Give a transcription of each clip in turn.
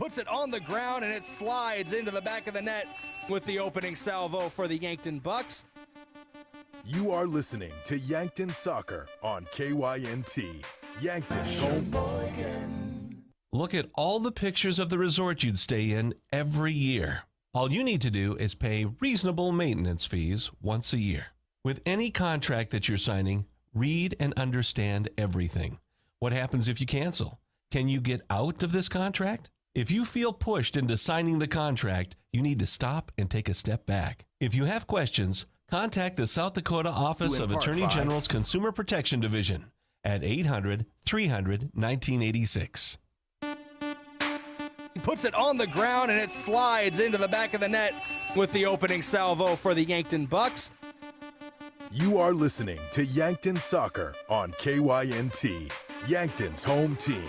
puts it on the ground, and it slides into the back of the net with the opening salvo for the Yankton Bucks. You are listening to Yankton Soccer on KYNT, Yankton's home. Look at all the pictures of the resort you'd stay in every year. All you need to do is pay reasonable maintenance fees once a year. With any contract that you're signing, read and understand everything. What happens if you cancel? Can you get out of this contract? If you feel pushed into signing the contract, you need to stop and take a step back. If you have questions, contact the South Dakota Office of Attorney General's Consumer Protection Division at 800-300-1986. He puts it on the ground, and it slides into the back of the net with the opening salvo for the Yankton Bucks. You are listening to Yankton Soccer on KYNT, Yankton's home team.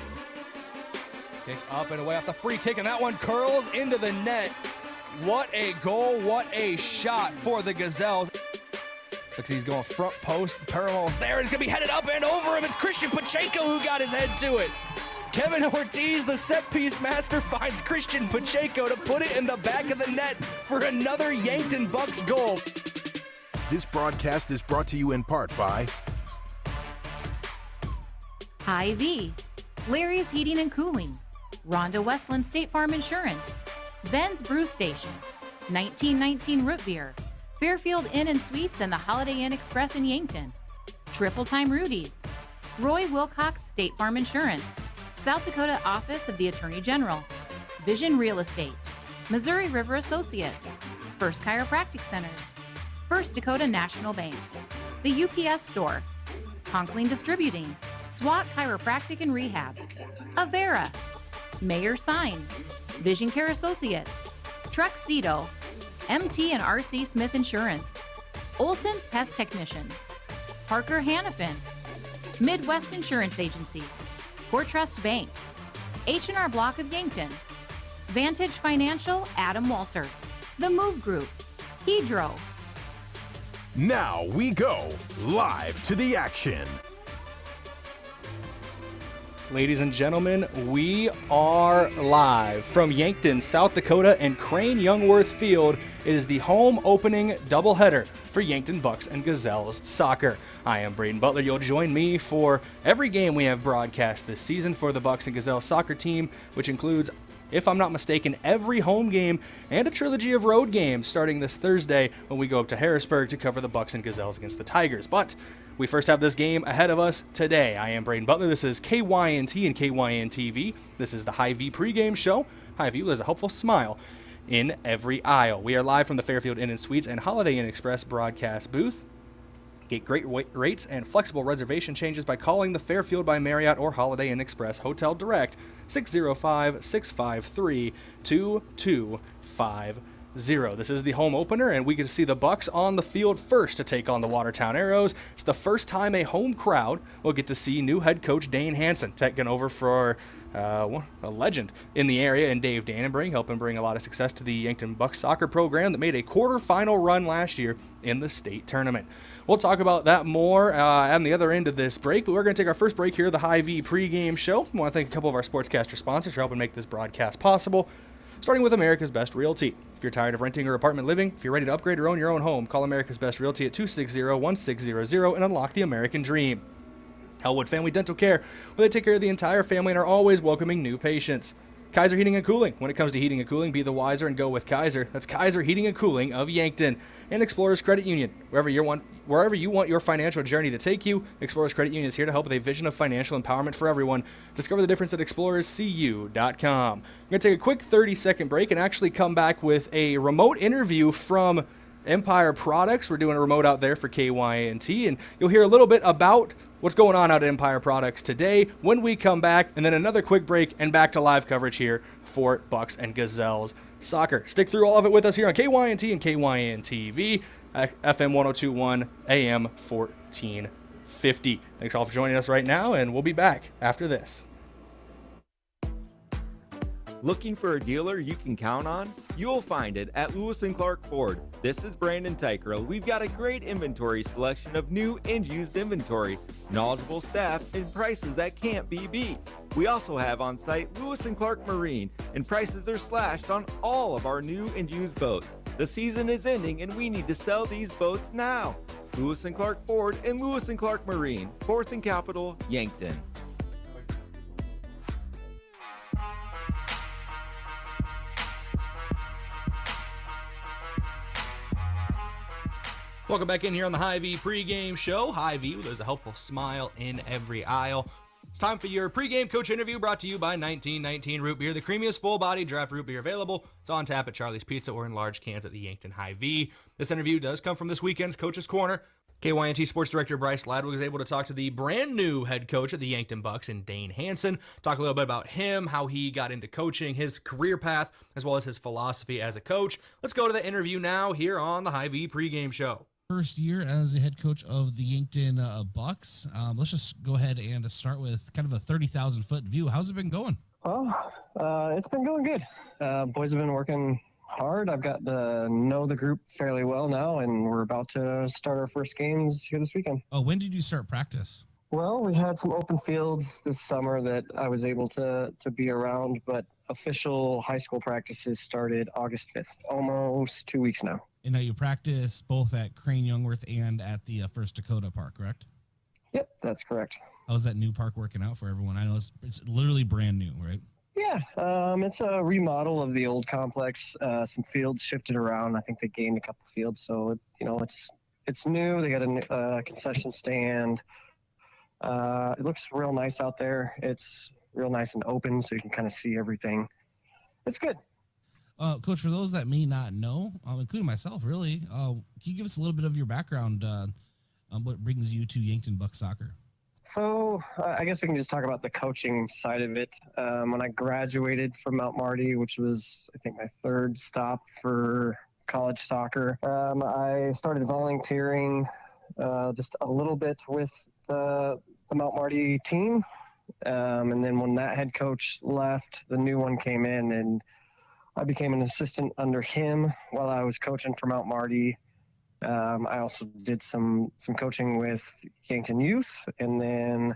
Kick up and away off the free kick, and that one curls into the net. What a goal, what a shot for the Gazelles. Looks like he's going front post, parallels there, and it's going to be headed up and over him. It's Christian Pacheco who got his head to it. Kevin Ortiz, the set-piece master, finds Christian Pacheco to put it in the back of the net for another Yankton Bucks goal. This broadcast is brought to you in part by Hy-Vee, Larry's Heating and Cooling, Rhonda Westland State Farm Insurance, Ben's Brew Station, 1919 Root Beer, Fairfield Inn and Suites and the Holiday Inn Express in Yankton, Triple Time Rudy's, Roy Wilcox State Farm Insurance, South Dakota Office of the Attorney General, Vision Real Estate, Missouri River Associates, First Chiropractic Centers, First Dakota National Bank, the UPS Store, Conkling Distributing, SWAT Chiropractic and Rehab, Avera, Mayor Signs, Vision Care Associates, Truxedo, MT and RC Smith Insurance, Olson's Pest Technicians, Parker Hannafin, Midwest Insurance Agency, Core Trust Bank, H&R Block of Yankton, Vantage Financial, Adam Walter, The Move Group, Hedro. Now we go live to the action. Ladies and gentlemen, we are live from Yankton, South Dakota, and Crane-Youngworth Field. It is the home opening doubleheader for Yankton Bucks and Gazelles soccer. I am Brayden Butler. You'll join me for every game we have broadcast this season for the Bucks and Gazelles soccer team, which includes, if I'm not mistaken, every home game and a trilogy of road games starting this Thursday when we go up to Harrisburg to cover the Bucks and Gazelles against the Tigers. But we first have this game ahead of us today. I am Brayden Butler. This is KYNT and KYNTV. This is the Hy-Vee pregame show. Hy-Vee, there's a helpful smile in every aisle. We are live from the Fairfield Inn and Suites and Holiday Inn Express broadcast booth. Get great rates and flexible reservation changes by calling the Fairfield by Marriott or Holiday Inn Express Hotel Direct, 605-653-2250. This is the home opener, and we get to see the Bucks on the field first to take on the Watertown Arrows. It's the first time a home crowd will get to see new head coach Dane Hansen taking over for a legend in the area, and Dave Dannenbring, helping bring a lot of success to the Yankton Bucks soccer program that made a quarterfinal run last year in the state tournament. We'll talk about that more on the other end of this break, but we're going to take our first break here at the Hy-Vee pregame show. I want to thank a couple of our sportscaster sponsors for helping make this broadcast possible, starting with America's Best Realty. If you're tired of renting or apartment living, if you're ready to upgrade or own your own home, call America's Best Realty at 260-1600 and unlock the American dream. Elwood Family Dental Care, where they take care of the entire family and are always welcoming new patients. Kaiser Heating and Cooling. When it comes to heating and cooling, be the wiser and go with Kaiser. That's Kaiser Heating and Cooling of Yankton. And Explorers Credit Union. Wherever you want your financial journey to take you, Explorers Credit Union is here to help with a vision of financial empowerment for everyone. Discover the difference at explorerscu.com. I'm going to take a quick 30-second break and actually come back with a remote interview from Empire Products. We're doing a remote out there for KYNT, and you'll hear a little bit about what's going on out at Empire Products today when we come back, and then another quick break and back to live coverage here for Bucks and Gazelles soccer. Stick through all of it with us here on KYNT and KYNTV, FM 1021, AM 1450. Thanks all for joining us right now, and we'll be back after this. Looking for a dealer you can count on? You'll find it at Lewis & Clark Ford. This is Brandon Tycro. We've got a great inventory selection of new and used inventory, knowledgeable staff, and prices that can't be beat. We also have on site Lewis & Clark Marine, and prices are slashed on all of our new and used boats. The season is ending and we need to sell these boats now. Lewis & Clark Ford and Lewis & Clark Marine, 4th and Capitol, Yankton. Welcome back in here on the Hy-Vee pregame show. Hy-Vee, there's a helpful smile in every aisle. It's time for your pregame coach interview brought to you by 1919 Root Beer, the creamiest full-body draft root beer available. It's on tap at Charlie's Pizza or in large cans at the Yankton Hy-Vee. This interview does come from this weekend's Coach's Corner. KYNT Sports Director Bryce Ladwig was able to talk to the brand new head coach of the Yankton Bucks in Dane Hansen. Talk a little bit about him, how he got into coaching, his career path, as well as his philosophy as a coach. Let's go to the interview now here on the Hy-Vee pregame show. First year as the head coach of the Yankton Bucks. Let's just go ahead and start with kind of a 30,000 foot view. How's it been going? Well, it's been going good. Boys have been working hard. I've got to know the group fairly well now, and we're about to start our first games here this weekend. Oh, when did you start practice? Well, we had some open fields this summer that I was able to be around, but official high school practices started August 5th, almost 2 weeks now. And now you practice both at Crane-Youngworth and at the First Dakota Park, correct? Yep, that's correct. How's that new park working out for everyone? I know it's literally brand new, right? Yeah, it's a remodel of the old complex. Some fields shifted around. I think they gained a couple fields, so it's new. They got a concession stand. It looks real nice out there. It's real nice and open, so you can kind of see everything. It's good. Coach, for those that may not know, including myself, really, can you give us a little bit of your background on what brings you to Yankton Bucks soccer? So I guess we can just talk about the coaching side of it. When I graduated from Mount Marty, which was, I think, my third stop for college soccer, I started volunteering just a little bit with the Mount Marty team. And then when that head coach left, the new one came in, and I became an assistant under him while I was coaching for Mount Marty. I also did some coaching with Yankton Youth. And then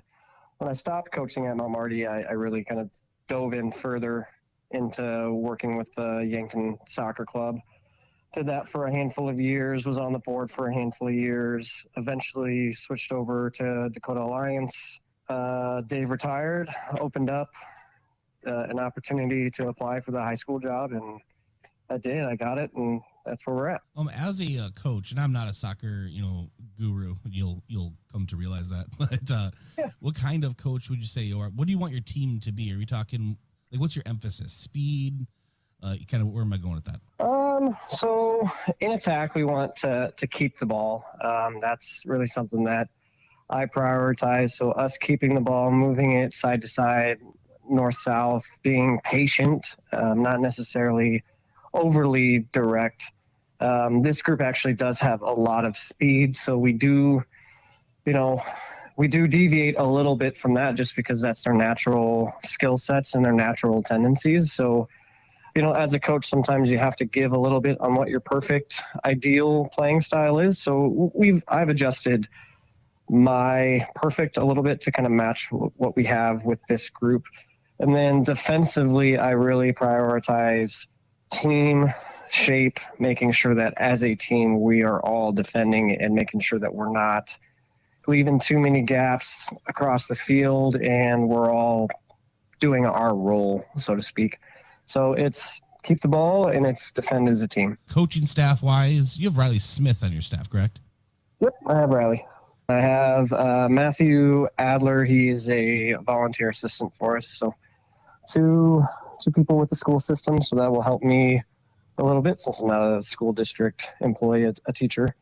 when I stopped coaching at Mount Marty, I really kind of dove in further into working with the Yankton Soccer Club. Did that for a handful of years, was on the board for a handful of years, eventually switched over to Dakota Alliance. Dave retired, opened up an opportunity to apply for the high school job, and I did. I got it, and that's where we're at. As a coach, and I'm not a soccer, guru, you'll come to realize that. But Yeah. What kind of coach would you say you are? What do you want your team to be? Are we talking like what's your emphasis? Speed? Kind of where am I going with that? So in attack, we want to keep the ball. That's really something that I prioritize. So us keeping the ball, moving it side to side, north-south, being patient, not necessarily overly direct. This group actually does have a lot of speed, so we do deviate a little bit from that just because that's their natural skill sets and their natural tendencies. So, as a coach, sometimes you have to give a little bit on what your perfect ideal playing style is. So I've adjusted my perfect a little bit to kind of match what we have with this group. And then defensively, I really prioritize team shape, making sure that as a team, we are all defending and making sure that we're not leaving too many gaps across the field and we're all doing our role, so to speak. So it's keep the ball and it's defend as a team. Coaching staff wise, you have Riley Smith on your staff, correct? Yep, I have Riley. I have Matthew Adler. He is a volunteer assistant for us. So two people with the school system. So that will help me a little bit since I'm not a school district employee, a teacher.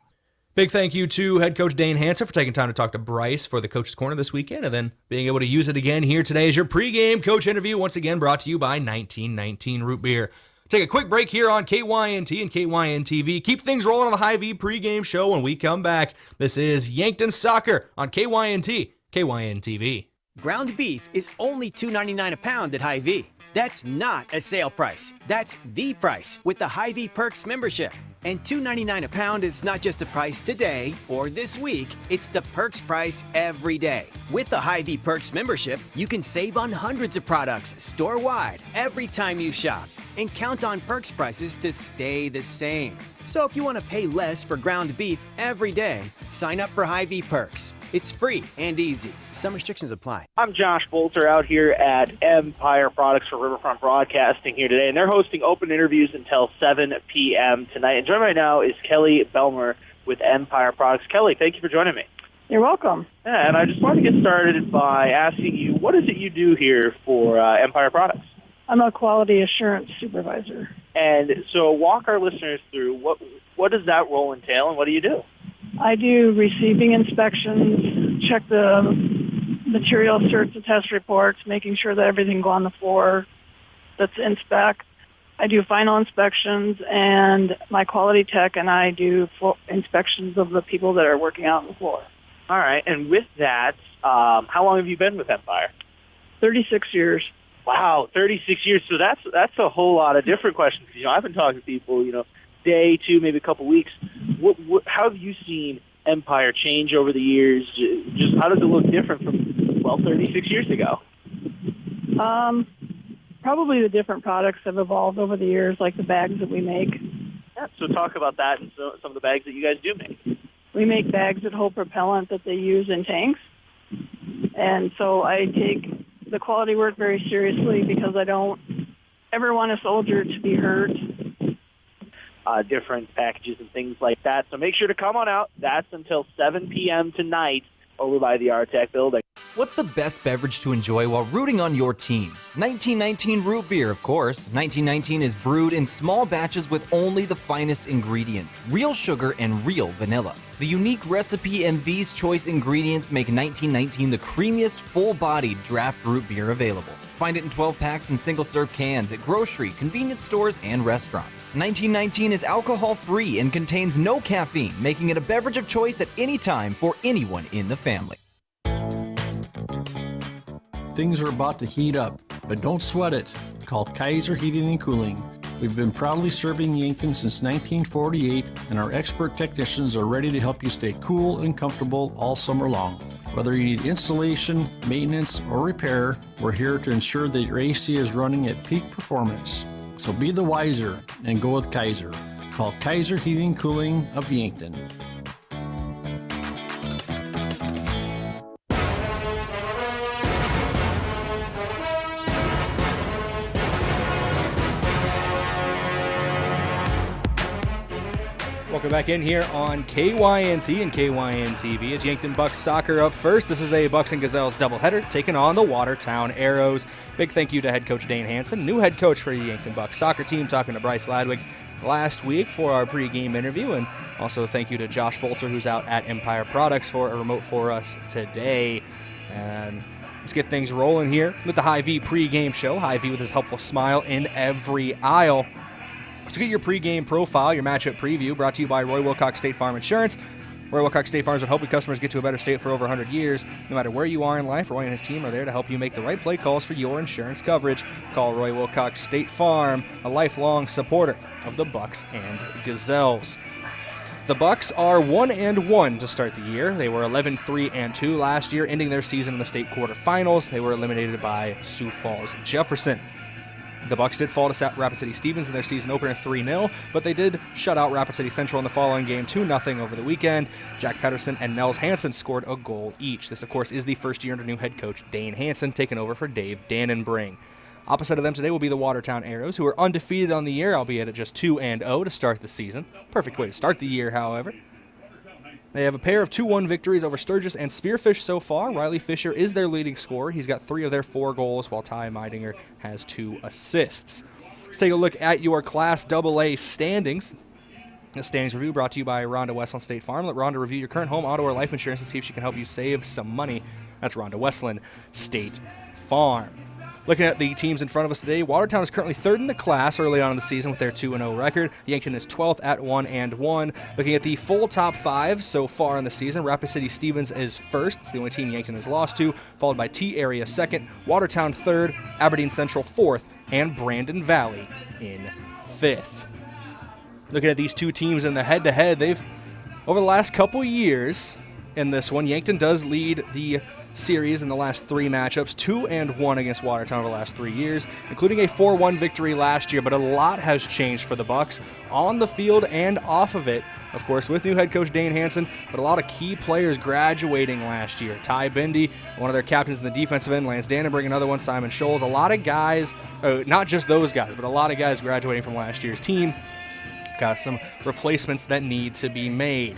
Big thank you to head coach Dane Hansen for taking time to talk to Bryce for the Coach's Corner this weekend and then being able to use it again here today as your pregame coach interview, once again brought to you by 1919 Root Beer. Take a quick break here on KYNT and KYNT-TV. Keep things rolling on the Hy-Vee pregame show when we come back. This is Yankton Soccer on KYNT, KYNT-TV. Ground beef is only $2.99 a pound at Hy-Vee. That's not a sale price. That's the price with the Hy-Vee Perks membership. And $2.99 a pound is not just a price today or this week, it's the Perks price every day. With the Hy-Vee Perks membership, you can save on hundreds of products store-wide every time you shop and count on Perks prices to stay the same. So if you want to pay less for ground beef every day, sign up for Hy-Vee Perks. It's free and easy. Some restrictions apply. I'm Josh Bolter out here at Empire Products for Riverfront Broadcasting here today, and they're hosting open interviews until 7 p.m. tonight. And joining right now is Kelly Belmer with Empire Products. Kelly, thank you for joining me. You're welcome. Yeah, and I just want to get started by asking you, what is it you do here for Empire Products? I'm a quality assurance supervisor. And so walk our listeners through what does that role entail, and what do you do? I do receiving inspections, check the material certs and test reports, making sure that everything go on the floor that's in spec. I do final inspections, and my quality tech and I do inspections of the people that are working out on the floor. All right, and with that, how long have you been with Empire? 36 years. Wow, 36 years. So that's a whole lot of different questions. I've been talking to people, day, 2, maybe a couple weeks. How have you seen Empire change over the years? Just how does it look different from, 36 years ago? Probably the different products have evolved over the years, like the bags that we make. Yeah, so talk about that and some of the bags that you guys do make. We make bags that hold propellant that they use in tanks. And so I take the quality work very seriously because I don't ever want a soldier to be hurt. Different packages and things like that. So make sure to come on out. That's until 7 p.m. tonight over by the RTech building. What's the best beverage to enjoy while rooting on your team? 1919 root beer, of course. 1919 is brewed in small batches with only the finest ingredients, real sugar and real vanilla. The unique recipe and these choice ingredients make 1919 the creamiest, full-bodied draft root beer available. Find it in 12 packs and single-serve cans at grocery, convenience stores, and restaurants. 1919 is alcohol-free and contains no caffeine, making it a beverage of choice at any time for anyone in the family. Things are about to heat up, but don't sweat it. Call Kaiser Heating and Cooling. We've been proudly serving Yankton since 1948, and our expert technicians are ready to help you stay cool and comfortable all summer long. Whether you need installation, maintenance, or repair, we're here to ensure that your AC is running at peak performance. So be the wiser and go with Kaiser. Call Kaiser Heating and Cooling of Yankton. Welcome back in here on KYNT and KYNT-TV. It's Yankton Bucks soccer up first. This is a Bucks and Gazelles doubleheader taking on the Watertown Arrows. Big thank you to head coach Dane Hansen, new head coach for the Yankton Bucks soccer team, talking to Bryce Ladwig last week for our pregame interview. And also thank you to Josh Bolter, who's out at Empire Products for a remote for us today. And let's get things rolling here with the Hy-Vee pregame show. Hy-Vee with his helpful smile in every aisle. So get your pregame profile, your matchup preview, brought to you by Roy Wilcox State Farm Insurance. Roy Wilcox State Farm is helping customers get to a better state for over 100 years. No matter where you are in life, Roy and his team are there to help you make the right play calls for your insurance coverage. Call Roy Wilcox State Farm, a lifelong supporter of the Bucks and Gazelles. The Bucks are 1-1 to start the year. They were 11-3-2 last year, ending their season in the state quarterfinals. They were eliminated by Sioux Falls Jefferson. The Bucks did fall to Rapid City Stevens in their season opener 3-0, but they did shut out Rapid City Central in the following game 2-0 over the weekend. Jack Pedersen and Nels Hansen scored a goal each. This, of course, is the first year under new head coach Dane Hansen, taking over for Dave Dannenbring. Opposite of them today will be the Watertown Arrows, who are undefeated on the year, albeit at just 2-0 to start the season. Perfect way to start the year, however. They have a pair of 2-1 victories over Sturgis and Spearfish so far. Riley Fisher is their leading scorer. He's got 3 of their 4 goals, while Ty Meidinger has 2 assists. Let's take a look at your Class AA standings. The standings review brought to you by Rhonda Westland State Farm. Let Rhonda review your current home, auto, or life insurance to see if she can help you save some money. That's Rhonda Westland State Farm. Looking at the teams in front of us today, Watertown is currently 3rd in the class early on in the season with their 2-0 record. Yankton is 12th at 1-1. Looking at the full top 5 so far in the season, Rapid City Stevens is 1st. It's the only team Yankton has lost to, followed by T-Area 2nd, Watertown 3rd, Aberdeen Central 4th, and Brandon Valley in 5th. Looking at these two teams in the head-to-head, they've, over the last couple years in this one, Yankton does lead the series in the last 3 matchups, 2-1 against Watertown over the last 3 years, including a 4-1 victory last year, but a lot has changed for the Bucks on the field and off of it. Of course, with new head coach Dane Hansen, but a lot of key players graduating last year. Ty Bindi, one of their captains in the defensive end, Lance Dannenberg, another one, Simon Scholes. A lot of guys, not just those guys, but a lot of guys graduating from last year's team. Got some replacements that need to be made.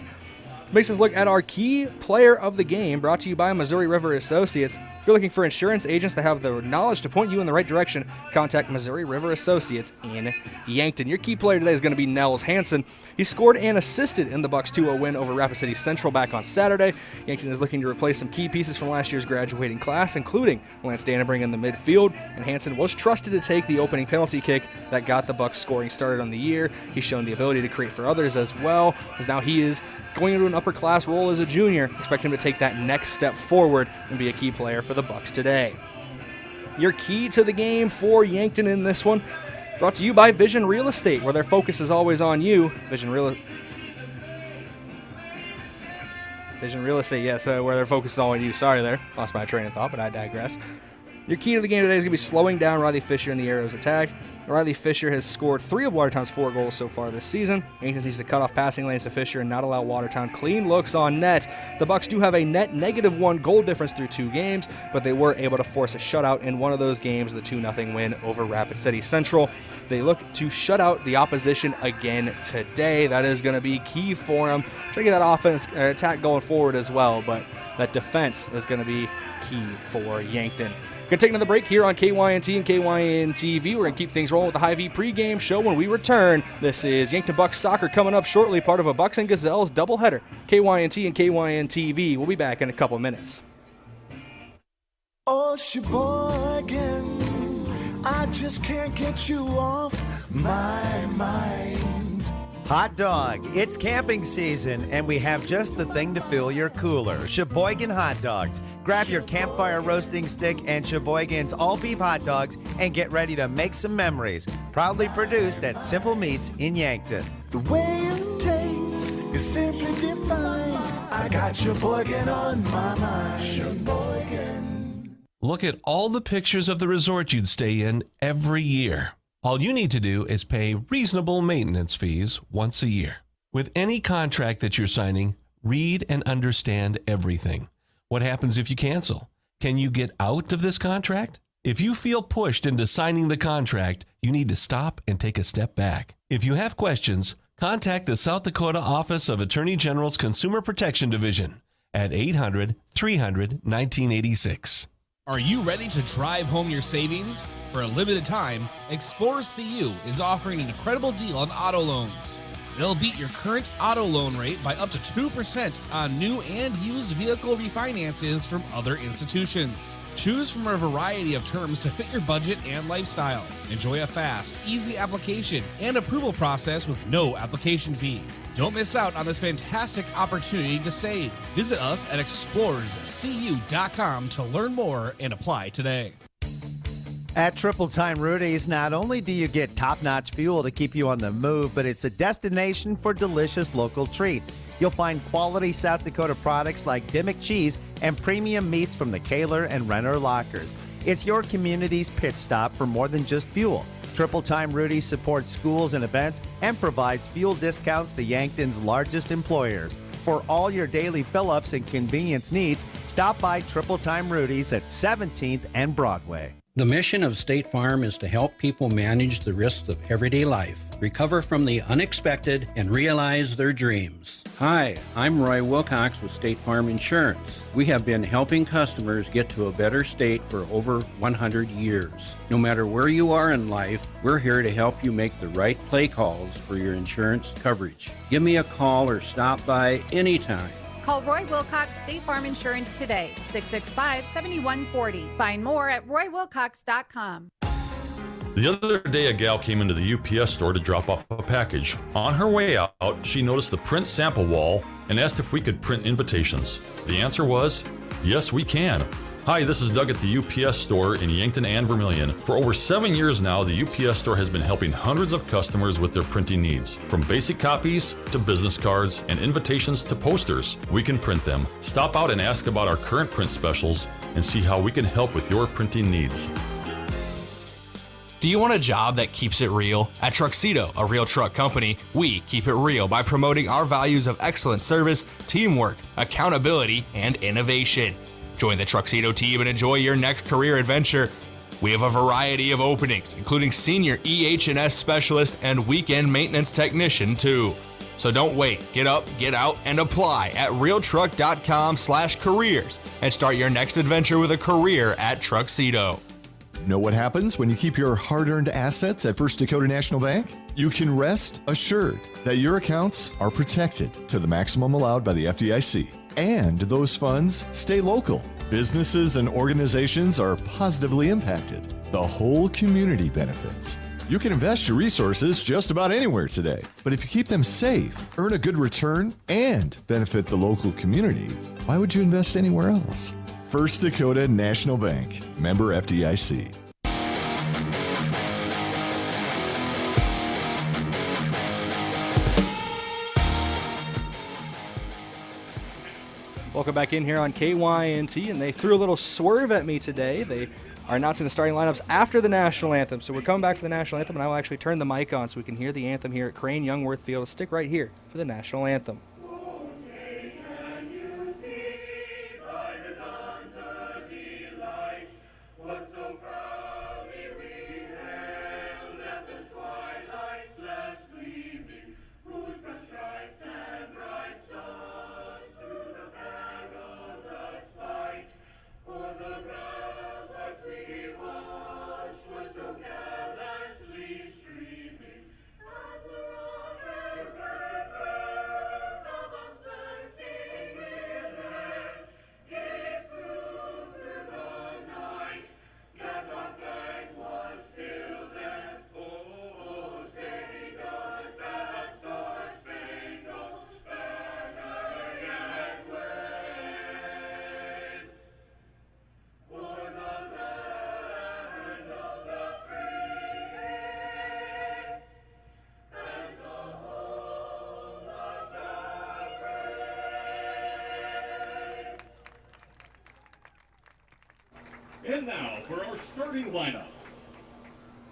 Makes us look at our key player of the game, brought to you by Missouri River Associates. If you're looking for insurance agents that have the knowledge to point you in the right direction, contact Missouri River Associates in Yankton. Your key player today is going to be Nels Hansen. He scored and assisted in the Bucks 2-0 win over Rapid City Central back on Saturday. Yankton is looking to replace some key pieces from last year's graduating class, including Lance Dannenberg in the midfield, and Hansen was trusted to take the opening penalty kick that got the Bucks scoring started on the year. He's shown the ability to create for others as well, as now he is going into an upper class role as a junior. Expect him to take that next step forward and be a key player for the Bucks today. Your key to the game for Yankton in this one, brought to you by Vision Real Estate, where their focus is always on you. Vision Real Estate, yes, where their focus is all on you. Sorry there, lost my train of thought, but I digress. Your key to the game today is going to be slowing down Riley Fisher in the Arrows attack. Riley Fisher has scored 3 of Watertown's 4 goals so far this season. Yankton needs to cut off passing lanes to Fisher and not allow Watertown clean looks on net. The Bucks do have a net -1 goal difference through 2 games, but they were able to force a shutout in one of those games, the 2-0 win over Rapid City Central. They look to shut out the opposition again today. That is going to be key for them. Try to get that offense attack going forward as well, but that defense is going to be key for Yankton. Going to take another break here on KYNT and KYN-TV. We're going to keep things rolling with the Hy-Vee pregame show when we return. This is Yankton Bucks soccer coming up shortly, part of a Bucks and Gazelles doubleheader. KYNT and KYN-TV. We'll be back in a couple minutes. Oh, Sheboygan, I just can't get you off my mind. Hot dog, it's camping season, and we have just the thing to fill your cooler. Sheboygan Hot Dogs. Grab your campfire roasting stick and Sheboygan's all-beef hot dogs and get ready to make some memories. Proudly produced at Simple Meats in Yankton. The way it tastes is simply divine. I got Sheboygan on my mind. Sheboygan. Look at all the pictures of the resort you'd stay in every year. All you need to do is pay reasonable maintenance fees once a year. With any contract that you're signing, read and understand everything. What happens if you cancel? Can you get out of this contract? If you feel pushed into signing the contract, you need to stop and take a step back. If you have questions, contact the South Dakota Office of Attorney General's Consumer Protection Division at 800-300-1986. Are you ready to drive home your savings? For a limited time, Explore CU is offering an incredible deal on auto loans. They'll beat your current auto loan rate by up to 2% on new and used vehicle refinances from other institutions. Choose from a variety of terms to fit your budget and lifestyle. Enjoy a fast, easy application and approval process with no application fee. Don't miss out on this fantastic opportunity to save. Visit us at explorerscu.com to learn more and apply today. At Triple Time Rudy's, not only do you get top-notch fuel to keep you on the move, but it's a destination for delicious local treats. You'll find quality South Dakota products like Dimmock cheese and premium meats from the Kaler and Renner lockers. It's your community's pit stop for more than just fuel. Triple Time Rudy's supports schools and events and provides fuel discounts to Yankton's largest employers. For all your daily fill-ups and convenience needs, stop by Triple Time Rudy's at 17th and Broadway. The mission of State Farm is to help people manage the risks of everyday life, recover from the unexpected, and realize their dreams. Hi, I'm Roy Wilcox with State Farm Insurance. We have been helping customers get to a better state for over 100 years. No matter where you are in life, we're here to help you make the right play calls for your insurance coverage. Give me a call or stop by anytime. Call Roy Wilcox State Farm Insurance today, 665-7140. Find more at roywilcox.com. The other day, a gal came into the UPS store to drop off a package. On her way out, she noticed the print sample wall and asked if we could print invitations. The answer was, yes, we can. Hi, this is Doug at the UPS store in Yankton and Vermilion. For over 7 years now, the UPS store has been helping hundreds of customers with their printing needs. From basic copies to business cards and invitations to posters, we can print them. Stop out and ask about our current print specials and see how we can help with your printing needs. Do you want a job that keeps it real? At Truxedo, a real truck company, we keep it real by promoting our values of excellent service, teamwork, accountability, and innovation. Join the Truxedo team and enjoy your next career adventure. We have a variety of openings, including senior EH&S specialist and weekend maintenance technician too. So don't wait. Get up, get out, and apply at realtruck.com/careers and start your next adventure with a career at Truxedo. Know what happens when you keep your hard-earned assets at First Dakota National Bank? You can rest assured that your accounts are protected to the maximum allowed by the FDIC. And those funds stay local. Businesses and organizations are positively impacted. The whole community benefits. You can invest your resources just about anywhere today. But if you keep them safe, earn a good return, and benefit the local community, why would you invest anywhere else? First Dakota National Bank, member FDIC. Welcome back in here on KYNT, and they threw a little swerve at me today. They are announcing the starting lineups after the national anthem. So we're coming back for the national anthem, and I will actually turn the mic on so we can hear the anthem here at Crane-Youngworth Field. Stick right here for the national anthem. And now for our starting lineups.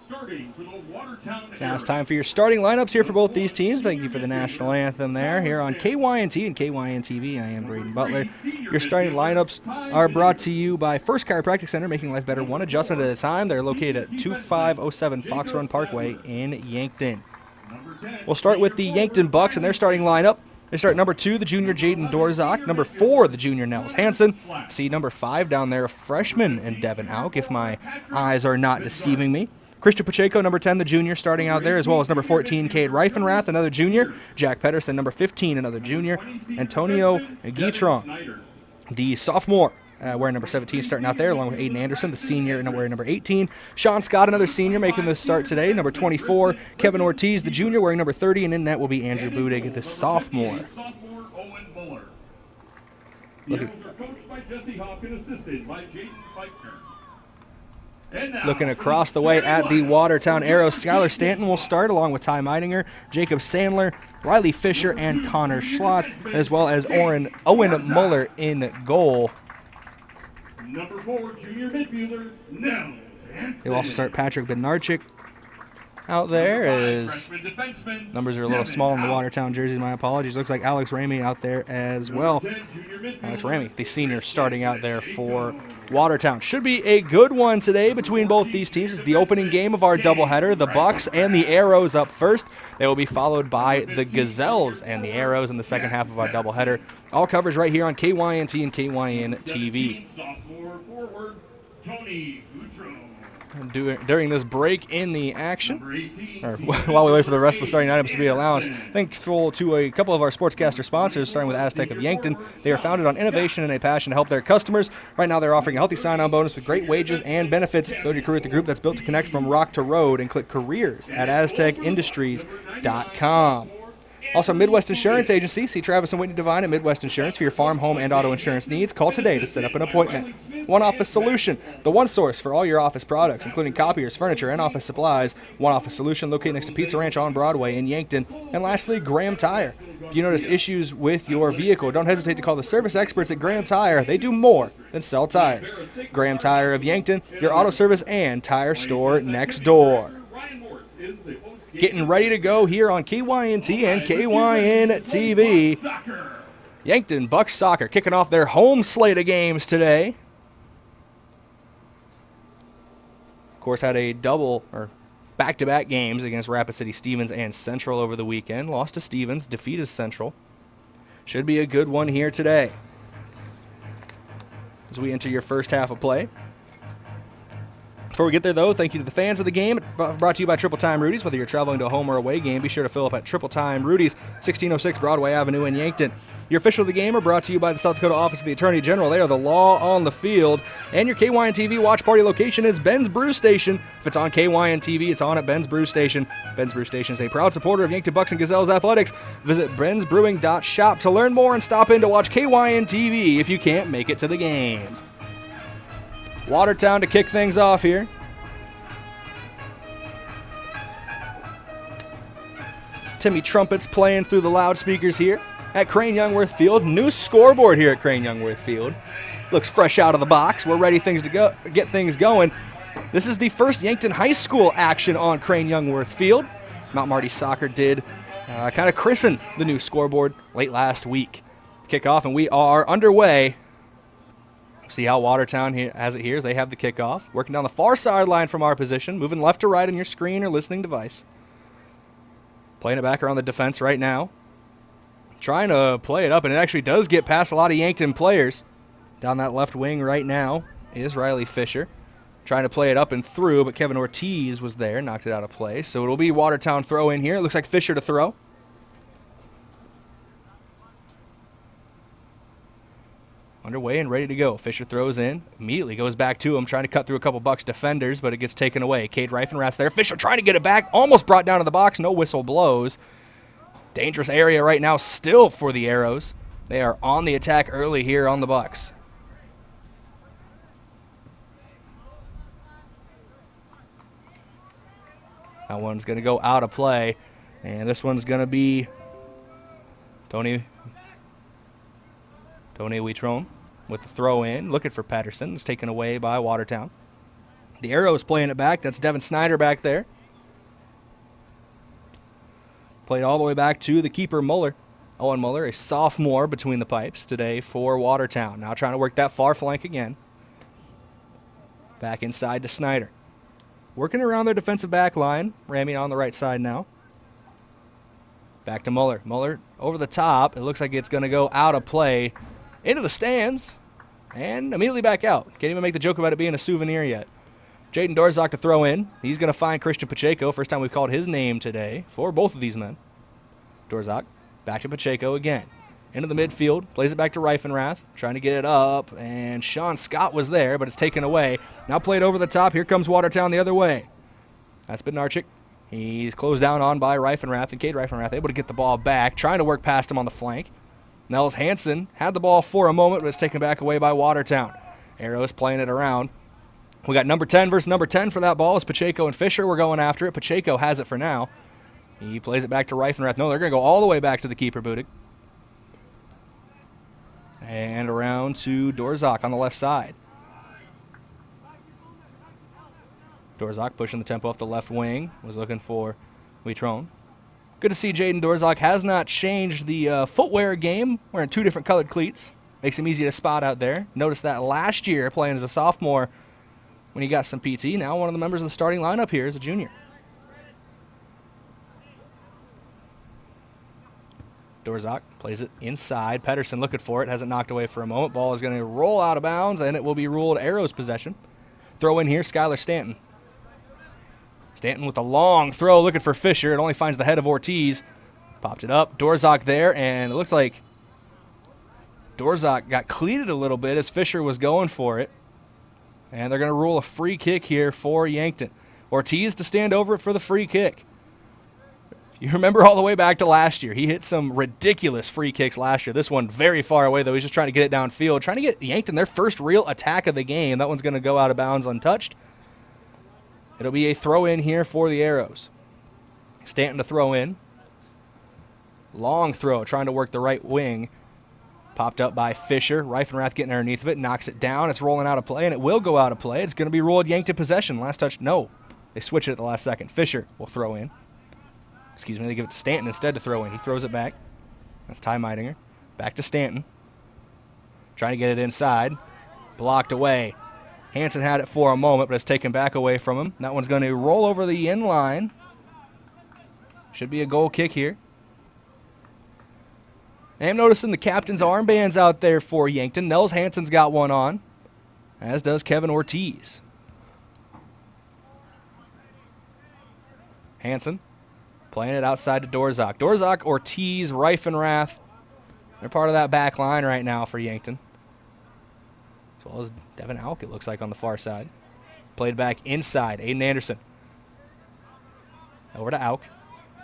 Starting for the Watertown. Now it's time for your starting lineups here for both these teams. Thank you for the national anthem there. Here on KYNT and KYNTV, I am Brayden Butler. Your starting lineups are brought to you by First Chiropractic Center, making life better one adjustment at a time. They're located at 2507 Fox Run Parkway in Yankton. We'll start with the Yankton Bucks and their starting lineup. They start number 2, the junior Jaden Dorzak. Number 4, the junior Nels Hansen. See number 5 down there, a freshman, and Devin Auk, if my eyes are not deceiving me. Christian Pacheco, number 10, the junior, starting out there, as well as number 14, Cade Reifenrath, another junior. Jack Pedersen, number 15, another junior. Antonio Guitron, the sophomore, wearing number 17, starting out there, along with Aiden Anderson, the senior, wearing number 18. Sean Scott, another senior, making the start today, number 24. Kevin Ortiz, the junior, wearing number 30, and in net will be Andrew Budig, the sophomore. Looking across the way at the Watertown Arrows, Skylar Stanton will start, along with Ty Meidinger, Jacob Sandler, Riley Fisher, and Connor Schlott, as well as Owen Muller in goal. Number 4, junior midfielder, Nels Hansen. They'll also start Patrick Bednarchik out there, as numbers are a little small in the Watertown jerseys. My apologies. Looks like Alex Ramey out there as well. Alex Ramey, the senior, starting out there for Watertown. Should be a good one today between both these teams. It's the opening game of our doubleheader. The Bucks and the Arrows up first. They will be followed by the Gazelles and the Arrows in the second half of our doubleheader. All coverage right here on KYNT and KYN-TV. During this break in the action, or while we wait for the rest of the starting items to be announced, thankful to a couple of our sportscaster sponsors, starting with Aztec of Yankton. They are founded on innovation and a passion to help their customers. Right now they're offering a healthy sign-on bonus with great wages and benefits. Build your career with the group that's built to connect from rock to road, and click careers at aztecindustries.com. Also, Midwest Insurance Agency. See Travis and Whitney Devine at Midwest Insurance for your farm, home, and auto insurance needs. Call today to set up an appointment. One Office Solution, the one source for all your office products, including copiers, furniture, and office supplies. One Office Solution located next to Pizza Ranch on Broadway in Yankton. And lastly, Graham Tire. If you notice issues with your vehicle, don't hesitate to call the service experts at Graham Tire. They do more than sell tires. Graham Tire of Yankton, your auto service and tire store next door. Getting ready to go here on KYNT and KYN-TV. Yankton Bucks Soccer kicking off their home slate of games today. Of course, had a double or back-to-back games against Rapid City Stevens and Central over the weekend. Lost to Stevens, defeated Central. Should be a good one here today. As we enter your first half of play. Before we get there, though, thank you to the fans of the game. Brought to you by Triple Time Rudy's. Whether you're traveling to a home or away game, be sure to fill up at Triple Time Rudy's, 1606 Broadway Avenue in Yankton. Your official of the game are brought to you by the South Dakota Office of the Attorney General. They are the law on the field. And your KYN-TV watch party location is Ben's Brew Station. If it's on KYN-TV, it's on at Ben's Brew Station. Ben's Brew Station is a proud supporter of Yankton Bucks and Gazelles athletics. Visit bensbrewing.shop to learn more and stop in to watch KYN-TV if you can't make it to the game. Watertown to kick things off here. Timmy Trumpets playing through the loudspeakers here at Crane-Youngworth Field. New scoreboard here at Crane-Youngworth Field. Looks fresh out of the box. We're ready to get things going. This is the first Yankton High School action on Crane-Youngworth Field. Mount Marty Soccer did kind of christen the new scoreboard late last week. Kickoff, and we are underway. See how Watertown has it here as they have the kickoff. Working down the far sideline from our position, moving left to right on your screen or listening device. Playing it back around the defense right now. Trying to play it up, and it actually does get past a lot of Yankton players. Down that left wing right now is Riley Fisher. Trying to play it up and through, but Kevin Ortiz was there, knocked it out of play. So it'll be Watertown throw in here. It looks like Fisher to throw. Underway and ready to go. Fisher throws in, immediately goes back to him, trying to cut through a couple Bucks defenders, but it gets taken away. Cade Reifenrath's there. Fisher trying to get it back, almost brought down to the box. No whistle blows. Dangerous area right now still for the Arrows. They are on the attack early here on the Bucks. That one's going to go out of play, and this one's going to be Tony Wheatrone with the throw in, looking for Patterson. It's taken away by Watertown. The Arrows playing it back. That's Devin Snyder back there. Played all the way back to the keeper, Muller. Owen Muller, a sophomore between the pipes today for Watertown. Now trying to work that far flank again. Back inside to Snyder. Working around their defensive back line. Ramming on the right side now. Back to Muller. Muller over the top. It looks like it's going to go out of play. Into the stands, and immediately back out. Can't even make the joke about it being a souvenir yet. Jaden Dorzak to throw in. He's going to find Christian Pacheco. First time we've called his name today for both of these men. Dorzak back to Pacheco again. Into the midfield, plays it back to Reifenrath, trying to get it up, and Sean Scott was there, but it's taken away. Now played over the top. Here comes Watertown the other way. That's Bednarchik. He's closed down on by Reifenrath, and Cade Reifenrath able to get the ball back, trying to work past him on the flank. Nels Hansen had the ball for a moment, but it's taken back away by Watertown. Arrows playing it around. We got number 10 versus number 10 for that ball. It's Pacheco and Fisher. We're going after it. Pacheco has it for now. He plays it back to Reifenrath. No, they're going to go all the way back to the keeper, Budig. And around to Dorzak on the left side. Dorzak pushing the tempo off the left wing. Was looking for Wheatrone. Good to see Jaden Dorzak has not changed the footwear game. Wearing two different colored cleats. Makes him easy to spot out there. Noticed that last year playing as a sophomore when he got some PT. Now one of the members of the starting lineup here is a junior. Dorzak plays it inside. Pedersen looking for it. Has it knocked away for a moment. Ball is going to roll out of bounds, and it will be ruled Arrows possession. Throw in here, Skylar Stanton. Stanton with a long throw looking for Fisher. It only finds the head of Ortiz. Popped it up. Dorzak there, and it looks like Dorzak got cleated a little bit as Fisher was going for it. And they're going to rule a free kick here for Yankton. Ortiz to stand over it for the free kick. You remember all the way back to last year. He hit some ridiculous free kicks last year. This one very far away, though. He's just trying to get it downfield, trying to get Yankton their first real attack of the game. That one's going to go out of bounds untouched. It'll be a throw in here for the Arrows. Stanton to throw in. Long throw, trying to work the right wing. Popped up by Fisher. Reifenrath getting underneath of it, knocks it down. It's rolling out of play, and it will go out of play. It's going to be ruled Yankton possession. Last touch, no. They switch it at the last second. Fisher will throw in. Excuse me, they give it to Stanton instead to throw in. He throws it back. That's Ty Meidinger. Back to Stanton. Trying to get it inside. Blocked away. Hansen had it for a moment, but it's taken back away from him. That one's going to roll over the end line. Should be a goal kick here. I am noticing the captain's armbands out there for Yankton. Nels Hansen's got one on, as does Kevin Ortiz. Hansen playing it outside to Dorzak. Dorzak, Ortiz, Reifenrath. They're part of that back line right now for Yankton. As well as Devin Auk, it looks like, on the far side. Played back inside. Aiden Anderson. Over to Auk.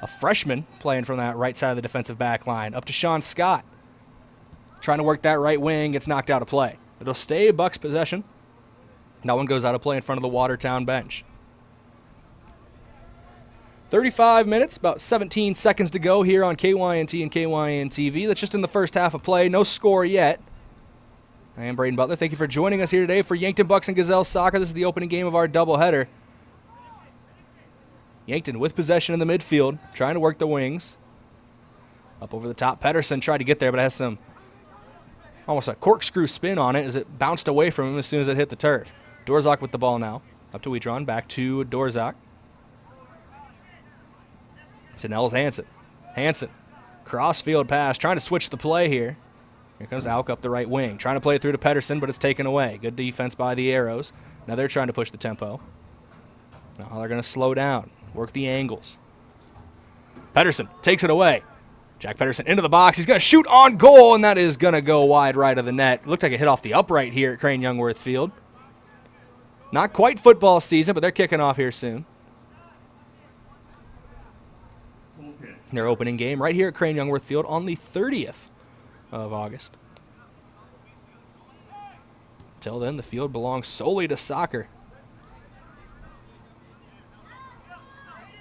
A freshman playing from that right side of the defensive back line. Up to Sean Scott. Trying to work that right wing. Gets knocked out of play. It'll stay Bucks possession. That one goes out of play in front of the Watertown bench. 35 minutes, about 17 seconds to go here on KYNT and KYN TV. That's just in the first half of play. No score yet. I am Brayden Butler. Thank you for joining us here today for Yankton Bucks and Gazelles soccer. This is the opening game of our doubleheader. Yankton with possession in the midfield, trying to work the wings. Up over the top, Pedersen tried to get there, but it has some almost a corkscrew spin on it as it bounced away from him as soon as it hit the turf. Dorzak with the ball now. Up to Weetron, back to Dorzak. To Nels Hansen. Hansen, cross-field pass, trying to switch the play here. Here comes Auk up the right wing, trying to play it through to Pedersen, but it's taken away. Good defense by the Arrows. Now they're trying to push the tempo. Now they're going to slow down, work the angles. Pedersen takes it away. Jack Pedersen into the box. He's going to shoot on goal, and that is going to go wide right of the net. Looked like it hit off the upright here at Crane-Youngworth Field. Not quite football season, but they're kicking off here soon. Their opening game right here at Crane-Youngworth Field on the 30th of August. Until then, the field belongs solely to soccer.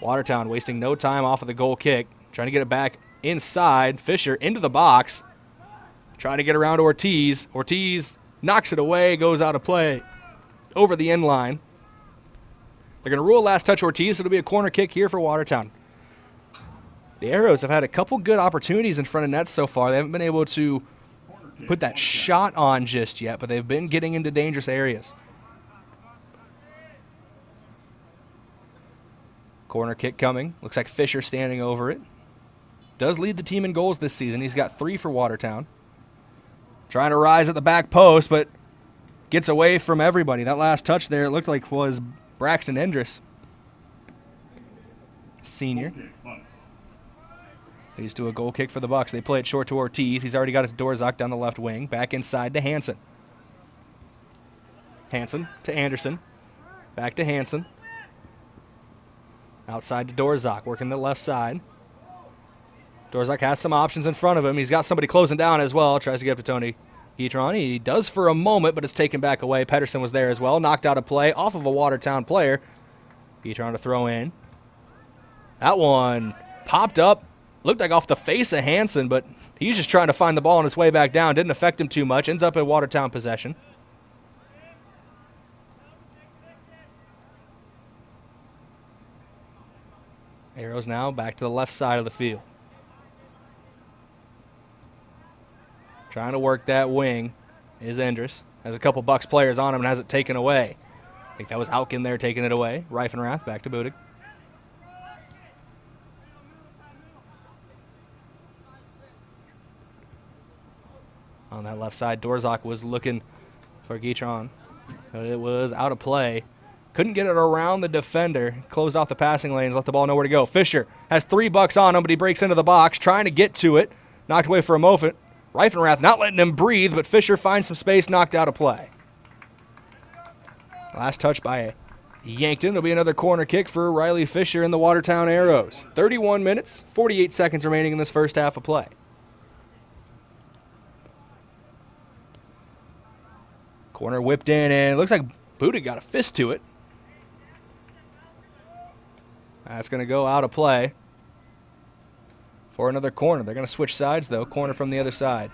Watertown wasting no time off of the goal kick. Trying to get it back inside. Fisher into the box. Trying to get around Ortiz. Ortiz knocks it away, goes out of play over the end line. They're going to rule last touch Ortiz. It'll be a corner kick here for Watertown. The Arrows have had a couple good opportunities in front of nets so far. They haven't been able to put that shot on just yet, but they've been getting into dangerous areas. Corner kick coming. Looks like Fisher standing over it. Does lead the team in goals this season. He's got 3 for Watertown. Trying to rise at the back post, but gets away from everybody. That last touch there, it looked like was Braxton Endress, senior. Leads to a goal kick for the Bucks. They play it short to Ortiz. He's already got it to Dorzak down the left wing. Back inside to Hansen. Hansen to Anderson. Back to Hansen. Outside to Dorzak, working the left side. Dorzak has some options in front of him. He's got somebody closing down as well. Tries to get up to Tony Guitron. He does for a moment, but it's taken back away. Pedersen was there as well. Knocked out a play off of a Watertown player. Guitron to throw in. That one popped up. Looked like off the face of Hansen, but he's just trying to find the ball on its way back down. Didn't affect him too much. Ends up in Watertown possession. Arrows now back to the left side of the field. Trying to work that wing is Endress. Has a couple Bucks players on him and has it taken away. I think that was Auk in there taking it away. Reifenrath back to Budig. On that left side, Dorzak was looking for Guitron, but it was out of play. Couldn't get it around the defender. Closed off the passing lanes, let the ball know where to go. Fisher has 3 Bucks on him, but he breaks into the box, trying to get to it. Knocked away for a moment. Reifenrath not letting him breathe, but Fisher finds some space, knocked out of play. Last touch by Yankton. It'll be another corner kick for Riley Fisher and the Watertown Arrows. 31 minutes, 48 seconds remaining in this first half of play. Corner whipped in, and it looks like Booty got a fist to it. That's going to go out of play for another corner. They're going to switch sides, though. Corner from the other side.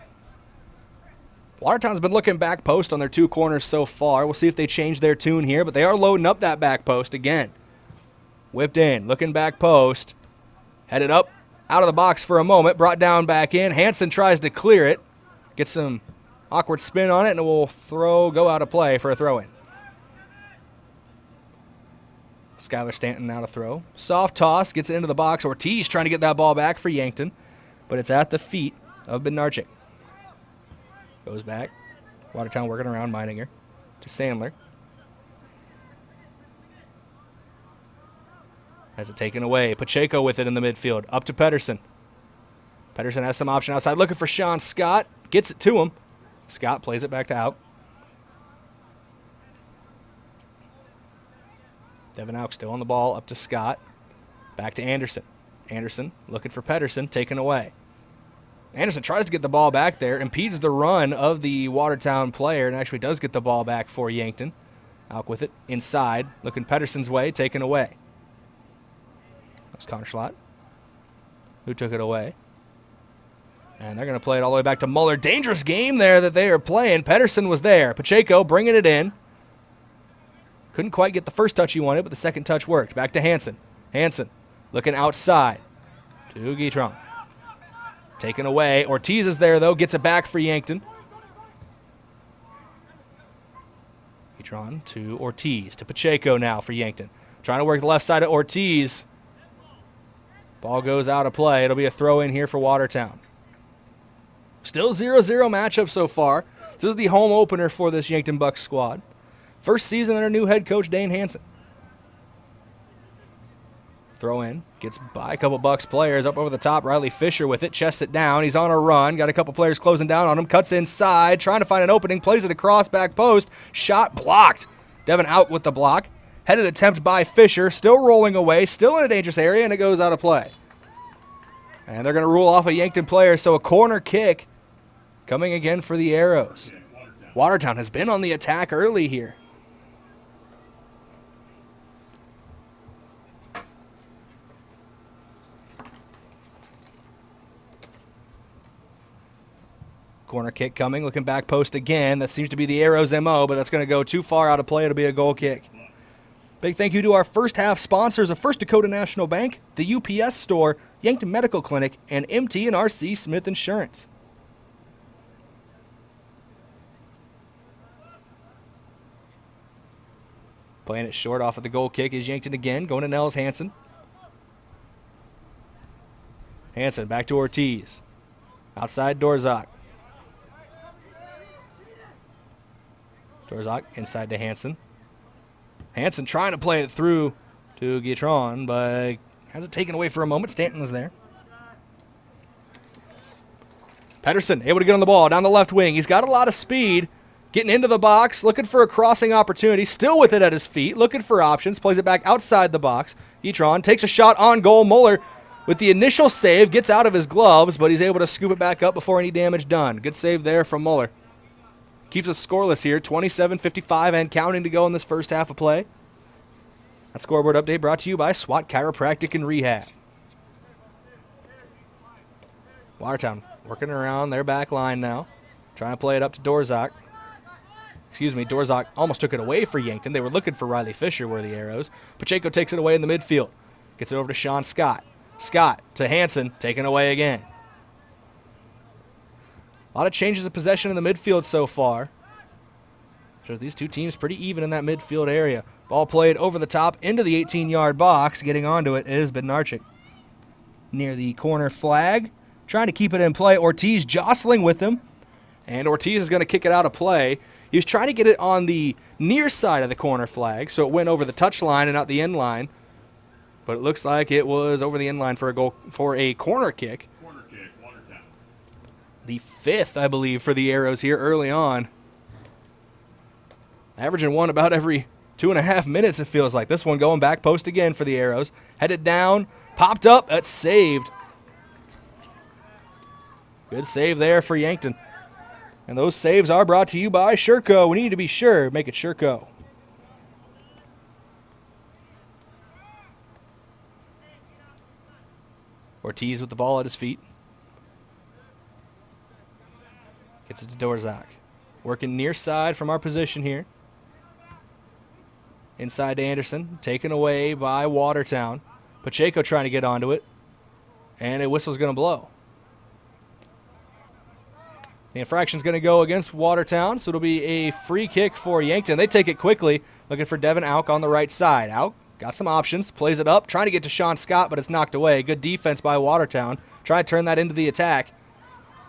Watertown's been looking back post on their two corners so far. We'll see if they change their tune here, but they are loading up that back post again. Whipped in, looking back post. Headed up, out of the box for a moment, brought down back in. Hansen tries to clear it. Gets some awkward spin on it, and it will go out of play for a throw-in. Skylar Stanton now to throw. Soft toss, gets it into the box. Ortiz trying to get that ball back for Yankton, but it's at the feet of Bednarczyk. Goes back. Watertown working around Meininger to Sandler. Has it taken away. Pacheco with it in the midfield. Up to Pedersen. Pedersen has some option outside. Looking for Sean Scott. Gets it to him. Scott plays it back to out. Devin Auk still on the ball. Up to Scott. Back to Anderson. Anderson looking for Pedersen. Taken away. Anderson tries to get the ball back there. Impedes the run of the Watertown player and actually does get the ball back for Yankton. Auk with it inside. Looking Pedersen's way. Taken away. That's Connor Schlott, who took it away. And they're going to play it all the way back to Muller. Dangerous game there that they are playing. Pedersen was there. Pacheco bringing it in. Couldn't quite get the first touch he wanted, but the second touch worked. Back to Hansen. Hansen looking outside to Guitron. Taken away. Ortiz is there, though. Gets it back for Yankton. Guitron to Ortiz. To Pacheco now for Yankton. Trying to work the left side of Ortiz. Ball goes out of play. It'll be a throw in here for Watertown. Still 0-0 matchup so far. This is the home opener for this Yankton Bucks squad. First season under new head coach Dane Hansen. Throw in. Gets by a couple Bucks players. Up over the top. Riley Fisher with it. Chests it down. He's on a run. Got a couple players closing down on him. Cuts inside. Trying to find an opening. Plays it across back post. Shot blocked. Devin Auk with the block. Headed attempt by Fisher. Still rolling away. Still in a dangerous area. And it goes out of play. And they're going to rule off a Yankton player. So a corner kick coming again for the Arrows. Watertown has been on the attack early here. Corner kick coming, looking back post again. That seems to be the Arrows' MO, but that's going to go too far out of play. It'll be a goal kick. Big thank you to our first half sponsors of First Dakota National Bank, the UPS Store, Yankton Medical Clinic, and MT&RC Smith Insurance. Playing it short off of the goal kick is Yankton again, going to Nels Hansen. Hansen back to Ortiz. Outside Dorzak. Dorzak inside to Hansen. Hansen trying to play it through to Guitron, but has it taken away for a moment. Stanton's there. Pedersen able to get on the ball down the left wing. He's got a lot of speed. Getting into the box, looking for a crossing opportunity. Still with it at his feet, looking for options. Plays it back outside the box. Guitron takes a shot on goal. Muller with the initial save, gets out of his gloves, but he's able to scoop it back up before any damage done. Good save there from Muller. Keeps us scoreless here, 27-55 and counting to go in this first half of play. That scoreboard update brought to you by SWAT Chiropractic and Rehab. Watertown working around their back line now. Trying to play it up to Dorzak. Dorzak almost took it away for Yankton. They were looking for Riley Fisher, were the Arrows. Pacheco takes it away in the midfield. Gets it over to Sean Scott. Scott to Hansen, taken away again. A lot of changes of possession in the midfield so far. So these two teams pretty even in that midfield area. Ball played over the top into the 18-yard box. Getting onto it is Bednarczyk. Near the corner flag. Trying to keep it in play. Ortiz jostling with him. And Ortiz is going to kick it out of play. He was trying to get it on the near side of the corner flag, so it went over the touch line and not the end line. But it looks like it was over the end line for a corner kick. The fifth, I believe, for the Arrows here early on. Averaging one about every 2.5 minutes, it feels like. This one going back post again for the Arrows. Headed down, popped up, that's saved. Good save there for Yankton. And those saves are brought to you by Sherco. We need to be sure, make it Sherco. Ortiz with the ball at his feet. Gets it to Dorzak. Working near side from our position here. Inside to Anderson. Taken away by Watertown. Pacheco trying to get onto it. And a whistle's going to blow. The infraction's going to go against Watertown, so it'll be a free kick for Yankton. They take it quickly, looking for Devin Auk on the right side. Auk got some options, plays it up, trying to get to Sean Scott, but it's knocked away. Good defense by Watertown. Try to turn that into the attack.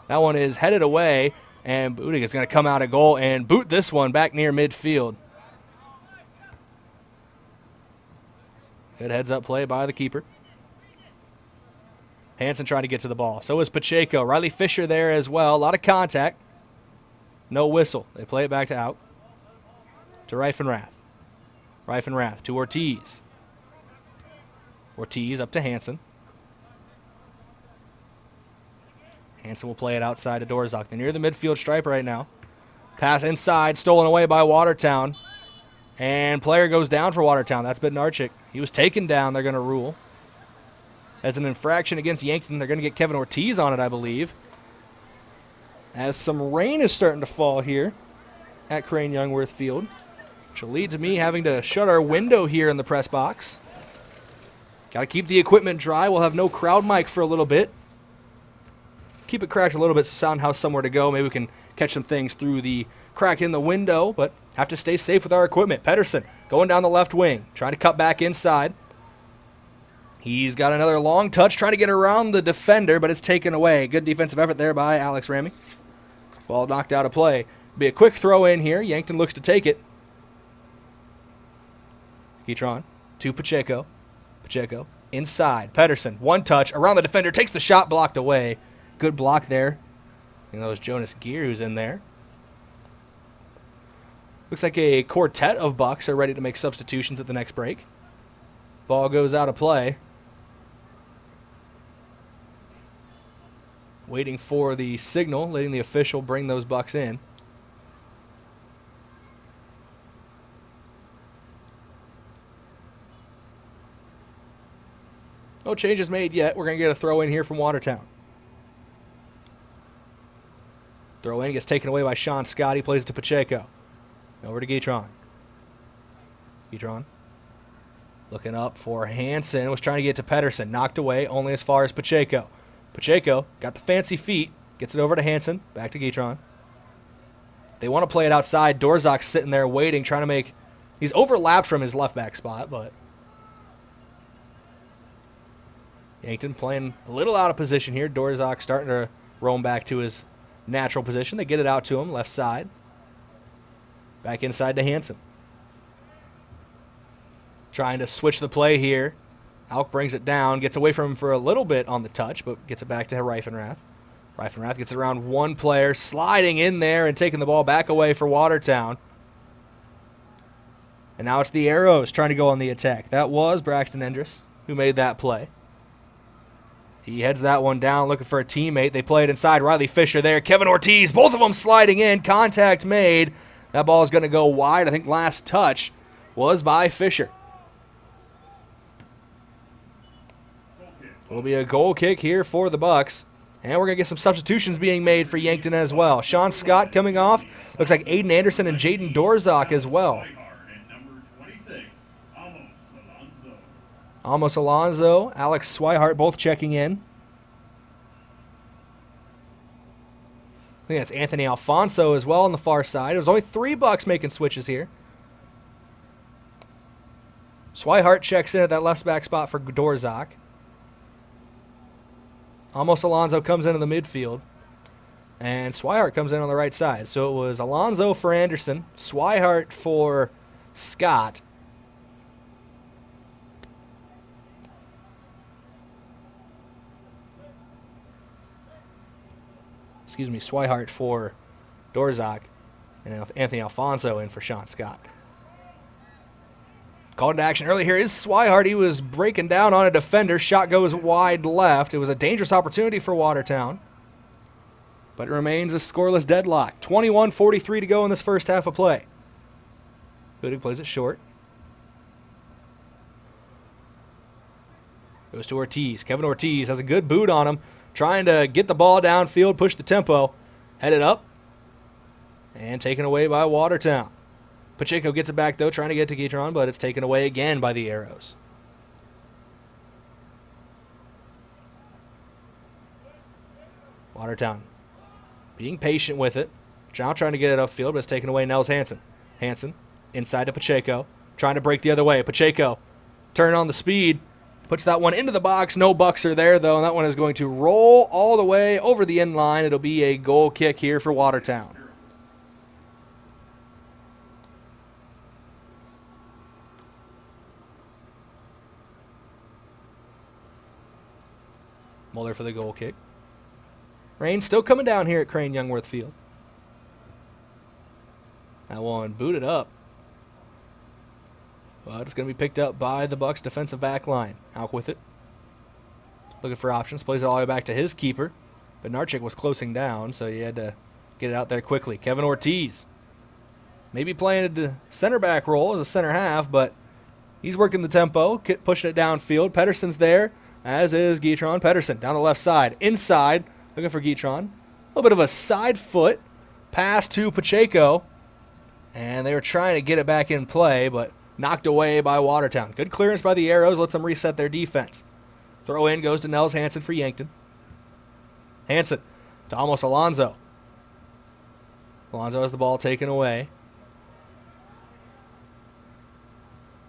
That one is headed away, and Bootig is going to come out of goal and boot this one back near midfield. Good heads-up play by the keeper. Hansen trying to get to the ball. So is Pacheco. Riley Fisher there as well. A lot of contact. No whistle. They play it back to Auk. To Reifenrath. Reifenrath to Ortiz. Ortiz up to Hansen. Hansen will play it outside to Dorzak. They're near the midfield stripe right now. Pass inside, stolen away by Watertown. And player goes down for Watertown. That's Bednarchik. He was taken down, they're going to rule. As an infraction against Yankton, they're going to get Kevin Ortiz on it, I believe. As some rain is starting to fall here at Crane-Youngworth Field, which will lead to me having to shut our window here in the press box. Got to keep the equipment dry. We'll have no crowd mic for a little bit. Keep it cracked a little bit so sound has somewhere to go. Maybe we can catch some things through the crack in the window, but have to stay safe with our equipment. Pedersen going down the left wing, trying to cut back inside. He's got another long touch, trying to get around the defender, but it's taken away. Good defensive effort there by Alex Ramey. Ball knocked out of play. Be a quick throw in here. Yankton looks to take it. Guitron to Pacheco. Pacheco inside. Pedersen, one touch, around the defender, takes the shot, blocked away. Good block there. You know, it was Jonas Gear who's in there. Looks like a quartet of Bucks are ready to make substitutions at the next break. Ball goes out of play. Waiting for the signal, letting the official bring those Bucks in. No changes made yet. We're going to get a throw in here from Watertown. Throw in gets taken away by Sean Scott. He plays it to Pacheco. Over to Guitron. Guitron looking up for Hansen. Was trying to get to Pedersen. Knocked away only as far as Pacheco. Pacheco got the fancy feet. Gets it over to Hansen. Back to Guitron. They want to play it outside. Dorzak's sitting there waiting, trying to make... He's overlapped from his left back spot, but... Yankton playing a little out of position here. Dorzak starting to roam back to his natural position. They get it out to him, left side. Back inside to Hansen. Trying to switch the play here. Auk brings it down, gets away from him for a little bit on the touch, but gets it back to Reifenrath. Reifenrath gets it around one player, sliding in there and taking the ball back away for Watertown. And now it's the Arrows trying to go on the attack. That was Braxton Endress who made that play. He heads that one down, looking for a teammate. They play it inside. Riley Fisher there. Kevin Ortiz, both of them sliding in. Contact made. That ball is going to go wide. I think last touch was by Fisher. Will be a goal kick here for the Bucks. And we're going to get some substitutions being made for Yankton as well. Sean Scott coming off. Looks like Aiden Anderson and Jaden Dorzak as well. Amos Alonso, Alex Swihart both checking in. I think that's Anthony Alfonso as well on the far side. There's only 3 Bucks making switches here. Swihart checks in at that left back spot for Dorzak. Amos Alonso comes into the midfield. And Swihart comes in on the right side. So it was Alonso for Anderson, Swihart for Scott. Excuse me, Swihart for Dorzak, and Anthony Alfonso in for Sean Scott. Called into action early here is Swihart. He was breaking down on a defender. Shot goes wide left. It was a dangerous opportunity for Watertown. But it remains a scoreless deadlock. 21:43 to go in this first half of play. Budig plays it short. Goes to Ortiz. Kevin Ortiz has a good boot on him. Trying to get the ball downfield, push the tempo. Headed up. And taken away by Watertown. Pacheco gets it back, though, trying to get to Guitron, but it's taken away again by the Arrows. Watertown being patient with it. Now trying to get it upfield, but it's taken away Nels Hansen. Hansen inside to Pacheco, trying to break the other way. Pacheco turning on the speed, puts that one into the box. No bucks are there, though, and that one is going to roll all the way over the end line. It'll be a goal kick here for Watertown. Muller for the goal kick. Rain still coming down here at Crane-Youngworth Field. That one booted up. But it's going to be picked up by the Bucks defensive back line. Out with it. Looking for options. Plays it all the way back to his keeper. But Narchik was closing down, so he had to get it out there quickly. Kevin Ortiz. Maybe playing a center back role as a center half, but he's working the tempo, pushing it downfield. Pedersen's there, as is Guitron. Pedersen down the left side. Inside. Looking for Guitron. A little bit of a side foot pass to Pacheco. And they were trying to get it back in play, but knocked away by Watertown. Good clearance by the Arrows. Lets them reset their defense. Throw in goes to Nels Hansen for Yankton. Hansen to almost Alonzo. Alonzo has the ball taken away.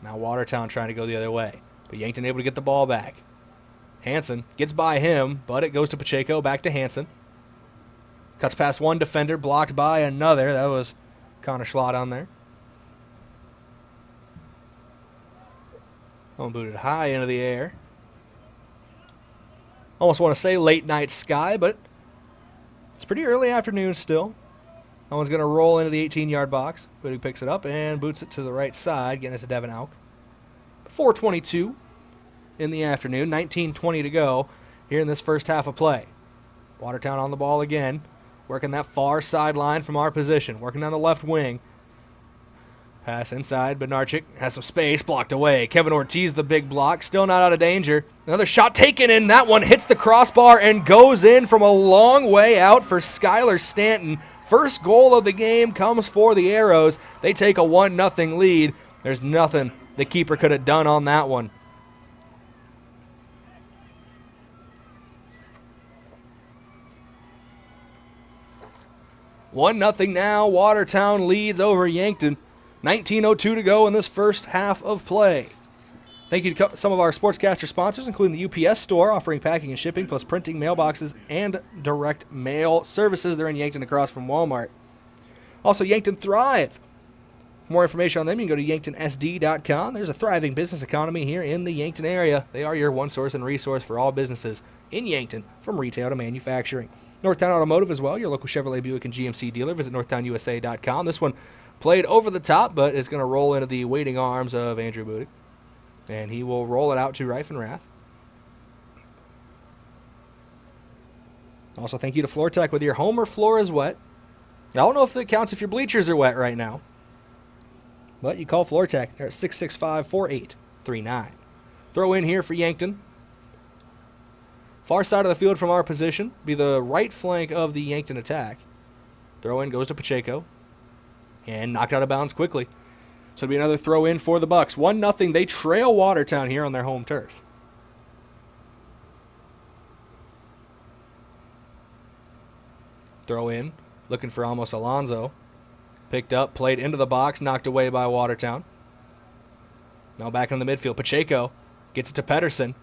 Now Watertown trying to go the other way. But Yankton able to get the ball back. Hansen gets by him, but it goes to Pacheco, back to Hansen. Cuts past one defender, blocked by another. That was Connor Schlott on there. Booted high into the air. Almost want to say late night sky, but it's pretty early afternoon still. That one's going to roll into the 18-yard box. Budig picks it up and boots it to the right side, getting it to Devin Auk. 4:22 in the afternoon, 19:20 to go here in this first half of play. Watertown on the ball again, working that far sideline from our position, working on the left wing. Pass inside, but Narchik has some space, blocked away. Kevin Ortiz, the big block, still not out of danger. Another shot taken in. That one hits the crossbar and goes in from a long way out for Skylar Stanton. First goal of the game comes for the Arrows. They take a 1-0 lead. There's nothing the keeper could have done on that one. 1-0 now. Watertown leads over Yankton. 19:02 to go in this first half of play. Thank you to some of our Sportscaster sponsors, including the UPS store, offering packing and shipping, plus printing, mailboxes, and direct mail services. They're in Yankton across from Walmart. Also, Yankton Thrive. For more information on them, you can go to yanktonsd.com. There's a thriving business economy here in the Yankton area. They are your one source and resource for all businesses in Yankton, from retail to manufacturing. Northtown Automotive as well, your local Chevrolet, Buick, and GMC dealer. Visit northtownusa.com. This one played over the top, but it's going to roll into the waiting arms of Andrew Budig. And he will roll it out to Reifenrath. Also, thank you to Floor Tech. Whether your home or floor is wet, I don't know if it counts if your bleachers are wet right now, but you call Floor Tech. They're at 665-4839. Throw in here for Yankton. Far side of the field from our position, be the right flank of the Yankton attack. Throw in goes to Pacheco. And knocked out of bounds quickly. So it'll be another throw in for the Bucks. 1-0. They trail Watertown here on their home turf. Throw in. Looking for almost Alonzo. Picked up, played into the box, knocked away by Watertown. Now back in the midfield. Pacheco gets it to Pedersen.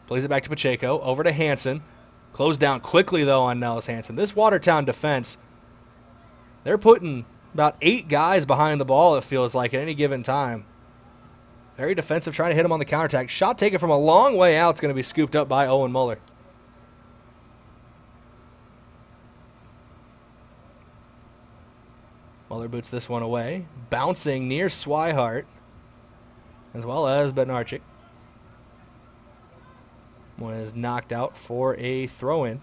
Plays it back to Pacheco. Over to Hansen. Closed down quickly, though, on Nels Hansen. This Watertown defense, they're putting about 8 guys behind the ball, it feels like, at any given time. Very defensive, trying to hit him on the counterattack. Shot taken from a long way out. It's going to be scooped up by Owen Muller. Muller boots this one away. Bouncing near Swihart. as well as Bednarczyk. One is knocked out for a throw-in.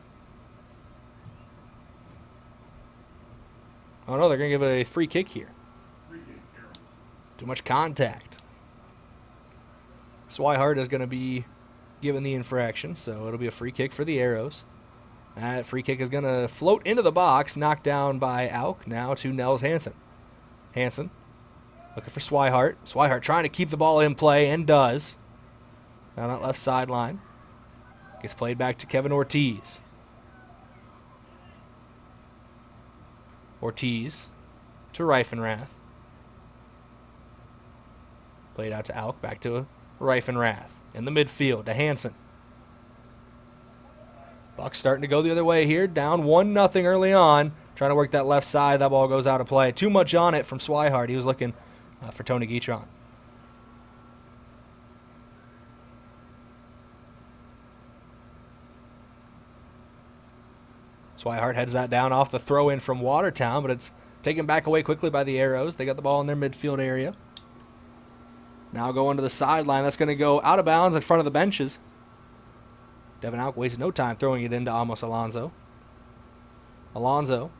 Oh, no, they're going to give it a free kick here. Too much contact. Swihart is going to be given the infraction, so it'll be a free kick for the Arrows. That free kick is going to float into the box, knocked down by Auk, now to Nels Hansen. Hansen looking for Swihart. Swihart trying to keep the ball in play, and does. Down that left sideline. Gets played back to Kevin Ortiz. Ortiz to Reifenrath. Played out to Auk, back to Reifenrath. In the midfield to Hansen. Bucks starting to go the other way here. Down 1-0 early on. Trying to work that left side. That ball goes out of play. Too much on it from Swihart. He was looking for Tony Guitron. Swihart heads that down off the throw-in from Watertown, but it's taken back away quickly by the Arrows. They got the ball in their midfield area. Now going to the sideline. That's going to go out of bounds in front of the benches. Devin Auk wastes no time throwing it into Amos Alonso. Alonso.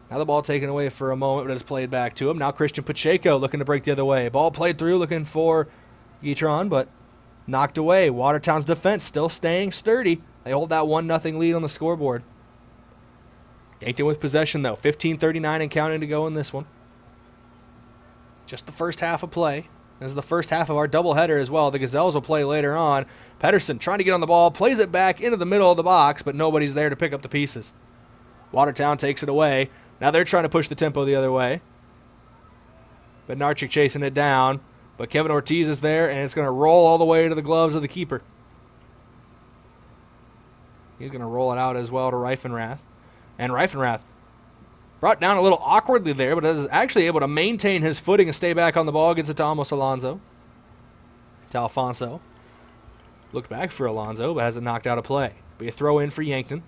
Now the ball taken away for a moment, but it's played back to him. Now Christian Pacheco looking to break the other way. Ball played through, looking for Guitron, but knocked away. Watertown's defense still staying sturdy. They hold that 1-0 lead on the scoreboard. Yankton with possession, though. 15:39 and counting to go in this one. Just the first half of play. This is the first half of our doubleheader as well. The Gazelles will play later on. Pedersen trying to get on the ball, plays it back into the middle of the box, but nobody's there to pick up the pieces. Watertown takes it away. Now they're trying to push the tempo the other way. Bednarczyk chasing it down, but Kevin Ortiz is there, and it's going to roll all the way to the gloves of the keeper. He's going to roll it out as well to Reifenrath. And Reifenrath brought down a little awkwardly there, but is actually able to maintain his footing and stay back on the ball. Gets it to Amos Alonso. To Alfonso. Looked back for Alonso, but has it knocked out of play. Be a throw in for Yankton.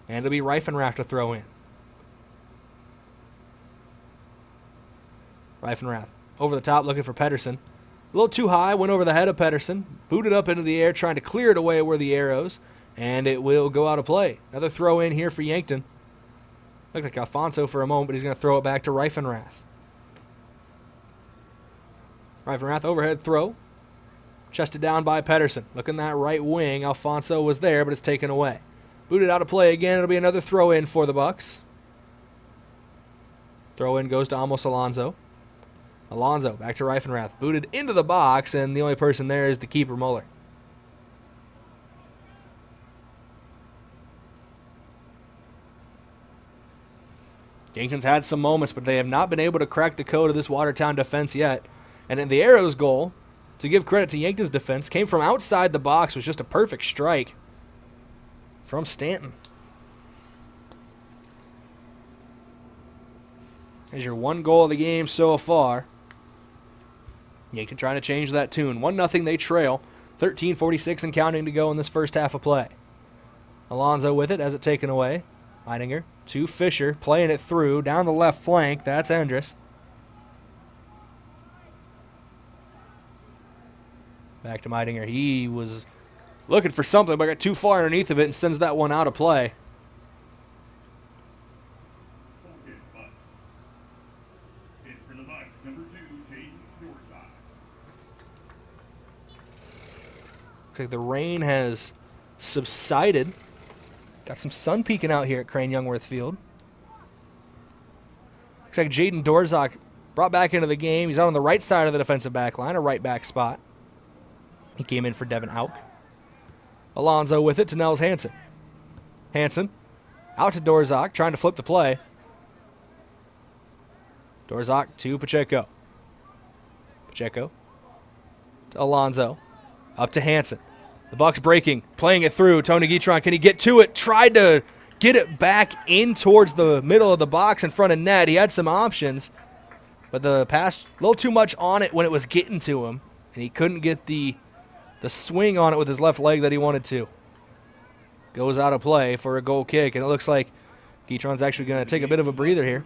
And it'll be Reifenrath to throw in. Reifenrath over the top looking for Pedersen. A little too high, went over the head of Pedersen. Booted up into the air, trying to clear it away where the Arrows. And it will go out of play. Another throw in here for Yankton. Looked like Alfonso for a moment, but he's going to throw it back to Reifenrath. Reifenrath overhead throw. Chested down by Pedersen. Looking that right wing. Alfonso was there, but it's taken away. Booted out of play again. It'll be another throw in for the Bucks. Throw in goes to Amos Alonso. Alonso back to Reifenrath. Booted into the box, and the only person there is the keeper, Muller. Yankton's had some moments, but they have not been able to crack the code of this Watertown defense yet. And in the Arrows' goal, to give credit to Yankton's defense, came from outside the box. It was just a perfect strike from Stanton. There's your one goal of the game so far. Yankton trying to change that tune. 1-0 they trail. 13:46 and counting to go in this first half of play. Alonso with it as it taken away. Heidinger to Fisher, playing it through, down the left flank. That's Andrus. Back to Heidinger. He was looking for something, but got too far underneath of it and sends that one out of play. Looks like the rain has subsided. Got some sun peeking out here at Crane-Youngworth Field. Looks like Jaden Dorzak brought back into the game. He's out on the right side of the defensive back line, a right back spot. He came in for Devin Auk. Alonso with it to Nels Hansen. Hansen out to Dorzak, trying to flip the play. Dorzak to Pacheco. Pacheco to Alonso. Up to Hansen. The Bucks breaking, playing it through. Tony Guitron, can he get to it? Tried to get it back in towards the middle of the box in front of net. He had some options, but the pass, a little too much on it when it was getting to him, and he couldn't get the swing on it with his left leg that he wanted to. Goes out of play for a goal kick, and it looks like Guitron's actually going to take a bit of a breather here.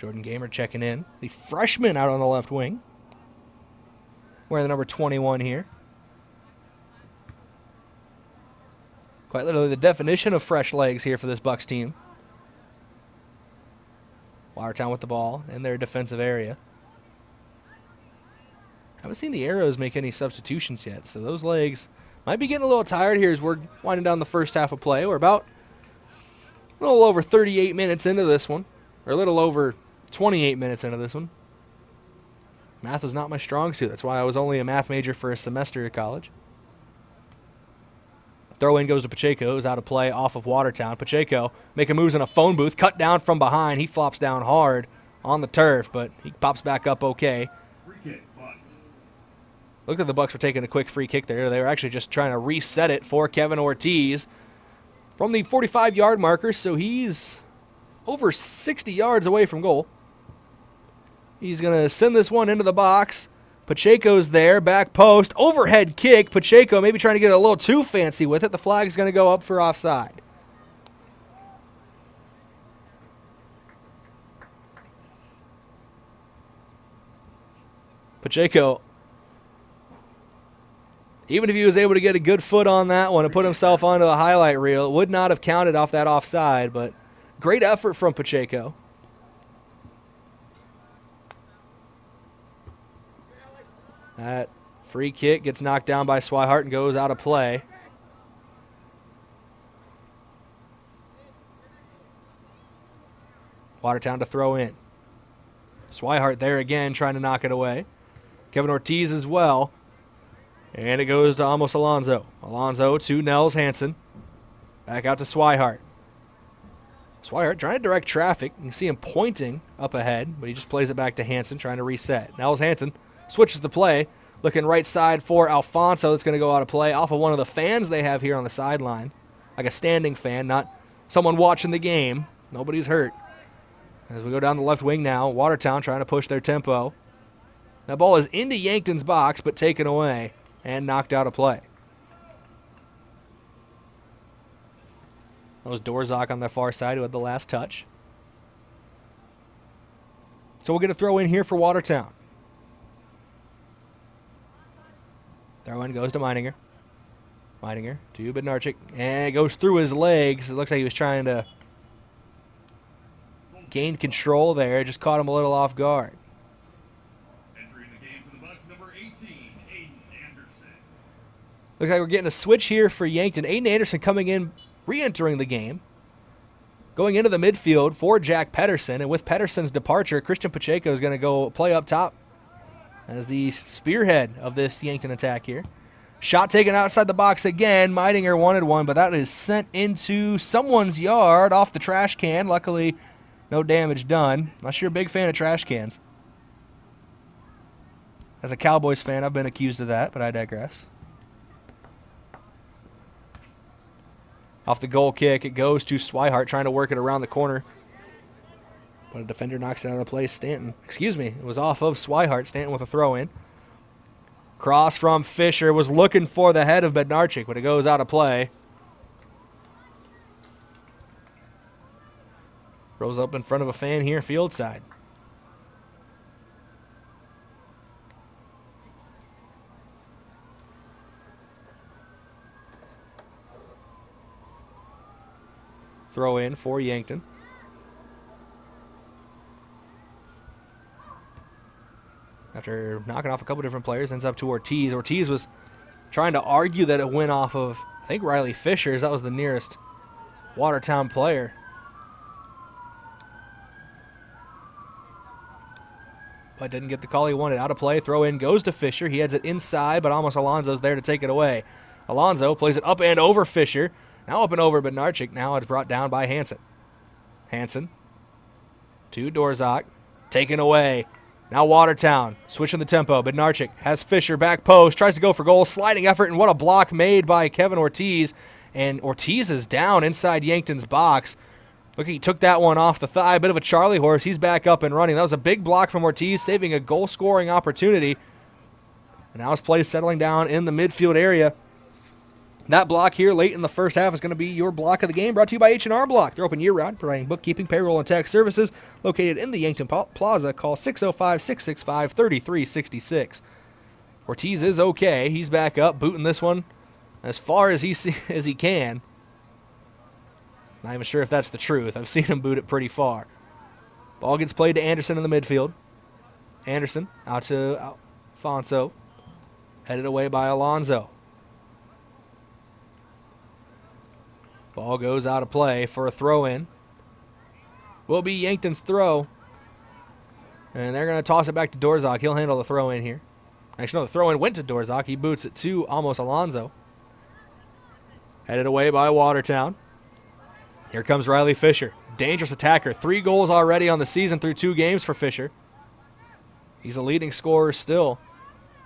Jordan Gamer checking in. The freshman out on the left wing. Wearing the number 21 here. Quite literally the definition of fresh legs here for this Bucks team. Watertown with the ball in their defensive area. Haven't seen the Arrows make any substitutions yet, so those legs might be getting a little tired here as we're winding down the first half of play. We're about a little over 38 minutes into this one, or a little over 28 minutes into this one. Math was not my strong suit. That's why I was only a math major for a semester at college. Throw in goes to Pacheco, who's out of play off of Watertown. Pacheco making moves in a phone booth, cut down from behind. He flops down hard on the turf, but he pops back up okay. Look at the Bucks were taking a quick free kick there. They were actually just trying to reset it for Kevin Ortiz from the 45-yard marker, so he's over 60 yards away from goal. He's going to send this one into the box. Pacheco's there, back post, overhead kick. Pacheco maybe trying to get a little too fancy with it. The flag's going to go up for offside. Pacheco, even if he was able to get a good foot on that one and put himself onto the highlight reel, it would not have counted off that offside, but great effort from Pacheco. That free kick gets knocked down by Swihart and goes out of play. Watertown to throw in. Swihart there again trying to knock it away. Kevin Ortiz as well. And it goes to Amos Alonso. Alonso to Nels Hansen. Back out to Swihart. Swihart trying to direct traffic. You can see him pointing up ahead, but he just plays it back to Hansen trying to reset. Nels Hansen switches the play, looking right side for Alfonso. That's going to go out of play off of one of the fans they have here on the sideline. Like a standing fan, not someone watching the game. Nobody's hurt. As we go down the left wing now, Watertown trying to push their tempo. That ball is into Yankton's box, but taken away and knocked out of play. That was Dorzak on the far side who had the last touch. So we'll get a throw in here for Watertown. Throw in goes to Meininger. Meininger to Bednarczyk. And it goes through his legs. It looks like he was trying to gain control there. It just caught him a little off guard. Entering the game for the Bucks, number 18, Aiden Anderson. Looks like we're getting a switch here for Yankton. Aiden Anderson coming in, re-entering the game. Going into the midfield for Jack Pedersen. And with Pedersen's departure, Christian Pacheco is going to go play up top as the spearhead of this Yankton attack here. Shot taken outside the box again. Meininger wanted one, but that is sent into someone's yard off the trash can. Luckily, no damage done. Unless you're a big fan of trash cans. As a Cowboys fan, I've been accused of that, but I digress. Off the goal kick, it goes to Swihart trying to work it around the corner. But a defender knocks it out of play. Stanton. Excuse me. It was off of Swihart. Stanton with a throw in. Cross from Fisher. Was looking for the head of Bednarczyk, but it goes out of play. Rose up in front of a fan here, field side. Throw in for Yankton. After knocking off a couple different players, ends up to Ortiz. Ortiz was trying to argue that it went off of, I think, Riley Fisher, as that was the nearest Watertown player. But didn't get the call he wanted. Out of play, throw in goes to Fisher. He heads it inside, but almost Alonso's there to take it away. Alonso plays it up and over Fisher. Now up and over Bednarczyk. Now it's brought down by Hansen. Hansen to Dorzak. Taken away. Now Watertown switching the tempo. Bednarczyk has Fisher back post. Tries to go for goal. Sliding effort, and what a block made by Kevin Ortiz. And Ortiz is down inside Yankton's box. Look, he took that one off the thigh. Bit of a Charlie horse. He's back up and running. That was a big block from Ortiz, saving a goal-scoring opportunity. And now his play settling down in the midfield area. That block here late in the first half is going to be your block of the game, brought to you by H&R Block. They're open year-round, providing bookkeeping, payroll, and tax services. Located in the Yankton Plaza, call 605-665-3366. Ortiz is okay. He's back up, booting this one as far as he can. Not even sure if that's the truth. I've seen him boot it pretty far. Ball gets played to Anderson in the midfield. Anderson out to Alfonso. Headed away by Alonso. Ball goes out of play for a throw-in. Will be Yankton's throw. And they're going to toss it back to Dorzak. He'll handle the throw-in here. Actually, no, the throw-in went to Dorzak. He boots it to almost Alonso. Headed away by Watertown. Here comes Riley Fisher. Dangerous attacker. 3 goals already on the season through 2 games for Fisher. He's the leading scorer still.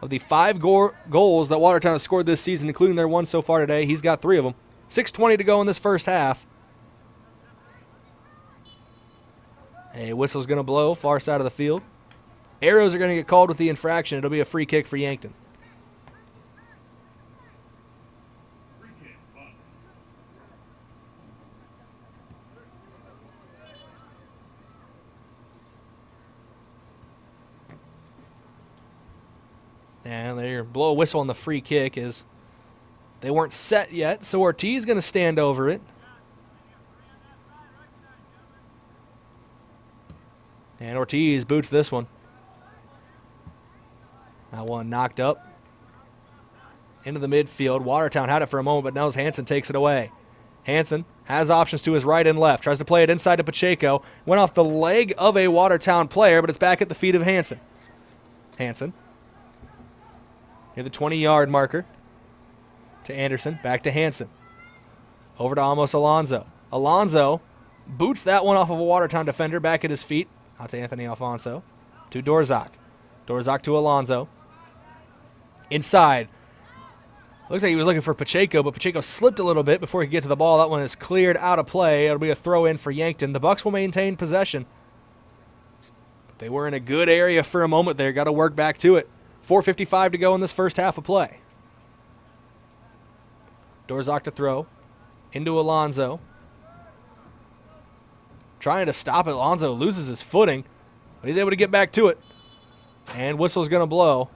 Of the 5 goals that Watertown has scored this season, including their one so far today, he's got 3 of them. 6:20 to go in this first half. A whistle's going to blow, far side of the field. Arrows are going to get called with the infraction. It'll be a free kick for Yankton. And they blow a whistle on the free kick as they weren't set yet, so Ortiz going to stand over it. And Ortiz boots this one. That one knocked up into the midfield. Watertown had it for a moment, but now Hansen takes it away. Hansen has options to his right and left. Tries to play it inside to Pacheco. Went off the leg of a Watertown player, but it's back at the feet of Hansen. Hansen near the 20-yard marker. To Anderson, back to Hansen. Over to almost Alonso. Alonso boots that one off of a Watertown defender, back at his feet. Out to Anthony Alfonso. To Dorzak. Dorzak to Alonso. Inside. Looks like he was looking for Pacheco, but Pacheco slipped a little bit before he could get to the ball. That one is cleared out of play. It'll be a throw-in for Yankton. The Bucks will maintain possession. But they were in a good area for a moment there. Got to work back to it. 4:55 to go in this first half of play. Dorzak to throw. Into Alonso. Trying to stop it. Alonso loses his footing, but he's able to get back to it. And whistle's going to blow.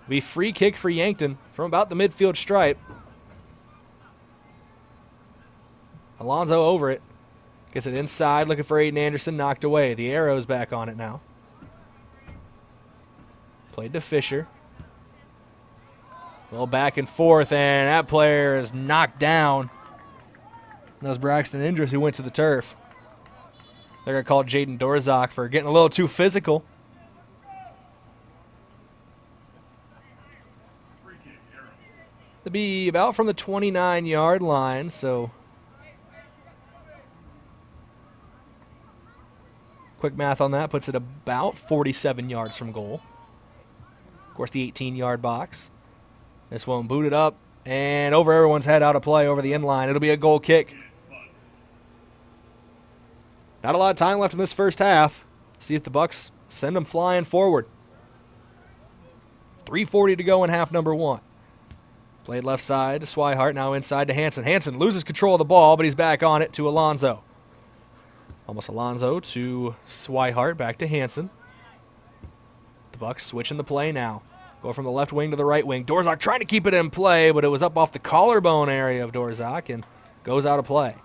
Be free kick for Yankton from about the midfield stripe. Alonso over it. Gets it inside, looking for Aiden Anderson, knocked away. The arrow's back on it now. Played to Fisher. A little back and forth, and that player is knocked down. That was Braxton Indris who went to the turf. They're going to call Jaden Dorzak for getting a little too physical. To be about from the 29-yard line, so quick math on that puts it about 47 yards from goal. Of course, the 18-yard box. This one booted up and over everyone's head, out of play over the end line. It'll be a goal kick. Not a lot of time left in this first half. See if the Bucks send them flying forward. 3:40 to go in half number 1. Played left side to Swihart, now inside to Hansen. Hansen loses control of the ball, but he's back on it to Alonso. Almost Alonso to Swihart, back to Hansen. The Bucks switching the play now. Go from the left wing to the right wing. Dorzak trying to keep it in play, but it was up off the collarbone area of Dorzak and goes out of play.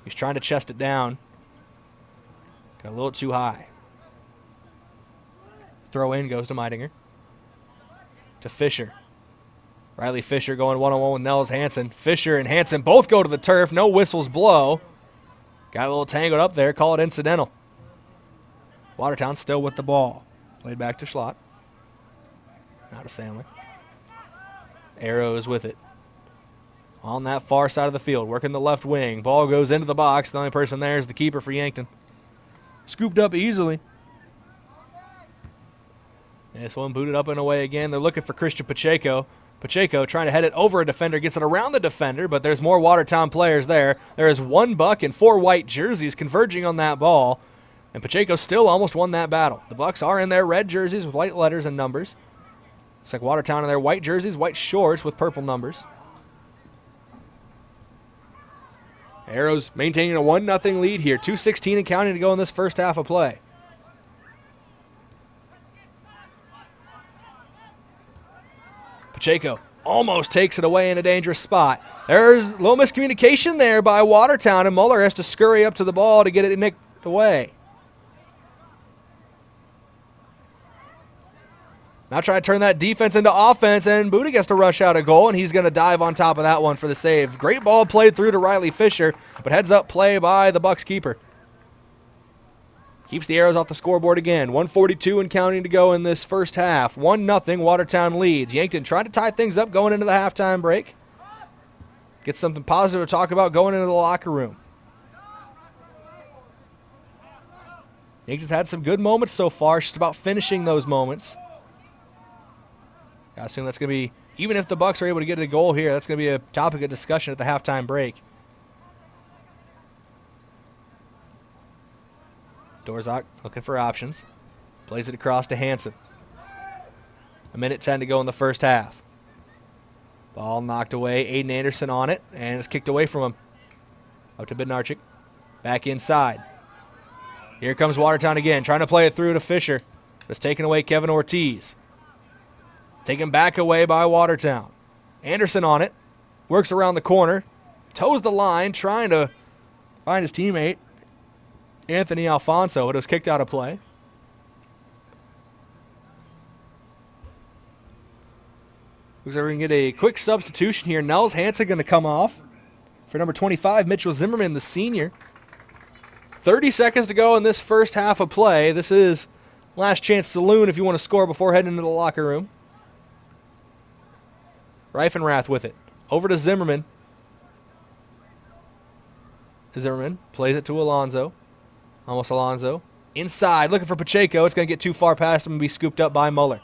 He's trying to chest it down. Got a little too high. Throw in goes to Meidinger. To Fisher. Riley Fisher going one-on-one with Nels Hansen. Fisher and Hansen both go to the turf. No whistles blow. Got a little tangled up there. Call it incidental. Watertown still with the ball. Played back to Schlott. Now to Sandler. Arrows with it. On that far side of the field. Working the left wing. Ball goes into the box. The only person there is the keeper for Yankton. Scooped up easily. And this one booted up and away again. They're looking for Christian Pacheco. Pacheco trying to head it over a defender. Gets it around the defender, but there's more Watertown players there. There is 1 buck and 4 white jerseys converging on that ball. And Pacheco still almost won that battle. The Bucks are in their red jerseys with white letters and numbers. It's like Watertown in their white jerseys, white shorts with purple numbers. Arrows maintaining a 1-0 lead here. 2:16 and counting to go in this first half of play. Pacheco almost takes it away in a dangerous spot. There's a little miscommunication there by Watertown, and Muller has to scurry up to the ball to get it nicked away. Now try to turn that defense into offense, and Booty gets to rush out a goal, and he's going to dive on top of that one for the save. Great ball played through to Riley Fisher, but heads up play by the Bucks keeper. Keeps the Arrows off the scoreboard again. 1:42 and counting to go in this first half. 1-0 Watertown leads. Yankton trying to tie things up going into the halftime break. Get something positive to talk about going into the locker room. Yankton's had some good moments so far. It's just about finishing those moments. I assume that's going to be, even if the Bucks are able to get a goal here, that's going to be a topic of discussion at the halftime break. Dorzak looking for options. Plays it across to Hansen. 1:10 to go in the first half. Ball knocked away. Aiden Anderson on it, and it's kicked away from him. Up to Bednarchik. Back inside. Here comes Watertown again, trying to play it through to Fisher. It's taken away Kevin Ortiz. Taken back away by Watertown. Anderson on it. Works around the corner. Toes the line, trying to find his teammate, Anthony Alfonso, but it was kicked out of play. Looks like we're going to get a quick substitution here. Nels Hansen going to come off for number 25, Mitchell Zimmerman, the senior. 30 seconds to go in this first half of play. This is last chance saloon if you want to score before heading into the locker room. Reifenrath with it. Over to Zimmerman. Zimmerman plays it to Alonso. Almost Alonso. Inside, looking for Pacheco. It's going to get too far past him and be scooped up by Muller.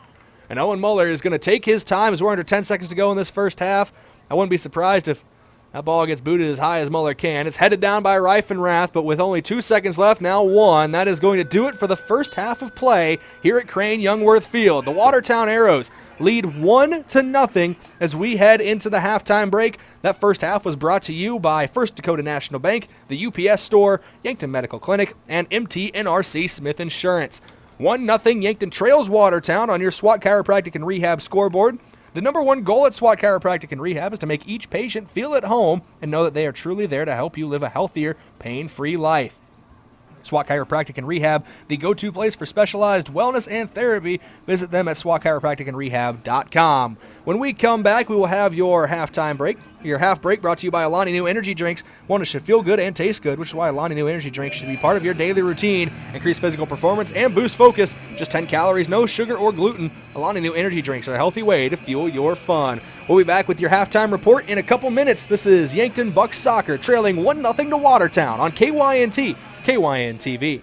And Owen Muller is going to take his time as we're under 10 seconds to go in this first half. I wouldn't be surprised if that ball gets booted as high as Muller can. It's headed down by Reifenrath, but with only 2 seconds left, now 1. That is going to do it for the first half of play here at Crane-Youngworth Field. The Watertown Arrows lead 1-0 as we head into the halftime break. That first half was brought to you by First Dakota National Bank, the UPS Store, Yankton Medical Clinic, and MT&RC Smith Insurance. 1-0 Yankton trails Watertown on your SWAT Chiropractic and Rehab scoreboard. The number one goal at SWAT Chiropractic and Rehab is to make each patient feel at home and know that they are truly there to help you live a healthier, pain-free life. SWAT Chiropractic and Rehab, the go-to place for specialized wellness and therapy. Visit them at swatchiropracticandrehab.com. When we come back, we will have your halftime break. Your half break brought to you by Alani New Energy Drinks. One that should feel good and taste good, which is why Alani New Energy Drinks should be part of your daily routine. Increase physical performance and boost focus. Just 10 calories, no sugar or gluten. Alani New Energy Drinks are a healthy way to fuel your fun. We'll be back with your halftime report in a couple minutes. This is Yankton Bucks Soccer trailing 1-0 to Watertown on KYNT. KYN-TV.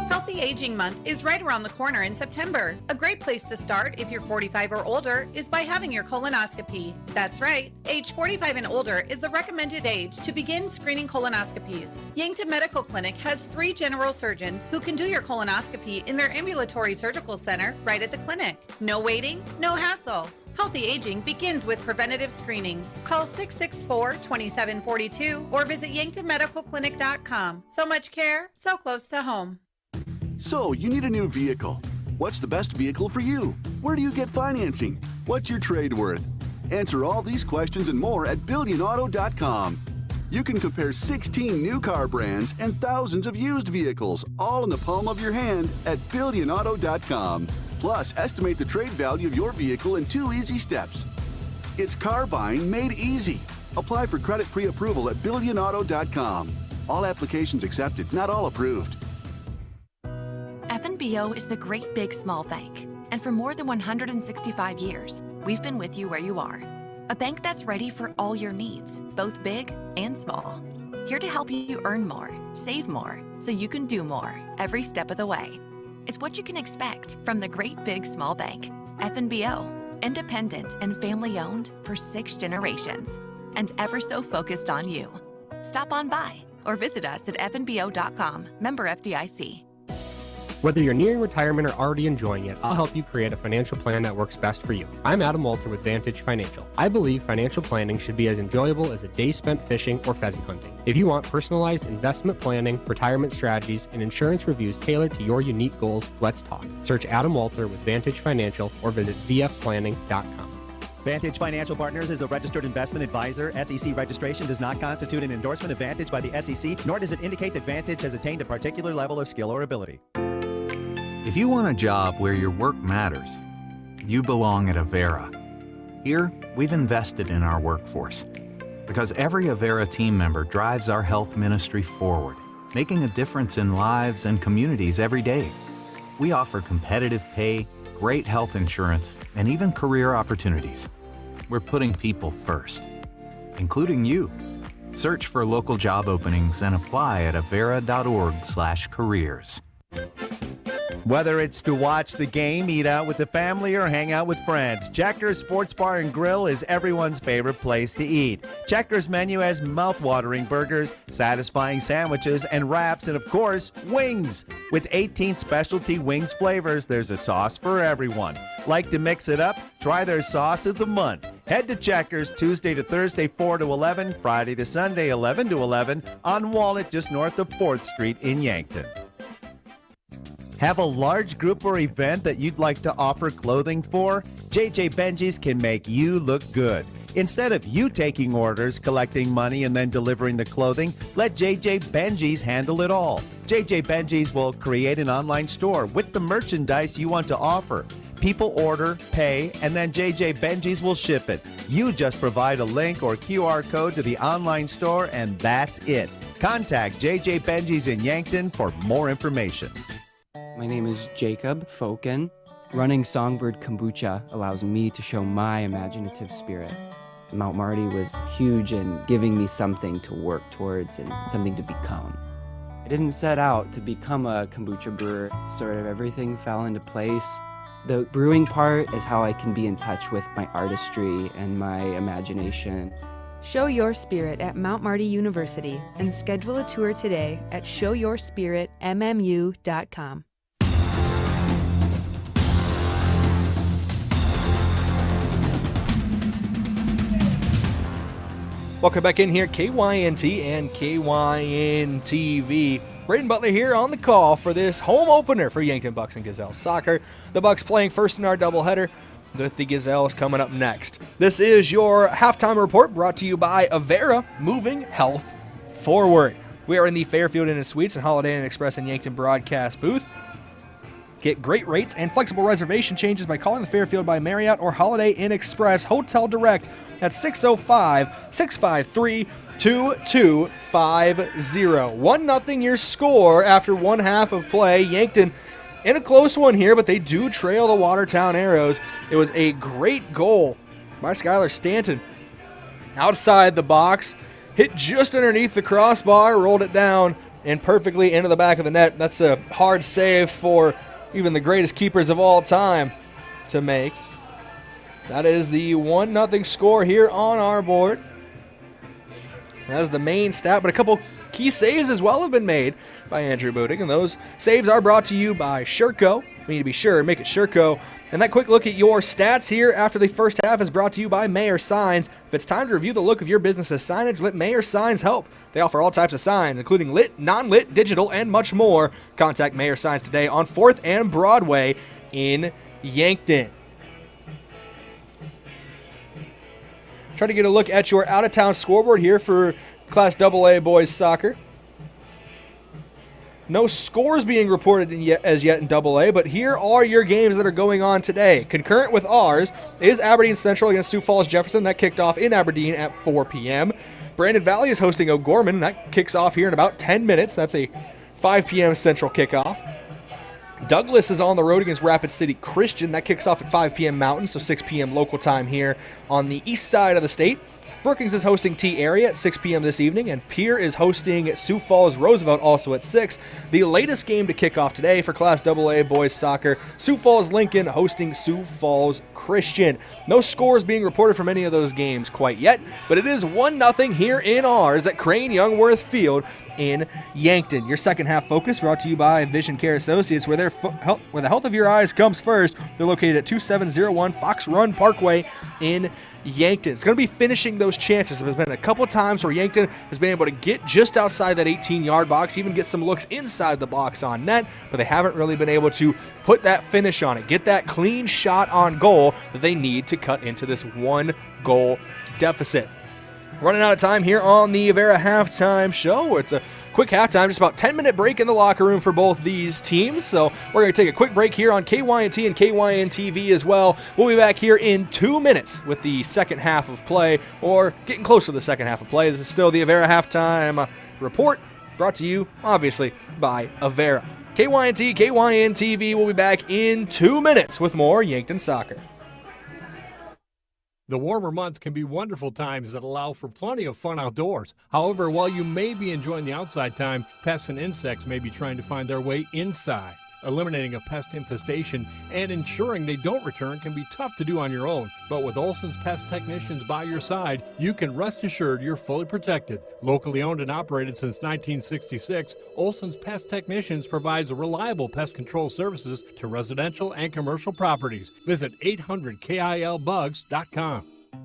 Healthy Aging Month is right around the corner in September. A great place to start if you're 45 or older is by having your colonoscopy. That's right, age 45 and older is the recommended age to begin screening colonoscopies. Yankton Medical Clinic has 3 general surgeons who can do your colonoscopy in their ambulatory surgical center right at the clinic. No waiting, no hassle. Healthy aging begins with preventative screenings. Call 664-2742 or visit yanktonmedicalclinic.com. So much care, so close to home. So, you need a new vehicle. What's the best vehicle for you? Where do you get financing? What's your trade worth? Answer all these questions and more at BillionAuto.com. You can compare 16 new car brands and thousands of used vehicles, all in the palm of your hand at BillionAuto.com. Plus, estimate the trade value of your vehicle in 2 easy steps. It's car buying made easy. Apply for credit pre-approval at BillionAuto.com. All applications accepted, not all approved. FNBO is the great big small bank. And for more than 165 years, we've been with you where you are. A bank that's ready for all your needs, both big and small. Here to help you earn more, save more, so you can do more every step of the way. It's what you can expect from the great big small bank. FNBO, independent and family owned for 6 generations, and ever so focused on you. Stop on by or visit us at fnbo.com. Member FDIC. Whether you're nearing retirement or already enjoying it, I'll help you create a financial plan that works best for you. I'm Adam Walter with Vantage Financial. I believe financial planning should be as enjoyable as a day spent fishing or pheasant hunting. If you want personalized investment planning, retirement strategies, and insurance reviews tailored to your unique goals, let's talk. Search Adam Walter with Vantage Financial or visit vfplanning.com. Vantage Financial Partners is a registered investment advisor. SEC registration does not constitute an endorsement of Vantage by the SEC, nor does it indicate that Vantage has attained a particular level of skill or ability. If you want a job where your work matters, you belong at Avera. Here, we've invested in our workforce because every Avera team member drives our health ministry forward, making a difference in lives and communities every day. We offer competitive pay, great health insurance, and even career opportunities. We're putting people first, including you. Search for local job openings and apply at avera.org/careers. Whether it's to watch the game, eat out with the family, or hang out with friends, Checkers Sports Bar and Grill is everyone's favorite place to eat. Checkers' menu has mouth-watering burgers, satisfying sandwiches, and wraps, and of course, wings. With 18 specialty wings flavors, there's a sauce for everyone. Like to mix it up? Try their sauce of the month. Head to Checkers Tuesday to Thursday 4 to 11, Friday to Sunday 11 to 11 on Walnut just north of 4th Street in Yankton. Have a large group or event that you'd like to offer clothing for? JJ Benji's can make you look good. Instead of you taking orders, collecting money, and then delivering the clothing, let JJ Benji's handle it all. JJ Benji's will create an online store with the merchandise you want to offer. People order, pay, and then JJ Benji's will ship it. You just provide a link or QR code to the online store, and that's it. Contact JJ Benji's in Yankton for more information. My name is Jacob Foken. Running Songbird Kombucha allows me to show my imaginative spirit. Mount Marty was huge in giving me something to work towards and something to become. I didn't set out to become a kombucha brewer. Sort of everything fell into place. The brewing part is how I can be in touch with my artistry and my imagination. Show your spirit at Mount Marty University and schedule a tour today at showyourspiritmmu.com. Welcome back in here, KYNT and KYNTV. Brayden Butler here on the call for this home opener for Yankton Bucks and Gazelles soccer. The Bucks playing first in our doubleheader with the Gazelles coming up next. This is your halftime report brought to you by Avera, moving health forward. We are in the Fairfield Inn & Suites and Holiday Inn Express in Yankton broadcast booth. Get great rates and flexible reservation changes by calling the Fairfield by Marriott or Holiday Inn Express Hotel Direct at 605-653-2250. 1-0 your score after one half of play. Yankton in a close one here, but they do trail the Watertown Arrows. It was a great goal by Skylar Stanton. Outside the box, hit just underneath the crossbar, rolled it down, and perfectly into the back of the net. That's a hard save for even the greatest keepers of all time to make. That is the 1-0 score here on our board. That is the main stat, but a couple key saves as well have been made by Andrew Booting, and those saves are brought to you by Sherco. We need to be sure and make it Sherco. And that quick look at your stats here after the first half is brought to you by Mayor Signs. If it's time to review the look of your business's signage, let Mayor Signs help. They offer all types of signs, including lit, non-lit, digital, and much more. Contact Mayor Signs today on 4th and Broadway in Yankton. Try to get a look at your out-of-town scoreboard here for Class AA boys soccer. No scores being reported as yet in AA, but here are your games that are going on today. Concurrent with ours is Aberdeen Central against Sioux Falls Jefferson. That kicked off in Aberdeen at 4 p.m. Brandon Valley is hosting O'Gorman. That kicks off here in about 10 minutes. That's a 5 p.m. Central kickoff. Douglas is on the road against Rapid City Christian. That kicks off at 5 p.m. Mountain, so 6 p.m. local time here on the east side of the state. Brookings is hosting T-Area at 6 p.m. this evening, and Pierre is hosting Sioux Falls Roosevelt also at 6. The latest game to kick off today for Class AA boys soccer, Sioux Falls Lincoln hosting Sioux Falls Christian. No scores being reported from any of those games quite yet, but it is 1-0 here in ours at Crane-Youngworth Field in Yankton. Your second half focus brought to you by Vision Care Associates, where where the health of your eyes comes first. They're located at 2701 Fox Run Parkway in Yankton. It's going to be finishing those chances. There's been a couple times where Yankton has been able to get just outside that 18-yard box, even get some looks inside the box on net, but they haven't really been able to put that finish on it, get that clean shot on goal that they need to cut into this one-goal deficit. Running out of time here on the Avera halftime show. It's a quick halftime, just about 10-minute break in the locker room for both these teams. So we're going to take a quick break here on KYNT and KYNTV as well. We'll be back here in 2 minutes with the second half of play, or getting close to the second half of play. This is still the Avera halftime report, brought to you, obviously, by Avera. KYNT, KYNTV will be back in 2 minutes with more Yankton soccer. The warmer months can be wonderful times that allow for plenty of fun outdoors. However, while you may be enjoying the outside time, pests and insects may be trying to find their way inside. Eliminating a pest infestation and ensuring they don't return can be tough to do on your own, but with Olson's Pest Technicians by your side, you can rest assured you're fully protected. Locally owned and operated since 1966, Olson's Pest Technicians provides reliable pest control services to residential and commercial properties. Visit 800KILBugs.com.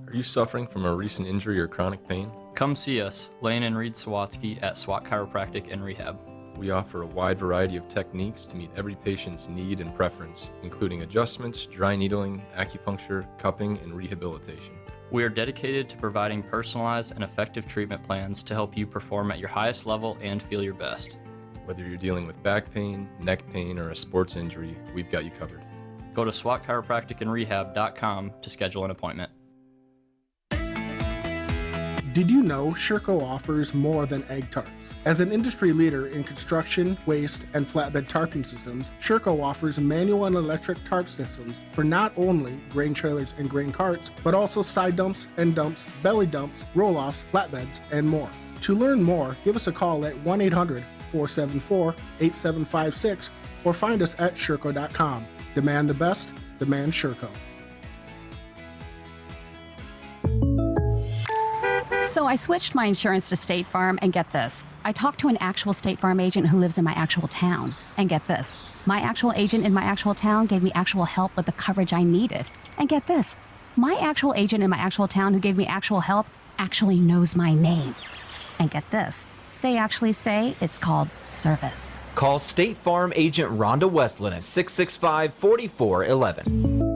Are you suffering from a recent injury or chronic pain? Come see us, Lane and Reed Sawatsky at SWAT Chiropractic and Rehab. We offer a wide variety of techniques to meet every patient's need and preference, including adjustments, dry needling, acupuncture, cupping, and rehabilitation. We are dedicated to providing personalized and effective treatment plans to help you perform at your highest level and feel your best. Whether you're dealing with back pain, neck pain, or a sports injury, we've got you covered. Go to SWATchiropracticandrehab.com to schedule an appointment. Did you know Sherco offers more than egg tarps? As an industry leader in construction, waste, and flatbed tarping systems, Sherco offers manual and electric tarp systems for not only grain trailers and grain carts, but also side dumps, end dumps, belly dumps, roll-offs, flatbeds, and more. To learn more, give us a call at 1-800-474-8756 or find us at Sherco.com. Demand the best, demand Sherco. So I switched my insurance to State Farm, and get this. I talked to an actual State Farm agent who lives in my actual town. And get this. My actual agent in my actual town gave me actual help with the coverage I needed. And get this. My actual agent in my actual town who gave me actual help actually knows my name. And get this. They actually say it's called service. Call State Farm agent Rhonda Westland at 665-4411.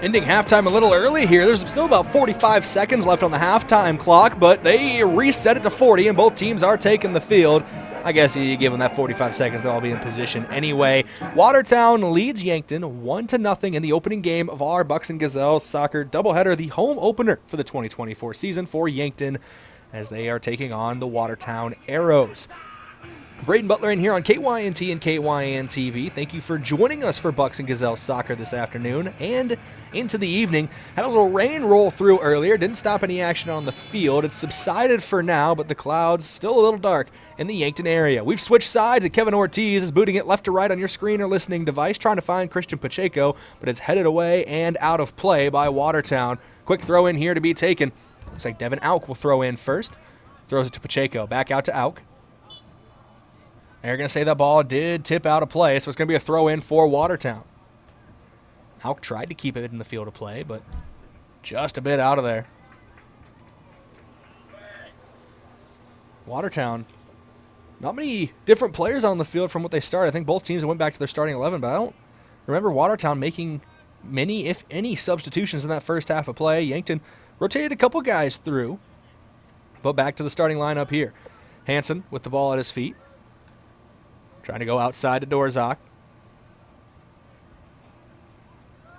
Ending halftime a little early here. There's still about 45 seconds left on the halftime clock, but they reset it to 40, and both teams are taking the field. I guess you give them that 45 seconds, they'll all be in position anyway. Watertown leads Yankton 1-0 in the opening game of our Bucks and Gazelles soccer doubleheader, the home opener for the 2024 season for Yankton, as they are taking on the Watertown Arrows. Brayden Butler in here on KYNT and KYNTV. Thank you for joining us for Bucks and Gazelles soccer this afternoon and into the evening. Had a little rain roll through earlier. Didn't stop any action on the field. It's subsided for now, but the clouds still a little dark in the Yankton area. We've switched sides, and Kevin Ortiz is booting it left to right on your screen or listening device, trying to find Christian Pacheco, but it's headed away and out of play by Watertown. Quick throw in here to be taken. Looks like Devin Auk will throw in first. Throws it to Pacheco. Back out to Auk. They're going to say that ball did tip out of play, so it's going to be a throw in for Watertown. Auk tried to keep it in the field of play, but just a bit out of there. Watertown, not many different players on the field from what they started. I think both teams went back to their starting 11, but I don't remember Watertown making many, if any, substitutions in that first half of play. Yankton rotated a couple guys through, but back to the starting lineup here. Hansen with the ball at his feet. Trying to go outside to Dorzak.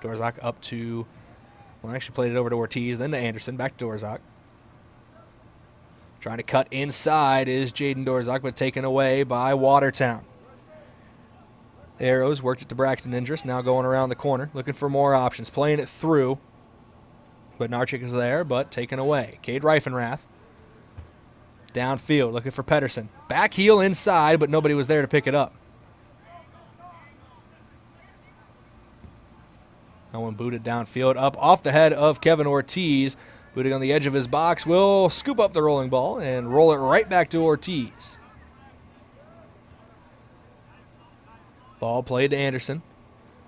Dorzak up to, well, actually played it over to Ortiz, then to Anderson, back to Dorzak. Trying to cut inside is Jaden Dorzak, but taken away by Watertown. The Arrows worked it to Braxton Indris, now going around the corner, looking for more options, playing it through. But Narchik is there, but taken away. Cade Reifenrath. Downfield, looking for Pedersen. Back heel inside, but nobody was there to pick it up. That one booted downfield, up off the head of Kevin Ortiz. Booting on the edge of his box will scoop up the rolling ball and roll it right back to Ortiz. Ball played to Anderson.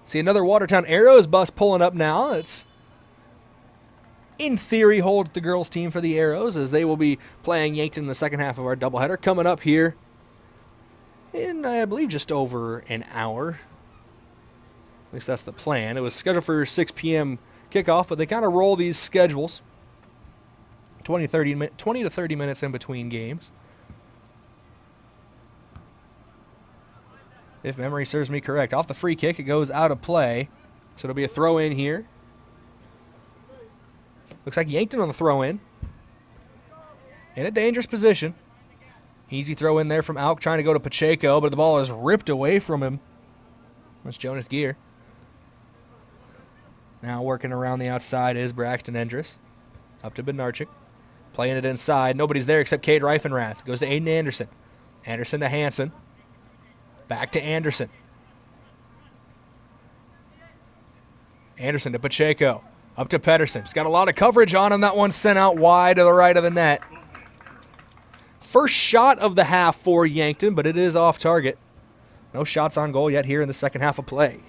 See another Watertown Arrows bus pulling up now. It's, in theory, holds the girls' team for the Arrows as they will be playing Yankton in the second half of our doubleheader coming up here in, I believe, just over an hour. At least that's the plan. It was scheduled for 6 p.m. kickoff, but they kind of roll these schedules 20 to 30 minutes in between games. If memory serves me correct. Off the free kick, it goes out of play. So it'll be a throw in here. Looks like Yankton on the throw in. In a dangerous position. Easy throw in there from Alk trying to go to Pacheco, but the ball is ripped away from him. That's Jonas Gear. Now working around the outside is Braxton Endress. Up to Bednarchik. Playing it inside. Nobody's there except Cade Reifenrath. Goes to Aiden Anderson. Anderson to Hansen. Back to Anderson. Anderson to Pacheco. Up to Pedersen. He's got a lot of coverage on him. That one sent out wide to the right of the net. First shot of the half for Yankton, but it is off target. No shots on goal yet here in the second half of play.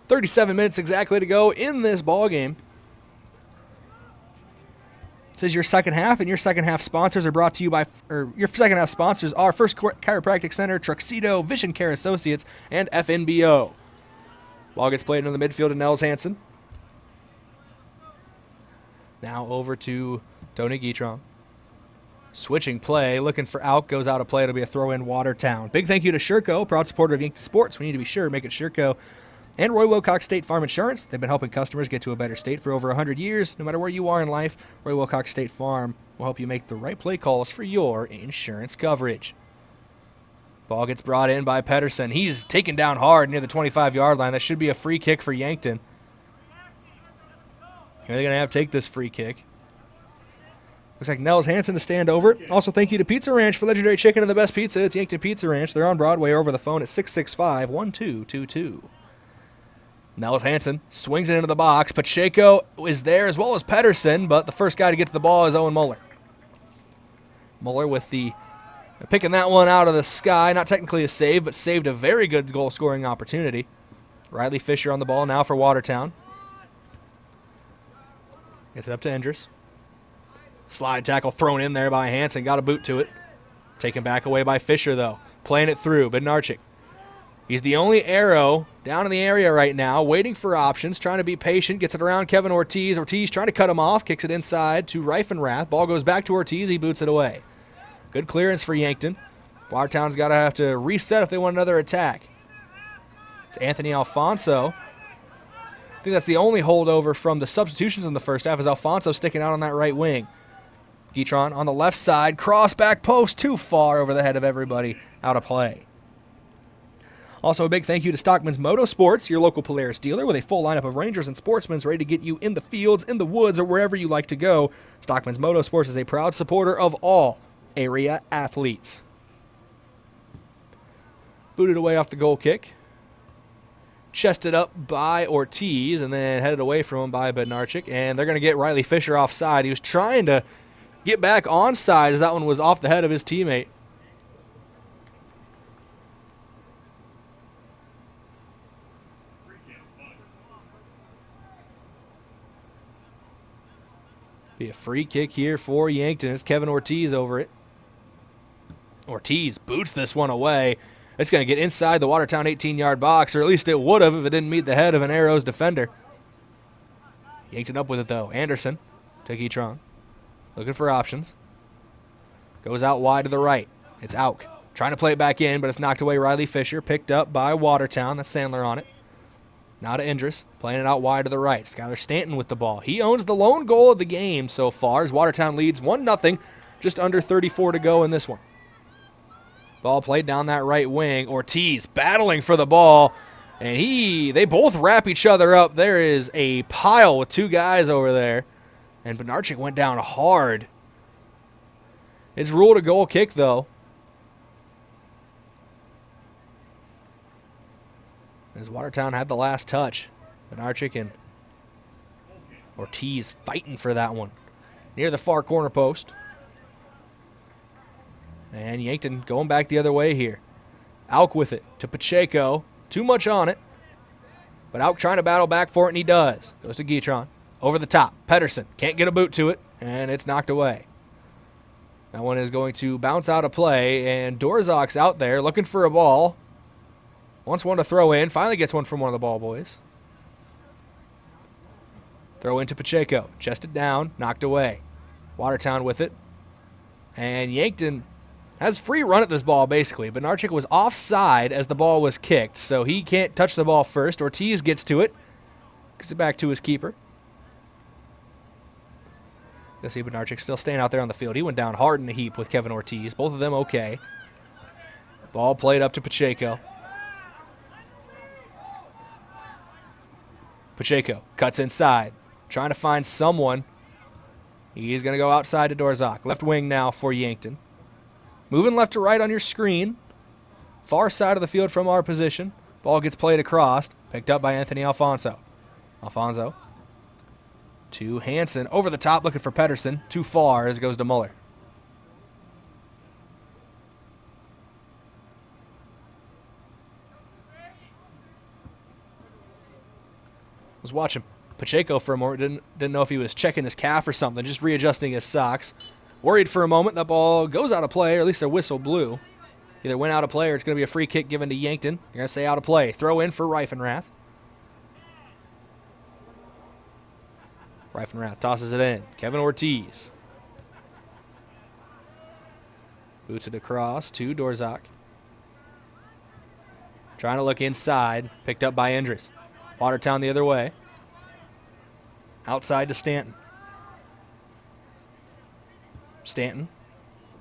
.37 minutes exactly to go in this ball game. This is your second half, and your second half sponsors are brought to you by, your second half sponsors are First Chiropractic Center, Truxedo, Vision Care Associates, and FNBO. Ball gets played into the midfield to Nels Hansen. Now over to Tony Guitron. Switching play, looking for Alk, goes out of play. It'll be a throw in Watertown. Big thank you to Sherco, proud supporter of Yankton Sports. We need to be sure, make it Sherco. And Roy Wilcox State Farm Insurance. They've been helping customers get to a better state for over 100 years. No matter where you are in life, Roy Wilcox State Farm will help you make the right play calls for your insurance coverage. Ball gets brought in by Pedersen. He's taken down hard near the 25-yard line. That should be a free kick for Yankton. They're going to have to take this free kick. Looks like Nels Hansen to stand over it. Also, thank you to Pizza Ranch for legendary chicken and the best pizza. It's Yankton Pizza Ranch. They're on Broadway over the phone at 665-1222. Nels Hansen swings it into the box. Pacheco is there as well as Pedersen, but the first guy to get to the ball is Owen Muller. Muller with the picking that one out of the sky. Not technically a save, but saved a very good goal-scoring opportunity. Riley Fisher on the ball now for Watertown. Gets it up to Endress. Slide tackle thrown in there by Hansen. Got a boot to it. Taken back away by Fisher, though. Playing it through. Bednarchik. He's the only Arrow down in the area right now, waiting for options, trying to be patient. Gets it around Kevin Ortiz. Ortiz trying to cut him off. Kicks it inside to Reifenrath. Ball goes back to Ortiz. He boots it away. Good clearance for Yankton. Watertown's got to have to reset if they want another attack. It's Anthony Alfonso. I think that's the only holdover from the substitutions in the first half is Alfonso sticking out on that right wing. Guitron on the left side. Cross back post too far over the head of everybody. Out of play. Also, a big thank you to Stockman's Motorsports, your local Polaris dealer with a full lineup of Rangers and Sportsmen ready to get you in the fields, in the woods, or wherever you like to go. Stockman's Motorsports is a proud supporter of all area athletes. Booted away off the goal kick. Chested up by Ortiz and then headed away from him by Bednarchik. And they're going to get Riley Fisher offside. He was trying to get back onside as that one was off the head of his teammate. Be a free kick here for Yankton. It's Kevin Ortiz over it. Ortiz boots this one away. It's going to get inside the Watertown 18-yard box, or at least it would have if it didn't meet the head of an Arrows defender. Yankton up with it, though. Anderson to Guitron. Looking for options. Goes out wide to the right. It's Auk. Trying to play it back in, but it's knocked away. Riley Fisher picked up by Watertown. That's Sandler on it. Now to Endress, playing it out wide to the right. Skylar Stanton with the ball. He owns the lone goal of the game so far as Watertown leads 1-0, just under 34 to go in this one. Ball played down that right wing. Ortiz battling for the ball, and they both wrap each other up. There is a pile with two guys over there, and Bednarchik went down hard. It's ruled a goal kick, though. As Watertown had the last touch. Benarchik and Ortiz fighting for that one. Near the far corner post. And Yankton going back the other way here. Auk with it to Pacheco. Too much on it. But Auk trying to battle back for it, and he does. Goes to Guitron. Over the top. Pedersen can't get a boot to it, and it's knocked away. That one is going to bounce out of play, and Dorzak's out there looking for a ball. Wants one to throw in. Finally gets one from one of the ball boys. Throw into Pacheco. Chested down. Knocked away. Watertown with it. And Yankton has free run at this ball, basically. Benarchik was offside as the ball was kicked, so he can't touch the ball first. Ortiz gets to it. Gets it back to his keeper. You'll see Benarchik still staying out there on the field. He went down hard in the heap with Kevin Ortiz. Both of them okay. Ball played up to Pacheco. Pacheco cuts inside. Trying to find someone. He's going to go outside to Dorzak. Left wing now for Yankton. Moving left to right on your screen. Far side of the field from our position. Ball gets played across. Picked up by Anthony Alfonso. Alfonso to Hansen. Over the top looking for Pedersen. Too far as it goes to Muller. Was watching Pacheco for a moment. Didn't know if he was checking his calf or something. Just readjusting his socks. Worried for a moment. That ball goes out of play, or at least a whistle blew. Either went out of play or it's going to be a free kick given to Yankton. You're going to say out of play. Throw in for Reifenrath. Reifenrath tosses it in. Kevin Ortiz. Boots it across to Dorzak. Trying to look inside. Picked up by Endres. Watertown the other way. Outside to Stanton. Stanton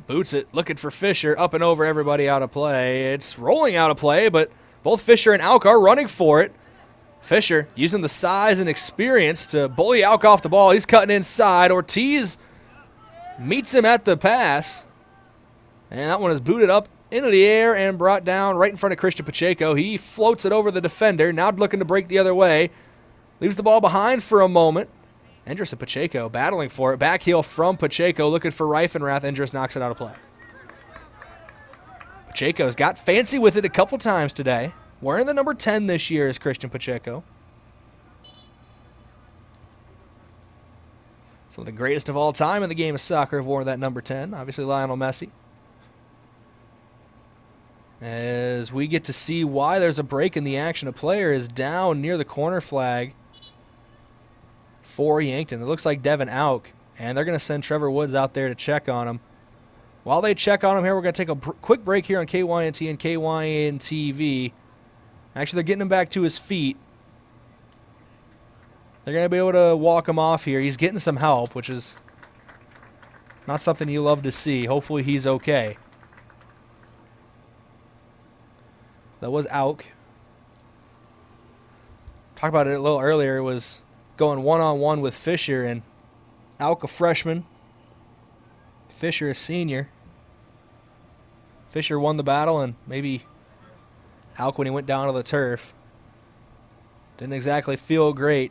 boots it, looking for Fisher, up and over everybody out of play. It's rolling out of play, but both Fisher and Auk are running for it. Fisher using the size and experience to bully Auk off the ball. He's cutting inside. Ortiz meets him at the pass. And that one is booted up into the air and brought down right in front of Christian Pacheco. He floats it over the defender, now looking to break the other way. Leaves the ball behind for a moment. Endres and Pacheco battling for it. Back heel from Pacheco, looking for Reifenrath. Endres knocks it out of play. Pacheco's got fancy with it a couple times today. Wearing the number 10 this year is Christian Pacheco. Some of the greatest of all time in the game of soccer have worn that number 10. Obviously Lionel Messi. As we get to see why there's a break in the action. A player is down near the corner flag for Yankton. It looks like Devin Auk, and they're going to send Trevor Woods out there to check on him. While they check on him here, we're going to take a quick break here on KYNT and KYNTV. Actually, they're getting him back to his feet. They're going to be able to walk him off here. He's getting some help, which is not something you love to see. Hopefully he's okay. That was Auk. Talked about it a little earlier. It was going one-on-one with Fisher, and Auk a freshman. Fisher a senior. Fisher won the battle, and maybe Auk, when he went down to the turf, didn't exactly feel great.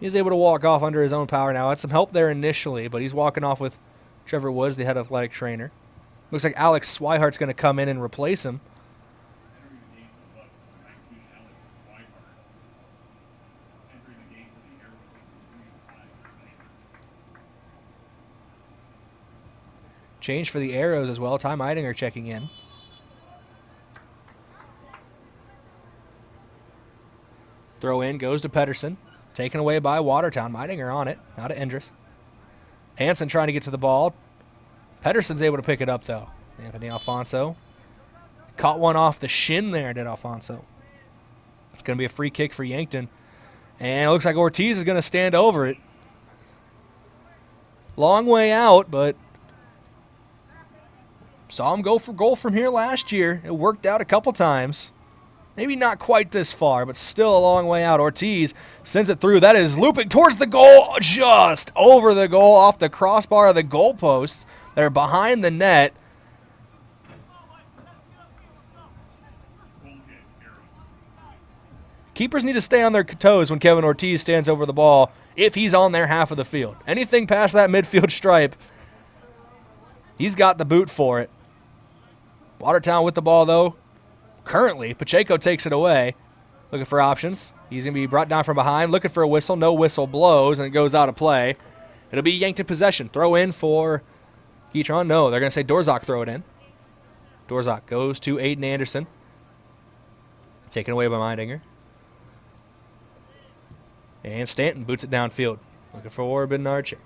He's able to walk off under his own power now. Had some help there initially, but he's walking off with Trevor Woods, the head athletic trainer. Looks like Alex Swihart's going to come in and replace him. Change for the Arrows as well. Ty Meidinger checking in. Throw in goes to Pedersen. Taken away by Watertown. Meidinger on it. Now to Endres. Hansen trying to get to the ball. Pedersen's able to pick it up, though. Anthony Alfonso. Caught one off the shin there, did Alfonso. It's going to be a free kick for Yankton. And it looks like Ortiz is going to stand over it. Long way out, but saw him go for goal from here last year. It worked out a couple times. Maybe not quite this far, but still a long way out. Ortiz sends it through. That is looping towards the goal, just over the goal, off the crossbar of the goalposts. They're behind the net. Keepers need to stay on their toes when Kevin Ortiz stands over the ball if he's on their half of the field. Anything past that midfield stripe, he's got the boot for it. Watertown with the ball, though. Currently, Pacheco takes it away. Looking for options. He's going to be brought down from behind, looking for a whistle. No whistle blows, and it goes out of play. It'll be Yankton possession. Throw in for Guitron. No, they're going to say Dorzak throw it in. Dorzak goes to Aiden Anderson. Taken away by Meidinger. And Stanton boots it downfield. Looking for Orban Archer.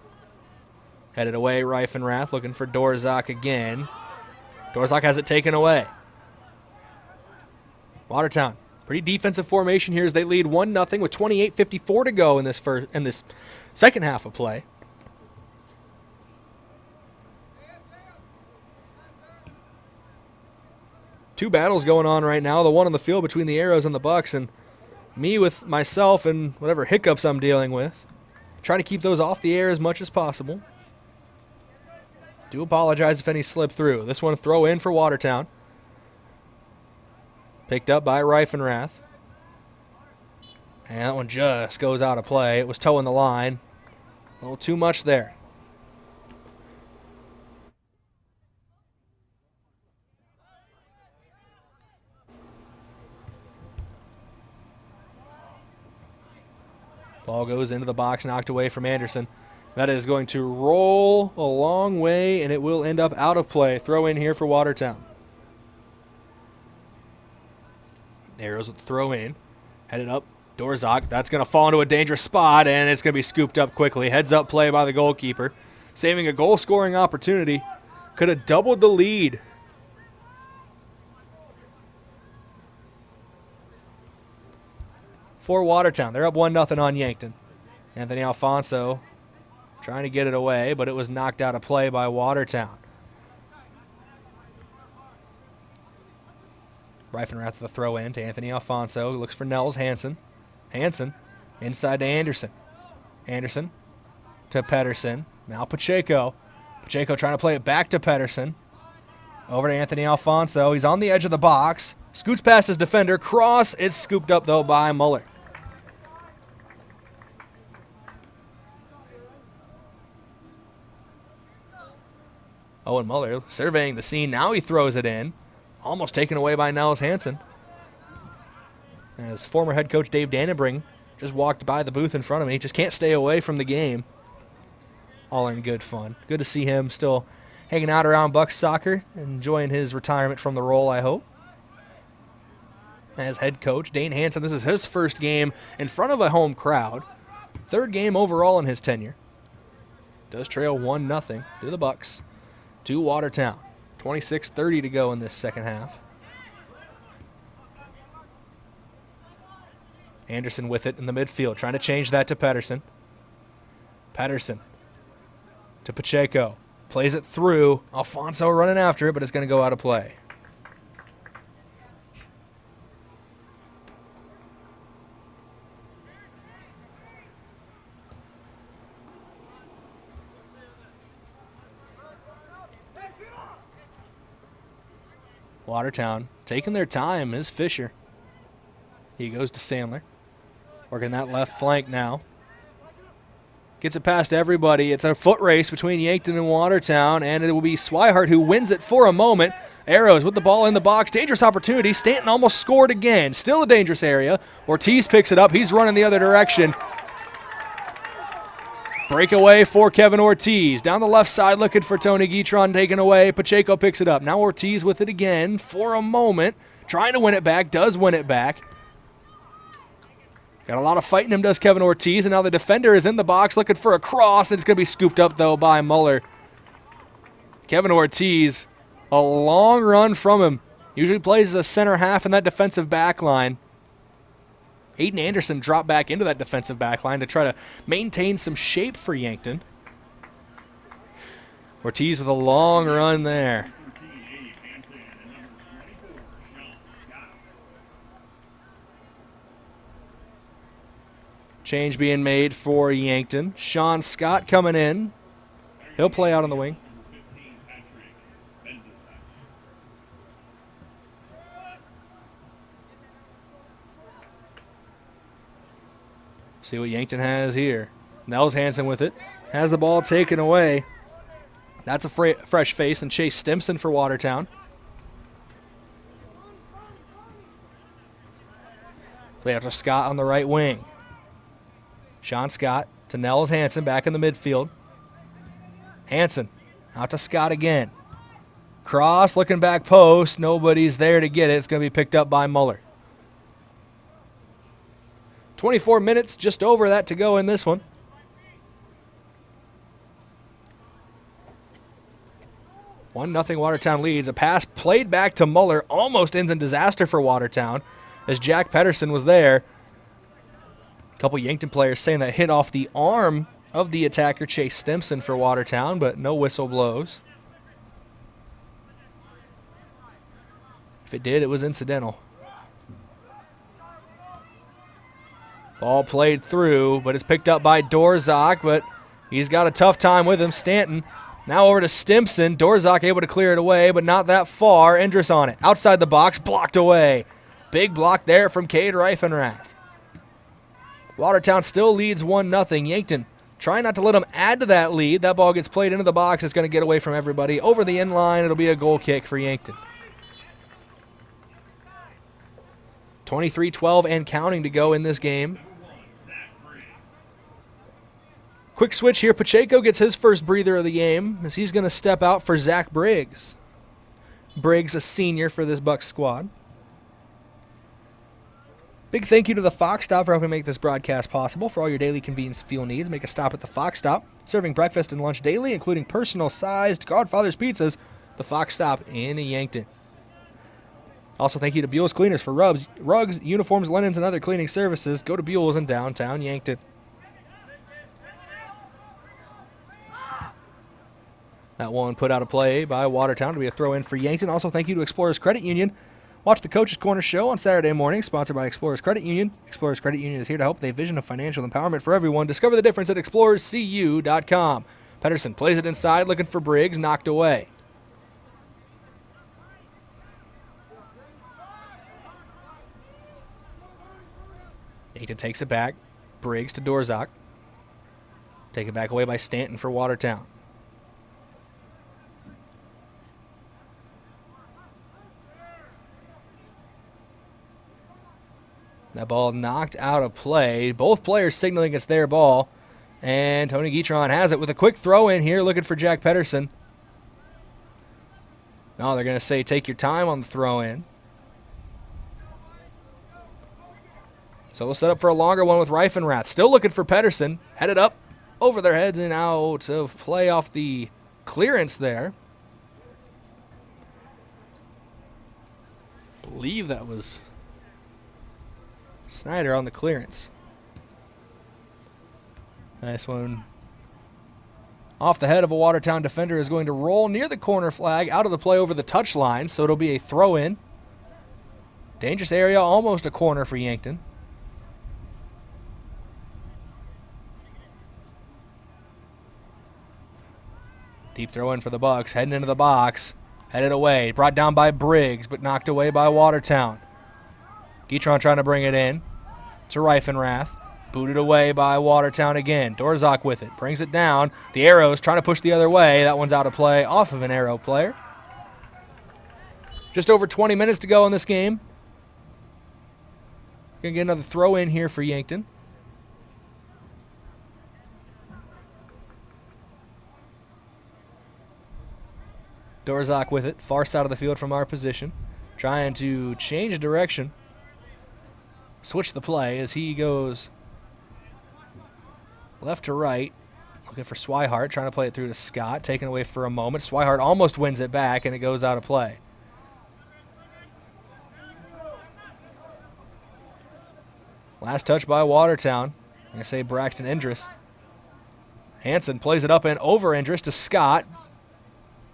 Headed away, Reifenrath looking for Dorzak again. Dorzak has it taken away. Watertown, pretty defensive formation here as they lead 1-0 with 28:54 to go in this second half of play. Two battles going on right now. The one on the field between the Arrows and the Bucks, and me with myself and whatever hiccups I'm dealing with. Trying to keep those off the air as much as possible. Do apologize if any slip through. This one throw in for Watertown. Picked up by Reifenrath. And that one just goes out of play. It was toeing the line. A little too much there. Ball goes into the box, knocked away from Anderson. That is going to roll a long way, and it will end up out of play. Throw in here for Watertown. Arrows with the throw in. Headed up. Dorzak. That's going to fall into a dangerous spot, and it's going to be scooped up quickly. Heads up play by the goalkeeper. Saving a goal-scoring opportunity. Could have doubled the lead. For Watertown. They're up 1-0 on Yankton. Anthony Alfonso trying to get it away, but it was knocked out of play by Watertown. Reifenrath with the throw in to Anthony Alfonso. Looks for Nels Hansen. Hansen inside to Anderson. Anderson to Pedersen. Now Pacheco. Pacheco trying to play it back to Pedersen. Over to Anthony Alfonso. He's on the edge of the box. Scoots past his defender. Cross. It's scooped up, though, by Muller. Owen Muller surveying the scene. Now he throws it in. Almost taken away by Nels Hansen. As former head coach Dave Dannenbring just walked by the booth in front of me. Just can't stay away from the game. All in good fun. Good to see him still hanging out around Bucks soccer. Enjoying his retirement from the role, I hope. As head coach, Dane Hansen, this is his first game in front of a home crowd. Third game overall in his tenure. Does trail 1-0 to the Bucks. To Watertown. 26:30 to go in this second half. Anderson with it in the midfield, trying to change that to Pedersen. Pedersen to Pacheco. Plays it through. Alfonso running after it, but it's going to go out of play. Watertown taking their time is Fisher. He goes to Sandler. Working that left flank now. Gets it past everybody. It's a foot race between Yankton and Watertown, and it will be Swihart who wins it for a moment. Arrows with the ball in the box. Dangerous opportunity. Stanton almost scored again. Still a dangerous area. Ortiz picks it up. He's running the other direction. Breakaway for Kevin Ortiz. Down the left side looking for Tony Guitron, taken away. Pacheco picks it up. Now Ortiz with it again for a moment. Trying to win it back. Does win it back. Got a lot of fight in him, does Kevin Ortiz. And now the defender is in the box looking for a cross. And it's going to be scooped up, though, by Muller. Kevin Ortiz, a long run from him. Usually plays as a center half in that defensive back line. Aiden Anderson dropped back into that defensive back line to try to maintain some shape for Yankton. Ortiz with a long run there. Change being made for Yankton. Sean Scott coming in. He'll play out on the wing. See what Yankton has here. Nels Hansen with it. Has the ball taken away. That's a fresh face, and Chase Stimson for Watertown. Play out to Scott on the right wing. Sean Scott to Nels Hansen back in the midfield. Hansen out to Scott again. Cross looking back post. Nobody's there to get it. It's going to be picked up by Muller. 24 minutes, just over that to go in this one. One nothing Watertown leads. A pass played back to Muller almost ends in disaster for Watertown as Jack Pedersen was there. A couple Yankton players saying that hit off the arm of the attacker Chase Stimson for Watertown, but no whistle blows. If it did, it was incidental. Ball played through, but it's picked up by Dorzak, but he's got a tough time with him. Stanton now over to Stimson. Dorzak able to clear it away, but not that far. Endress on it. Outside the box, blocked away. Big block there from Cade Reifenrath. Watertown still leads 1-0. Yankton trying not to let them add to that lead. That ball gets played into the box. It's going to get away from everybody. Over the end line, it'll be a goal kick for Yankton. 23-12 and counting to go in this game. Quick switch here. Pacheco gets his first breather of the game as he's going to step out for Zach Briggs. Briggs, a senior for this Bucks squad. Big thank you to the Fox Stop for helping make this broadcast possible. For all your daily convenience and fuel needs, make a stop at the Fox Stop. Serving breakfast and lunch daily, including personal-sized Godfather's pizzas. The Fox Stop in Yankton. Also, thank you to Buell's Cleaners for rugs, uniforms, linens, and other cleaning services. Go to Buell's in downtown Yankton. That one put out of play by Watertown to be a throw-in for Yankton. Also, thank you to Explorers Credit Union. Watch the Coach's Corner show on Saturday morning, sponsored by Explorers Credit Union. Explorers Credit Union is here to help with a vision of financial empowerment for everyone. Discover the difference at explorerscu.com. Pedersen plays it inside, looking for Briggs, knocked away. Yankton takes it back. Briggs to Dorzak. Taken back away by Stanton for Watertown. That ball knocked out of play. Both players signaling it's their ball. And Tony Guitron has it with a quick throw in here, looking for Jack Pedersen. No, they're going to say take your time on the throw in. So we'll set up for a longer one with Reifenrath. Still looking for Pedersen. Headed up over their heads and out of play off the clearance there. I believe that was Snyder on the clearance. Nice one. Off the head of a Watertown defender is going to roll near the corner flag, out of the play over the touchline, so it'll be a throw-in. Dangerous area, almost a corner for Yankton. Deep throw-in for the Bucks, heading into the box. Headed away, brought down by Briggs, but knocked away by Watertown. Guitron trying to bring it in to Reifenrath. Booted away by Watertown again. Dorzak with it. Brings it down. The Arrows trying to push the other way. That one's out of play off of an Arrow player. Just over 20 minutes to go in this game. Going to get another throw in here for Yankton. Dorzak with it. Far side of the field from our position. Trying to change direction. Switch the play as he goes left to right. Looking for Swihart, trying to play it through to Scott. Taken away for a moment. Swihart almost wins it back, and it goes out of play. Last touch by Watertown. I'm going to say Braxton Endress. Hansen plays it up and over Endress to Scott.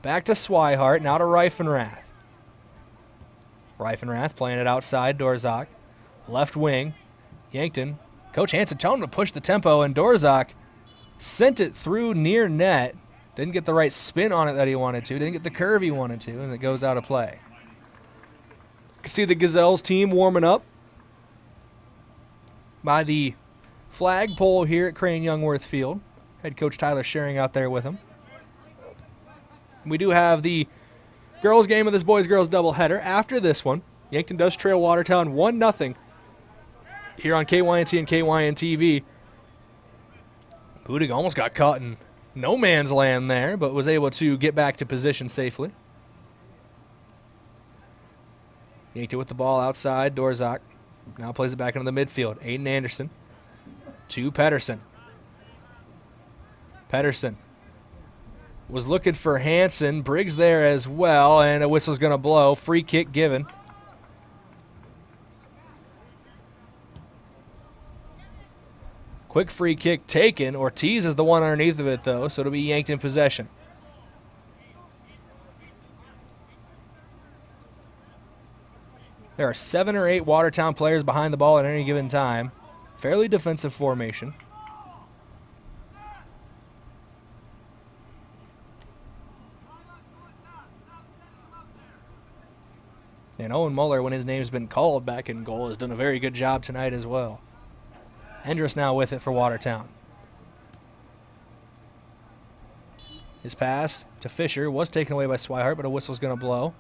Back to Swihart, now to Reifenrath. Reifenrath playing it outside, Dorzak. Left wing, Yankton. Coach Hansen told him to push the tempo, and Dorzak sent it through near net. Didn't get the right spin on it that he wanted to. Didn't get the curve he wanted to, and it goes out of play. You can see the Gazelles team warming up by the flagpole here at Crane-Youngworth Field. Head coach Tyler Schering out there with him. We do have the girls game of this boys-girls doubleheader. After this one, Yankton does trail Watertown 1-0 here on KYNT and KYNTV. Budig almost got caught in no man's land there, but was able to get back to position safely. Yankton with the ball outside. Dorzak now plays it back into the midfield. Aiden Anderson to Pedersen. Pedersen was looking for Hansen. Briggs there as well, and a whistle's going to blow. Free kick given. Quick free kick taken. Ortiz is the one underneath of it, though, so it'll be Yankton possession. There are 7 or 8 Watertown players behind the ball at any given time. Fairly defensive formation. And Owen Muller, when his name's been called back in goal, has done a very good job tonight as well. Hendricks now with it for Watertown. His pass to Fisher was taken away by Swihart, but a whistle's going to blow.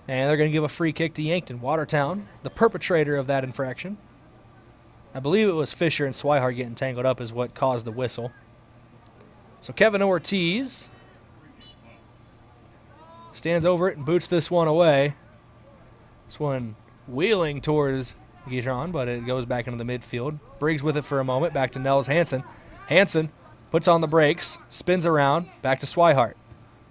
And they're going to give a free kick to Yankton. Watertown, the perpetrator of that infraction. I believe it was Fisher and Swihart getting tangled up is what caused the whistle. So Kevin Ortiz stands over it and boots this one away. This one wheeling towards Guitron, but it goes back into the midfield. Briggs with it for a moment. Back to Nels Hansen. Hansen puts on the brakes, spins around, back to Swihart.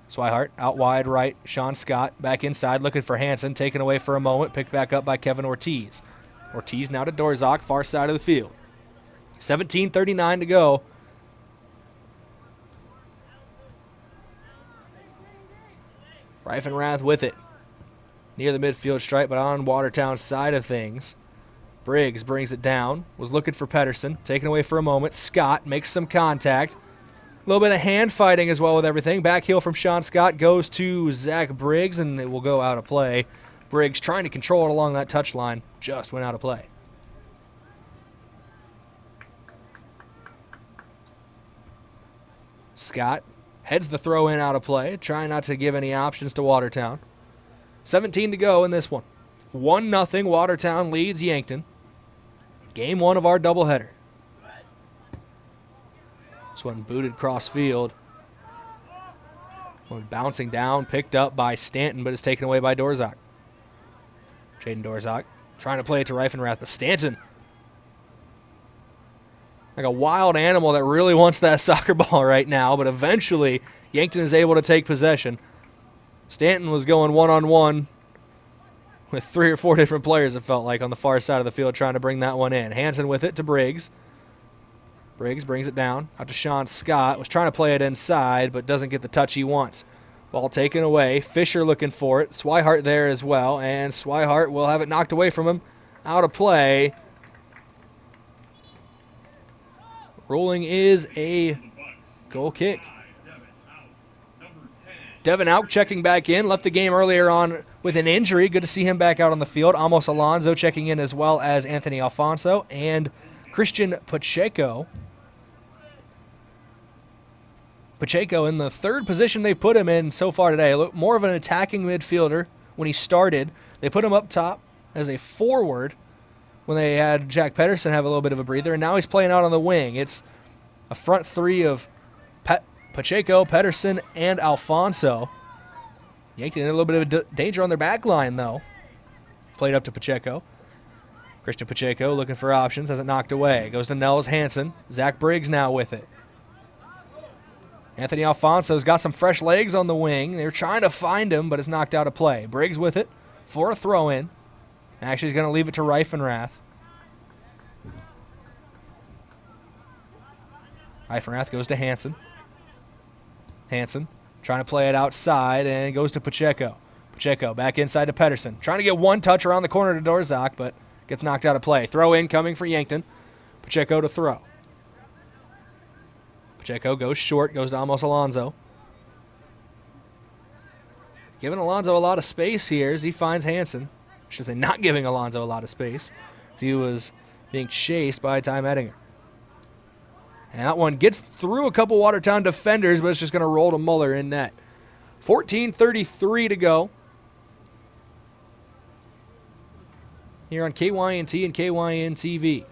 Swihart out wide right. Sean Scott back inside looking for Hansen. Taken away for a moment. Picked back up by Kevin Ortiz. Ortiz now to Dorzak, far side of the field. 17:39 to go. Reifenrath with it. Near the midfield stripe, but on Watertown's side of things. Briggs brings it down. Was looking for Pedersen. Taken away for a moment. Scott makes some contact. A little bit of hand fighting as well with everything. Back heel from Sean Scott goes to Zach Briggs, and it will go out of play. Briggs trying to control it along that touchline. Just went out of play. Scott heads the throw in out of play, trying not to give any options to Watertown. 17 to go in this one. 1-0 Watertown leads Yankton. Game 1 of our doubleheader. This one booted cross field. One bouncing down, picked up by Stanton, but it's taken away by Dorzak. Jaden Dorzak trying to play it to Reifenrath, but Stanton, like a wild animal that really wants that soccer ball right now, but eventually Yankton is able to take possession. Stanton was going one-on-one with 3 or 4 different players, it felt like, on the far side of the field trying to bring that one in. Hansen with it to Briggs. Briggs brings it down out to Sean Scott. Was trying to play it inside, but doesn't get the touch he wants. Ball taken away. Fisher looking for it. Swihart there as well, and Swihart will have it knocked away from him. Out of play. Ruling is a goal kick. Devin Auk checking back in. Left the game earlier on with an injury. Good to see him back out on the field. Amos Alonso checking in as well as Anthony Alfonso and Christian Pacheco. Pacheco in the third position they've put him in so far today. More of an attacking midfielder when he started. They put him up top as a forward when they had Jack Pedersen have a little bit of a breather, and now he's playing out on the wing. It's a front three of Pacheco, Pedersen, and Alfonso. Yankton in a little bit of danger on their back line, though. Played up to Pacheco. Christian Pacheco looking for options, has it knocked away. Goes to Nels Hansen. Zach Briggs now with it. Anthony Alfonso's got some fresh legs on the wing. They're trying to find him, but it's knocked out of play. Briggs with it for a throw-in. Actually, he's going to leave it to Reifenrath. Reifenrath goes to Hansen. Hansen trying to play it outside, and it goes to Pacheco. Pacheco back inside to Pedersen. Trying to get one touch around the corner to Dorzak, but gets knocked out of play. Throw in coming for Yankton. Pacheco to throw. Pacheco goes short, goes to Amos Alonso. Giving Alonso a lot of space here as he finds Hansen. I should say not giving Alonso a lot of space. He was being chased by Ty Mettinger. And that one gets through a couple Watertown defenders, but it's just going to roll to Muller in net. 14:33 to go here on KYNT and KYN-TV.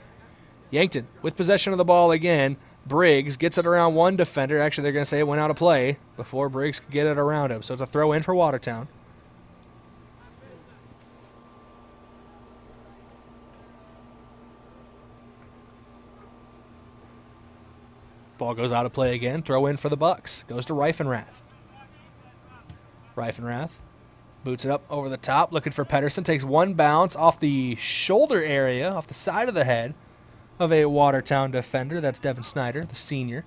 Yankton with possession of the ball again. Briggs gets it around one defender. Actually, they're going to say it went out of play before Briggs could get it around him. So it's a throw in for Watertown. Ball goes out of play again. Throw in for the Bucks. Goes to Reifenrath. Reifenrath boots it up over the top, looking for Pedersen. Takes one bounce off the shoulder area, off the side of the head of a Watertown defender. That's Devin Snyder, the senior.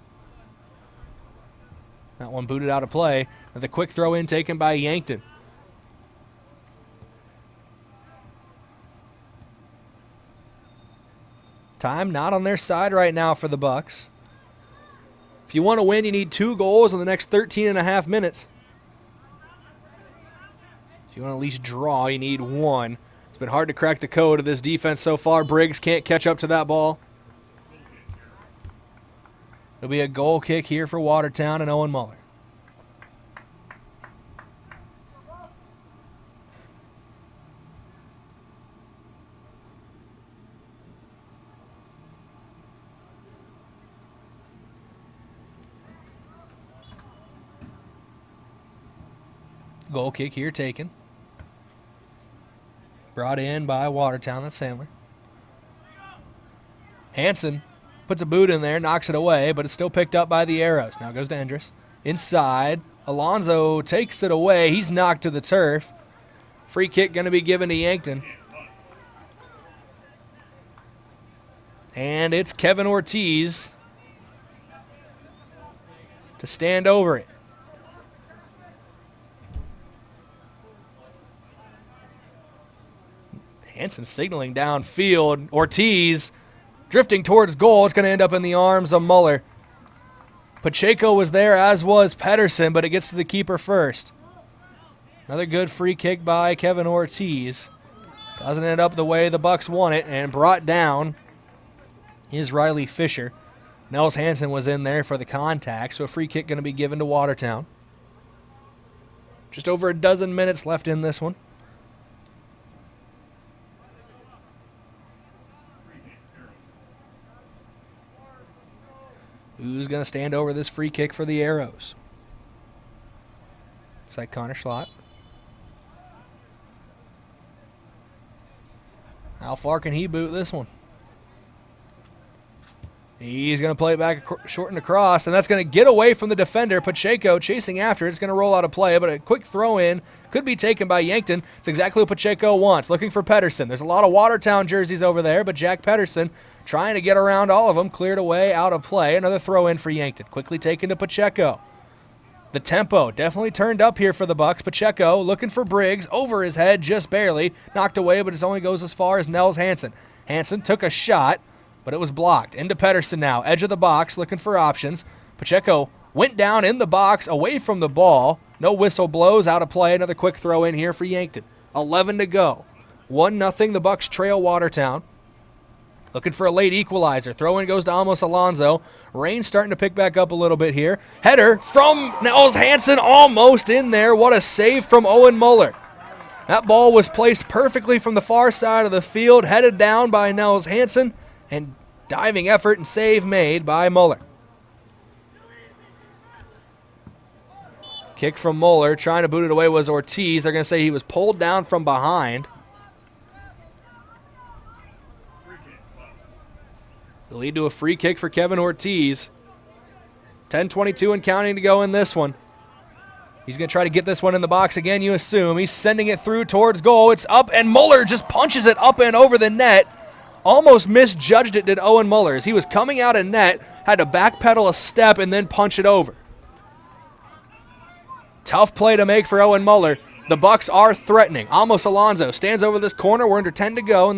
That one booted out of play. The quick throw in taken by Yankton. Time not on their side right now for the Bucks. If you want to win, you need 2 goals in the next 13 and a half minutes. If you want to at least draw, you need 1. It's been hard to crack the code of this defense so far. Briggs can't catch up to that ball. It'll be a goal kick here for Watertown and Owen Muller. Goal kick here taken. Brought in by Watertown. That's Sandler. Hansen puts a boot in there, knocks it away, but it's still picked up by the Arrows. Now goes to Endress. Inside. Alonzo takes it away. He's knocked to the turf. Free kick going to be given to Yankton. And it's Kevin Ortiz to stand over it. Hansen signaling downfield. Ortiz drifting towards goal. It's going to end up in the arms of Muller. Pacheco was there, as was Pedersen, but it gets to the keeper first. Another good free kick by Kevin Ortiz. Doesn't end up the way the Bucks want it, and brought down is Riley Fisher. Nels Hansen was in there for the contact, so a free kick going to be given to Watertown. Just over a dozen minutes left in this one. Who's going to stand over this free kick for the Arrows? Looks like Connor Schlott. How far can he boot this one? He's going to play it back short and across, and that's going to get away from the defender. Pacheco chasing after it. It's going to roll out of play, but a quick throw in could be taken by Yankton. It's exactly what Pacheco wants, looking for Pedersen. There's a lot of Watertown jerseys over there, but Jack Pedersen trying to get around all of them, cleared away, out of play. Another throw in for Yankton. Quickly taken to Pacheco. The tempo definitely turned up here for the Bucks. Pacheco looking for Briggs, over his head, just barely. Knocked away, but it only goes as far as Nels Hansen. Hansen took a shot, but it was blocked. Into Pedersen now, edge of the box, looking for options. Pacheco went down in the box, away from the ball. No whistle blows, out of play. Another quick throw in here for Yankton. 11 to go. 1-0, the Bucks trail Watertown. Looking for a late equalizer. Throw in goes to Amos Alonzo. Rain's starting to pick back up a little bit here. Header from Nels Hansen, almost in there. What a save from Owen Muller. That ball was placed perfectly from the far side of the field, headed down by Nels Hansen, and diving effort and save made by Muller. Kick from Muller, trying to boot it away was Ortiz. They're going to say he was pulled down from behind. The lead to a free kick for Kevin Ortiz. 10:22 and counting to go in this one. He's going to try to get this one in the box again, you assume. He's sending it through towards goal. It's up, and Muller just punches it up and over the net. Almost misjudged it, did Owen Muller. As he was coming out of net, had to backpedal a step and then punch it over. Tough play to make for Owen Muller. The Bucks are threatening. Amos Alonzo stands over this corner. We're under 10 to go in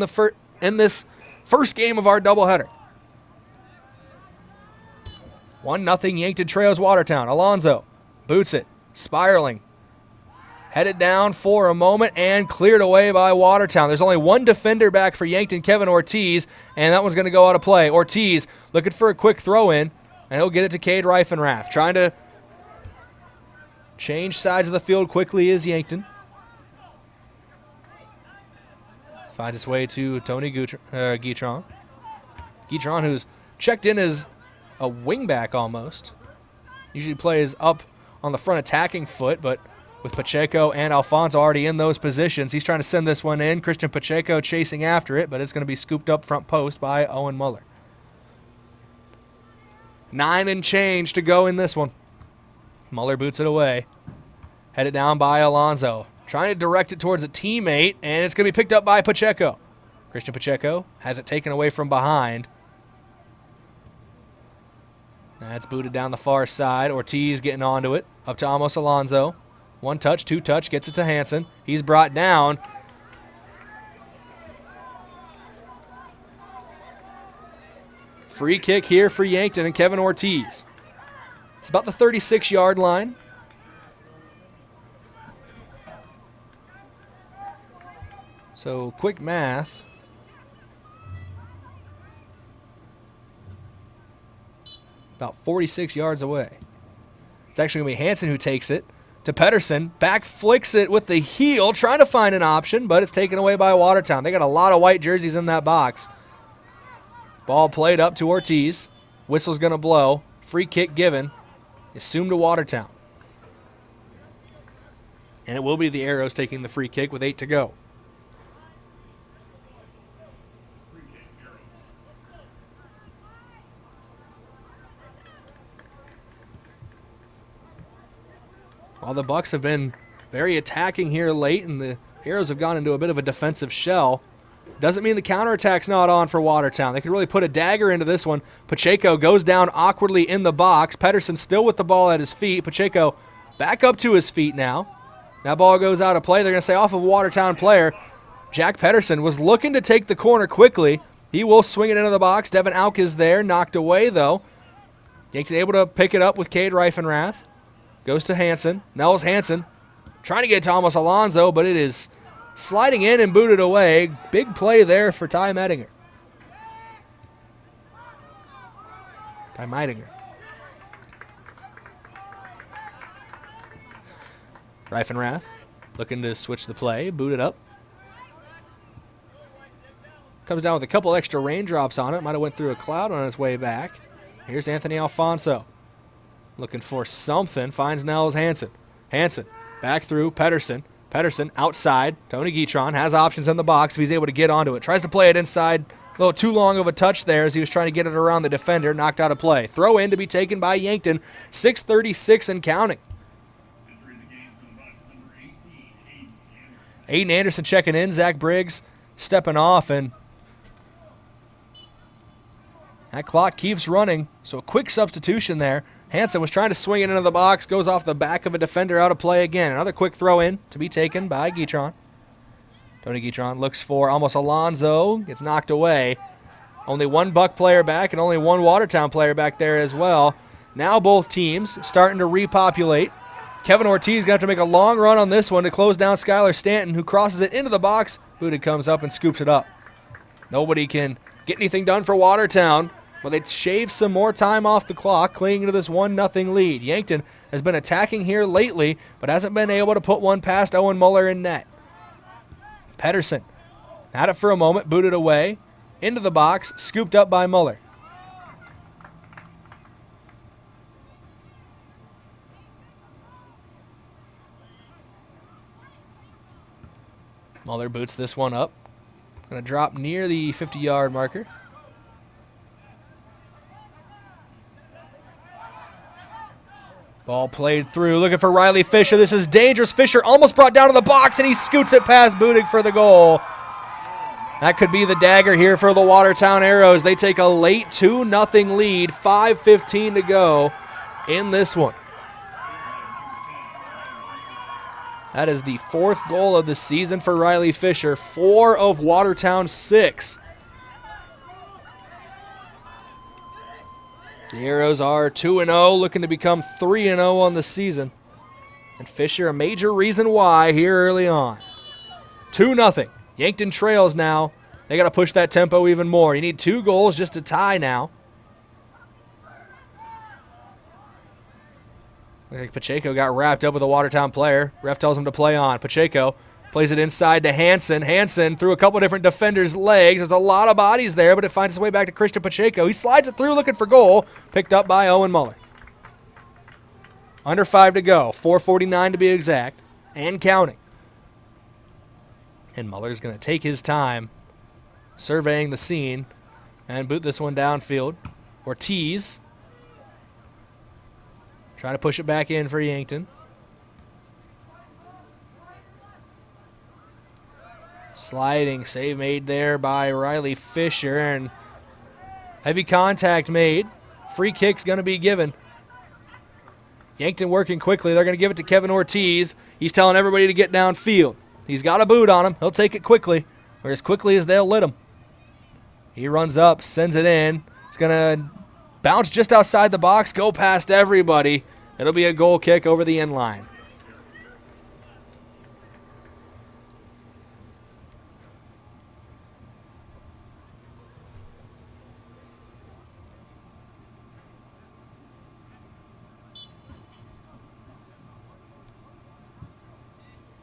this first game of our doubleheader. 1-0 Yankton trails Watertown. Alonzo boots it, spiraling. Headed down for a moment and cleared away by Watertown. There's only one defender back for Yankton, Kevin Ortiz, and that one's going to go out of play. Ortiz looking for a quick throw in. and he'll get it to Cade Reifenrath. Trying to change sides of the field quickly is Yankton. Finds its way to Tony Guitron. Guitron, who's checked in as a wingback almost. Usually plays up on the front attacking foot, but with Pacheco and Alfonso already in those positions, he's trying to send this one in. Christian Pacheco chasing after it, but it's going to be scooped up front post by Owen Muller. 9 and change to go in this one. Muller boots it away. Headed down by Alonso. Trying to direct it towards a teammate, and it's going to be picked up by Pacheco. Christian Pacheco has it taken away from behind. That's booted down the far side. Ortiz getting onto it. Up to Amos Alonso. 1 touch, 2 touch, gets it to Hansen. He's brought down. Free kick here for Yankton and Kevin Ortiz. It's about the 36-yard line. So quick math. About 46 yards away. It's actually going to be Hansen who takes it to Pedersen. Back flicks it with the heel, trying to find an option, but it's taken away by Watertown. They got a lot of white jerseys in that box. Ball played up to Ortiz. Whistle's going to blow. Free kick given. Assumed to Watertown. And it will be the Arrows taking the free kick with 8 to go. While the Bucks have been very attacking here late and the Arrows have gone into a bit of a defensive shell, doesn't mean the counterattack's not on for Watertown. They could really put a dagger into this one. Pacheco goes down awkwardly in the box. Pedersen still with the ball at his feet. Pacheco back up to his feet now. That ball goes out of play. They're going to say off of a Watertown player. Jack Pedersen was looking to take the corner quickly. He will swing it into the box. Devin Auk is there. Knocked away, though. Yankton able to pick it up with Cade Reifenrath. Goes to Hansen. Nels Hansen trying to get Thomas Alonso, but it is sliding in and booted away. Big play there for Ty Meidinger. Reifenrath looking to switch the play. Boot it up. Comes down with a couple extra raindrops on it. Might have went through a cloud on its way back. Here's Anthony Alfonso. Looking for something. Finds Nels Hansen. Hansen back through Pedersen. Pedersen outside. Tony Guitron has options in the box if he's able to get onto it. Tries to play it inside. A little too long of a touch there as he was trying to get it around the defender. Knocked out of play. Throw in to be taken by Yankton. 6:36 and counting. Aiden Anderson checking in. Zach Briggs stepping off, and that clock keeps running. So a quick substitution there. Hansen was trying to swing it into the box, goes off the back of a defender, out of play again. Another quick throw in to be taken by Guitron. Tony Guitron looks for almost Alonso, gets knocked away. Only one Buck player back and only one Watertown player back there as well. Now both teams starting to repopulate. Kevin Ortiz going to have to make a long run on this one to close down Skylar Stanton, who crosses it into the box. Booted comes up and scoops it up. Nobody can get anything done for Watertown. Well, they shave some more time off the clock, clinging to this 1-0 lead. Yankton has been attacking here lately, but hasn't been able to put one past Owen Muller in net. Pedersen had it for a moment, booted away, into the box, scooped up by Muller. Muller boots this one up. Going to drop near the 50-yard marker. Ball played through, looking for Riley Fisher. This is dangerous. Fisher almost brought down to the box, and he scoots it past Budig for the goal. That could be the dagger here for the Watertown Arrows. They take a late 2-0 lead, 5:15 to go in this one. That is the 4th goal of the season for Riley Fisher, 4 of Watertown's 6. The Arrows are 2-0, looking to become 3-0 on the season. And Fisher, a major reason why here early on. 2-0. Yankton trails now. They got to push that tempo even more. You need 2 goals just to tie now. Looks like Pacheco got wrapped up with a Watertown player. Ref tells him to play on. Pacheco plays it inside to Hansen. Hansen through a couple different defenders' legs. There's a lot of bodies there, but it finds its way back to Christian Pacheco. He slides it through looking for goal. Picked up by Owen Muller. Under 5 to go. 4:49 to be exact. And counting. And Muller's going to take his time surveying the scene and boot this one downfield. Ortiz trying to push it back in for Yankton. Sliding save made there by Riley Fisher, and heavy contact made. Free kick's going to be given. Yankton working quickly. They're going to give it to Kevin Ortiz. He's telling everybody to get downfield. He's got a boot on him. He'll take it quickly, or as quickly as they'll let him. He runs up, sends it in. It's going to bounce just outside the box, go past everybody. It'll be a goal kick over the end line.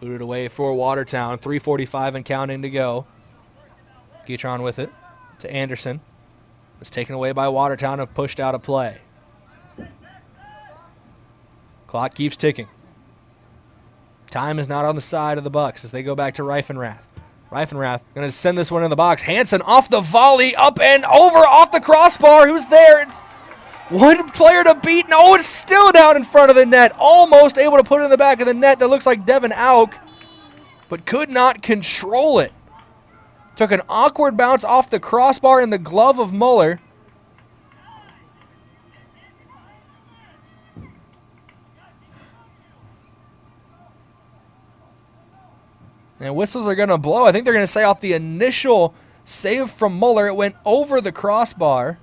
Booted away for Watertown. 3:45 and counting to go. Guitron with it to Anderson. It's taken away by Watertown and pushed out of play. Clock keeps ticking. Time is not on the side of the Bucks as they go back to Reifenrath. Reifenrath going to send this one in the box. Hansen off the volley, up and over, off the crossbar. Who's there? It's one player to beat. No, it's still down in front of the net. Almost able to put it in the back of the net. That looks like Devin Auk, but could not control it. Took an awkward bounce off the crossbar in the glove of Muller. And whistles are going to blow. I think they're going to say off the initial save from Muller, it went over the crossbar.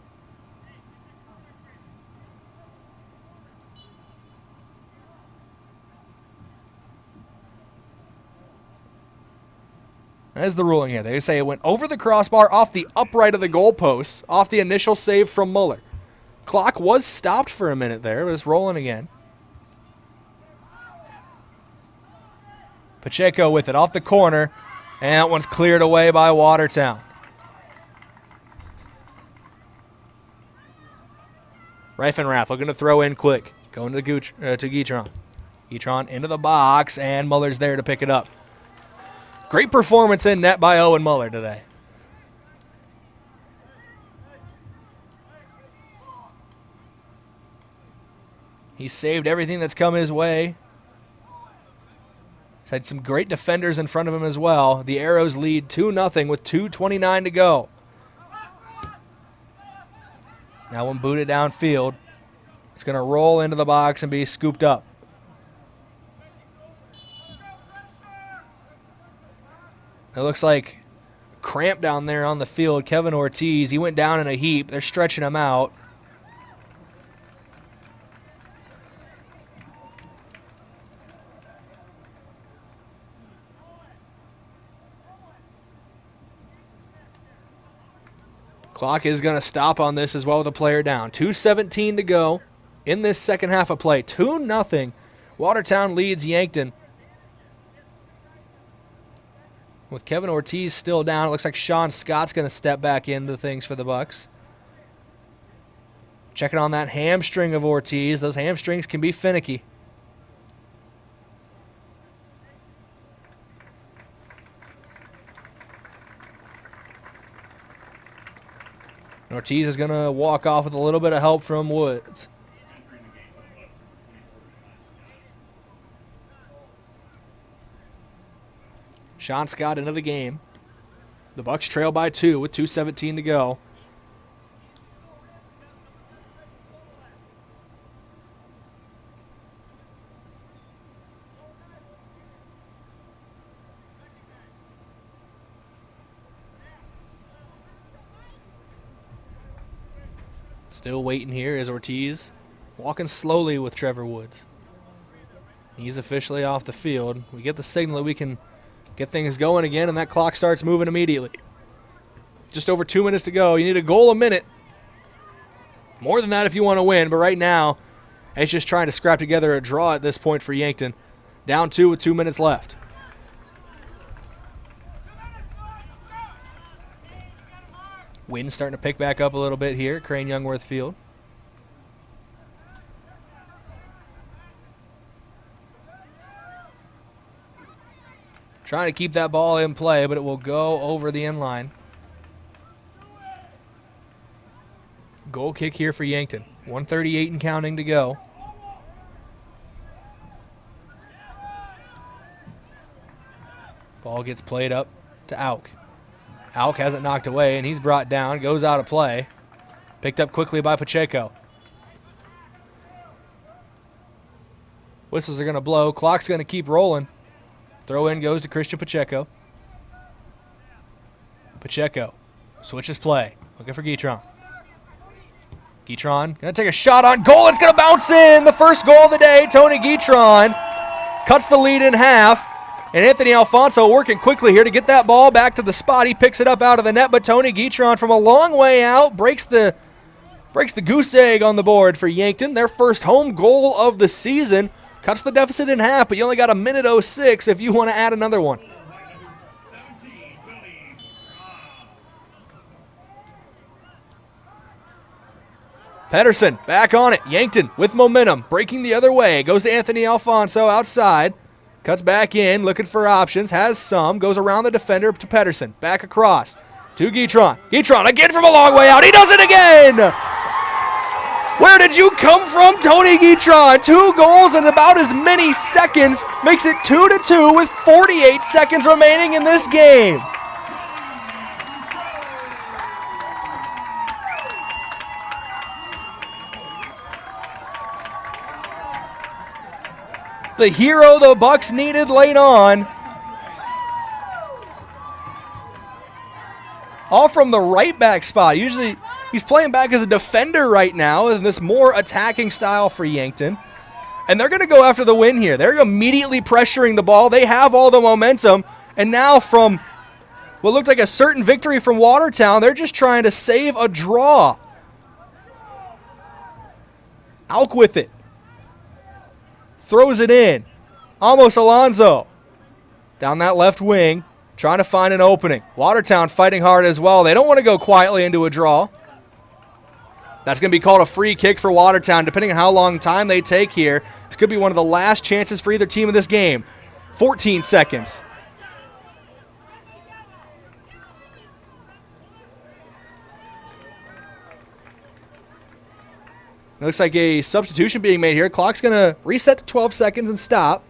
That is the ruling here. They say it went over the crossbar, off the upright of the goalpost, off the initial save from Muller. Clock was stopped for a minute there, but it's rolling again. Pacheco with it off the corner, and that one's cleared away by Watertown. Reifenrath looking to throw in quick. Going to Guitron. Guitron into the box, and Muller's there to pick it up. Great performance in net by Owen Muller today. He saved everything that's come his way. He's had some great defenders in front of him as well. The Arrows lead 2-0 with 2:29 to go. Now one booted downfield. It's going to roll into the box and be scooped up. It looks like cramp down there on the field. Kevin Ortiz, he went down in a heap. They're stretching him out. Clock is going to stop on this as well with a player down. 2:17 to go in this second half of play. 2-0. Watertown leads Yankton. With Kevin Ortiz still down, it looks like Sean Scott's going to step back into things for the Bucks. Checking on that hamstring of Ortiz. Those hamstrings can be finicky. Ortiz is going to walk off with a little bit of help from Woods. Sean Scott into the game. The Bucks trail by 2 with 2:17 to go. Still waiting here is Ortiz, walking slowly with Trevor Woods. He's officially off the field. We get the signal that we can get things going again, and that clock starts moving immediately. Just over 2 minutes to go. You need a goal a minute. More than that if you want to win, but right now He's just trying to scrap together a draw at this point for Yankton. Down 2 with 2 minutes left. Wind starting to pick back up a little bit here, Crane-Youngworth Field. Trying to keep that ball in play, but it will go over the end line. Goal kick here for Yankton. 1:38 and counting to go. Ball gets played up to Auk. Auk has it knocked away, and he's brought down, goes out of play. Picked up quickly by Pacheco. Whistles are going to blow. Clock's going to keep rolling. Throw in goes to Christian Pacheco. Pacheco switches play. Looking for Guitron. Guitron going to take a shot on goal. It's going to bounce in. The first goal of the day. Tony Guitron cuts the lead in half. And Anthony Alfonso working quickly here to get that ball back to the spot. He picks it up out of the net, but Tony Guitron from a long way out breaks the goose egg on the board for Yankton. Their first home goal of the season. Cuts the deficit in half, but you only got 1:06 if you want to add another one. Pedersen back on it. Yankton with momentum, breaking the other way. Goes to Anthony Alfonso outside. Cuts back in, looking for options. Has some. Goes around the defender to Pedersen. Back across to Guitron. Guitron again from a long way out. He does it again! Where did you come from, Tony Guitron? 2 goals in about as many seconds. Makes it 2-2 with 48 seconds remaining in this game. The hero the Bucks needed late on. All from the right back spot. Usually he's playing back as a defender right now in this more attacking style for Yankton. And they're going to go after the win here. They're immediately pressuring the ball. They have all the momentum. And now from what looked like a certain victory from Watertown, they're just trying to save a draw. Auk with it. Throws it in. Almost Alonso. Down that left wing. Trying to find an opening. Watertown fighting hard as well. They don't want to go quietly into a draw. That's going to be called a free kick for Watertown, depending on how long time they take here. This could be one of the last chances for either team in this game. 14 seconds. It looks like a substitution being made here. Clock's going to reset to 12 seconds and stop.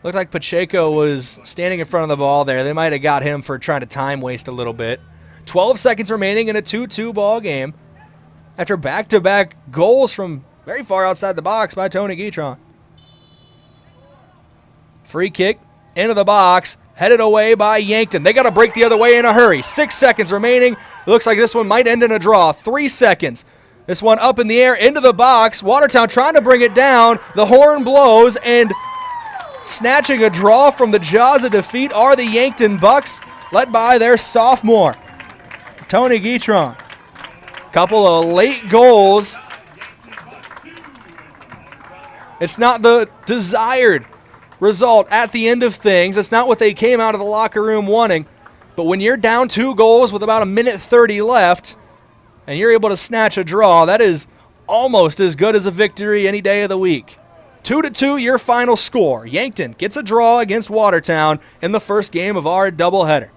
Looked like Pacheco was standing in front of the ball there. They might have got him for trying to time waste a little bit. 12 seconds remaining in a 2-2 ball game after back-to-back goals from very far outside the box by Tony Guitron. Free kick into the box, headed away by Yankton. They got to break the other way in a hurry. 6 seconds remaining. It looks like this one might end in a draw. 3 seconds. This one up in the air into the box. Watertown trying to bring it down. The horn blows, and snatching a draw from the jaws of defeat are the Yankton Bucks, led by their sophomore, Tony Guitron. Couple of late goals. It's not the desired result at the end of things. It's not what they came out of the locker room wanting. But when you're down 2 goals with about 1:30 left, and you're able to snatch a draw, that is almost as good as a victory any day of the week. 2-2 your final score. Yankton gets a draw against Watertown in the first game of our doubleheader.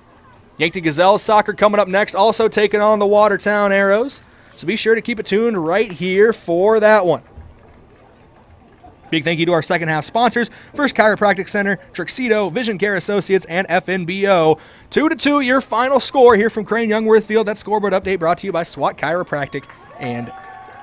Yankton Gazelles soccer coming up next, also taking on the Watertown Arrows. So be sure to keep it tuned right here for that one. Big thank you to our second half sponsors, First Chiropractic Center, Trixedo, Vision Care Associates, and FNBO. 2-2 your final score here from Crane-Youngworth Field. That scoreboard update brought to you by SWAT Chiropractic and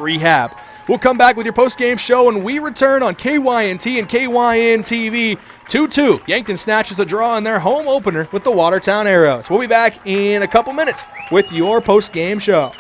Rehab. We'll come back with your post-game show when we return on KYNT and KYN-TV. 2-2. Yankton snatches a draw in their home opener with the Watertown Arrows. We'll be back in a couple minutes with your post-game show.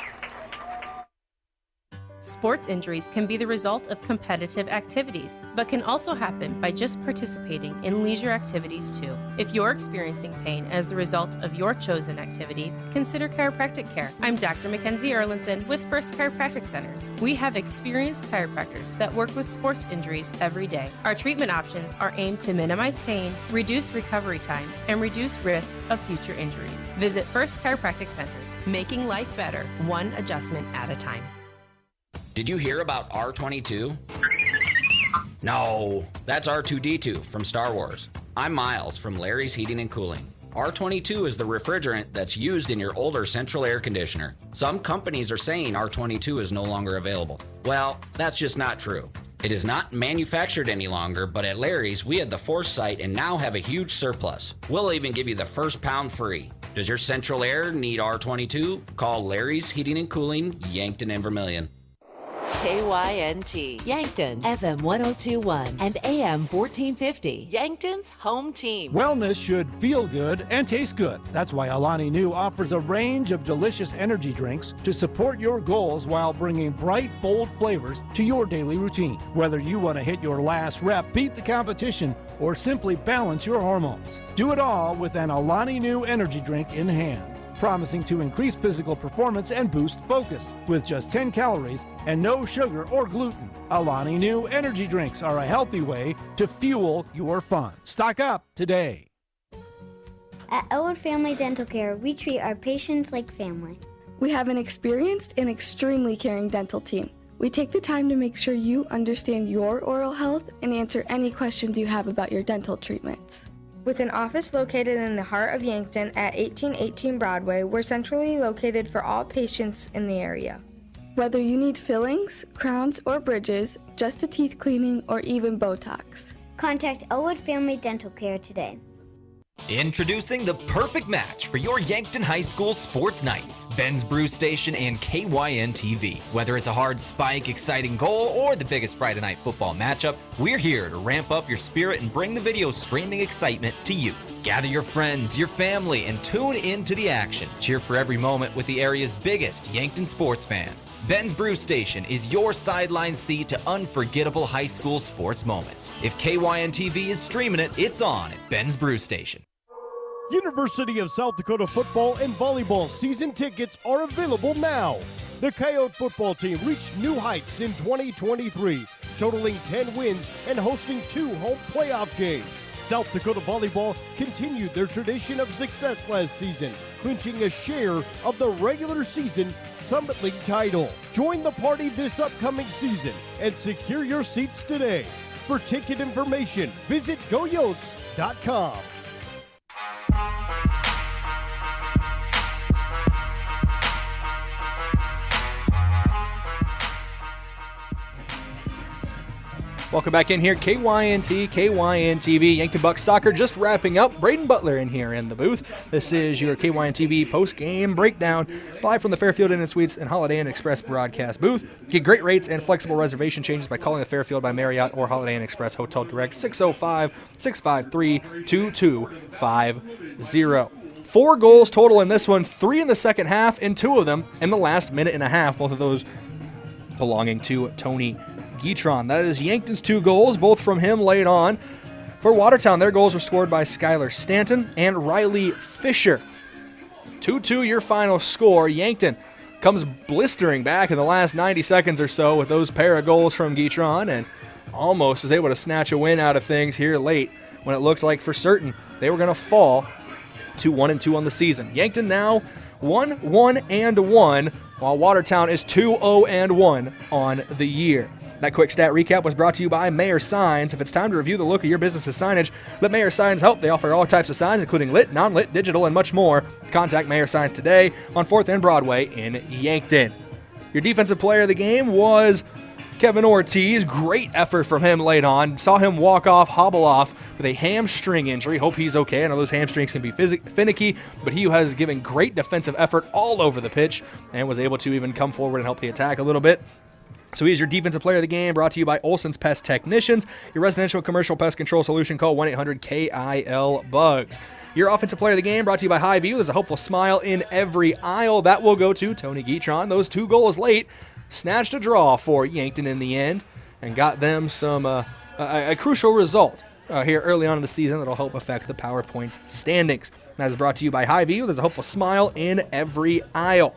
Sports injuries can be the result of competitive activities, but can also happen by just participating in leisure activities too. If you're experiencing pain as the result of your chosen activity, consider chiropractic care. I'm Dr. Mackenzie Erlinson with First Chiropractic Centers. We have experienced chiropractors that work with sports injuries every day. Our treatment options are aimed to minimize pain, reduce recovery time, and reduce risk of future injuries. Visit First Chiropractic Centers, making life better, one adjustment at a time. Did you hear about R22? No, that's R2-D2 from Star Wars. I'm Miles from Larry's Heating and Cooling. R22 is the refrigerant that's used in your older central air conditioner. Some companies are saying R22 is no longer available. Well, that's just not true. It is not manufactured any longer, but at Larry's, we had the foresight and now have a huge surplus. We'll even give you the first pound free. Does your central air need R22? Call Larry's Heating and Cooling, Yankton and Vermilion. KYNT, Yankton, FM 1021 and AM 1450, Yankton's home team. Wellness should feel good and taste good. That's why Alani Nu offers a range of delicious energy drinks to support your goals while bringing bright, bold flavors to your daily routine. Whether you want to hit your last rep, beat the competition, or simply balance your hormones, do it all with an Alani Nu energy drink in hand, promising to increase physical performance and boost focus. With just 10 calories and no sugar or gluten, Alani Nu energy drinks are a healthy way to fuel your fun. Stock up today. At Elwood Family Dental Care, we treat our patients like family. We have an experienced and extremely caring dental team. We take the time to make sure you understand your oral health and answer any questions you have about your dental treatments. With an office located in the heart of Yankton at 1818 Broadway, we're centrally located for all patients in the area. Whether you need fillings, crowns, or bridges, just a teeth cleaning, or even Botox, contact Elwood Family Dental Care today. Introducing the perfect match for your Yankton High School sports nights. Ben's Brew Station and KYN TV. Whether it's a hard spike, exciting goal, or the biggest Friday night football matchup, we're here to ramp up your spirit and bring the video streaming excitement to you. Gather your friends, your family, and tune into the action. Cheer for every moment with the area's biggest Yankton sports fans. Ben's Brew Station is your sideline seat to unforgettable high school sports moments. If KYN TV is streaming it, it's on at Ben's Brew Station. University of South Dakota football and volleyball season tickets are available now. The Coyote football team reached new heights in 2023, totaling 10 wins and hosting 2 home playoff games. South Dakota volleyball continued their tradition of success last season, clinching a share of the regular season Summit League title. Join the party this upcoming season and secure your seats today. For ticket information, visit goyotes.com. Welcome back in here, KYNT, KYN-TV, Yankton Bucks Soccer just wrapping up. Brayden Butler in here in the booth. This is your KYN-TV post-game breakdown, live from the Fairfield Inn & Suites and Holiday Inn Express broadcast booth. Get great rates and flexible reservation changes by calling the Fairfield by Marriott or Holiday Inn Express Hotel Direct, 605-653-2250. 4 goals total in this one, 3 in the second half, and 2 of them in the last minute and a half, both of those belonging to Tony Guitron. That is Yankton's 2 goals, both from him late on. For Watertown, their goals were scored by Skylar Stanton and Riley Fisher. 2-2 your final score. Yankton comes blistering back in the last 90 seconds or so with those pair of goals from Guitron and almost was able to snatch a win out of things here late when it looked like for certain they were going to fall to 1-2 on the season. Yankton now 1-1-1, while Watertown is 2-0-1 on the year. That quick stat recap was brought to you by Mayor Signs. If it's time to review the look of your business's signage, let Mayor Signs help. They offer all types of signs, including lit, non-lit, digital, and much more. Contact Mayor Signs today on 4th and Broadway in Yankton. Your defensive player of the game was Kevin Ortiz. Great effort from him late on. Saw him walk off, hobble off with a hamstring injury. Hope he's okay. I know those hamstrings can be finicky, but he has given great defensive effort all over the pitch and was able to even come forward and help the attack a little bit. So he's your defensive player of the game, brought to you by Olson's Pest Technicians, your residential commercial pest control solution. Call 1-800-KIL-BUGS. Your offensive player of the game, brought to you by High View. There's a hopeful smile in every aisle. That will go to Tony Guitron. Those 2 goals late snatched a draw for Yankton in the end and got them some a crucial result here early on in the season that'll help affect the PowerPoint's standings. That is brought to you by Hy-Vee. There's a hopeful smile in every aisle.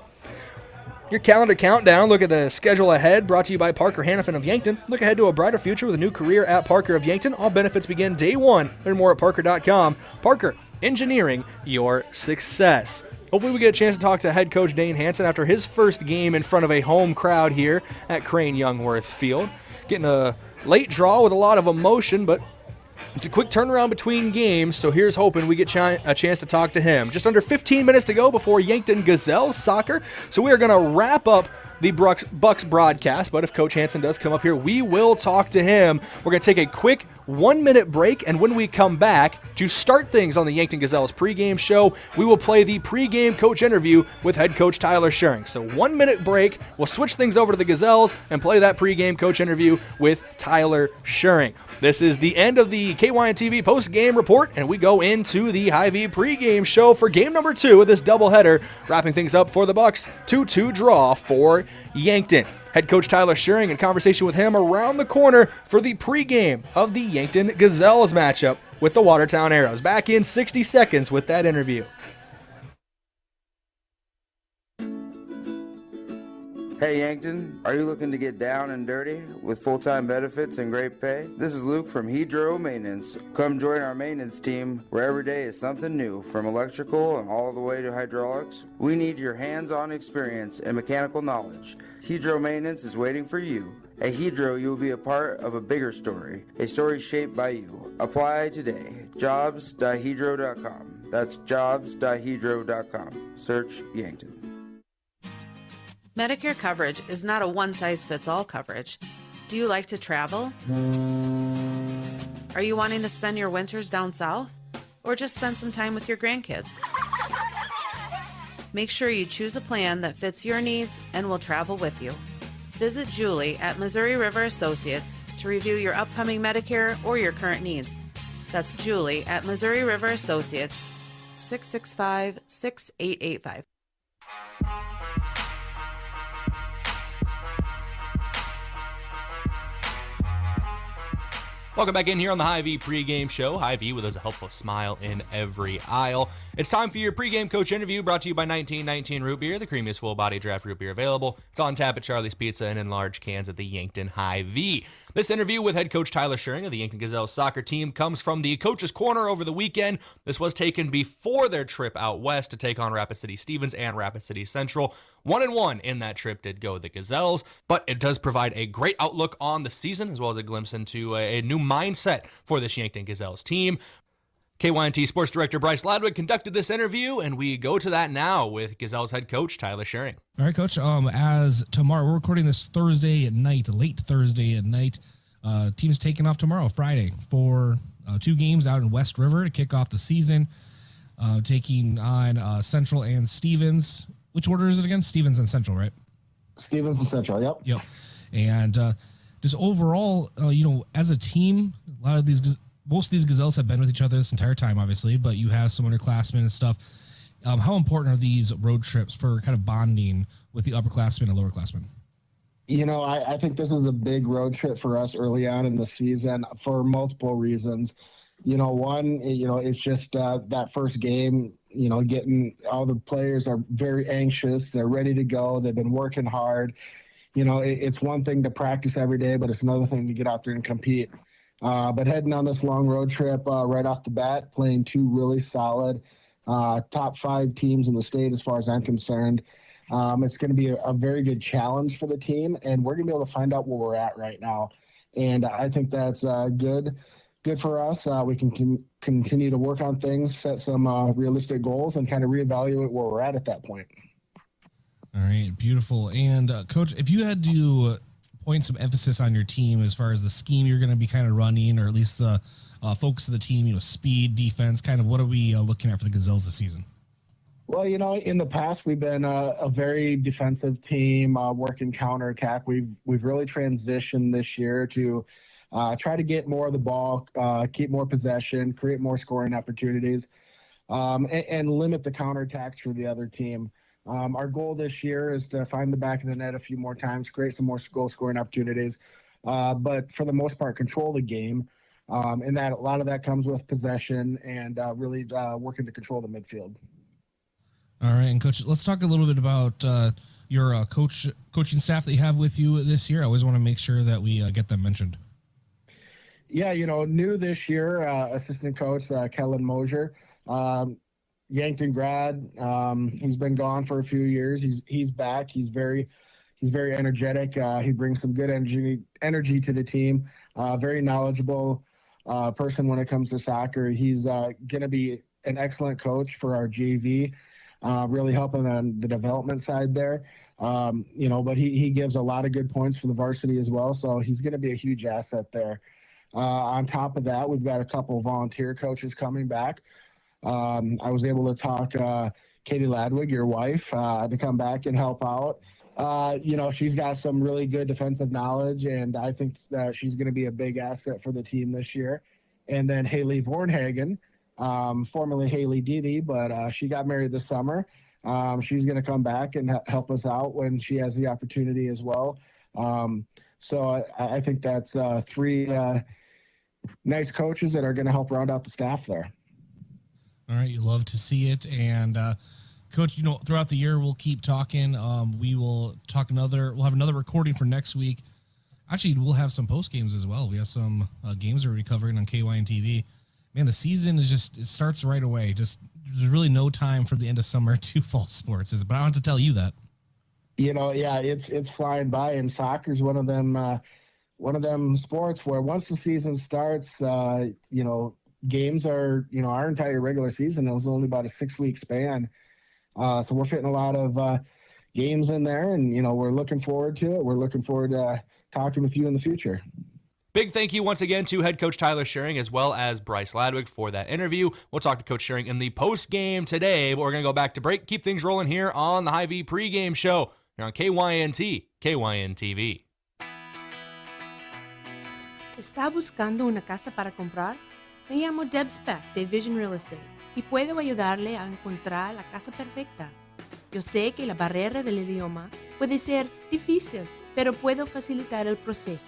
Your calendar countdown. Look at the schedule ahead, brought to you by Parker Hannafin of Yankton. Look ahead to a brighter future with a new career at Parker of Yankton. All benefits begin day one. Learn more at parker.com. Parker, engineering your success. Hopefully we get a chance to talk to head coach Dane Hanson after his first game in front of a home crowd here at Crane-Youngworth Field. Getting a late draw with a lot of emotion, but it's a quick turnaround between games, so here's hoping we get a chance to talk to him. Just under 15 minutes to go before Yankton Gazelles soccer, so we are going to wrap up the Bucks broadcast, but if Coach Hanson does come up here, we will talk to him. We're going to take a quick 1-minute break, and when we come back to start things on the Yankton Gazelles pregame show, we will play the pregame coach interview with head coach Tyler Schering. So 1-minute break, we'll switch things over to the Gazelles and play that pregame coach interview with Tyler Schering. This is the end of the KYNT post-game report, and we go into the Hy-Vee pregame show for game number 2 of this doubleheader, wrapping things up for the Bucks. 2-2 draw for Yankton. Head coach Tyler Schering in conversation with him around the corner for the pregame of the Yankton Gazelles matchup with the Watertown Arrows. Back in 60 seconds with that interview. Hey Yankton, are you looking to get down and dirty with full-time benefits and great pay? This is Luke from Hydro Maintenance. Come join our maintenance team where every day is something new, from electrical and all the way to hydraulics. We need your hands-on experience and mechanical knowledge. Hydro Maintenance is waiting for you. At Hydro, you will be a part of a bigger story, a story shaped by you. Apply today. jobs.hydro.com. That's jobs.hydro.com. Search Yankton. Medicare coverage is not a one-size-fits-all coverage. Do you like to travel? Are you wanting to spend your winters down south? Or just spend some time with your grandkids? Make sure you choose a plan that fits your needs and will travel with you. Visit Julie at Missouri River Associates to review your upcoming Medicare or your current needs. That's Julie at Missouri River Associates, 665-6885. Welcome back in here on the Hy-Vee pregame show. Hy-Vee with a helpful smile in every aisle. It's time for your pregame coach interview, brought to you by 1919 Root Beer, the creamiest full-body draft root beer available. It's on tap at Charlie's Pizza and in large cans at the Yankton Hy-Vee. This interview with head coach Tyler Schering of the Yankton Gazelles soccer team comes from the Coach's Corner over the weekend. This was taken before their trip out west to take on Rapid City Stevens and Rapid City Central. 1-1 in that trip did go the Gazelles, but it does provide a great outlook on the season as well as a glimpse into a new mindset for this Yankton Gazelles team. KYNT Sports Director Bryce Ladwig conducted this interview, and we go to that now with Gazelles head coach Tyler Schering. All right, Coach. As tomorrow, we're recording this Thursday at night, late Thursday at night. Team's taking off tomorrow, Friday, for 2 games out in West River to kick off the season, taking on Central and Stevens. Which order is it again? Stevens and Central, right? Stevens and Central, yep. Yep. And just overall, as a team, most of these Gazelles have been with each other this entire time, obviously, but you have some underclassmen and stuff. How important are these road trips for kind of bonding with the upperclassmen and lowerclassmen? I think this is a big road trip for us early on in the season for multiple reasons. One, it's just that first game, getting all the players are very anxious. They're ready to go. They've been working hard. It's one thing to practice every day, but it's another thing to get out there and compete. But heading on this long road trip right off the bat, playing 2 really solid top 5 teams in the state as far as I'm concerned. It's going to be a very good challenge for the team, and we're going to be able to find out where we're at right now. And I think that's good for us. We can continue to work on things, set some realistic goals, and kind of reevaluate where we're at that point. All right, beautiful. And Coach, if you had to point some emphasis on your team as far as the scheme you're going to be kind of running, or at least the focus of the team, speed, defense, kind of what are we looking at for the Gazelles this season? Well, in the past, we've been a very defensive team, working counterattack. We've really transitioned this year to try to get more of the ball, keep more possession, create more scoring opportunities, and limit the counterattacks for the other team. Our goal this year is to find the back of the net a few more times, create some more goal-scoring opportunities, but for the most part, control the game. And that a lot of that comes with possession and really working to control the midfield. All right, and Coach, let's talk a little bit about your coaching staff that you have with you this year. I always want to make sure that we get them mentioned. Yeah, new this year, assistant coach Kellen Mosier, Yankton grad. He's been gone for a few years. He's back. He's very energetic. He brings some good energy to the team. Very knowledgeable person when it comes to soccer. He's going to be an excellent coach for our JV. Really helping on the development side there. But he gives a lot of good points for the varsity as well. So he's going to be a huge asset there. On top of that, we've got a couple of volunteer coaches coming back. I was able to talk Katie Ladwig, your wife, to come back and help out. She's got some really good defensive knowledge, and I think that she's going to be a big asset for the team this year. And then Haley Vornhagen, formerly Haley Didi, but she got married this summer. She's going to come back and help us out when she has the opportunity as well. So I think that's three nice coaches that are going to help round out the staff there. All right, you love to see it. And Coach, throughout the year we'll keep talking. We'll have another recording for next week. Actually, we'll have some post games as well. We have some games we're covering on KYNT TV. Man, the season it starts right away. Just there's really no time from the end of summer to fall sports, but I don't have to tell you that. Yeah, it's flying by, and soccer's one of them sports where once the season starts, games are, our entire regular season was only about a 6-week span. So we're fitting a lot of games in there, and, we're looking forward to it. We're looking forward to talking with you in the future. Big thank you once again to head coach Tyler Schering as well as Bryce Ladwig for that interview. We'll talk to Coach Schering in the post game today, but we're going to go back to break, keep things rolling here on the Hy-Vee pregame show here on KYNT, KYN TV. ¿Está buscando una casa para comprar? Me llamo Deb Speck de Vision Real Estate y puedo ayudarle a encontrar la casa perfecta. Yo sé que la barrera del idioma puede ser difícil, pero puedo facilitar el proceso.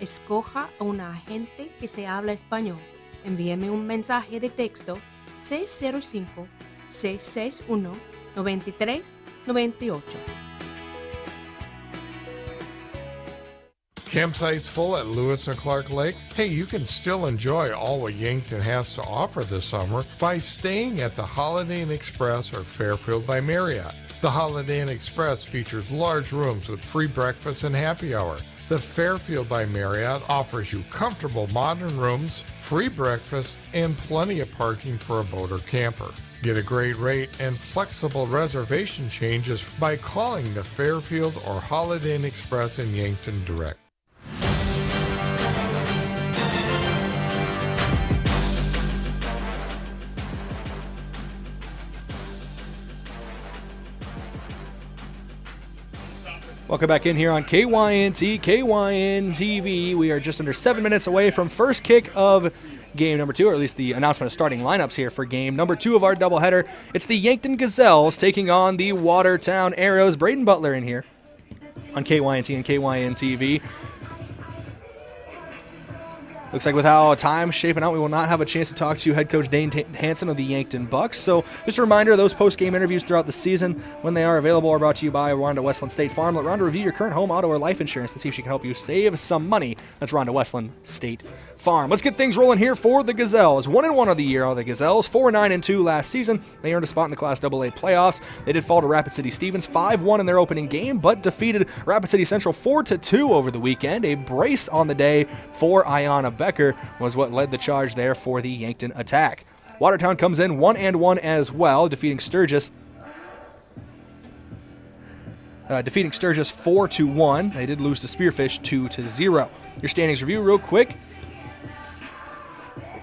Escoja a un agente que se habla español. Envíeme un mensaje de texto 605-661-9398. Campsites full at Lewis and Clark Lake? Hey, you can still enjoy all what Yankton has to offer this summer by staying at the Holiday Inn Express or Fairfield by Marriott. The Holiday Inn Express features large rooms with free breakfast and happy hour. The Fairfield by Marriott offers you comfortable modern rooms, free breakfast, and plenty of parking for a boat or camper. Get a great rate and flexible reservation changes by calling the Fairfield or Holiday Inn Express in Yankton direct. Welcome back in here on KYNT, KYN TV. We are just under 7 minutes away from first kick of game number 2, or at least the announcement of starting lineups here for game number 2 of our doubleheader. It's the Yankton Gazelles taking on the Watertown Arrows. Brayden Butler in here on KYNT and KYN TV. Looks like with how time's shaping out, we will not have a chance to talk to head coach Dane Hansen of the Yankton Bucks. So just a reminder, those post-game interviews throughout the season, when they are available, are brought to you by Rhonda Westland State Farm. Let Rhonda review your current home, auto, or life insurance to see if she can help you save some money. That's Rhonda Westland State Farm. Let's get things rolling here for the Gazelles. 1-1 of the year are the Gazelles. 4-9-2 last season. They earned a spot in the Class AA playoffs. They did fall to Rapid City Stevens 5-1 in their opening game, but defeated Rapid City Central 4-2 over the weekend. A brace on the day for Ayanna Becker was what led the charge there for the Yankton attack. Watertown comes in 1-1 as well, defeating Sturgis 4-1. They did lose to Spearfish 2-0. Your standings review real quick.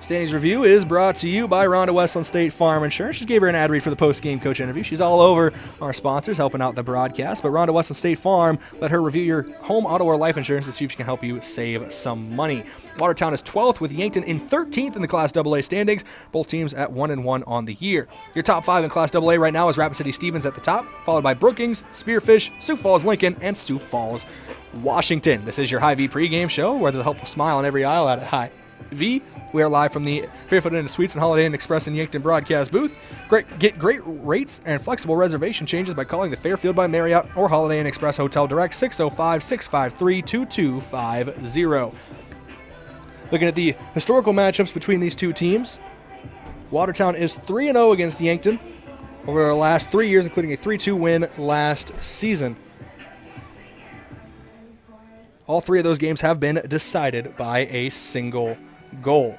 Standings Review is brought to you by Rhonda Westland State Farm Insurance. Just gave her an ad read for the post-game coach interview. She's all over our sponsors, helping out the broadcast. But Rhonda Westland State Farm, let her review your home, auto, or life insurance to see if she can help you save some money. Watertown is 12th with Yankton in 13th in the Class AA standings. Both teams at 1-1 on the year. Your top 5 in Class AA right now is Rapid City Stevens at the top, followed by Brookings, Spearfish, Sioux Falls Lincoln, and Sioux Falls Washington. This is your Hy-V pregame show where there's a helpful smile on every aisle at Hy-V. We are live from the Fairfield Inn Suites and Holiday Inn Express in Yankton broadcast booth. Get great rates and flexible reservation changes by calling the Fairfield by Marriott or Holiday Inn Express Hotel Direct 605-653-2250. Looking at the historical matchups between these two teams, Watertown is 3-0 against Yankton over the last 3 years, including a 3-2 win last season. All 3 of those games have been decided by a single goal.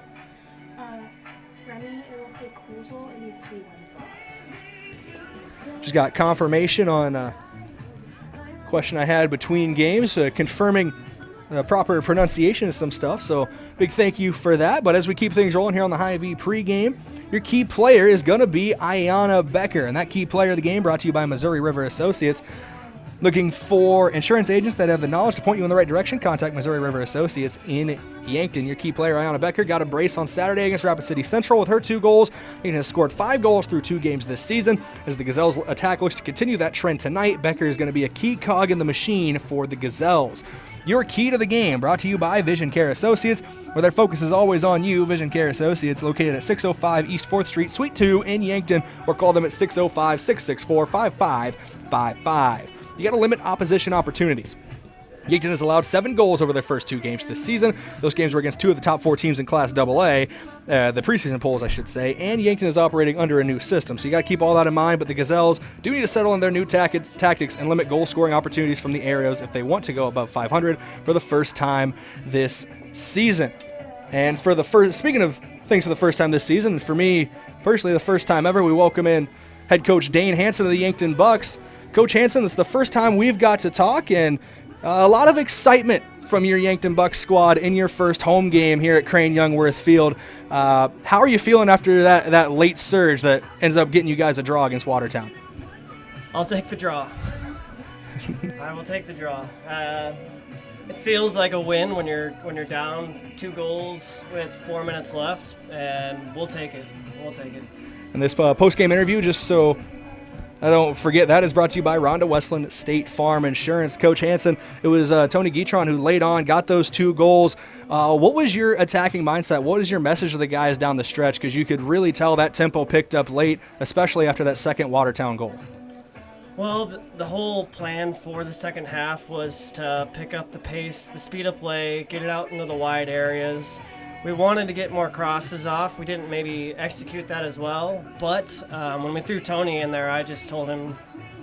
Remy, it will say Kuzel, it needs to be ones off. Just got confirmation on a question I had between games, confirming proper pronunciation of some stuff, so big thank you for that. But as we keep things rolling here on the Hy-V pregame, your key player is going to be Ayanna Becker, and that key player of the game brought to you by Missouri River Associates. Looking for insurance agents that have the knowledge to point you in the right direction? Contact Missouri River Associates in Yankton. Your key player, Ayanna Becker, got a brace on Saturday against Rapid City Central with her 2 goals. Yankton has scored 5 goals through 2 games this season. As the Gazelles attack looks to continue that trend tonight, Becker is going to be a key cog in the machine for the Gazelles. Your key to the game, brought to you by Vision Care Associates, where their focus is always on you. Vision Care Associates, located at 605 East 4th Street, Suite 2 in Yankton, or call them at 605-664-5555. You got to limit opposition opportunities. Yankton has allowed 7 goals over their first 2 games this season. Those games were against 2 of the top 4 teams in Class AA, the preseason polls, I should say, and Yankton is operating under a new system, so you got to keep all that in mind. But the Gazelles do need to settle in their new tactics and limit goal-scoring opportunities from the areas if they want to go above 500 for the first time this season. And for the first, speaking of things for the first time this season, for me personally, the first time ever, we welcome in head coach Dane Hanson of the Yankton Bucks. Coach Hanson, this is the first time we've got to talk, and a lot of excitement from your Yankton Bucks squad in your first home game here at Crane-Youngworth Field. How are you feeling after that late surge that ends up getting you guys a draw against Watertown? I'll take the draw. I will take the draw. It feels like a win when you're down 2 goals with 4 minutes left, and we'll take it. We'll take it. And this post-game interview, just so I don't forget, that is brought to you by Rhonda Westland State Farm Insurance. Coach Hanson, it was Tony Guitron who laid on, got those 2 goals. What was your attacking mindset? What was your message to the guys down the stretch? Because you could really tell that tempo picked up late, especially after that second Watertown goal. Well, the whole plan for the second half was to pick up the pace, the speed of play, get it out into the wide areas. We wanted to get more crosses off. We didn't maybe execute that as well. But when we threw Tony in there, I just told him,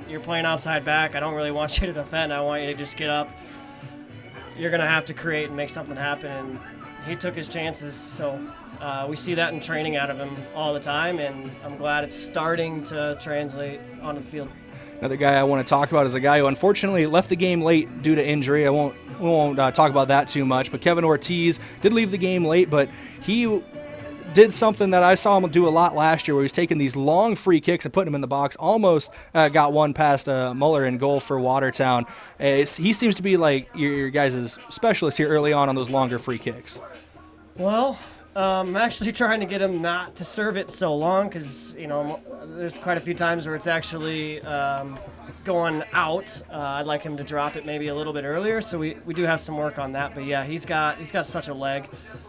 you're playing outside back. I don't really want you to defend. I want you to just get up. You're going to have to create and make something happen. And he took his chances. So we see that in training out of him all the time. And I'm glad it's starting to translate onto the field. Another guy I want to talk about is a guy who unfortunately left the game late due to injury. We won't talk about that too much, but Kevin Ortiz did leave the game late, but he did something that I saw him do a lot last year, where he was taking these long free kicks and putting them in the box. Almost got one past Muller in goal for Watertown. He seems to be like your guys' specialist here early on those longer free kicks. Well, I'm actually trying to get him not to serve it so long, because there's quite a few times where it's actually going out. I'd like him to drop it maybe a little bit earlier, so we do have some work on that. But yeah, he's got such a leg.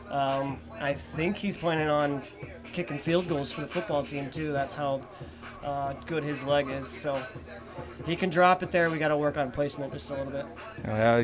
I think he's planning on kicking field goals for the football team too. That's how good his leg is. So he can drop it there. We got to work on placement just a little bit.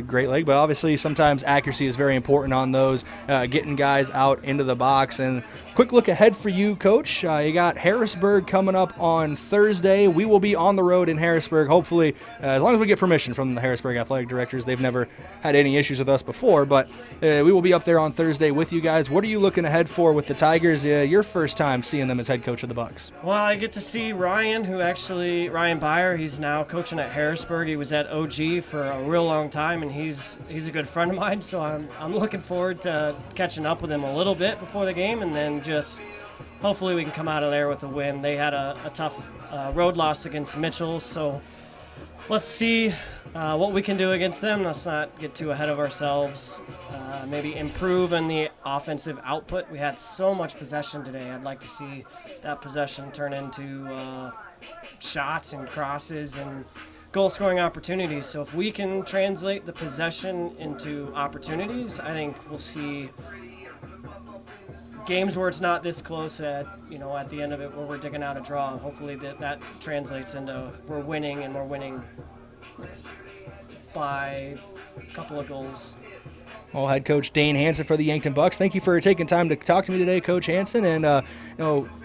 Great leg, but obviously sometimes accuracy is very important on those, getting guys out into the box. And quick look ahead for you, Coach. You got Harrisburg coming up on Thursday. We will be on the road in Harrisburg, hopefully, as long as we get permission from the Harrisburg athletic directors. They've never had any issues with us before, but we will be up there on Thursday with you guys. What are you looking ahead for with the Tigers? Your first time seeing them as head coach of the Bucks. Well, I get to see Ryan Byer. He's now coaching at Harrisburg. He was at OG for a real long time, and he's a good friend of mine, so I'm looking forward to catching up with him a little bit. before the game, and then just hopefully we can come out of there with a win. They had a tough road loss against Mitchell, so let's see what we can do against them. Let's not get too ahead of ourselves. Maybe improve in the offensive output. We had so much possession today. I'd like to see that possession turn into shots and crosses and goal-scoring opportunities. So if we can translate the possession into opportunities, I think we'll see games where it's not this close at the end of it where we're digging out a draw. Hopefully that translates into we're winning, and we're winning by a couple of goals. Well, head coach Dane Hansen for the Yankton Bucks. Thank you for taking time to talk to me today, Coach Hansen. And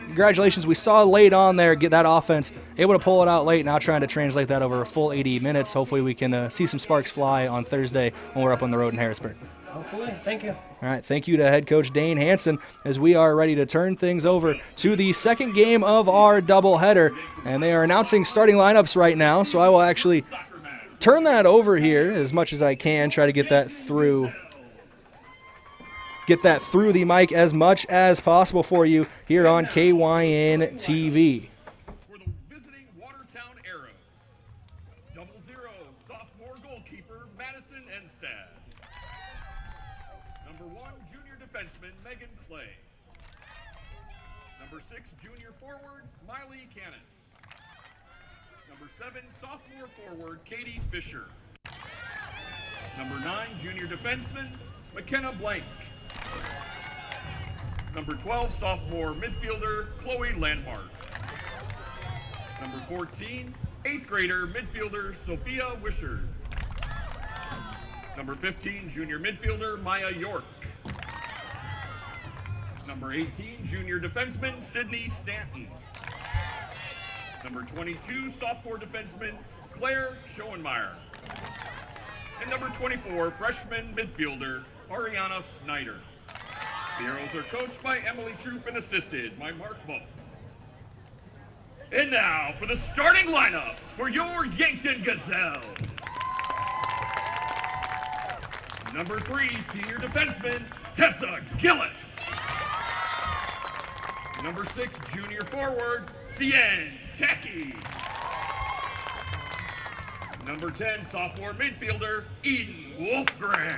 congratulations. We saw late on there get that offense able to pull it out late. Now trying to translate that over a full 80 minutes. Hopefully we can see some sparks fly on Thursday when we're up on the road in Harrisburg. Hopefully. Thank you. All right, thank you to head coach Dane Hansen as we are ready to turn things over to the second game of our doubleheader. And they are announcing starting lineups right now, so I will actually turn that over here as much as I can, try to get that through the mic as much as possible for you here on KYN TV. For the visiting Watertown Arrows, 00 sophomore goalkeeper Madison Enstad. Number 1 junior defenseman Megan Clay. Number 6 junior forward Miley Canis. Number 7 sophomore forward Katie Fisher. Number 9 junior defenseman McKenna Blank. Number 12, sophomore midfielder, Chloe Landmark. Number 14, 8th grader midfielder, Sophia Wishard. Number 15, junior midfielder, Maya York. Number 18, junior defenseman, Sydney Stanton. Number 22, sophomore defenseman, Claire Schoenmeyer. And number 24, freshman midfielder, Ariana Snyder. The Arrows are coached by Emily Troop and assisted by Mark Volk. And now for the starting lineups for your Yankton Gazelles. Number 3, senior defenseman, Tessa Gillis. Number 6, junior forward, Cien Techie. Number 10, sophomore midfielder, Eden Wolfgren.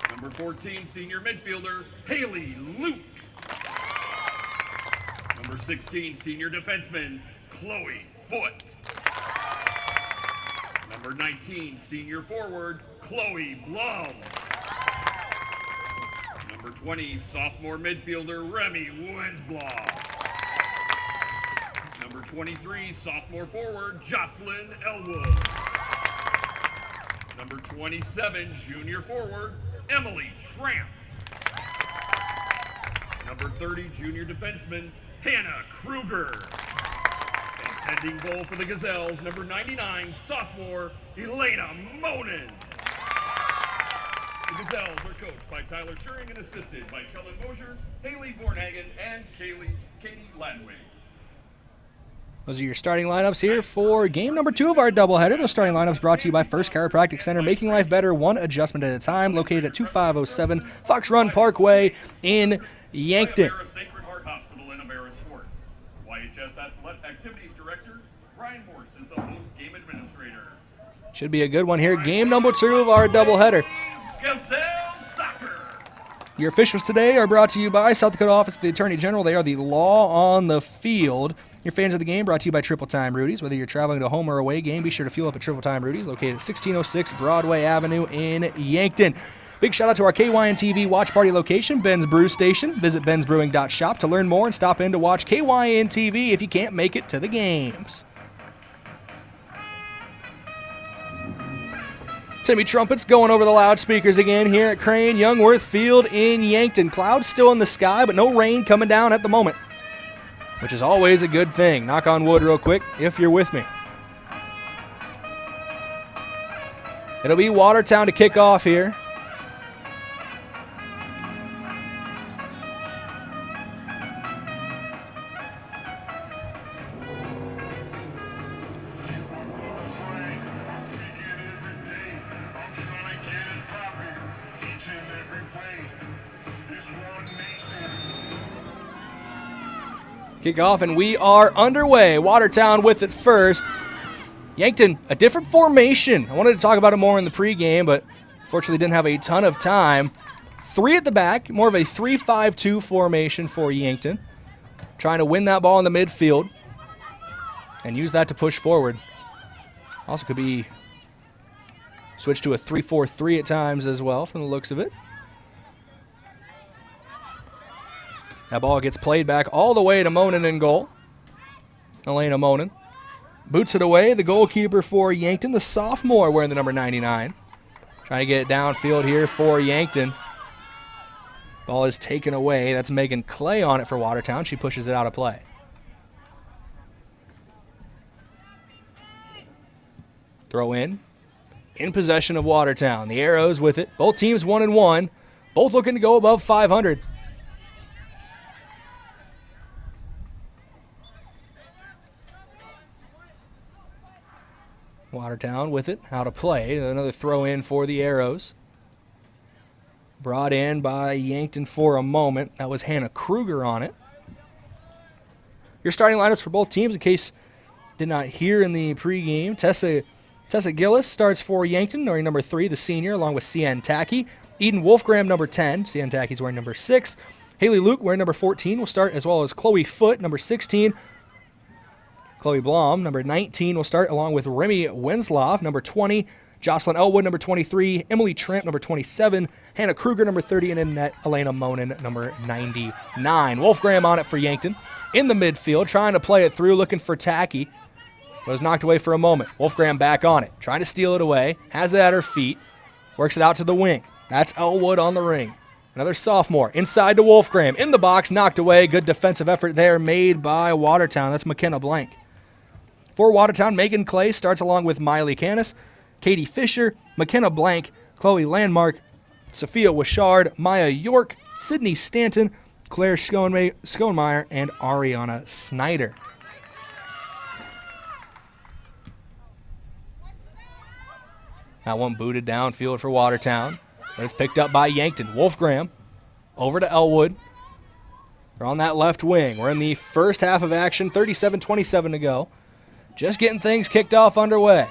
Number 14, senior midfielder, Haley Luke. Number 16, senior defenseman, Chloe Foote. Number 19, senior forward, Chloe Blum. Number 20, sophomore midfielder, Remy Wenslaw. Number 23, sophomore forward, Jocelyn Elwood. Number 27, junior forward, Emily Tramp. Number 30, junior defenseman, Hannah Kruger. And tending goal for the Gazelles, number 99, sophomore, Elena Monin. The Gazelles are coached by Tyler Schuring and assisted by Kellen Mosier, Haley Bornhagen, and Katie Ladwig. Those are your starting lineups here for game number 2 of our doubleheader. Those starting lineups brought to you by First Chiropractic Center, making life better one adjustment at a time, located at 2507 Fox Run Parkway in Yankton. Sacred Heart Hospital in Amerisports. YHS Activities Director, Brian Morse is the post-game administrator. Should be a good one here. Game number 2 of our doubleheader. Gazelle Soccer. Your officials today are brought to you by South Dakota Office of the Attorney General. They are the law on the field. Your fans of the game brought to you by Triple Time Rudy's. Whether you're traveling to a home or away game, be sure to fuel up at Triple Time Rudy's, located at 1606 Broadway Avenue in Yankton. Big shout out to our KYN TV watch party location, Ben's Brew Station. Visit bensbrewing.shop to learn more and stop in to watch KYN TV if you can't make it to the games. Timmy Trumpets going over the loudspeakers again here at Crane-Youngworth Field in Yankton. Clouds still in the sky, but no rain coming down at the moment, which is always a good thing. Knock on wood real quick if you're with me. It'll be Watertown to kick off here. Kickoff, and we are underway. Watertown with it first. Yankton, a different formation. I wanted to talk about it more in the pregame, but fortunately didn't have a ton of time. 3 at the back, more of a 3-5-2 formation for Yankton. Trying to win that ball in the midfield and use that to push forward. Also could be switched to a 3-4-3 at times as well from the looks of it. That ball gets played back all the way to Monin in goal. Elena Monin boots it away. The goalkeeper for Yankton, the sophomore wearing the number 99. Trying to get it downfield here for Yankton. Ball is taken away. That's Megan Clay on it for Watertown. She pushes it out of play. Throw in possession of Watertown. The Arrows with it. Both teams 1-1. Both looking to go above 500. Watertown with it. How to play. Another throw in for the Arrows. Brought in by Yankton for a moment. That was Hannah Kruger on it. Your starting lineups for both teams, in case you did not hear in the pregame. Tessa Gillis starts for Yankton, wearing number 3, the senior, along with Cian Tacky. Eden Wolfgram, number 10. Cian Tacky's wearing number 6. Haley Luke, wearing number 14, will start, as well as Chloe Foote, number 16. Chloe Blom, number 19, will start, along with Remy Winslow, number 20. Jocelyn Elwood, number 23. Emily Tramp, number 27. Hannah Kruger, number 30. And in net, Elena Monin, number 99. Wolfgram on it for Yankton. In the midfield, trying to play it through, looking for Tacky. But was knocked away for a moment. Wolfgram back on it, trying to steal it away. Has it at her feet. Works it out to the wing. That's Elwood on the ring. Another sophomore. Inside to Wolfgram. In the box, knocked away. Good defensive effort there made by Watertown. That's McKenna Blank. For Watertown, Megan Clay starts along with Miley Canis, Katie Fisher, McKenna Blank, Chloe Landmark, Sophia Wishard, Maya York, Sydney Stanton, Claire Schoenmeyer, and Ariana Snyder. That one booted downfield for Watertown, but it's picked up by Yankton. Wolfgram over to Elwood. They're on that left wing. We're in the first half of action, 37-27 to go. Just getting things kicked off underway.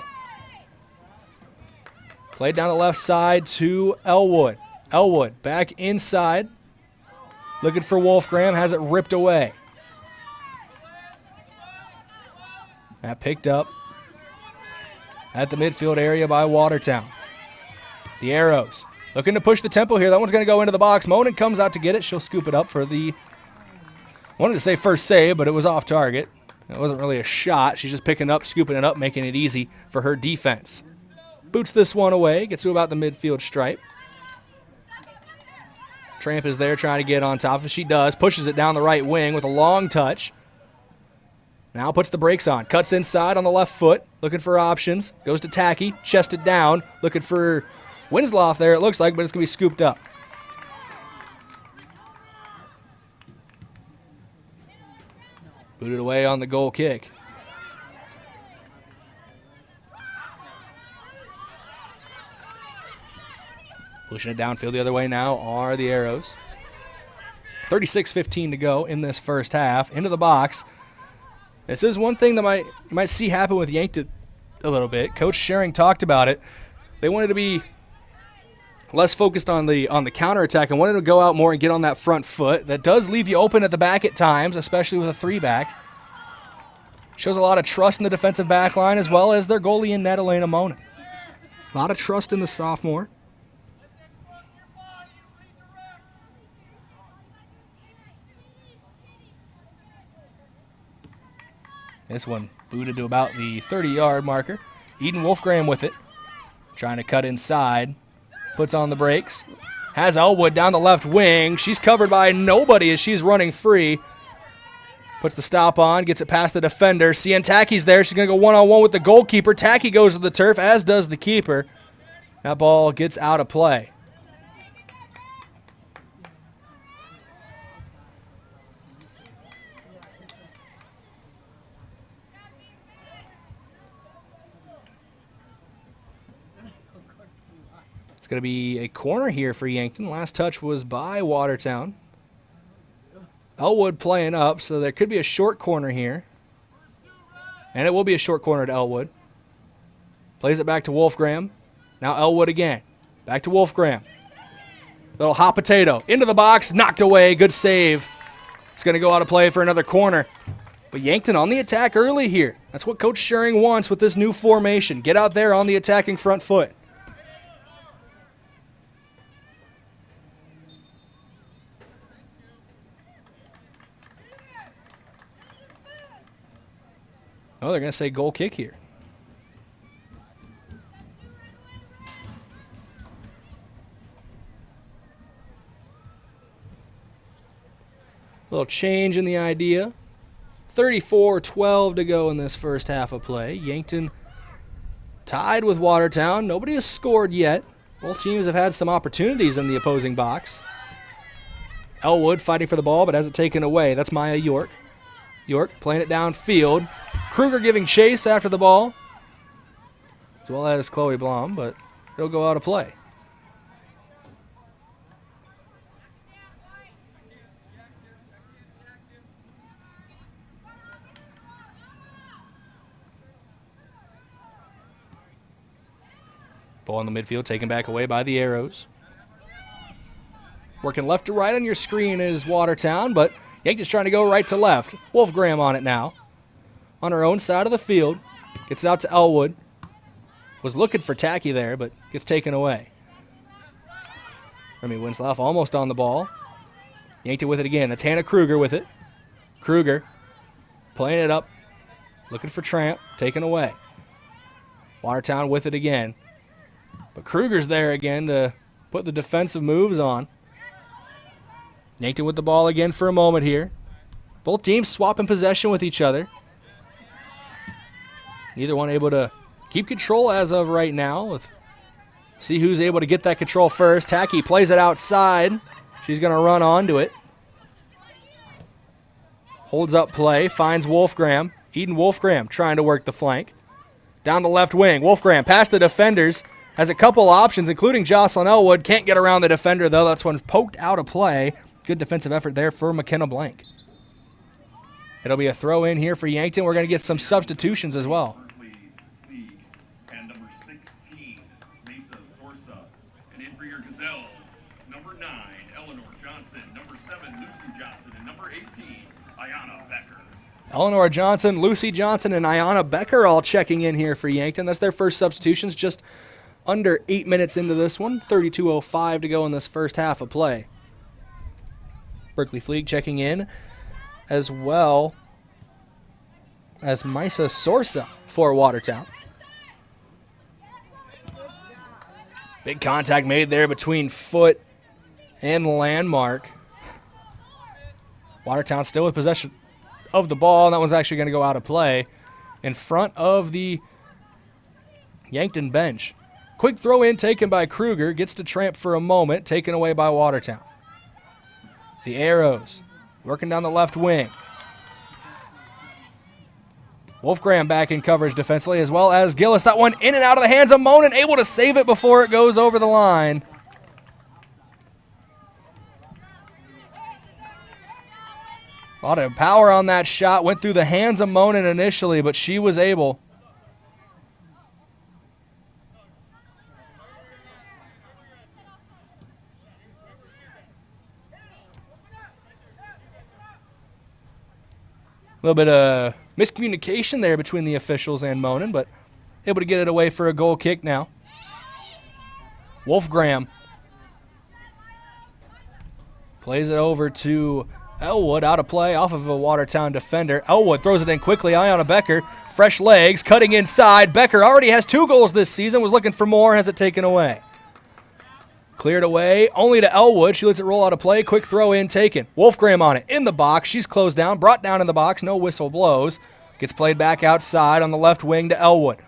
Played down the left side to Elwood. Elwood back inside. Looking for Wolfgram. Has it ripped away. That picked up at the midfield area by Watertown. The Arrows looking to push the tempo here. That one's going to go into the box. Monin comes out to get it. She'll scoop it up for the, wanted to say first save, but it was off target. It wasn't really a shot. She's just picking up, scooping it up, making it easy for her defense. Boots this one away. Gets to about the midfield stripe. Tramp is there trying to get on top of it. She does. Pushes it down the right wing with a long touch. Now puts the brakes on. Cuts inside on the left foot. Looking for options. Goes to Tacky. Chested down. Looking for Winslow there, it looks like, but it's going to be scooped up. Booted away on the goal kick. Pushing it downfield the other way now are the Arrows. 36-15 to go in this first half. Into the box. This is one thing that you might see happen with Yankton a little bit. Coach Schering talked about it. They wanted to be less focused on the counterattack and wanted to go out more and get on that front foot. That does leave you open at the back at times, especially with a 3-back. Shows a lot of trust in the defensive back line as well as their goalie in net, Elena Monin. A lot of trust in the sophomore. This one booted to about the 30-yard marker. Eden Wolfgram with it. Trying to cut inside. Puts on the brakes. Has Elwood down the left wing. She's covered by nobody as she's running free. Puts the stop on. Gets it past the defender. Cian Tacky's there. She's going to go one-on-one with the goalkeeper. Tacky goes to the turf, as does the keeper. That ball gets out of play. It's going to be a corner here for Yankton. Last touch was by Watertown. Elwood playing up, so there could be a short corner here. And it will be a short corner to Elwood. Plays it back to Wolfgram. Now Elwood again. Back to Wolfgram. Little hot potato. Into the box. Knocked away. Good save. It's going to go out of play for another corner. But Yankton on the attack early here. That's what Coach Schering wants with this new formation. Get out there on the attacking front foot. Oh, they're going to say goal kick here. A little change in the idea. 34-12 to go in this first half of play. Yankton tied with Watertown. Nobody has scored yet. Both teams have had some opportunities in the opposing box. Elwood fighting for the ball, but has it taken away. That's Maya York. York playing it downfield. Kruger giving chase after the ball, as well as Chloe Blom, but it'll go out of play. Ball in the midfield, taken back away by the Arrows. Working left to right on your screen is Watertown, but Yankton's trying to go right to left. Wolfgram on it now. On her own side of the field. Gets it out to Elwood. Was looking for Tacky there, but gets taken away. Remy Winslow almost on the ball. Yankton with it again. That's Hannah Kruger with it. Kruger playing it up. Looking for Tramp. Taken away. Watertown with it again. But Kruger's there again to put the defensive moves on. Yankton with the ball again for a moment here. Both teams swapping possession with each other. Neither one able to keep control as of right now. Let's see who's able to get that control first. Tacky plays it outside. She's going to run onto it. Holds up play, finds Wolfgram. Eden Wolfgram trying to work the flank. Down the left wing, Wolfgram past the defenders. Has a couple options, including Jocelyn Elwood. Can't get around the defender, though. That's one poked out of play. Good defensive effort there for McKenna Blank. It'll be a throw in here for Yankton. We're going to get some substitutions as well. And number 16, Lisa Sorsa. And in for your Gazelles, number 9, Eleanor Johnson. Number 7, Lucy Johnson. And number 18, Ayana Becker. Eleanor Johnson, Lucy Johnson, and Ayana Becker all checking in here for Yankton. That's their first substitutions, just under 8 minutes into this one. 32:05 to go in this first half of play. Berkeley Fleeg checking in, as well as Misa Sorsa for Watertown. Big contact made there between foot and landmark. Watertown still with possession of the ball, and that one's actually going to go out of play in front of the Yankton bench. Quick throw in taken by Kruger, gets to Tramp for a moment, taken away by Watertown. The Arrows working down the left wing. Wolfgram back in coverage defensively, as well as Gillis. That one in and out of the hands of Monin, able to save it before it goes over the line. A lot of power on that shot. Went through the hands of Monin initially, but she was able. A little bit of miscommunication there between the officials and Monin, but able to get it away for a goal kick now. Wolfgram plays it over to Elwood, out of play off of a Watertown defender. Elwood throws it in quickly. Ayana Becker, fresh legs, cutting inside. Becker already has 2 goals this season, was looking for more, has it taken away. Cleared away, only to Elwood. She lets it roll out of play. Quick throw in taken. Wolfgram on it, in the box. She's closed down, brought down in the box. No whistle blows. Gets played back outside on the left wing to Elwood.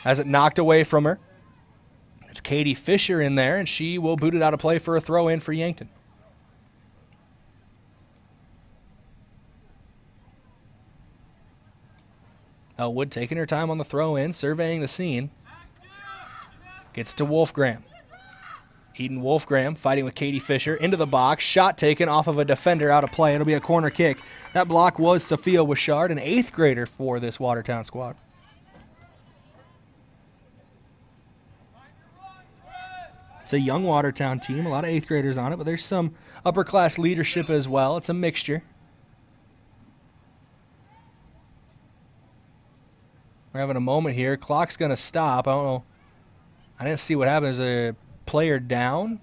Has it knocked away from her. It's Katie Fisher in there, and she will boot it out of play for a throw in for Yankton. Elwood taking her time on the throw in, surveying the scene. Gets to Wolfgram. Eden Wolfgram fighting with Katie Fisher into the box. Shot taken off of a defender out of play. It'll be a corner kick. That block was Sophia Wishard, an 8th grader for this Watertown squad. It's a young Watertown team, a lot of 8th graders on it, but there's some upper class leadership as well. It's a mixture. We're having a moment here. Clock's going to stop. I don't know. I didn't see what happened. Is a player down?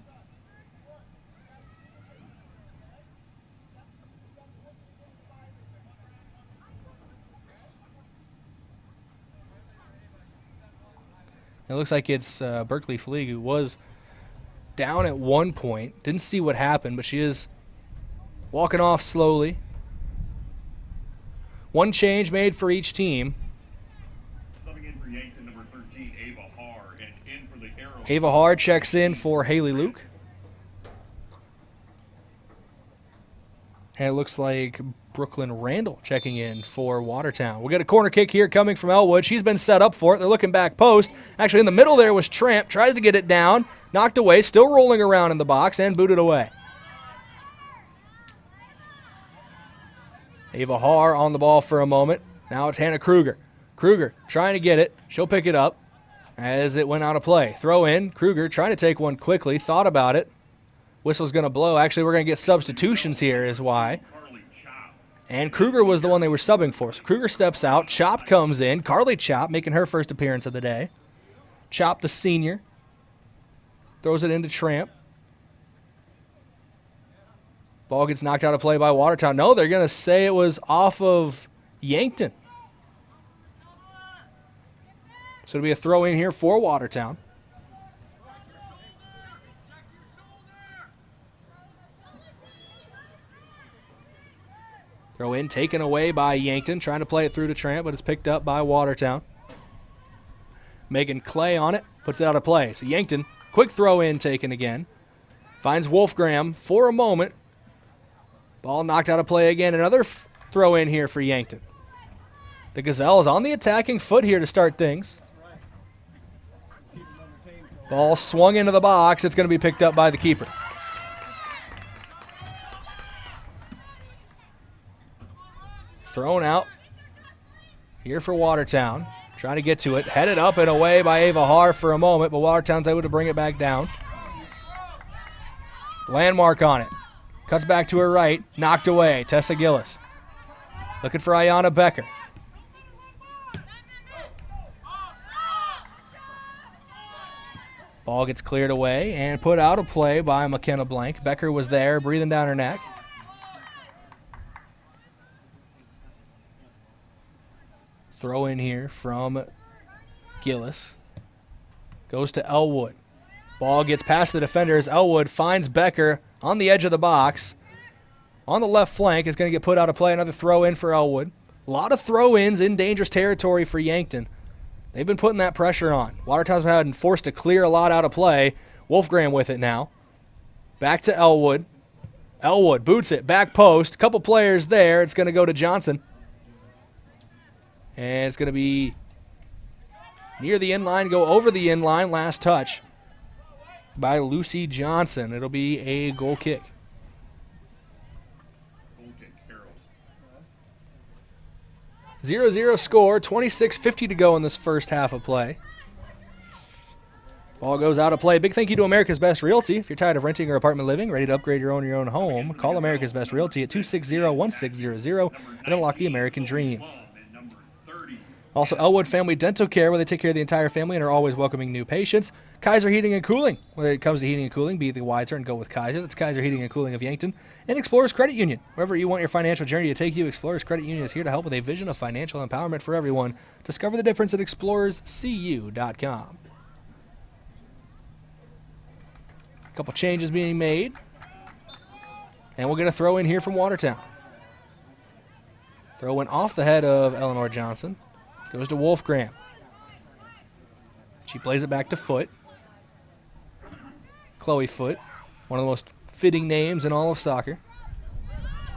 It looks like it's Berkeley Fleeg, who was down at one point. Didn't see what happened, but she is walking off slowly. One change made for each team. Subbing in for Yankton, number 13, Ava Haar, and in for the Arrows. Ava Haar checks in for Haley Luke. And it looks like Brooklyn Randall checking in for Watertown. We'll get a corner kick here coming from Elwood. She's been set up for it. They're looking back post. Actually, in the middle there was Tramp. Tries to get it down. Knocked away. Still rolling around in the box and booted away. Ava Haar on the ball for a moment. Now it's Hannah Kruger. Kruger trying to get it. She'll pick it up as it went out of play. Throw in. Kruger trying to take one quickly. Thought about it. Whistle's going to blow. Actually, we're going to get substitutions here is why. And Kruger was the one they were subbing for. So Kruger steps out. Chop comes in. Carly Chop making her first appearance of the day. Chop, the senior, throws it into Tramp. Ball gets knocked out of play by Watertown. No, they're going to say it was off of Yankton. So it'll be a throw in here for Watertown. Throw in, taken away by Yankton. Trying to play it through to Tramp, but it's picked up by Watertown. Megan Clay on it, puts it out of play. So Yankton, quick throw in, taken again. Finds Wolfgram for a moment. Ball knocked out of play again. Another throw in here for Yankton. The Gazelles on the attacking foot here to start things. Ball swung into the box. It's going to be picked up by the keeper. Thrown out here for Watertown. Trying to get to it. Headed up and away by Ava Haar for a moment, but Watertown's able to bring it back down. Landmark on it. Cuts back to her right. Knocked away. Tessa Gillis. Looking for Ayanna Becker. Ball gets cleared away and put out of play by McKenna Blank. Becker was there, breathing down her neck. Throw in here from Gillis. Goes to Elwood. Ball gets past the defender as Elwood finds Becker on the edge of the box. On the left flank, is going to get put out of play. Another throw in for Elwood. A lot of throw-ins in dangerous territory for Yankton. They've been putting that pressure on. Watertown's been forced to clear a lot out of play. Wolfgram with it now. Back to Elwood. Elwood boots it. Back post. Couple players there. It's going to go to Johnson. And it's going to be near the inline, go over the inline. Last touch by Lucy Johnson. It'll be a goal kick. 0-0 score, 26:50 to go in this first half of play. Ball goes out of play. Big thank you to America's Best Realty. If you're tired of renting or apartment living, ready to upgrade your own home, call America's Best Realty at 260-1600 and unlock the American dream. Also, Elwood Family Dental Care, where they take care of the entire family and are always welcoming new patients. Kaiser Heating and Cooling. When it comes to heating and cooling, be the wiser and go with Kaiser. That's Kaiser Heating and Cooling of Yankton. And Explorers Credit Union. Wherever you want your financial journey to take you, Explorers Credit Union is here to help with a vision of financial empowerment for everyone. Discover the difference at explorerscu.com. A couple changes being made. And we'll get a throw in here from Watertown. Throw in off the head of Eleanor Johnson. Goes to Wolfgram. She plays it back to Foot. Chloe Foot, one of the most fitting names in all of soccer.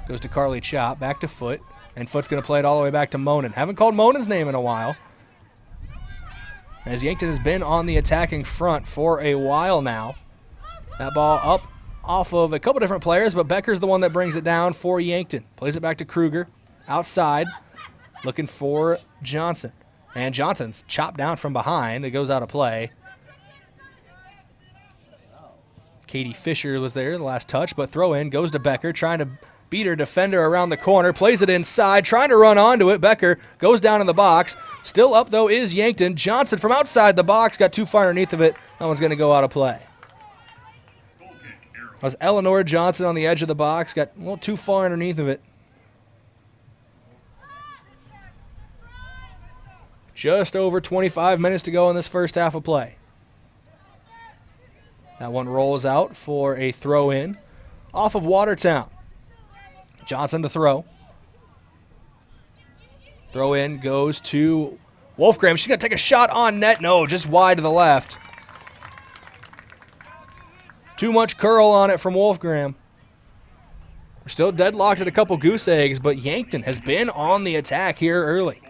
Goes to Carly Chop, back to Foot. And Foot's going to play it all the way back to Monin. Haven't called Monin's name in a while. As Yankton has been on the attacking front for a while now. That ball up off of a couple different players, but Becker's the one that brings it down for Yankton. Plays it back to Kruger. Outside, looking for Johnson. And Johnson's chopped down from behind. It goes out of play. Katie Fisher was there in the last touch, but throw in goes to Becker, trying to beat her defender around the corner. Plays it inside, trying to run onto it. Becker goes down in the box. Still up, though, is Yankton. Johnson from outside the box got too far underneath of it. That one's going to go out of play. That was Eleanor Johnson on the edge of the box. Got a little too far underneath of it. Just over 25 minutes to go in this first half of play. That one rolls out for a throw-in off of Watertown. Johnson to throw. Throw-in goes to Wolfgram. She's going to take a shot on net. No, just wide to the left. Too much curl on it from Wolfgram. We're still deadlocked at a couple goose eggs, but Yankton has been on the attack here early.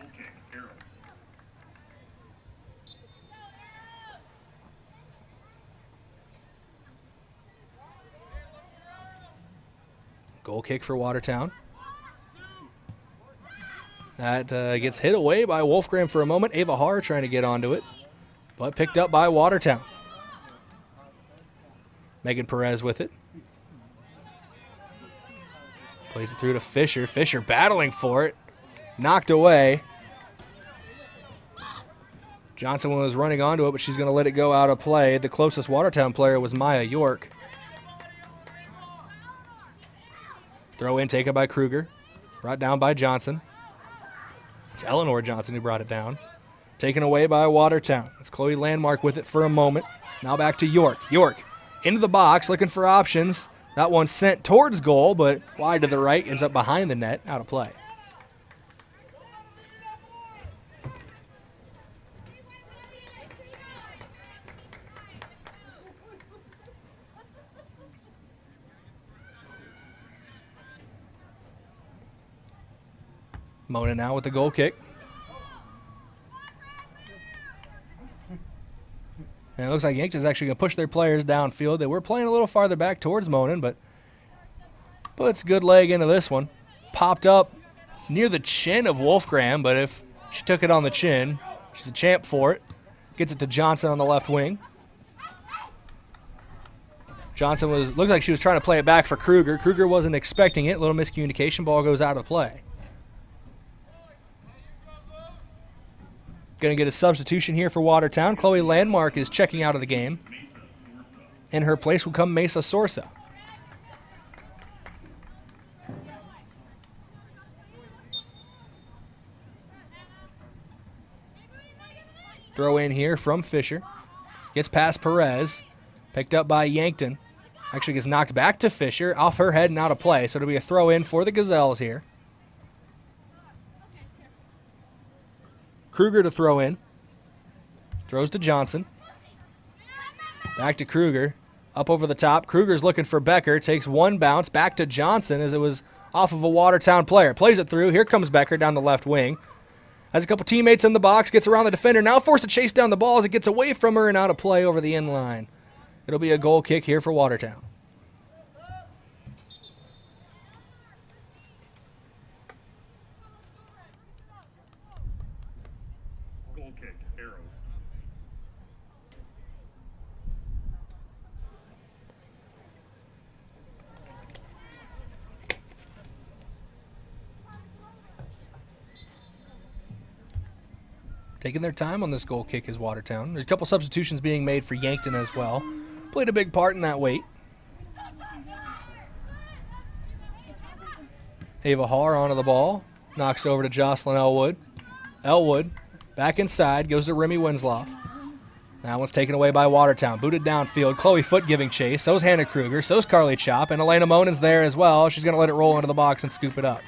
Goal kick for Watertown. That gets hit away by Wolfgram for a moment. Ava Haar trying to get onto it, but picked up by Watertown. Megan Perez with it. Plays it through to Fisher. Fisher battling for it. Knocked away. Johnson was running onto it, but she's going to let it go out of play. The closest Watertown player was Maya York. Throw in taken by Kruger. Brought down by Johnson. It's Eleanor Johnson who brought it down. Taken away by Watertown. It's Chloe Landmark with it for a moment. Now back to York. York into the box looking for options. That one sent towards goal, but wide to the right. Ends up behind the net. Out of play. Mona now with the goal kick. And it looks like Yankton's actually going to push their players downfield. They were playing a little farther back towards Monin, but puts good leg into this one. Popped up near the chin of Wolfgram, but if she took it on the chin, she's a champ for it. Gets it to Johnson on the left wing. Johnson looked like she was trying to play it back for Kruger. Kruger wasn't expecting it. Little miscommunication. Ball goes out of play. Going to get a substitution here for Watertown. Chloe Landmark is checking out of the game. In her place will come Mesa Sorsa. Throw in here from Fisher. Gets past Perez. Picked up by Yankton. Actually gets knocked back to Fisher. Off her head and out of play. So it'll be a throw in for the Gazelles here. Kruger to throw in. Throws to Johnson. Back to Kruger. Up over the top. Kruger's looking for Becker. Takes one bounce. Back to Johnson as it was off of a Watertown player. Plays it through. Here comes Becker down the left wing. Has a couple teammates in the box. Gets around the defender. Now forced to chase down the ball as it gets away from her and out of play over the end line. It'll be a goal kick here for Watertown. Taking their time on this goal kick is Watertown. There's a couple substitutions being made for Yankton as well. Played a big part in that wait. Ava Haar onto the ball. Knocks over to Jocelyn Elwood. Elwood back inside. Goes to Remy Winslow. That one's taken away by Watertown. Booted downfield. Chloe Foote giving chase. So's Hannah Kruger. So's Carly Chop. And Elena Monin's there as well. She's going to let it roll into the box and scoop it up.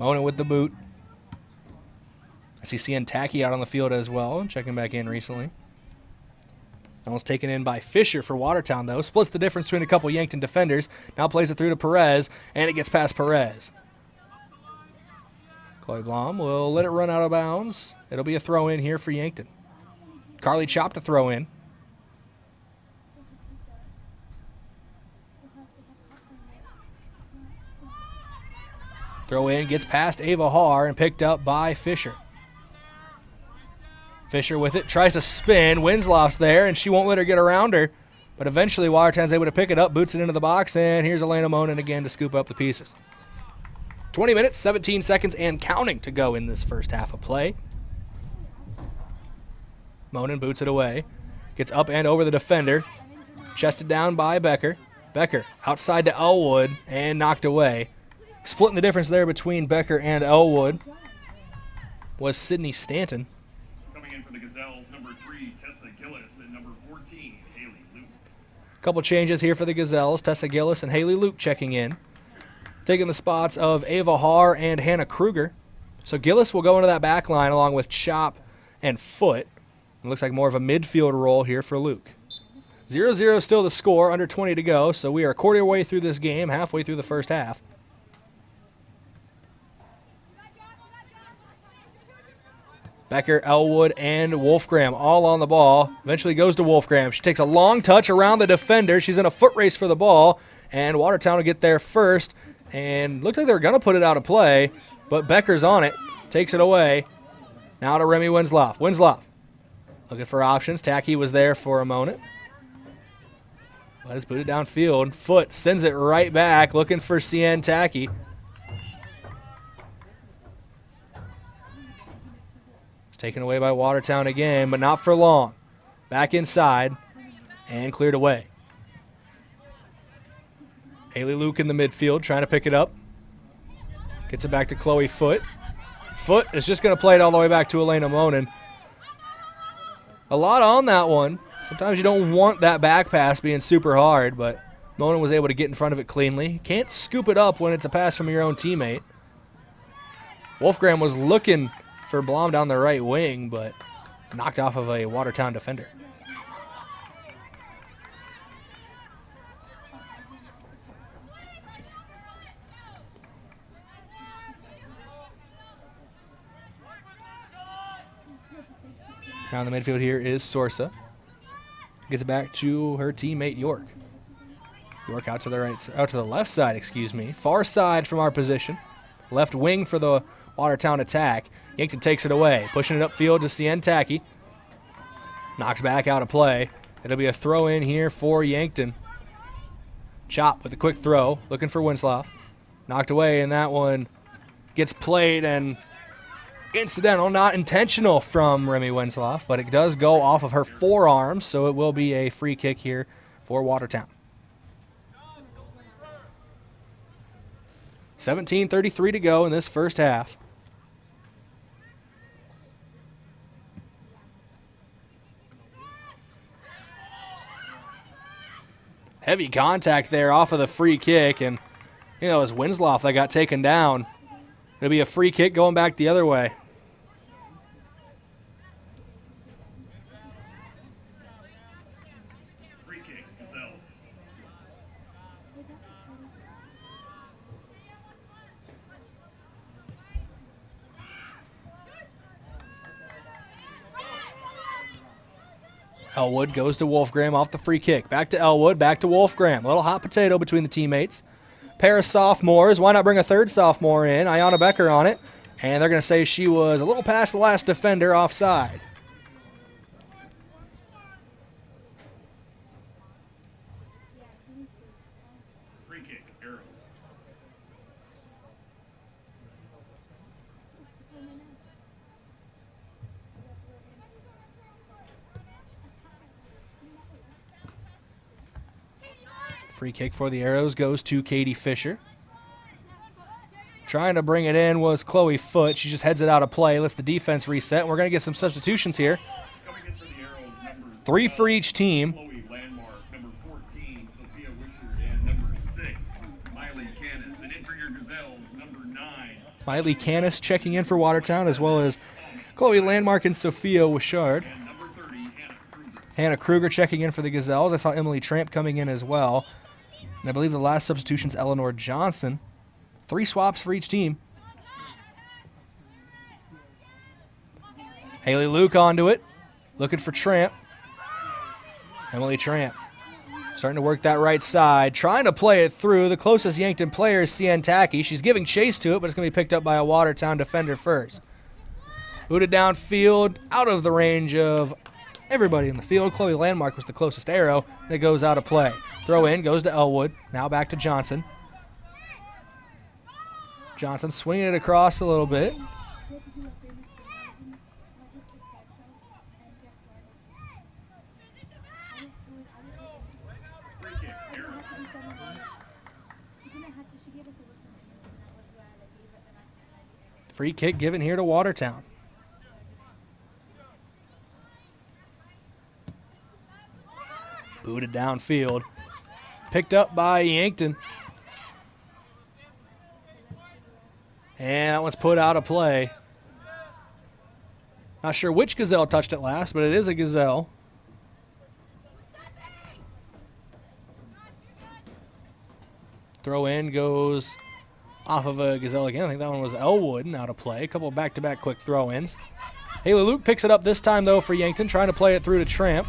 Monin with the boot. I see Cian Tacky out on the field as well, checking back in recently. That one's taken in by Fisher for Watertown, though. Splits the difference between a couple Yankton defenders. Now plays it through to Perez, and it gets past Perez. Chloe Blom will let it run out of bounds. It'll be a throw in here for Yankton. Carly Chop to throw in. Throw in, gets past Ava Haar and picked up by Fisher. Fisher with it, tries to spin. Winsloff's there, and she won't let her get around her. But eventually, Watertown's able to pick it up, boots it into the box, and here's Elena Monin again to scoop up the pieces. 20 minutes, 17 seconds, and counting to go in this first half of play. Monin boots it away. Gets up and over the defender. Chested down by Becker. Becker outside to Elwood and knocked away. Splitting the difference there between Becker and Elwood was Sydney Stanton. Coming in for the Gazelles, number 3, Tessa Gillis, and number 14, Haley Luke. Couple changes here for the Gazelles. Tessa Gillis and Haley Luke checking in. Taking the spots of Ava Haar and Hannah Kruger. So Gillis will go into that back line along with Chop and Foot. It looks like more of a midfield role here for Luke. 0-0 still the score, under 20 to go, so we are a quarter way through this game, halfway through the first half. Becker, Elwood, and Wolfgram all on the ball. Eventually goes to Wolfgram. She takes a long touch around the defender. She's in a foot race for the ball, and Watertown will get there first. And looks like they're going to put it out of play, but Becker's on it. Takes it away. Now to Remy Winsloff. Winsloff looking for options. Tacky was there for a moment. Let's put it downfield. Foot sends it right back, looking for Cien Tacky. Taken away by Watertown again, but not for long. Back inside and cleared away. Haley Luke in the midfield trying to pick it up. Gets it back to Chloe Foot. Foot is just going to play it all the way back to Elena Monin. A lot on that one. Sometimes you don't want that back pass being super hard, but Monin was able to get in front of it cleanly. Can't scoop it up when it's a pass from your own teammate. Wolfgram was looking for Blom down the right wing, but knocked off of a Watertown defender. Now in the midfield here is Sorsa. Gets it back to her teammate York. York out to the left side, excuse me. Far side from our position. Left wing for the Watertown attack. Yankton takes it away, pushing it upfield to Cien Tacky. Knocks back out of play. It'll be a throw in here for Yankton. Chop with a quick throw, looking for Winsloff. Knocked away, and that one gets played, and incidental, not intentional from Remy Winsloff, but it does go off of her forearm, so it will be a free kick here for Watertown. 17:33 to go in this first half. Heavy contact there off of the free kick, and it was Winsloff that got taken down. It'll be a free kick going back the other way. Free kick, Gazelles. Elwood goes to Wolfgram off the free kick. Back to Elwood, back to Wolfgram. A little hot potato between the teammates. Pair of sophomores. Why not bring a third sophomore in? Ayana Becker on it. And they're going to say she was a little past the last defender offside. Free kick, Arrows. Free kick for the Arrows goes to Katie Fisher. Trying to bring it in was Chloe Foot. She just heads it out of play, lets the defense reset. And we're going to get some substitutions here. 3 for each team. Chloe Landmark, number 14, Sophia Wishard, and number 6, Miley Canis. And in for your Gazelles, number 9. Miley Canis checking in for Watertown, as well as Chloe Landmark and Sophia Wishard. And number 30, Hannah Kruger. Hannah Kruger checking in for the Gazelles. I saw Emily Tramp coming in as well. And I believe the last substitution's Eleanor Johnson. 3 swaps for each team. Haley Luke onto it, looking for Tramp. Emily Tramp starting to work that right side, trying to play it through. The closest Yankton player is Cian Tacky. She's giving chase to it, but it's going to be picked up by a Watertown defender first. Booted downfield, out of the range of everybody in the field. Chloe Landmark was the closest arrow, and it goes out of play. Throw in, goes to Elwood. Now back to Johnson. Johnson swinging it across a little bit. Free kick given here to Watertown. Booted downfield. Picked up by Yankton. And that one's put out of play. Not sure which Gazelle touched it last, but it is a Gazelle. Throw in goes off of a Gazelle again. I think that one was Elwood and out of play. A couple of back-to-back quick throw-ins. Haley Luke picks it up this time, though, for Yankton, trying to play it through to Tramp.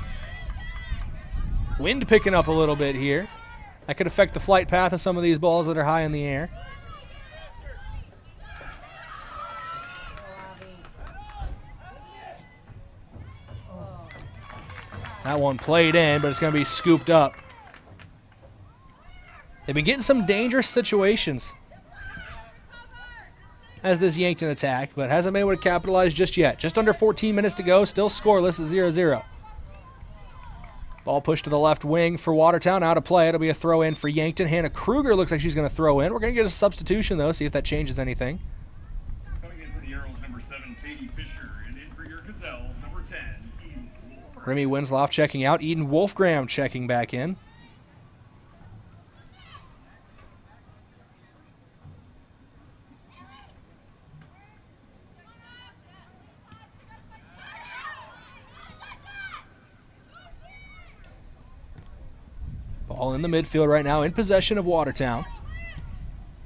Wind picking up a little bit here. That could affect the flight path of some of these balls that are high in the air. That one played in, but it's going to be scooped up. They've been getting some dangerous situations as this Yankton attack, but hasn't been able to capitalize just yet. Just under 14 minutes to go, still scoreless at 0-0. Ball pushed to the left wing for Watertown, out of play. It'll be a throw in for Yankton. Hannah Kruger looks like she's going to throw in. We're going to get a substitution, though, see if that changes anything. Coming in for the Arrows, number 7, Katie Fisher, and in for your Gazelles, number 10, Eden Wolfgram. Remy Winslow checking out. Eden Wolfgram checking back in. Ball in the midfield right now, in possession of Watertown.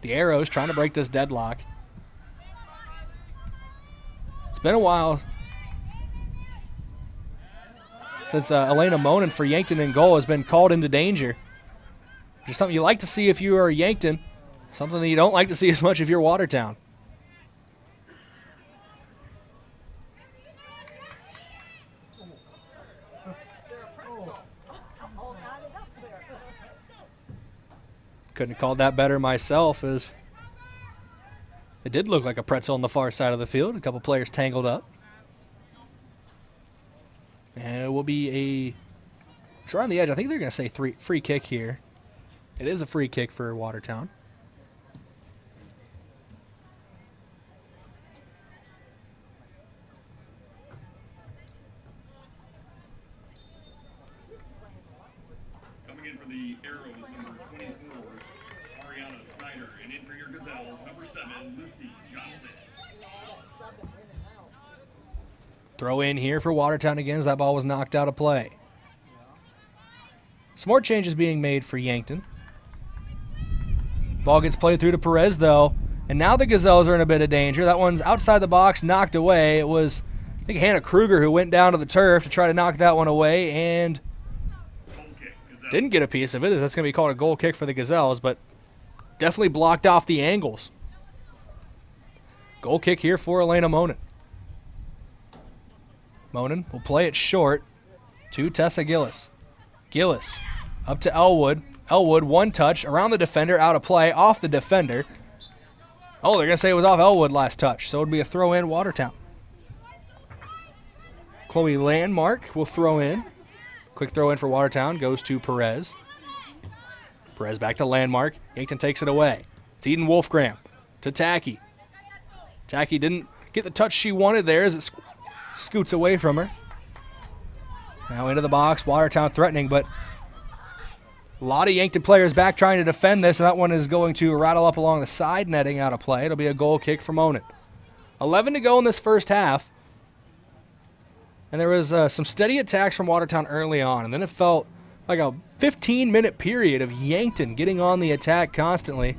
The Arrows trying to break this deadlock. It's been a while since Elena Monin for Yankton in goal has been called into danger. Just something you like to see if you are Yankton, something that you don't like to see as much if you're Watertown. Couldn't have called that better myself, as it did look like a pretzel on the far side of the field. A couple players tangled up. And it will be it's around the edge. I think they're going to say free kick here. It is a free kick for Watertown. Coming in for the Arrows, number 24, Ariana Snyder, and in for your Gazelles, number 7, Lucy Johnson. Throw in here for Watertown again as that ball was knocked out of play. Some more changes being made for Yankton. Ball gets played through to Perez, though, and now the Gazelles are in a bit of danger. That one's outside the box, knocked away. It was, I think, Hannah Kruger who went down to the turf to try to knock that one away and didn't get a piece of it, as that's going to be called a goal kick for the Gazelles, but definitely blocked off the angles. Goal kick here for Elena Monin. Monin will play it short to Tessa Gillis. Gillis up to Elwood. Elwood, one touch, around the defender, out of play, off the defender. Oh, they're going to say it was off Elwood last touch, so it would be a throw in Watertown. Chloe Landmark will throw in. Quick throw in for Watertown, goes to Perez. Perez back to Landmark. Yankton takes it away. It's Eden Wolfgram to Tacky. Tacky didn't get the touch she wanted there as it scoots away from her. Now into the box, Watertown threatening, but a lot of Yankton players back trying to defend this, and that one is going to rattle up along the side netting out of play. It'll be a goal kick for Monin. 11 to go in this first half. And there was some steady attacks from Watertown early on, and then it felt like a 15-minute period of Yankton getting on the attack constantly.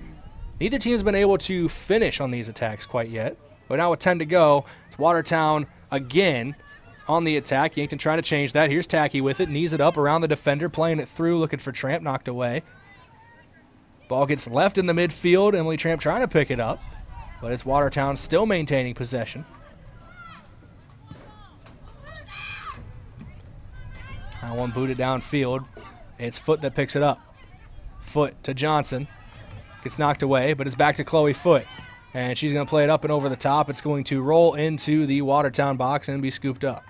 Neither team has been able to finish on these attacks quite yet. But now with 10 to go, it's Watertown again on the attack. Yankton trying to change that. Here's Tacky with it. Knees it up around the defender, playing it through, looking for Tramp, knocked away. Ball gets left in the midfield. Emily Tramp trying to pick it up, but it's Watertown still maintaining possession. That one booted downfield. It's Foot that picks it up. Foot to Johnson. Gets knocked away, but it's back to Chloe Foot. And she's going to play it up and over the top. It's going to roll into the Watertown box and be scooped up.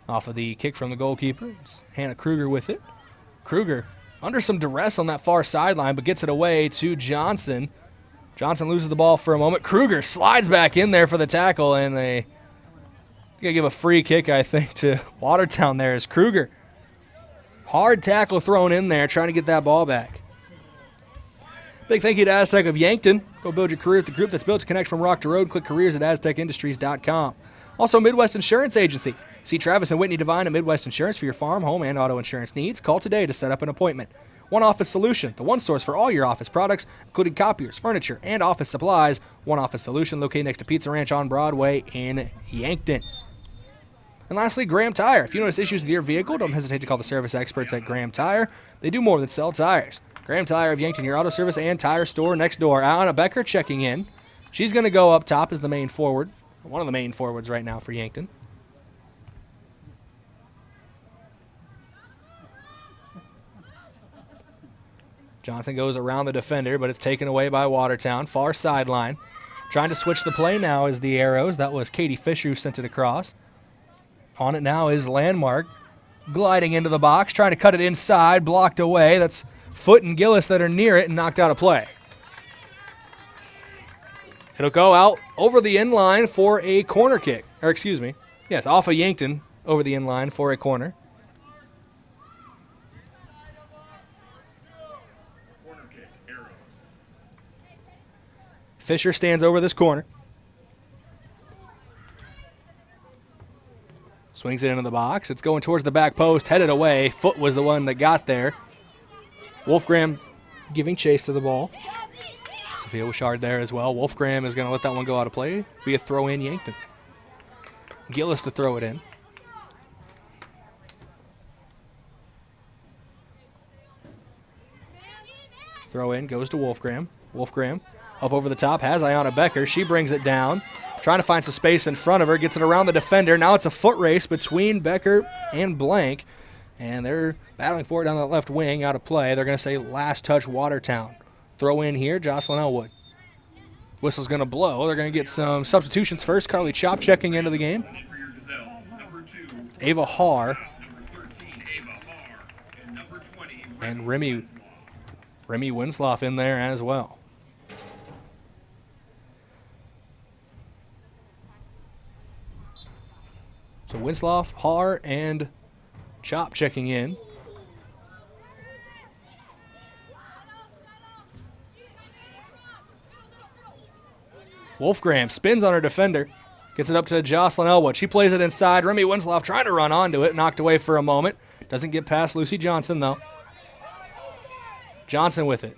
Off of the kick from the goalkeeper, it's Hannah Kruger with it. Kruger under some duress on that far sideline, but gets it away to Johnson. Johnson loses the ball for a moment. Kruger slides back in there for the tackle, and they going to give a free kick, I think, to Watertown there as Kruger. Hard tackle thrown in there, trying to get that ball back. Big thank you to Aztec of Yankton. Go build your career at the group that's built to connect from rock to road. Click careers at aztecindustries.com. Also, Midwest Insurance Agency. See Travis and Whitney Devine at Midwest Insurance for your farm, home, and auto insurance needs. Call today to set up an appointment. One Office Solution, the one source for all your office products, including copiers, furniture, and office supplies. One Office Solution, located next to Pizza Ranch on Broadway in Yankton. And lastly, Graham Tire. If you notice issues with your vehicle, don't hesitate to call the service experts at Graham Tire. They do more than sell tires. Graham Tire of Yankton, your auto service and tire store next door. Anna Becker checking in. She's going to go up top as the main forward. One of the main forwards right now for Yankton. Johnson goes around the defender, but it's taken away by Watertown. Far sideline. Trying to switch the play now is the Arrows. That was Katie Fisher who sent it across. On it now is Landmark. Gliding into the box, trying to cut it inside, blocked away. That's Foot and Gillis that are near it and knocked out of play. It'll go out over the end line for a corner kick. Or excuse me. Yes, off of Yankton over the end line for a corner. Fisher stands over this corner. Swings it into the box. It's going towards the back post, headed away. Foot was the one that got there. Wolfgram giving chase to the ball. Sophia Wishard there as well. Wolfgram is going to let that one go out of play. Be a throw in Yankton. Gillis to throw it in. Throw in goes to Wolfgram. Wolfgram up over the top, has Ayanna Becker. She brings it down, trying to find some space in front of her, gets it around the defender. Now it's a foot race between Becker and Blank, and they're battling for it down the left wing, out of play. They're going to say last touch Watertown. Throw in here, Jocelyn Elwood. Whistle's going to blow. They're going to get some substitutions first. Carly Chop checking into the game. Ava Haar. And Remy Winslow in there as well. So Winslow, Haar, and Chop checking in. Wolfgram spins on her defender. Gets it up to Jocelyn Elwood. She plays it inside. Remy Winslow trying to run onto it. Knocked away for a moment. Doesn't get past Lucy Johnson, though. Johnson with it.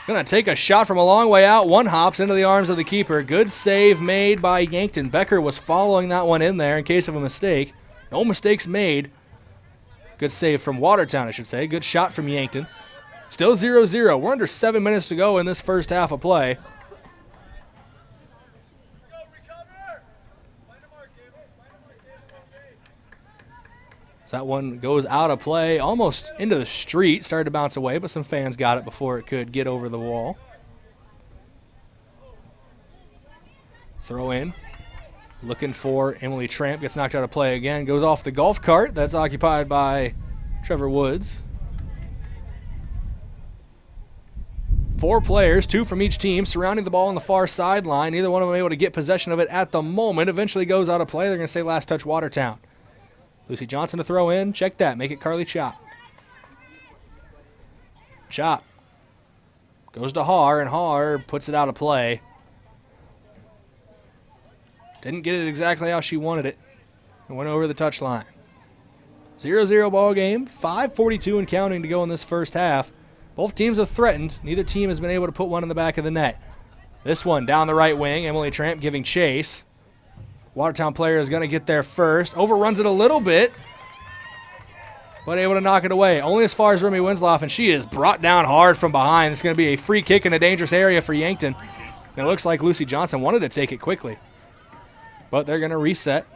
Going to take a shot from a long way out. One hops into the arms of the keeper. Good save made by Yankton. Becker was following that one in there in case of a mistake. No mistakes made. Good save from Watertown, I should say. Good shot from Yankton. Still 0-0. We're under 7 minutes to go in this first half of play. So that one goes out of play, almost into the street. Started to bounce away, but some fans got it before it could get over the wall. Throw in. Looking for Emily Tramp. Gets knocked out of play again. Goes off the golf cart. That's occupied by Trevor Woods. 4 players, 2 from each team, surrounding the ball on the far sideline. Neither one of them able to get possession of it at the moment. Eventually goes out of play. They're going to say last touch Watertown. Lucy Johnson to throw in. Check that. Make it Carly Chop. Chop goes to Haar, and Haar puts it out of play. Didn't get it exactly how she wanted it. It went over the touchline. 0-0 ball game, 5:42 and counting to go in this first half. Both teams have threatened. Neither team has been able to put one in the back of the net. This one down the right wing, Emily Tramp giving chase. Watertown player is going to get there first. Overruns it a little bit, but able to knock it away. Only as far as Remy Winslow, and she is brought down hard from behind. It's going to be a free kick in a dangerous area for Yankton. And it looks like Lucy Johnson wanted to take it quickly, but they're going to reset.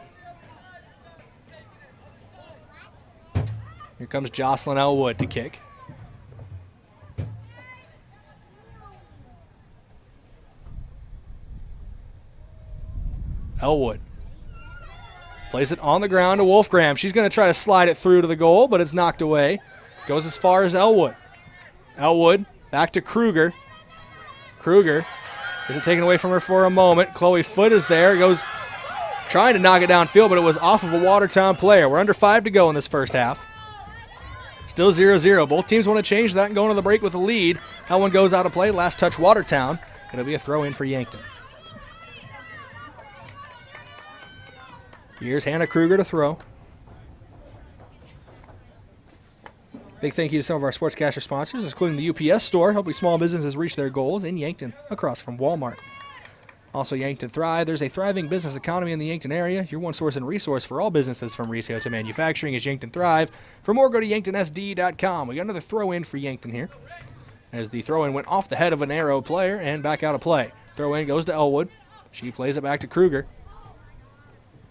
Here comes Jocelyn Elwood to kick. Elwood plays it on the ground to Wolfgram. She's going to try to slide it through to the goal, but it's knocked away. Goes as far as Elwood. Elwood back to Kruger. Kruger is it taken away from her for a moment. Chloe Foote is there. Goes trying to knock it downfield, but it was off of a Watertown player. We're under 5 to go in this first half. Still 0-0. Both teams want to change that and go into the break with a lead. That one goes out of play. Last touch Watertown. It'll be a throw in for Yankton. Here's Hannah Kruger to throw. Big thank you to some of our Sportscaster sponsors, including the UPS store, helping small businesses reach their goals in Yankton, across from Walmart. Also, Yankton Thrive. There's a thriving business economy in the Yankton area. Your one source and resource for all businesses from retail to manufacturing is Yankton Thrive. For more, go to yanktonsd.com. We got another throw-in for Yankton here, as the throw-in went off the head of an arrow player and back out of play. Throw-in goes to Elwood. She plays it back to Kruger.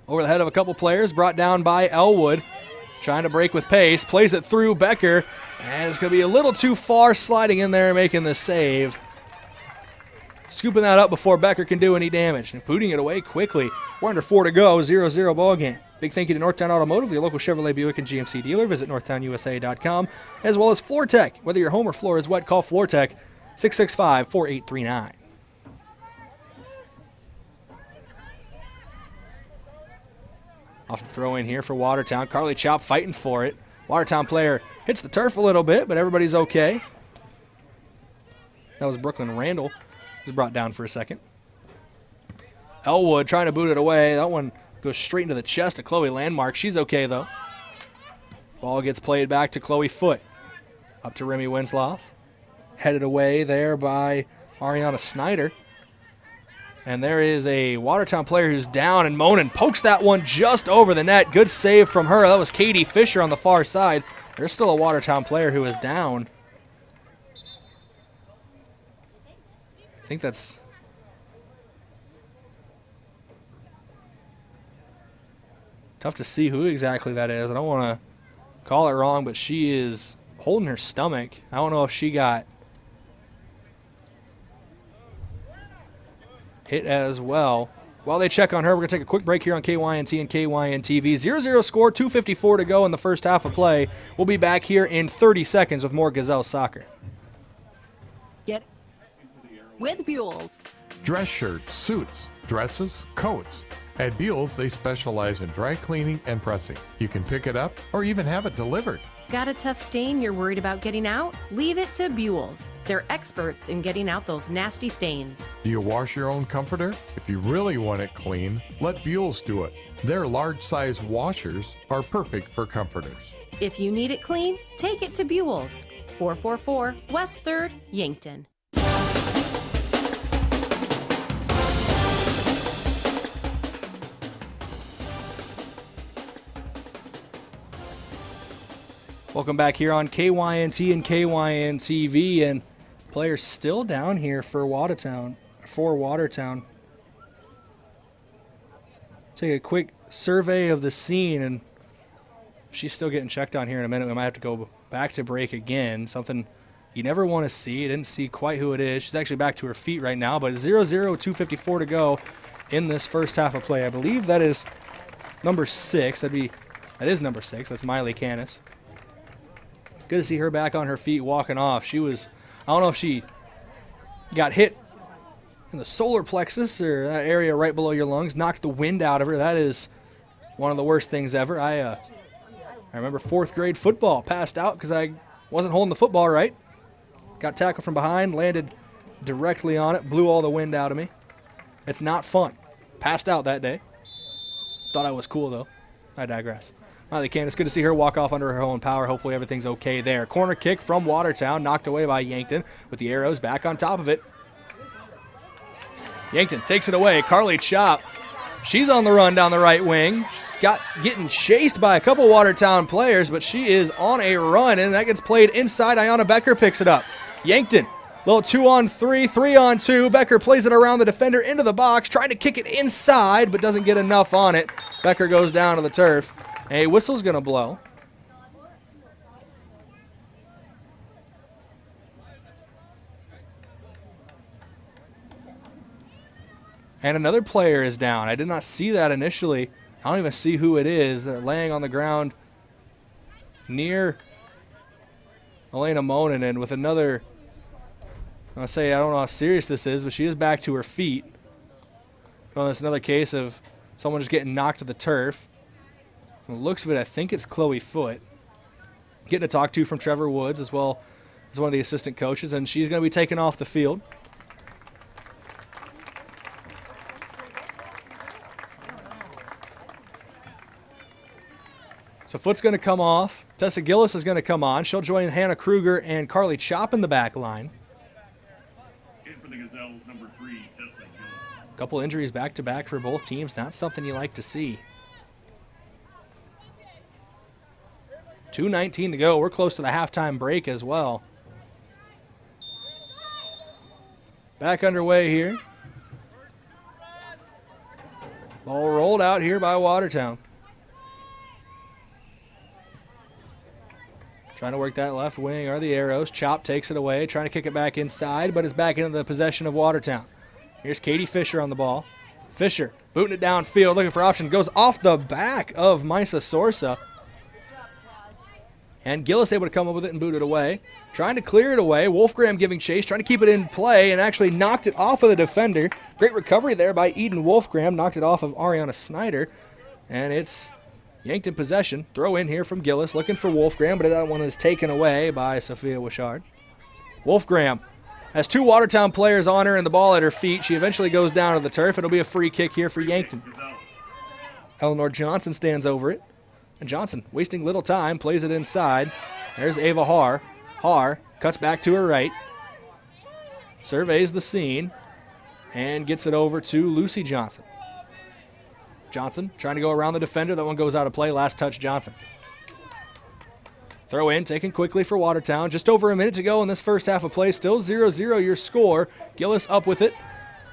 Over the head of a couple players, brought down by Elwood. Trying to break with pace, plays it through Becker, and it's going to be a little too far, sliding in there and making the save. Scooping that up before Becker can do any damage, and booting it away quickly. We're under 4 to go, 0-0 ball game. Big thank you to Northtown Automotive, your local Chevrolet, Buick, and GMC dealer. Visit northtownusa.com, as well as Floor Tech. Whether your home or floor is wet, call Floor Tech, 665-4839. Off the throw in here for Watertown. Carly Chop fighting for it. Watertown player hits the turf a little bit, but everybody's okay. That was Brooklyn Randall. Was brought down for a second. Elwood trying to boot it away. That one goes straight into the chest of Chloe Landmark. She's okay, though. Ball gets played back to Chloe Foote. Up to Remy Winslow. Headed away there by Ariana Snyder. And there is a Watertown player who's down, and Monin pokes that one just over the net. Good save from her. That was Katie Fisher on the far side. There's still a Watertown player who is down. I think that's... tough to see who exactly that is. I don't want to call it wrong, but she is holding her stomach. I don't know if she got hit as well. While they check on her, we're going to take a quick break here on KYNT and KYNT-TV. 0-0 score, 2:54 to go in the first half of play. We'll be back here in 30 seconds with more Gazelle soccer. Get with Buells. Dress shirts, suits, dresses, coats. At Buells, they specialize in dry cleaning and pressing. You can pick it up or even have it delivered. Got a tough stain you're worried about getting out? Leave it to Buells. They're experts in getting out those nasty stains. Do you wash your own comforter? If you really want it clean, let Buells do it. Their large-size washers are perfect for comforters. If you need it clean, take it to Buells. 444 West 3rd, Yankton. Welcome back here on KYNT and KYN-TV, and players still down here for Watertown. Take a quick survey of the scene, and she's still getting checked on here in a minute. We might have to go back to break again. Something you never want to see. You didn't see quite who it is. She's actually back to her feet right now, but 0-0, 2:54 to go in this first half of play. I believe that is number 6. That is number 6. That's Miley Canis. Good to see her back on her feet walking off. She was, I don't know if she got hit in the solar plexus or that area right below your lungs, knocked the wind out of her. That is one of the worst things ever. I remember 4th grade football, passed out because I wasn't holding the football right. Got tackled from behind, landed directly on it, blew all the wind out of me. It's not fun. Passed out that day. Thought I was cool, though. I digress. Riley Candace, good to see her walk off under her own power. Hopefully everything's okay there. Corner kick from Watertown, knocked away by Yankton with the Arrows back on top of it. Yankton takes it away. Carly Chop, she's on the run down the right wing. Getting chased by a couple Watertown players, but she is on a run, and that gets played inside. Ayanna Becker picks it up. Yankton, little 2-on-3, 3-on-2. Becker plays it around the defender into the box, trying to kick it inside, but doesn't get enough on it. Becker goes down to the turf. A whistle's going to blow. And another player is down. I did not see that initially. I don't even see who it is. They're laying on the ground near Elena Monin, and with another, I don't know how serious this is, but she is back to her feet. Well, that's another case of someone just getting knocked to the turf. From the looks of it, I think it's Chloe Foote. Getting a talk to from Trevor Woods as well as one of the assistant coaches, and she's going to be taken off the field. So Foot's going to come off. Tessa Gillis is going to come on. She'll join Hannah Kruger and Carly Chop in the back line. In for the Gazelles, number 3, Tessa Gillis. A couple injuries back-to-back for both teams. Not something you like to see. 2:19 to go. We're close to the halftime break as well. Back underway here. Ball rolled out here by Watertown. Trying to work that left wing are the Arrows. Chop takes it away, trying to kick it back inside, but it's back into the possession of Watertown. Here's Katie Fisher on the ball. Fisher booting it downfield, looking for option. Goes off the back of Misa Sorsa. And Gillis able to come up with it and boot it away. Trying to clear it away. Wolfgram giving chase, trying to keep it in play, and actually knocked it off of the defender. Great recovery there by Eden Wolfgram. Knocked it off of Ariana Snyder. And it's Yankton possession. Throw in here from Gillis, looking for Wolfgram, but that one is taken away by Sophia Wishard. Wolfgram has two Watertown players on her and the ball at her feet. She eventually goes down to the turf. It'll be a free kick here for Yankton. Eleanor Johnson stands over it. And Johnson, wasting little time, plays it inside. There's Ava Haar. Haar cuts back to her right. Surveys the scene and gets it over to Lucy Johnson. Johnson trying to go around the defender. That one goes out of play. Last touch, Johnson. Throw in, taken quickly for Watertown. Just over a minute to go in this first half of play. Still 0-0 your score. Gillis up with it.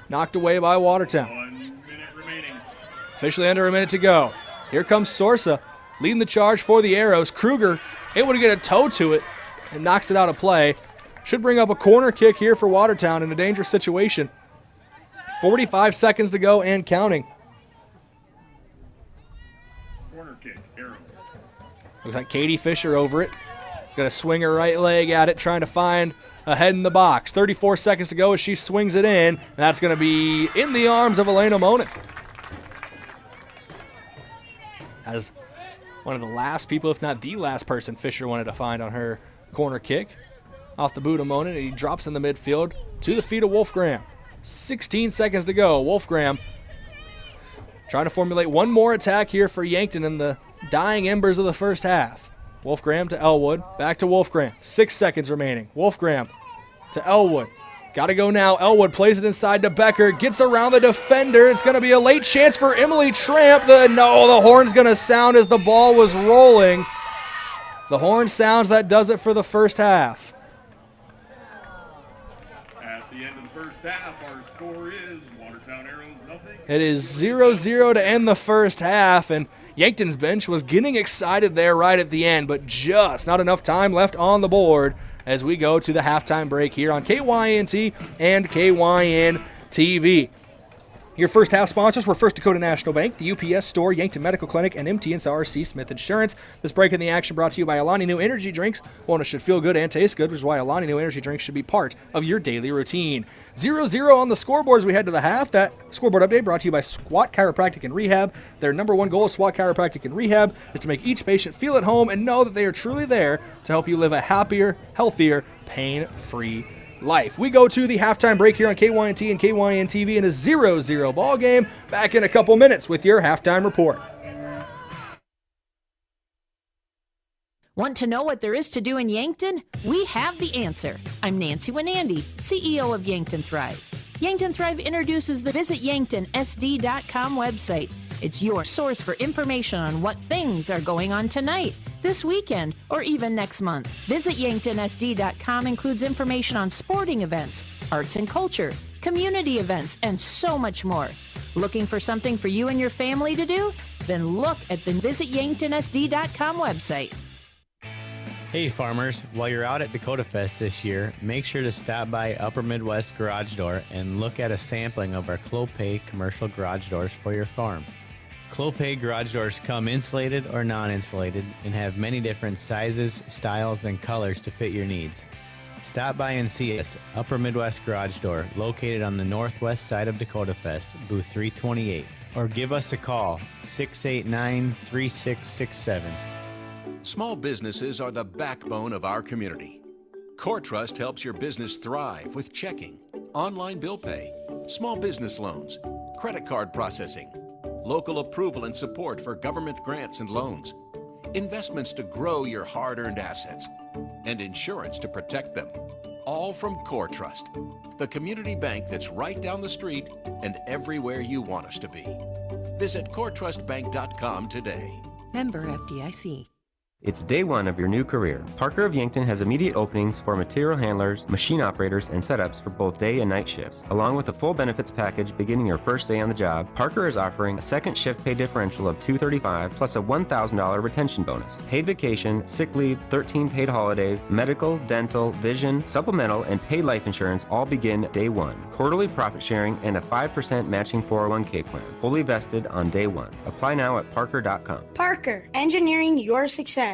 Knocked away by Watertown. 1 minute remaining. Officially under a minute to go. Here comes Sorsa leading the charge for the Arrows. Kruger able to get a toe to it and knocks it out of play. Should bring up a corner kick here for Watertown in a dangerous situation. 45 seconds to go and counting. Corner kick, Arrows. Looks like Katie Fisher over it. Gonna swing her right leg at it, trying to find a head in the box. 34 seconds to go as she swings it in. And that's gonna be in the arms of Elena Monin. As one of the last people, if not the last person, Fisher wanted to find on her corner kick. Off the boot of Monin, and he drops in the midfield to the feet of Wolfgram. 16 seconds to go. Wolfgram trying to formulate one more attack here for Yankton in the dying embers of the first half. Wolfgram to Elwood, back to Wolfgram. 6 seconds remaining. Wolfgram to Elwood. Got to go now. Elwood plays it inside to Becker. Gets around the defender. It's going to be a late chance for Emily Tramp. The horn's going to sound as the ball was rolling. The horn sounds. That does it for the first half. At the end of the first half, our score is Watertown Arrows nothing. It is 0-0 to end the first half, and Yankton's bench was getting excited there right at the end, but just not enough time left on the board as we go to the halftime break here on KYNT and KYN TV. Your first half sponsors were First Dakota National Bank, the UPS Store, Yankton Medical Clinic, and MTNC Smith Insurance. This break in the action brought to you by Alani New Energy Drinks. Wellness should feel good and taste good, which is why Alani New Energy Drinks should be part of your daily routine. 0-0 on the scoreboard as we head to the half. That scoreboard update brought to you by SWAT Chiropractic and Rehab. Their number one goal of SWAT Chiropractic and Rehab is to make each patient feel at home and know that they are truly there to help you live a happier, healthier, pain-free life. We go to the halftime break here on KYNT and KYN TV in a 0-0 ball game. Back in a couple minutes with your halftime report. Want to know what there is to do in Yankton? We have the answer. I'm Nancy Winandy, CEO of Yankton Thrive. Yankton Thrive introduces the visityanktonsd.com website. It's your source for information on what things are going on tonight, this weekend, or even next month. VisitYanktonSD.com includes information on sporting events, arts and culture, community events, and so much more. Looking for something for you and your family to do? Then look at the VisitYanktonSD.com website. Hey farmers, while you're out at Dakota Fest this year, make sure to stop by Upper Midwest Garage Door and look at a sampling of our Clopay commercial garage doors for your farm. Clopay garage doors come insulated or non-insulated and have many different sizes, styles, and colors to fit your needs. Stop by and see us, Upper Midwest Garage Door, located on the northwest side of Dakota Fest, booth 328, or give us a call, 689-3667. Small businesses are the backbone of our community. CoreTrust helps your business thrive with checking, online bill pay, small business loans, credit card processing, local approval and support for government grants and loans, investments to grow your hard-earned assets, and insurance to protect them. All from CoreTrust, the community bank that's right down the street and everywhere you want us to be. Visit CoreTrustBank.com today. Member FDIC. It's day one of your new career. Parker of Yankton has immediate openings for material handlers, machine operators, and setups for both day and night shifts. Along with a full benefits package beginning your first day on the job, Parker is offering a second shift pay differential of $235 plus a $1,000 retention bonus. Paid vacation, sick leave, 13 paid holidays, medical, dental, vision, supplemental, and paid life insurance all begin day one. Quarterly profit sharing and a 5% matching 401k plan. Fully vested on day one. Apply now at parker.com. Parker, engineering your success.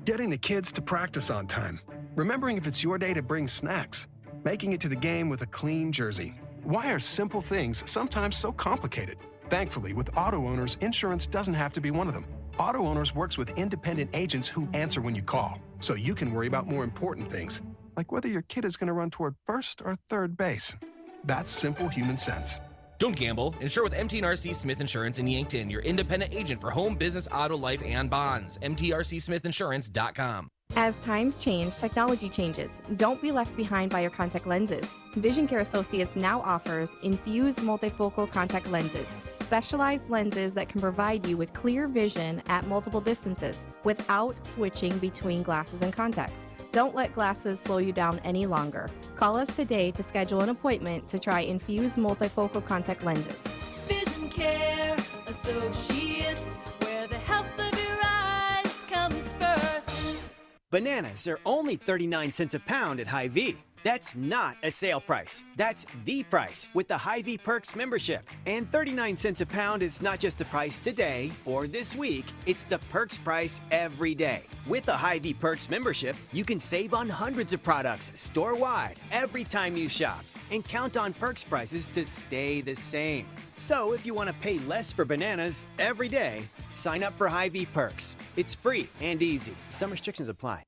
Getting the kids to practice on time. Remembering if it's your day to bring snacks. Making it to the game with a clean jersey. Why are simple things sometimes so complicated? Thankfully, with Auto Owners, insurance doesn't have to be one of them. Auto Owners works with independent agents who answer when you call, so you can worry about more important things, like whether your kid is going to run toward first or third base. That's simple human sense. Don't gamble. Insure with MT&RC Smith Insurance in Yankton, your independent agent for home, business, auto, life, and bonds. MTRCSmithInsurance.com. As times change, technology changes. Don't be left behind by your contact lenses. Vision Care Associates now offers infused multifocal contact lenses, specialized lenses that can provide you with clear vision at multiple distances without switching between glasses and contacts. Don't let glasses slow you down any longer. Call us today to schedule an appointment to try infused multifocal contact lenses. Vision Care Associates, where the health of your eyes comes first. Bananas are only 39 cents a pound at Hy-Vee. That's not a sale price. That's the price with the Hy-Vee Perks membership. And 39 cents a pound is not just the price today or this week, it's the Perks price every day. With the Hy-Vee Perks membership, you can save on hundreds of products store-wide every time you shop and count on Perks prices to stay the same. So if you want to pay less for bananas every day, sign up for Hy-Vee Perks. It's free and easy. Some restrictions apply.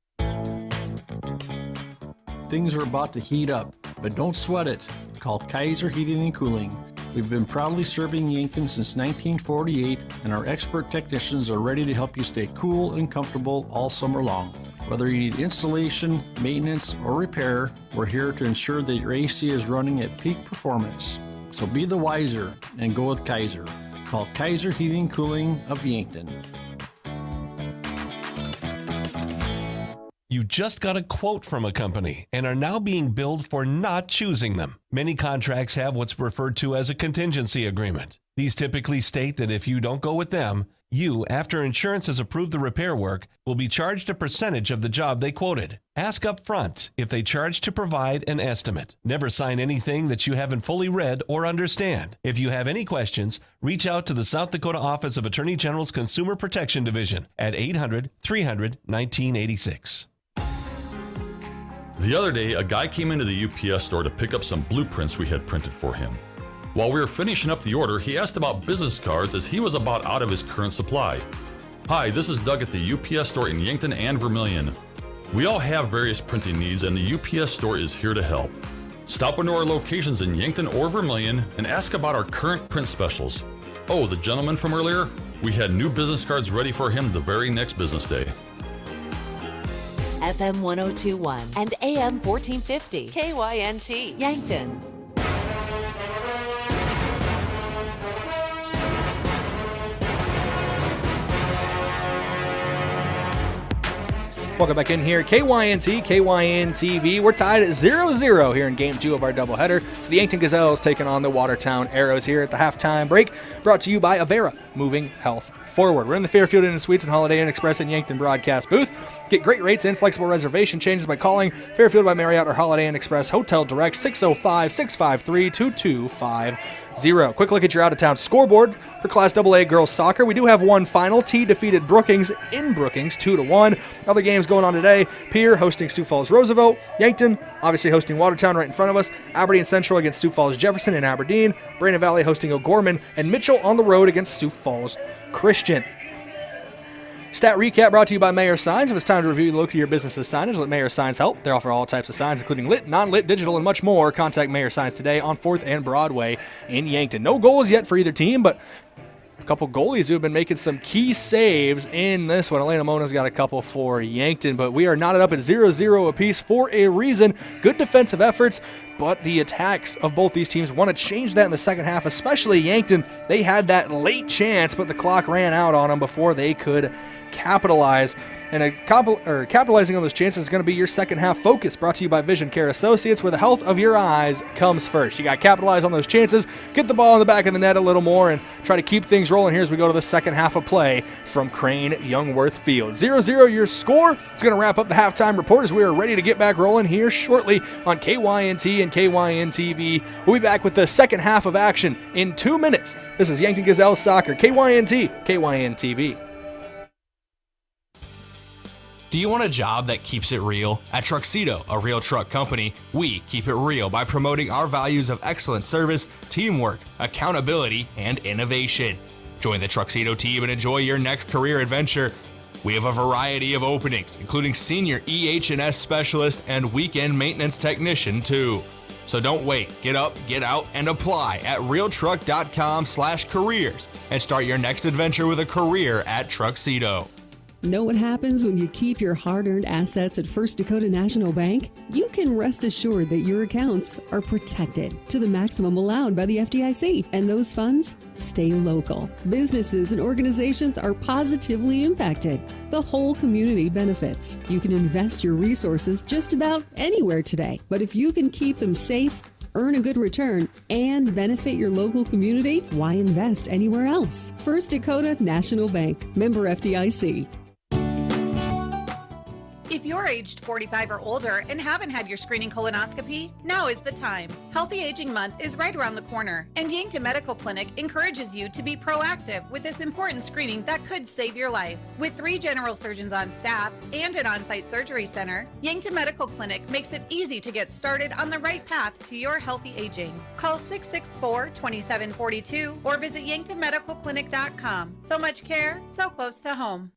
Things are about to heat up, but don't sweat it. Call Kaiser Heating and Cooling. We've been proudly serving Yankton since 1948, and our expert technicians are ready to help you stay cool and comfortable all summer long. Whether you need installation, maintenance, or repair, we're here to ensure that your AC is running at peak performance. So be the wiser and go with Kaiser. Call Kaiser Heating and Cooling of Yankton. You just got a quote from a company and are now being billed for not choosing them. Many contracts have what's referred to as a contingency agreement. These typically state that if you don't go with them, you, after insurance has approved the repair work, will be charged a percentage of the job they quoted. Ask up front if they charge to provide an estimate. Never sign anything that you haven't fully read or understand. If you have any questions, reach out to the South Dakota Office of Attorney General's Consumer Protection Division at 800-300-1986. The other day, a guy came into the UPS store to pick up some blueprints we had printed for him. While we were finishing up the order, he asked about business cards as he was about out of his current supply. Hi, this is Doug at the UPS store in Yankton and Vermilion. We all have various printing needs and the UPS store is here to help. Stop into our locations in Yankton or Vermilion and ask about our current print specials. Oh, the gentleman from earlier? We had new business cards ready for him the very next business day. FM 1021 and AM 1450. KYNT, Yankton. Welcome back in here. KYNT, KYN-TV. We're tied at 0-0 here in Game 2 of our doubleheader. So the Yankton Gazelles taking on the Watertown Arrows here at the halftime break. Brought to you by Avera, moving health forward. We're in the Fairfield Inn & Suites and Holiday Inn Express in Yankton broadcast booth. Get great rates and flexible reservation changes by calling Fairfield by Marriott or Holiday Inn Express Hotel Direct 605-653-2250. Quick look at your out-of-town scoreboard for Class AA girls soccer. We do have one final. T defeated Brookings in Brookings 2-1. Other games going on today. Pier hosting Sioux Falls Roosevelt. Yankton obviously hosting Watertown right in front of us. Aberdeen Central against Sioux Falls Jefferson in Aberdeen. Brayden Valley hosting O'Gorman. And Mitchell on the road against Sioux Falls Christian. Stat recap brought to you by Mayor Signs. If it's time to review, look to your business's signage. Let Mayor Signs help. They offer all types of signs, including lit, non-lit, digital, and much more. Contact Mayor Signs today on 4th and Broadway in Yankton. No goals yet for either team, but a couple goalies who have been making some key saves in this one. Elena Mona's got a couple for Yankton, but we are knotted up at 0-0 apiece for a reason. Good defensive efforts, but the attacks of both these teams want to change that in the second half, especially Yankton. They had that late chance, but the clock ran out on them before they could capitalize. And capitalizing on those chances is going to be your second half focus, brought to you by Vision Care Associates, where the health of your eyes comes first. You got to capitalize on those chances, get the ball in the back of the net a little more, and try to keep things rolling here as we go to the second half of play from Crane-Youngworth Field. 0-0 your score. It's going to wrap up the halftime report as we are ready to get back rolling here shortly on KYNT and KYN-TV. We'll be back with the second half of action in 2 minutes. This is Yankton Gazelles Soccer, KYNT, KYN-TV. Do you want a job that keeps it real? At Truxedo, a real truck company, we keep it real by promoting our values of excellent service, teamwork, accountability, and innovation. Join the Truxedo team and enjoy your next career adventure. We have a variety of openings, including senior EH&S specialist and weekend maintenance technician too. So don't wait. Get up, get out, and apply at realtruck.com/careers and start your next adventure with a career at Truxedo. Know what happens when you keep your hard-earned assets at First Dakota National Bank? You can rest assured that your accounts are protected to the maximum allowed by the FDIC, and those funds stay local. Businesses and organizations are positively impacted. The whole community benefits. You can invest your resources just about anywhere today, but if you can keep them safe, earn a good return, and benefit your local community, why invest anywhere else? First Dakota National Bank, member FDIC. If you're aged 45 or older and haven't had your screening colonoscopy, now is the time. Healthy Aging Month is right around the corner, and Yankton Medical Clinic encourages you to be proactive with this important screening that could save your life. With 3 general surgeons on staff and an on-site surgery center, Yankton Medical Clinic makes it easy to get started on the right path to your healthy aging. Call 664-2742 or visit yanktonmedicalclinic.com. So much care, so close to home.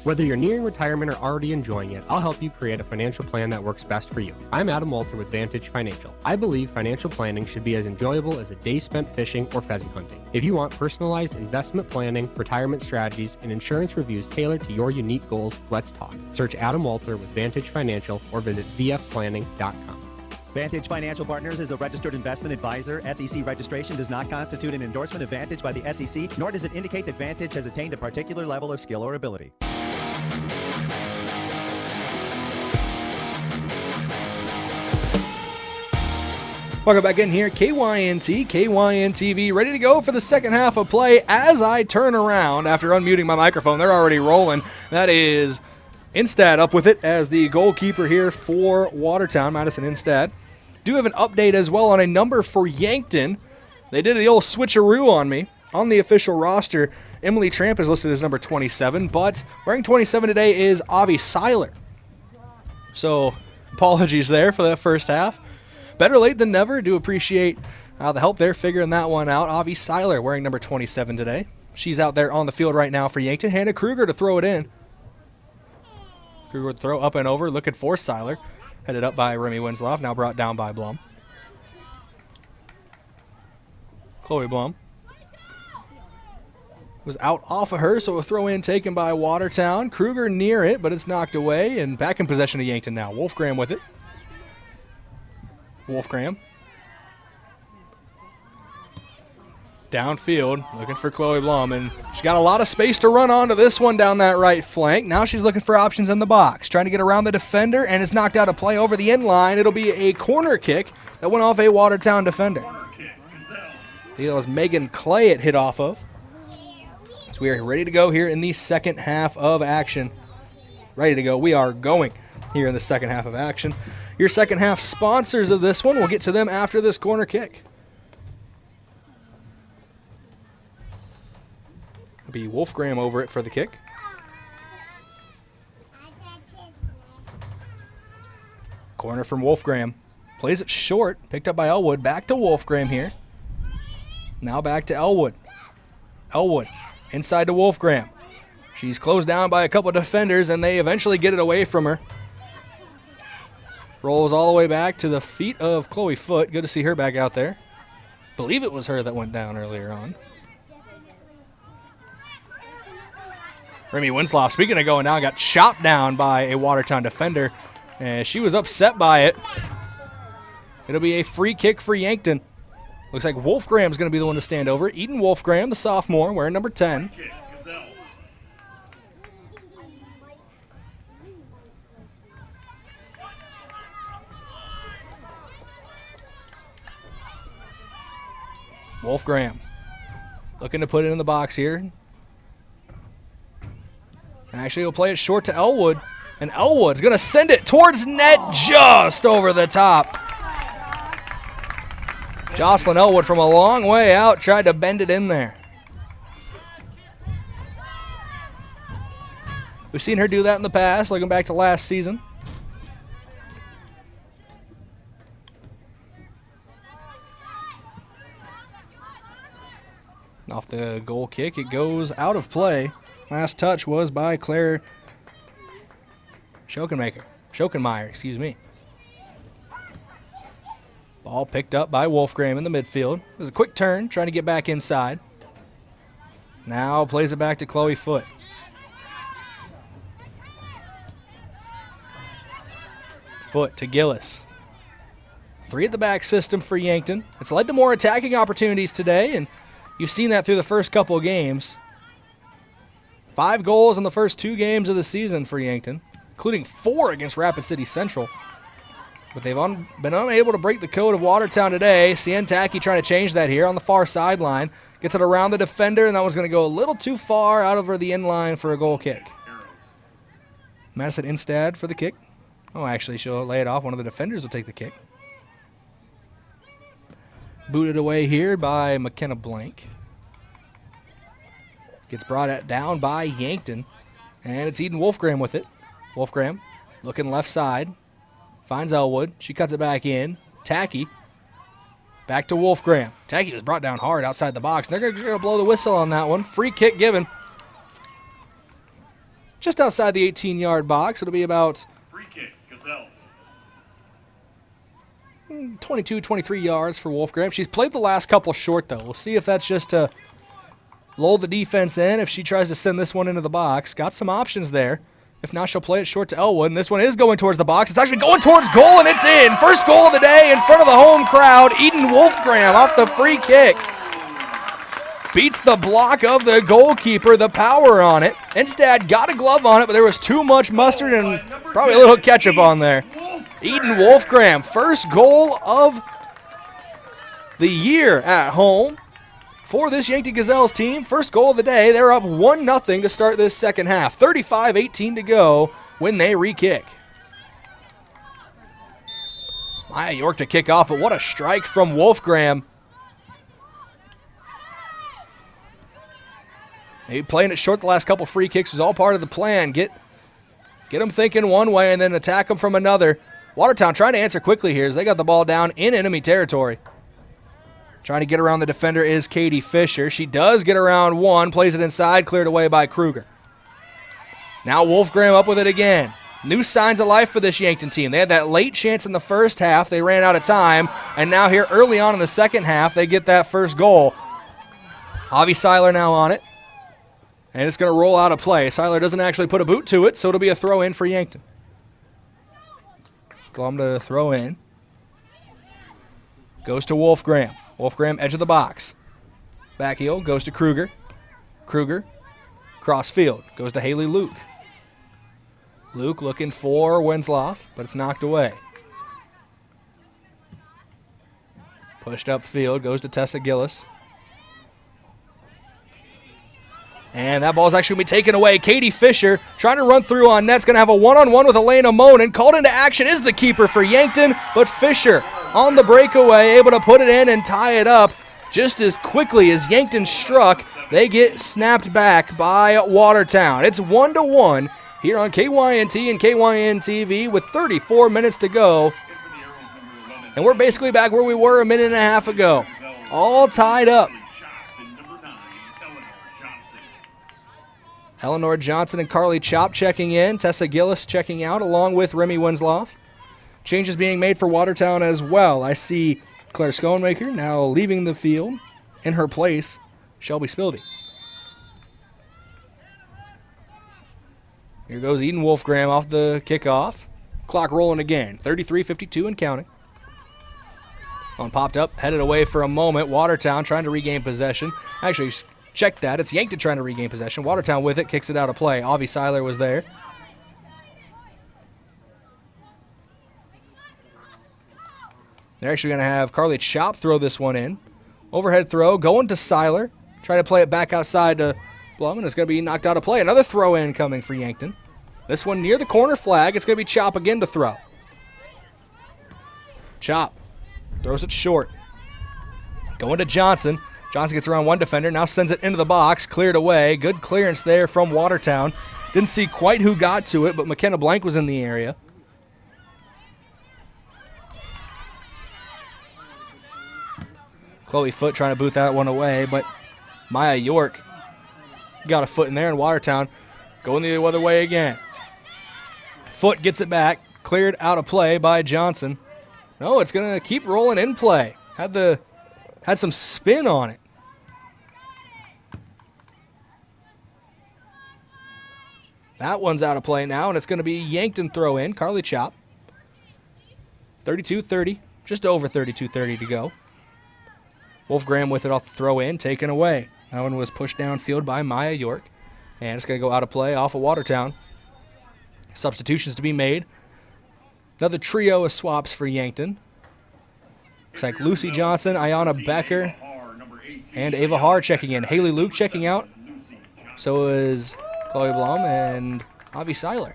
Whether you're nearing retirement or already enjoying it, I'll help you create a financial plan that works best for you. I'm Adam Walter with Vantage Financial. I believe financial planning should be as enjoyable as a day spent fishing or pheasant hunting. If you want personalized investment planning, retirement strategies, and insurance reviews tailored to your unique goals, let's talk. Search Adam Walter with Vantage Financial or visit vfplanning.com. Vantage Financial Partners is a registered investment advisor. SEC registration does not constitute an endorsement of Vantage by the SEC, nor does it indicate that Vantage has attained a particular level of skill or ability. Welcome back in here, KYNT, KYN-TV, ready to go for the second half of play. As I turn around after unmuting my microphone, they're already rolling. That is Instad up with it as the goalkeeper here for Watertown, Madison Instad. Do have an update as well on a number for Yankton. They did the old switcheroo on me. On the official roster, Emily Tramp is listed as number 27, but wearing 27 today is Avi Seiler. So apologies there for that first half. Better late than never. Do appreciate the help there figuring that one out. Avi Seiler wearing number 27 today. She's out there on the field right now for Yankton. Hannah Kruger to throw it in. Kruger would throw up and over, looking for Seiler. Headed up by Remy Winslow, now brought down by Blum. Chloe Blum. was out off of her, so a throw in taken by Watertown. Kruger near it, but it's knocked away, and back in possession of Yankton now. Wolfgram with it. Wolfgram. Downfield, looking for Chloe Blum, and she got a lot of space to run onto this one down that right flank. Now she's looking for options in the box, trying to get around the defender, and it's knocked out of play over the end line. It'll be a corner kick that went off a Watertown defender. I think that was Megan Clay it hit off of. So we are ready to go here in the second half of action. Ready to go. We are going here in the second half of action. Your second half sponsors of this one, we'll get to them after this corner kick. It'll be Wolfgram over it for the kick. Corner from Wolfgram. Plays it short, picked up by Elwood. Back to Wolfgram here. Now back to Elwood. Elwood inside to Wolfgram. She's closed down by a couple of defenders, and they eventually get it away from her. Rolls all the way back to the feet of Chloe Foote. Good to see her back out there. Believe it was her that went down earlier on. Remy Winslow, speaking of going down, got chopped down by a Watertown defender, and she was upset by it. It'll be a free kick for Yankton. Looks like Wolfgram's going to be the one to stand over. Eden Wolfgram, the sophomore, wearing number 10. Wolfgram looking to put it in the box here. Actually, he'll play it short to Elwood, and Elwood's going to send it towards net just over the top. Jocelyn Elwood from a long way out tried to bend it in there. We've seen her do that in the past, looking back to last season. Off the goal kick, it goes out of play. Last touch was by Claire Schokenmeyer, excuse me. Ball picked up by Wolfgram in the midfield. It was a quick turn, trying to get back inside. Now plays it back to Chloe Foote. Foote to Gillis. 3 at the back system for Yankton. It's led to more attacking opportunities today, and you've seen that through the first couple of games. 5 goals in the first 2 games of the season for Yankton, including 4 against Rapid City Central. But they've been unable to break the code of Watertown today. Cien Tacky trying to change that here on the far sideline. Gets it around the defender, and that was going to go a little too far out over the end line for a goal kick. Madison Instad for the kick. Oh, actually, she'll lay it off. One of the defenders will take the kick. Booted away here by McKenna Blank. Gets brought down by Yankton, and it's Eden Wolfgram with it. Wolfgram looking left side. Finds Elwood. She cuts it back in. Tacky. Back to Wolfgram. Tacky was brought down hard outside the box. And they're going to blow the whistle on that one. Free kick given. Just outside the 18-yard box. It'll be about 22, 23 yards for Wolfgram. She's played the last couple short, though. We'll see if that's just to lull the defense in. If she tries to send this one into the box. Got some options there. If not, she'll play it short to Elwood, and this one is going towards the box. It's actually going towards goal, and it's in. First goal of the day in front of the home crowd. Eden Wolfgram off the free kick. Beats the block of the goalkeeper, the power on it. Instad got a glove on it, but there was too much mustard and probably a little ketchup on there. Eden Wolfgram, first goal of the year at home for this Yankton Gazelles team. First goal of the day. They're up 1-0 to start this second half. 35-18 to go when they re-kick. Maya York to kick off, but what a strike from Wolfgram. Maybe playing it short the last couple free kicks was all part of the plan. Get them thinking one way and then attack them from another. Watertown trying to answer quickly here as they got the ball down in enemy territory. Trying to get around the defender is Katie Fisher. She does get around one, plays it inside, cleared away by Kruger. Now Wolfgram up with it again. New signs of life for this Yankton team. They had that late chance in the first half. They ran out of time, and now here early on in the second half, they get that first goal. Avi Seiler now on it. And it's going to roll out of play. Seiler doesn't actually put a boot to it, so it'll be a throw in for Yankton. Blum to throw in. Goes to Wolfgram. Wolfgram, edge of the box. Back heel, goes to Kruger. Kruger, cross field, goes to Haley Luke. Luke looking for Winslow, but it's knocked away. Pushed upfield, goes to Tessa Gillis. And that ball's actually going to be taken away. Katie Fisher trying to run through on net's going to have a one-on-one with Elena Monin. Called into action is the keeper for Yankton, but Fisher on the breakaway, able to put it in and tie it up just as quickly as Yankton struck. They get snapped back by Watertown. It's 1-1 here on KYNT and KYN-TV with 34 minutes to go. And we're basically back where we were a minute and a half ago. All tied up. Eleanor Johnson and Carly Chop checking in. Tessa Gillis checking out along with Remy Winslow. Changes being made for Watertown as well. I see Claire Schoenmaker now leaving the field. In her place, Shelby Spildy. Here goes Eden Wolfgram off the kickoff. Clock rolling again. 33:52 and counting. On popped up, headed away for a moment. Watertown trying to regain possession. Actually, check that. It's Yankton trying to regain possession. Watertown with it, kicks it out of play. Avi Seiler was there. They're actually going to have Carly Chop throw this one in. Overhead throw, going to Seiler. Try to play it back outside to Blum, and it's going to be knocked out of play. Another throw in coming for Yankton. This one near the corner flag. It's going to be Chop again to throw. Chop throws it short. Going to Johnson. Johnson gets around one defender, now sends it into the box, cleared away. Good clearance there from Watertown. Didn't see quite who got to it, but McKenna Blank was in the area. Chloe Foote trying to boot that one away, but Maya York got a foot in there, and Watertown going the other way again. Foote gets it back, cleared out of play by Johnson. No, it's going to keep rolling in play. Had some spin on it. That one's out of play now, and it's going to be Yankton throw in. Carly Chop. 32-30, just over 32-30 to go. Wolfgram with it off the throw in, taken away. That one was pushed downfield by Maya York, and it's going to go out of play off of Watertown. Substitutions to be made. Another trio of swaps for Yankton. Looks like Lucy Johnson, Ayana Becker, and Ava Haar checking in. Haley Luke checking out. So is Chloe Blum and Avi Seiler.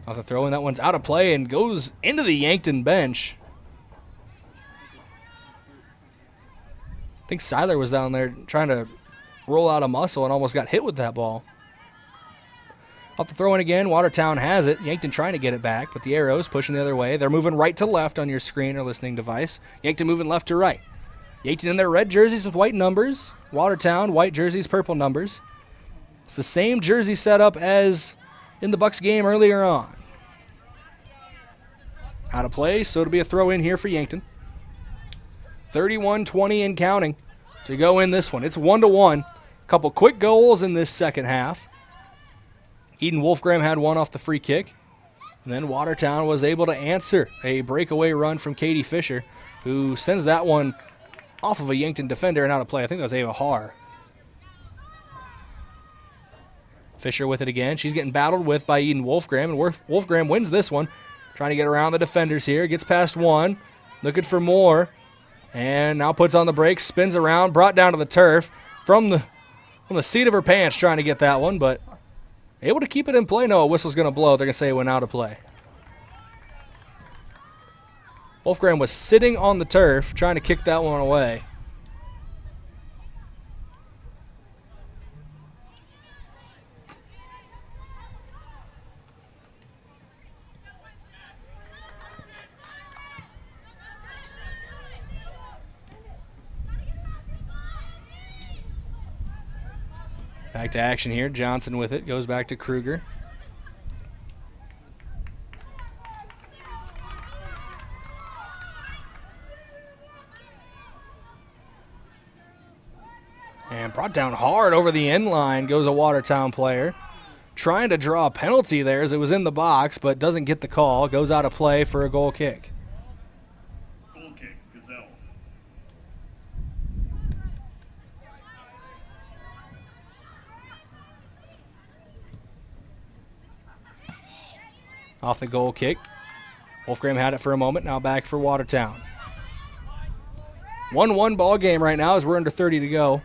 Off the throw, and that one's out of play and goes into the Yankton bench. I think Seiler was down there trying to roll out a muscle and almost got hit with that ball. Off the throw in again, Watertown has it. Yankton trying to get it back, but the arrows pushing the other way. They're moving right to left on your screen or listening device. Yankton moving left to right. Yankton in their red jerseys with white numbers. Watertown, white jerseys, purple numbers. It's the same jersey setup as in the Bucks game earlier on. Out of play, so it'll be a throw in here for Yankton. 31-20 and counting to go in this one. It's 1-1. Couple quick goals in this second half. Eden Wolfgram had one off the free kick. And then Watertown was able to answer a breakaway run from Katie Fisher, who sends that one off of a Yankton defender and out of play. I think that was Ava Haar. Fisher with it again. She's getting battled with by Eden Wolfgram, and Wolfgram wins this one. Trying to get around the defenders here. Gets past one. Looking for more. And now puts on the brakes. Spins around. Brought down to the turf. From the seat of her pants trying to get that one. But able to keep it in play. No, a whistle's going to blow. They're going to say it went out of play. Wolfgram was sitting on the turf trying to kick that one away. Back to action here. Johnson with it. Goes back to Kruger. And brought down hard over the end line goes a Watertown player. Trying to draw a penalty there as it was in the box, but doesn't get the call. Goes out of play for a goal kick. Goal kick, Gazelles. Off the goal kick. Wolfgram had it for a moment, now back for Watertown. 1-1 ball game right now as we're under 30 to go.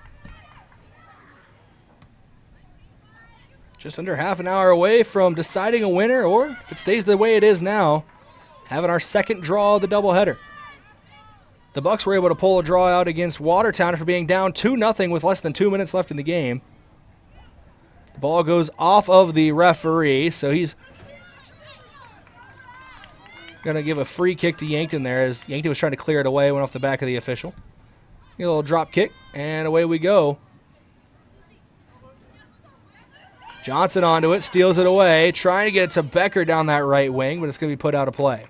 Just under half an hour away from deciding a winner, or if it stays the way it is now, having our second draw of the doubleheader. The Bucks were able to pull a draw out against Watertown after being down 2-0 with less than 2 minutes left in the game. The ball goes off of the referee, so he's going to give a free kick to Yankton there as Yankton was trying to clear it away, went off the back of the official. A little drop kick, and away we go. Johnson onto it, steals it away, trying to get it to Becker down that right wing, but it's going to be put out of play.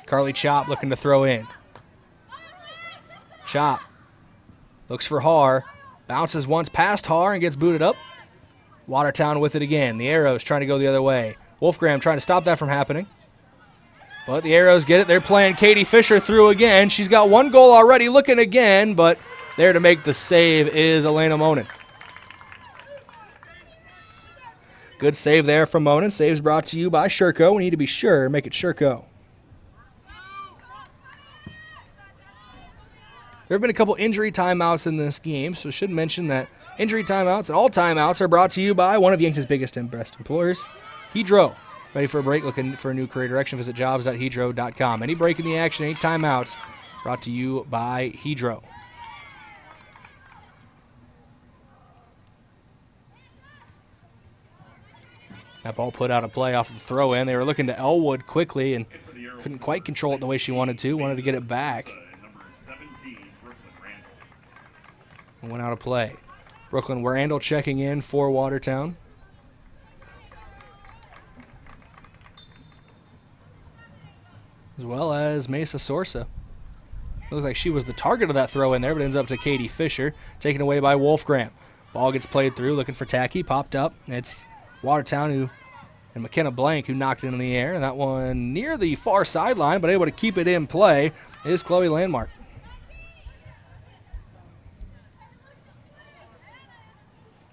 Carly Chop looking to throw in. Chop looks for Haar, bounces once past Haar and gets booted up. Watertown with it again. The Arrows trying to go the other way. Wolfgram trying to stop that from happening. But the Arrows get it. They're playing Katie Fisher through again. She's got one goal already, looking again, but there to make the save is Elena Monin. Good save there from Monin. Saves brought to you by Sherco. We need to be sure, make it Sherco. There have been a couple injury timeouts in this game, so I should mention that injury timeouts and all timeouts are brought to you by one of Yankton's biggest and best employers, Hedro. Ready for a break? Looking for a new career direction? Visit jobs.hedro.com. Any break in the action, any timeouts, brought to you by Hedro. That ball put out of play off of the throw-in. They were looking to Elwood quickly and couldn't quite control it the way she wanted to. Wanted to get it back. And went out of play. Brooklyn Randall checking in for Watertown. As well as Mesa Sorsa. Looks like she was the target of that throw in there, but ends up to Katie Fisher. Taken away by Wolfgram. Ball gets played through, looking for Tacky. Popped up. It's Watertown and McKenna Blank who knocked it in the air. And that one near the far sideline, but able to keep it in play, is Chloe Landmark.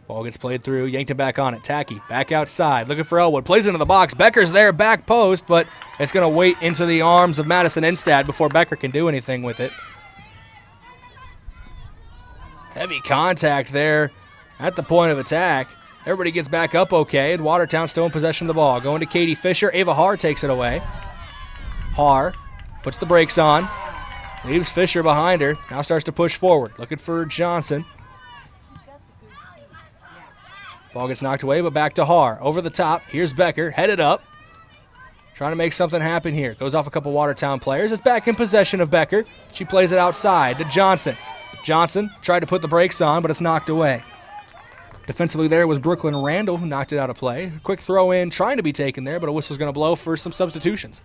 Ball gets played through. Yankton back on it. Tacky back outside. Looking for Elwood. Plays into the box. Becker's there. Back post, but it's going to wait into the arms of Madison Enstad before Becker can do anything with it. Heavy contact there at the point of attack. Everybody gets back up okay, and Watertown still in possession of the ball. Going to Katie Fisher. Ava Haar takes it away. Haar puts the brakes on. Leaves Fisher behind her. Now starts to push forward. Looking for Johnson. Ball gets knocked away, but back to Haar. Over the top. Here's Becker. Headed up. Trying to make something happen here. Goes off a couple Watertown players. It's back in possession of Becker. She plays it outside to Johnson. Johnson tried to put the brakes on, but it's knocked away. Defensively there was Brooklyn Randall, who knocked it out of play. Quick throw in, trying to be taken there, but a whistle's going to blow for some substitutions.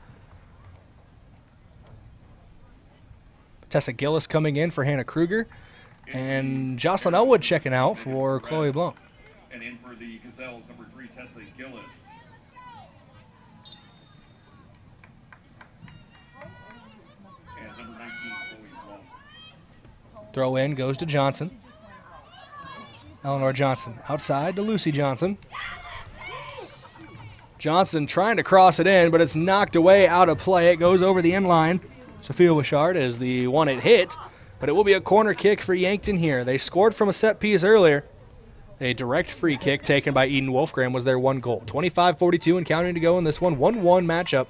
Tessa Gillis coming in for Hannah Kruger. And Jocelyn Elwood checking out for Chloe Blum. And in for the Gazelles, number 3, Tessa Gillis. And number 19, Chloe Blum. Throw in goes to Johnson. Eleanor Johnson outside to Lucy Johnson. Johnson trying to cross it in, but it's knocked away out of play. It goes over the end line. Sophia Wishart is the one it hit, but it will be a corner kick for Yankton here. They scored from a set piece earlier. A direct free kick taken by Eden Wolfgram was their one goal. 25-42 and counting to go in this one. 1-1 matchup.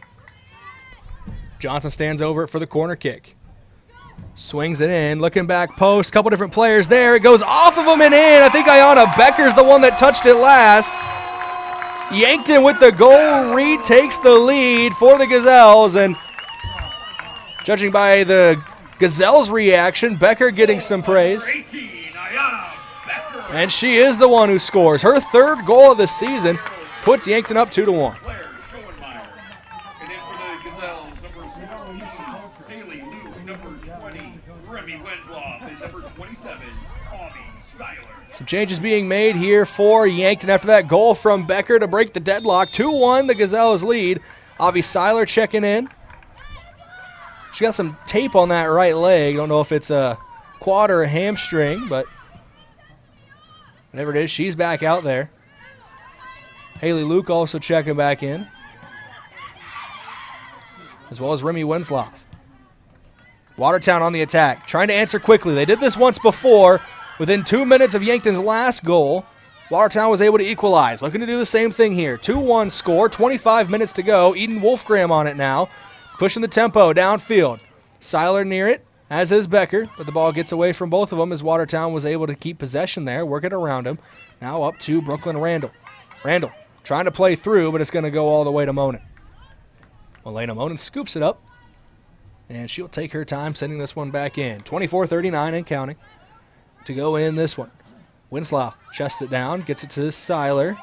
Johnson stands over it for the corner kick. Swings it in, looking back post, couple different players there. It goes off of him and in. I think Ayanna Becker's the one that touched it last. Yankton with the goal retakes the lead for the Gazelles, and judging by the Gazelles' reaction, Becker getting some praise. And she is the one who scores. Her third goal of the season puts Yankton up 2-1. changes being made here for Yankton after that goal from Becker to break the deadlock. 2-1, the Gazelles lead. Avi Seiler checking in. She got some tape on that right leg. Don't know if it's a quad or a hamstring, but whatever it is, she's back out there. Haley Luke also checking back in, as well as Remy Winslow. Watertown on the attack, trying to answer quickly. They did this once before. Within 2 minutes of Yankton's last goal, Watertown was able to equalize. Looking to do the same thing here. 2-1 score, 25 minutes to go. Eden Wolfgram on it now, pushing the tempo downfield. Seiler near it, as is Becker, but the ball gets away from both of them as Watertown was able to keep possession there, work it around him. Now up to Brooklyn Randall. Randall trying to play through, but it's going to go all the way to Monin. Elena Monin scoops it up, and she'll take her time sending this one back in. 24-39 and counting to go in this one. Winslow chests it down, gets it to Seiler.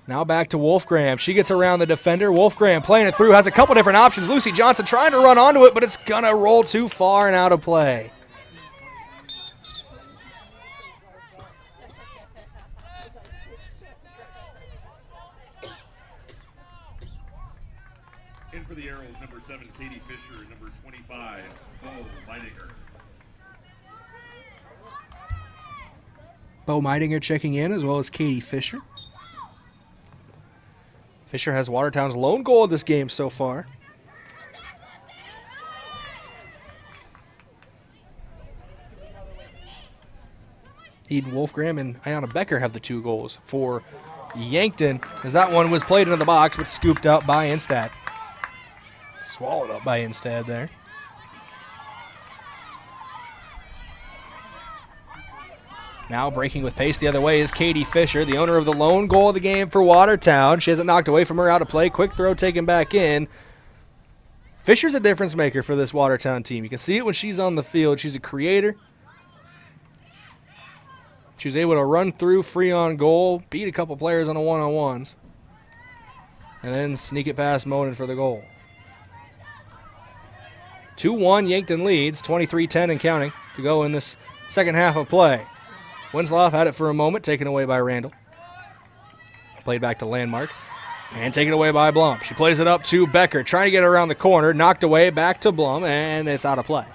Now back to Wolfgram. She gets around the defender. Wolfgram playing it through, has a couple different options. Lucy Johnson trying to run onto it, but it's going to roll too far and out of play. In for the Arrows, number 7, Katie Fisher, number 25, Bo Leidinger. Bo Meidinger checking in, as well as Katie Fisher. Fisher has Watertown's lone goal of this game so far. Eden Wolfgram and Ayana Becker have the 2 goals for Yankton, as that one was played into the box but scooped up by Instead. Swallowed up by Instead there. Now breaking with pace the other way is Katie Fisher, the owner of the lone goal of the game for Watertown. She has it knocked away from her out of play. Quick throw taken back in. Fisher's a difference maker for this Watertown team. You can see it when she's on the field. She's a creator. She's able to run through free on goal, beat a couple players on the one-on-ones, and then sneak it past Monin for the goal. 2-1, Yankton leads, 23-10 and counting to go in this second half of play. Winslow had it for a moment, taken away by Randall. Played back to Landmark, and taken away by Blum. She plays it up to Becker, trying to get around the corner, knocked away, back to Blum, and it's out of play.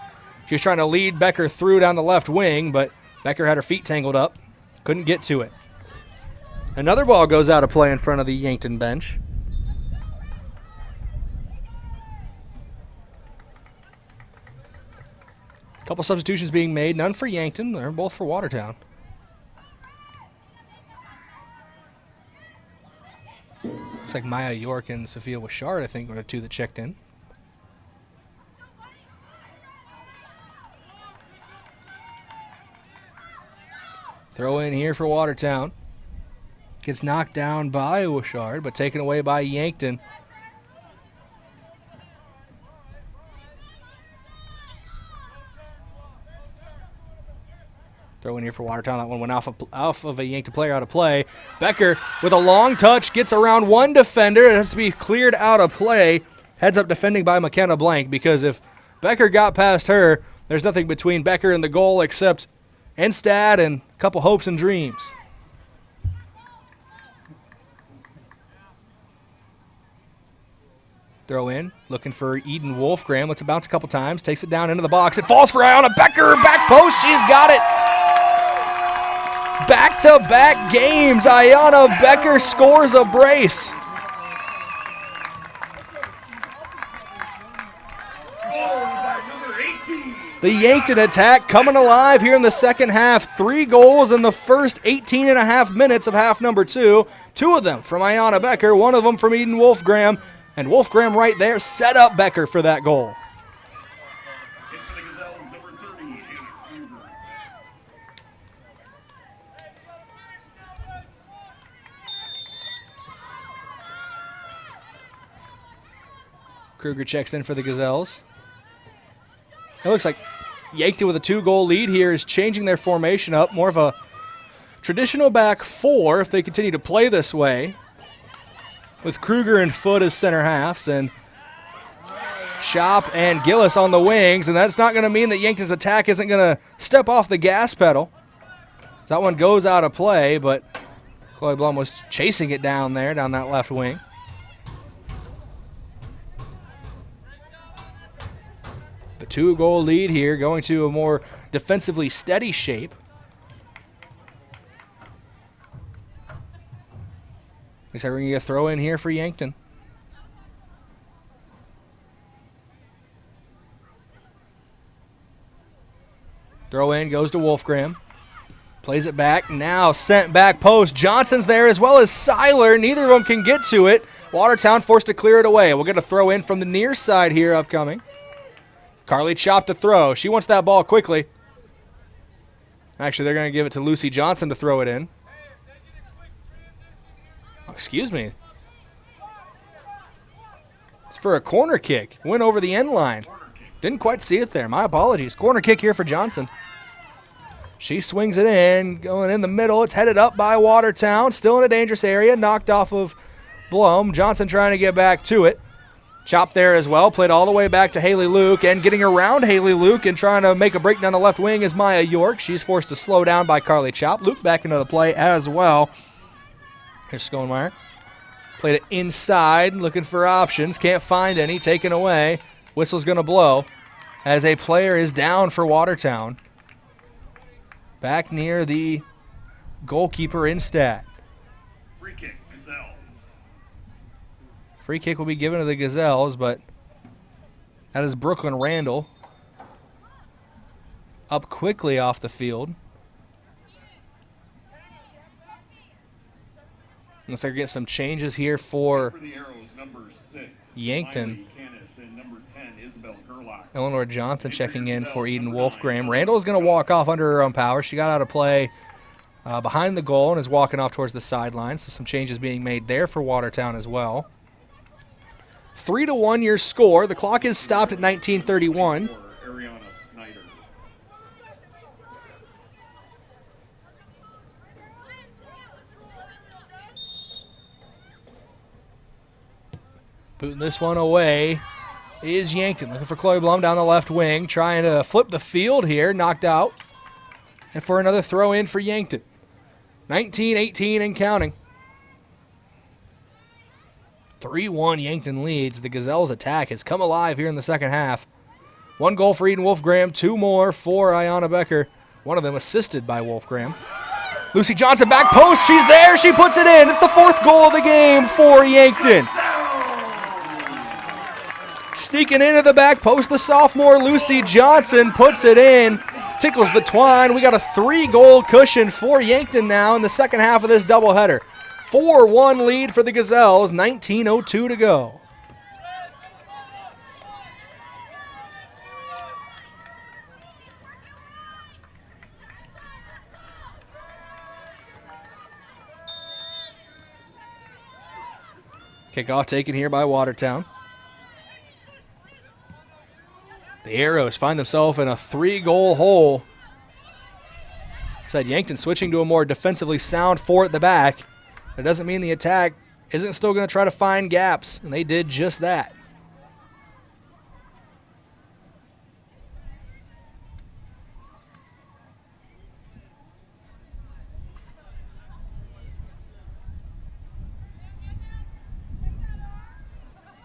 She was trying to lead Becker through down the left wing, but Becker had her feet tangled up, couldn't get to it. Another ball goes out of play in front of the Yankton bench. Couple substitutions being made, none for Yankton, they're both for Watertown. Looks like Maya York and Sophia Wishard, I think, were the 2 that checked in. Throw in here for Watertown. Gets knocked down by Wishard, but taken away by Yankton. Throw in here for Watertown. That one went off of a Yankton player out of play. Becker with a long touch gets around one defender. It has to be cleared out of play. Heads up defending by McKenna Blank, because if Becker got past her, there's nothing between Becker and the goal except Enstad and a couple hopes and dreams. Throw in, looking for Eden Wolfgram. Lets it bounce a couple times, takes it down into the box. It falls for Ayana Becker, back post, she's got it. Back-to-back games, Ayana Becker scores a brace. The Yankton attack coming alive here in the second half. 3 goals in the first 18 and a half minutes of half number 2. 2 of them from Ayana Becker, 1 of them from Eden Wolfgram. And Wolfgram right there set up Becker for that goal. Kruger checks in for the Gazelles. It looks like Yankton with a 2-goal lead here is changing their formation up. More of a traditional back 4 if they continue to play this way, with Kruger and Foote as center halves and Chop and Gillis on the wings. And that's not going to mean that Yankton's attack isn't going to step off the gas pedal. So that one goes out of play, but Chloe Blum was chasing it down there, down that left wing. The 2-goal lead here, going to a more defensively steady shape. Looks like we're going to get a throw in here for Yankton. Throw in goes to Wolfgram. Plays it back. Now sent back post. Johnson's there as well as Seiler. Neither of them can get to it. Watertown forced to clear it away. We'll get a throw in from the near side here upcoming. Carly chopped a throw. She wants that ball quickly. Actually, they're going to give it to Lucy Johnson to throw it in. Oh, excuse me. It's for a corner kick. Went over the end line. Didn't quite see it there. My apologies. Corner kick here for Johnson. She swings it in, going in the middle. It's headed up by Watertown. Still in a dangerous area. Knocked off of Blum. Johnson trying to get back to it. Chopped there as well. Played all the way back to Haley Luke. And getting around Haley Luke and trying to make a break down the left wing is Maya York. She's forced to slow down by Carly Chop. Luke back into the play as well. Here's Schoenmeyer. Played it inside, looking for options. Can't find any. Taken away. Whistle's going to blow as a player is down for Watertown. Back near the goalkeeper instead. Free kick, Gazelles. Free kick will be given to the Gazelles, but that is Brooklyn Randall. Up quickly off the field. Looks like we're getting some changes here for the Arrows, number 6, Yankton. and number 10, Isabel Gerlach. Eleanor Johnson checking in for Eden Wolfgram. Randall is going to walk off under her own power. She got out of play behind the goal and is walking off towards the sideline. So some changes being made there for Watertown as well. 3-1 your score. The clock is stopped at 19:31. Booting this one away is Yankton. Looking for Chloe Blum down the left wing. Trying to flip the field here. Knocked out. And for another throw in for Yankton. 19-18 and counting. 3-1 Yankton leads. The Gazelles attack has come alive here in the second half. 1 goal for Eden Wolfgram. 2 more for Ayanna Becker. One of them assisted by Wolfgram. Lucy Johnson back post. She's there. She puts it in. It's the 4th goal of the game for Yankton. Sneaking into the back post, the sophomore Lucy Johnson puts it in. Tickles the twine. We got a 3-goal cushion for Yankton now in the second half of this doubleheader. 4-1 lead for the Gazelles, 19:02 to go. Kickoff taken here by Watertown. The Arrows find themselves in a 3-goal hole. Said Yankton switching to a more defensively sound 4 at the back. It doesn't mean the attack isn't still going to try to find gaps, and they did just that.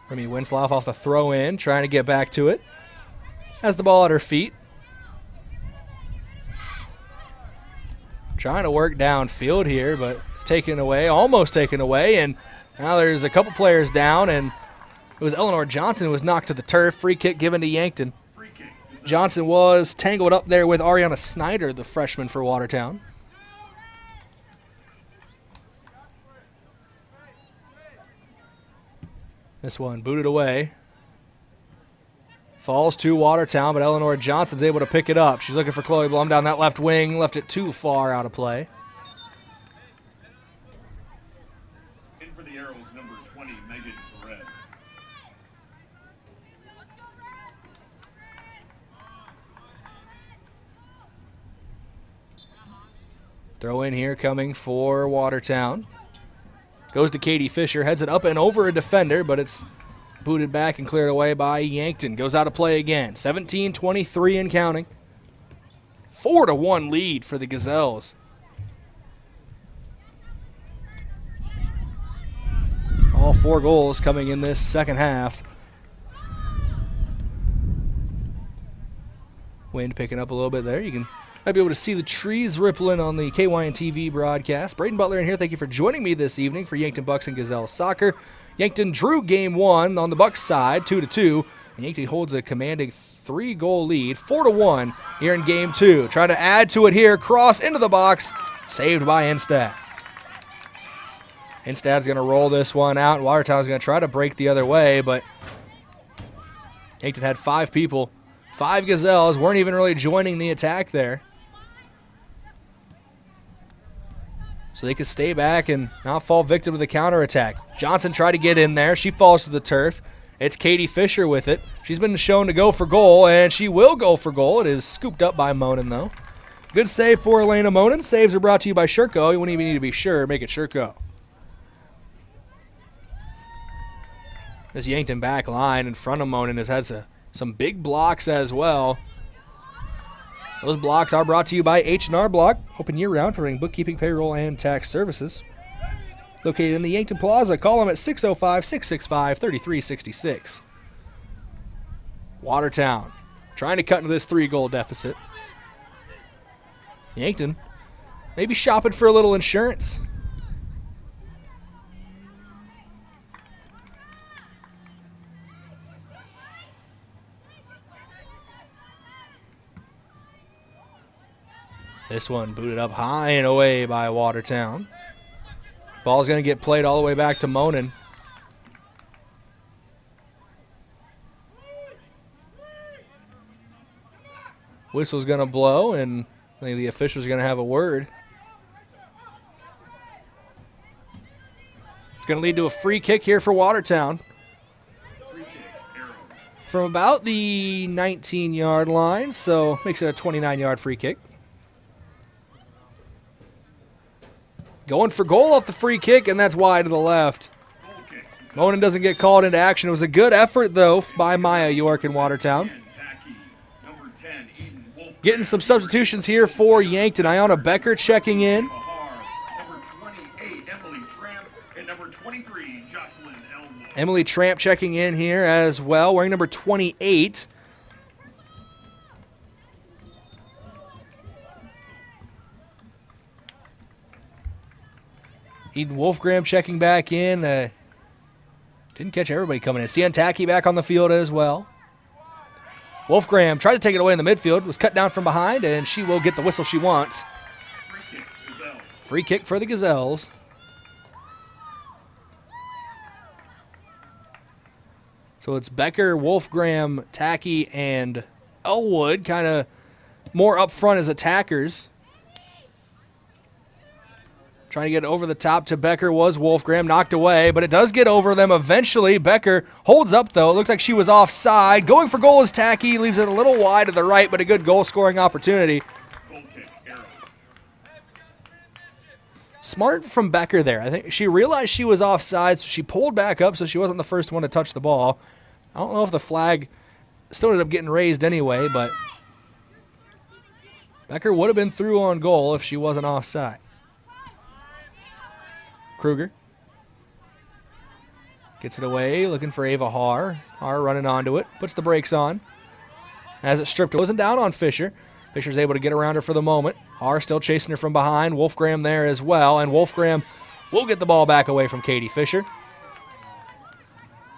Remy Winslow off the throw in, trying to get back to it. Has the ball at her feet. Trying to work downfield here, but it's taken away, almost taken away, and now there's a couple players down, and it was Eleanor Johnson who was knocked to the turf. Free kick given to Yankton. Johnson was tangled up there with Ariana Snyder, the freshman for Watertown. This one booted away. Falls to Watertown, but Eleanor Johnson's able to pick it up. She's looking for Chloe Blum down that left wing. Left it too far out of play. In for the Arrows, number 20, Megan Perez. Throw in here coming for Watertown. Goes to Katie Fisher. Heads it up and over a defender, but it's booted back and cleared away by Yankton. Goes out of play again. 17-23 and counting. 4-1 lead for the Gazelles. All 4 goals coming in this second half. Wind picking up a little bit there. You might be able to see the trees rippling on the KYNT TV broadcast. Brayden Butler in here. Thank you for joining me this evening for Yankton Bucks and Gazelles soccer. Yankton drew game 1 on the Bucks side, 2-2. And Yankton holds a commanding 3-goal lead, 4-1 here in game 2. Trying to add to it here. Cross into the box. Saved by Instad. Instad's going to roll this one out. Watertown's going to try to break the other way, but Yankton had 5 people. 5 Gazelles weren't even really joining the attack there. So they could stay back and not fall victim to the counterattack. Johnson tried to get in there. She falls to the turf. It's Katie Fisher with it. She's been shown to go for goal, and she will go for goal. It is scooped up by Monin, though. Good save for Elena Monin. Saves are brought to you by Sherco. You wouldn't even need to be sure. Make it Sherco. This Yankton back line in front of Monin has had some big blocks as well. Those blocks are brought to you by H&R Block, open year-round, providing bookkeeping, payroll, and tax services. Located in the Yankton Plaza, call them at 605-665-3366. Watertown trying to cut into this 3-goal deficit. Yankton maybe shopping for a little insurance. This one booted up high and away by Watertown. Ball's going to get played all the way back to Monin. Whistle's going to blow, and I think the official's going to have a word. It's going to lead to a free kick here for Watertown. From about the 19-yard line, so makes it a 29-yard free kick. Going for goal off the free kick, and that's wide to the left. Monin doesn't get called into action. It was a good effort, though, by Maya York in Watertown. Getting some substitutions here for Yankton. Iona Becker checking in. Emily Tramp checking in here as well, wearing number 28. Eden Wolfgram checking back in. Didn't catch everybody coming in. Siantaki back on the field as well. Wolfgram tries to take it away in the midfield. Was cut down from behind, and she will get the whistle she wants. Free kick for the Gazelles. So it's Becker, Wolfgram, Tacky, and Elwood kind of more up front as attackers. Trying to get over the top to Becker was Wolfgram, knocked away, but it does get over them eventually. Becker holds up, though. It looked like she was offside. Going for goal is Tacky. Leaves it a little wide to the right, but a good goal-scoring opportunity. Smart from Becker there. I think she realized she was offside, so she pulled back up so she wasn't the first one to touch the ball. I don't know if the flag still ended up getting raised anyway, but Becker would have been through on goal if she wasn't offside. Kruger gets it away, looking for Ava Haar. Haar running onto it, puts the brakes on. As it stripped, it wasn't down on Fisher. Fisher's able to get around her for the moment. Haar still chasing her from behind. Wolfgram there as well, and Wolfgram will get the ball back away from Katie Fisher.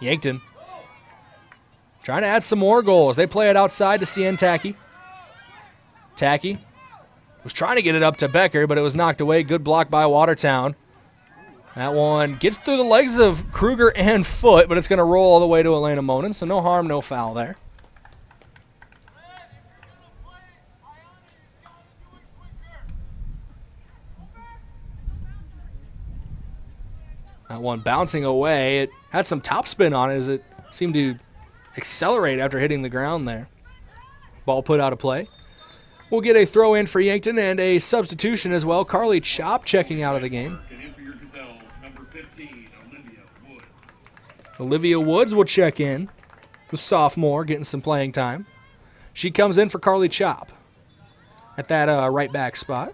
Yankton trying to add some more goals. They play it outside to Siantaki. Tacky was trying to get it up to Becker, but it was knocked away. Good block by Watertown. That one gets through the legs of Kruger and Foot, but it's going to roll all the way to Elena Monin, so no harm, no foul there. That one bouncing away. It had some topspin on it as it seemed to accelerate after hitting the ground there. Ball put out of play. We'll get a throw in for Yankton and a substitution as well. Carly Chop checking out of the game. Olivia Woods will check in. The sophomore getting some playing time. She comes in for Carly Chop at that right back spot.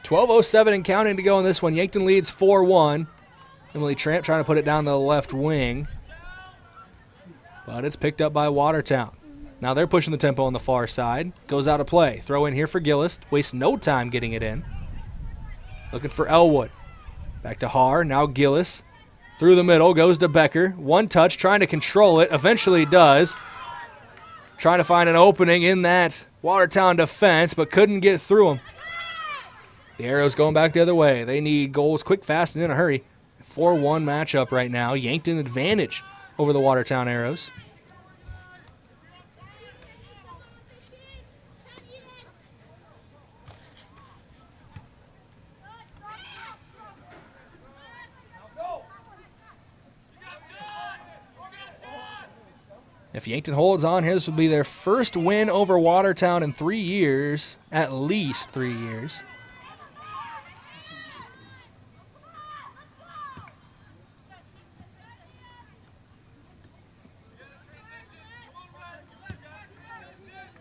12:07 and counting to go in this one. Yankton leads 4-1. Emily Tramp trying to put it down the left wing. But it's picked up by Watertown. Now they're pushing the tempo on the far side. Goes out of play. Throw in here for Gillis. Wastes no time getting it in. Looking for Elwood. Back to Haar. Now Gillis. Through the middle. Goes to Becker. One touch. Trying to control it. Eventually does. Trying to find an opening in that Watertown defense, but couldn't get through them. The Arrows going back the other way. They need goals quick, fast, and in a hurry. 4-1 matchup right now. Yankton advantage over the Watertown Arrows. If Yankton holds on, his will be their first win over Watertown in 3 years, at least 3 years.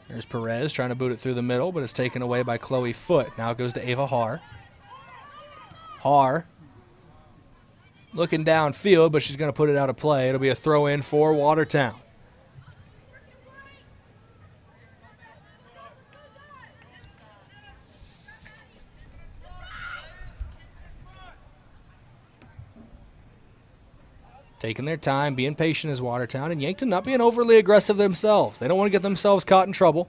There's Perez trying to boot it through the middle, but it's taken away by Chloe Foote. Now it goes to Ava Haar. Haar looking downfield, but she's going to put it out of play. It'll be a throw in for Watertown. Taking their time, being patient as Watertown, and Yankton not being overly aggressive themselves. They don't want to get themselves caught in trouble.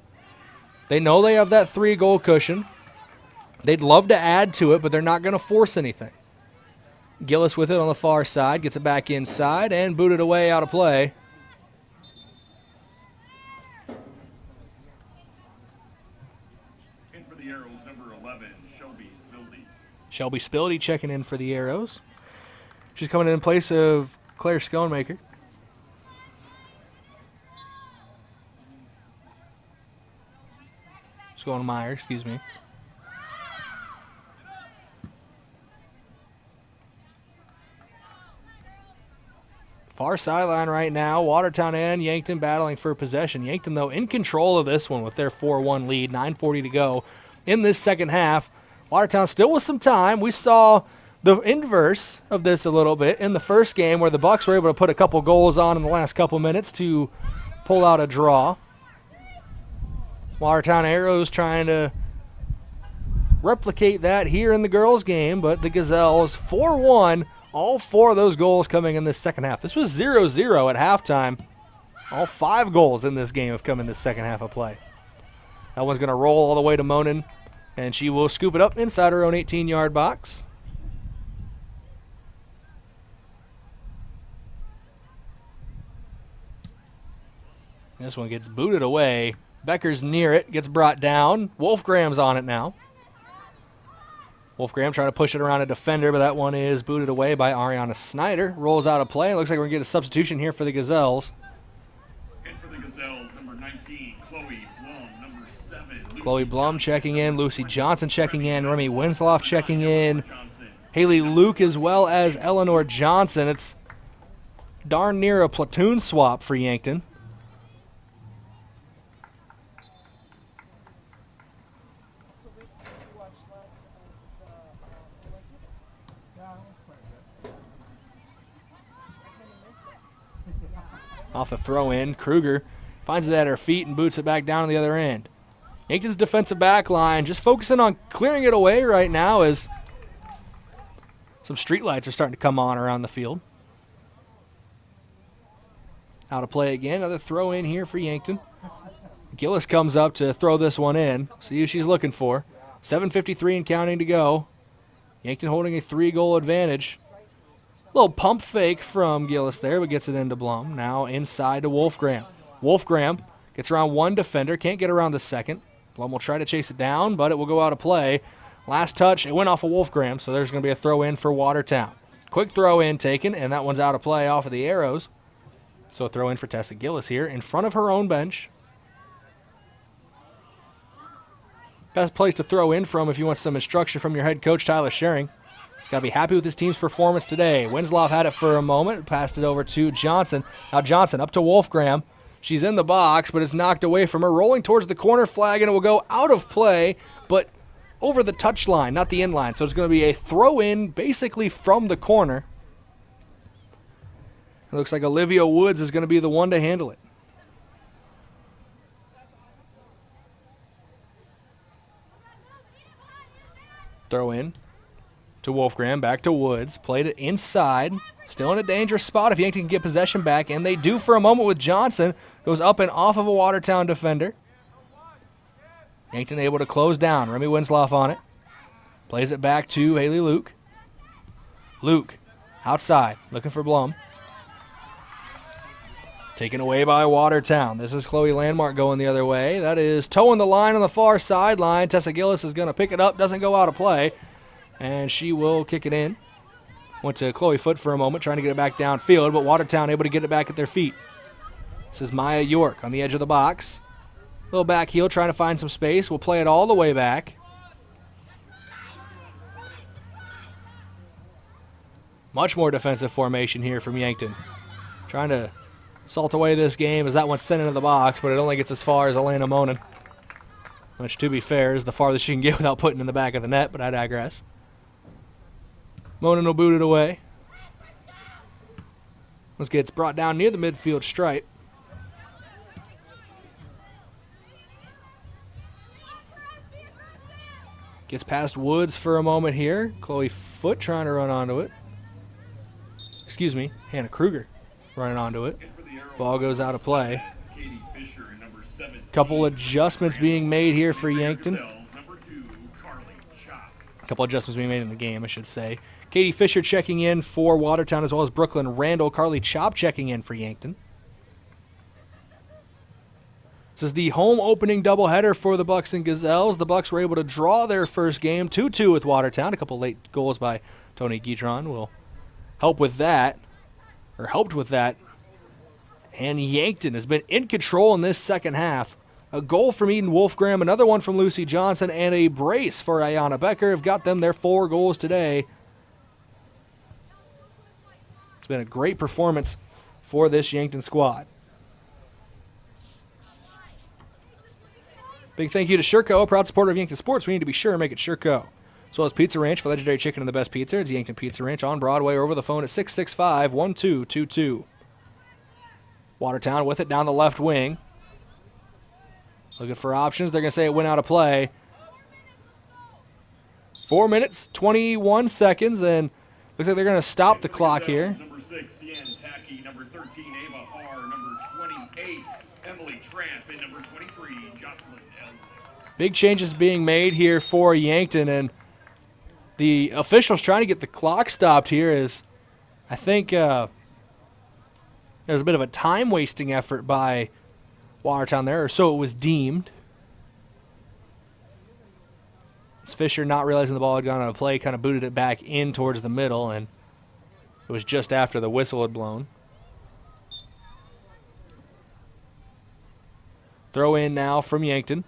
They know they have that 3-goal cushion. They'd love to add to it, but they're not going to force anything. Gillis with it on the far side, gets it back inside, and booted away out of play. In for the Arrows, number 11, Shelby Spildy. Shelby Spildy checking in for the Arrows. She's coming in place of Claire Sconemaker. Schonemeyer, excuse me. Far sideline right now. Watertown and Yankton battling for possession. Yankton, though, in control of this one with their 4-1 lead. 9:40 to go in this second half. Watertown still with some time. We saw the inverse of this a little bit in the first game where the Bucks were able to put a couple goals on in the last couple minutes to pull out a draw. Watertown Arrows trying to replicate that here in the girls' game, but the Gazelles 4-1. All 4 of those goals coming in this second half. This was 0-0 at halftime. All 5 goals in this game have come in this second half of play. That one's going to roll all the way to Monin, and she will scoop it up inside her own 18-yard box. This one gets booted away. Becker's near it, gets brought down. Wolfgram's on it now. Wolfgram trying to push it around a defender, but that one is booted away by Ariana Snyder. Rolls out of play. Looks like we're going to get a substitution here for the Gazelles. In for the Gazelles, number 19, Chloe Blum, number 7. Chloe Blum checking in. Lucy Johnson checking in. Remy Winslow checking in. Haley Luke as well as Eleanor Johnson. It's darn near a platoon swap for Yankton. Off the throw-in, Kruger finds it at her feet and boots it back down on the other end. Yankton's defensive back line just focusing on clearing it away right now as some streetlights are starting to come on around the field. Out of play again, another throw-in here for Yankton. Gillis comes up to throw this one in. See who she's looking for. 7:53 and counting to go. Yankton holding a 3-goal advantage. Little pump fake from Gillis there, but gets it into Blum. Now inside to Wolfgram. Wolfgram gets around one defender, can't get around the second. Blum will try to chase it down, but it will go out of play. Last touch, it went off of Wolfgram, so there's going to be a throw-in for Watertown. Quick throw-in taken, and that one's out of play off of the Arrows. So a throw-in for Tessa Gillis here in front of her own bench. Best place to throw in from if you want some instruction from your head coach, Tyler Schering. He's got to be happy with his team's performance today. Winslow had it for a moment, passed it over to Johnson. Now Johnson up to Wolfgram. She's in the box, but it's knocked away from her. Rolling towards the corner flag, and it will go out of play, but over the touchline, not the inline. So it's going to be a throw-in basically from the corner. It looks like Olivia Woods is going to be the one to handle it. Throw in to Wolfgram, back to Woods. Played it inside. Still in a dangerous spot if Yankton can get possession back, and they do for a moment with Johnson. Goes up and off of a Watertown defender. Yankton able to close down. Remy Winslow on it. Plays it back to Haley Luke. Luke outside, looking for Blum. Taken away by Watertown. This is Chloe Landmark going the other way. That is towing the line on the far sideline. Tessa Gillis is going to pick it up. Doesn't go out of play. And she will kick it in. Went to Chloe Foote for a moment, trying to get it back downfield, but Watertown able to get it back at their feet. This is Maya York on the edge of the box. Little back heel, trying to find some space. We'll play it all the way back. Much more defensive formation here from Yankton. Trying to salt away this game as that one's sent into the box, but it only gets as far as Elena Monin, which, to be fair, is the farthest she can get without putting in the back of the net, but I digress. Monin will boot it away. This gets brought down near the midfield stripe. Gets past Woods for a moment here. Chloe Foote trying to run onto it. Excuse me, Hannah Kruger running onto it. Ball goes out of play. Couple adjustments being made here for Yankton. A couple adjustments being made in the game, I should say. Katie Fisher checking in for Watertown, as well as Brooklyn Randall. Carly Chop checking in for Yankton. This is the home opening doubleheader for the Bucks and Gazelles. The Bucks were able to draw their first game 2-2 with Watertown. A couple late goals by Tony Guitron will help with that, or helped with that. And Yankton has been in control in this second half. A goal from Eden Wolfgram, another one from Lucy Johnson, and a brace for Ayanna Becker have got them their 4 goals today. It's been a great performance for this Yankton squad. Big thank you to Sherco, a proud supporter of Yankton sports. We need to be sure and make it Sherco. As well as Pizza Ranch for legendary chicken and the best pizza. It's Yankton Pizza Ranch on Broadway or over the phone at 665-1222. Watertown with it down the left wing. Looking for options. They're going to say it went out of play. 4 minutes, 21 seconds, and looks like they're going to stop the clock here. Number 6, Cian Tacky. Number 13, Ava R. Number 28, Emily Tramp. And number 23, Jocelyn Elwood. Big changes being made here for Yankton, and the officials trying to get the clock stopped here is, I think, there's a bit of a time-wasting effort by Watertown there, or so it was deemed. As Fisher, not realizing the ball had gone out of play, kind of booted it back in towards the middle, and it was just after the whistle had blown. Throw in now from Yankton.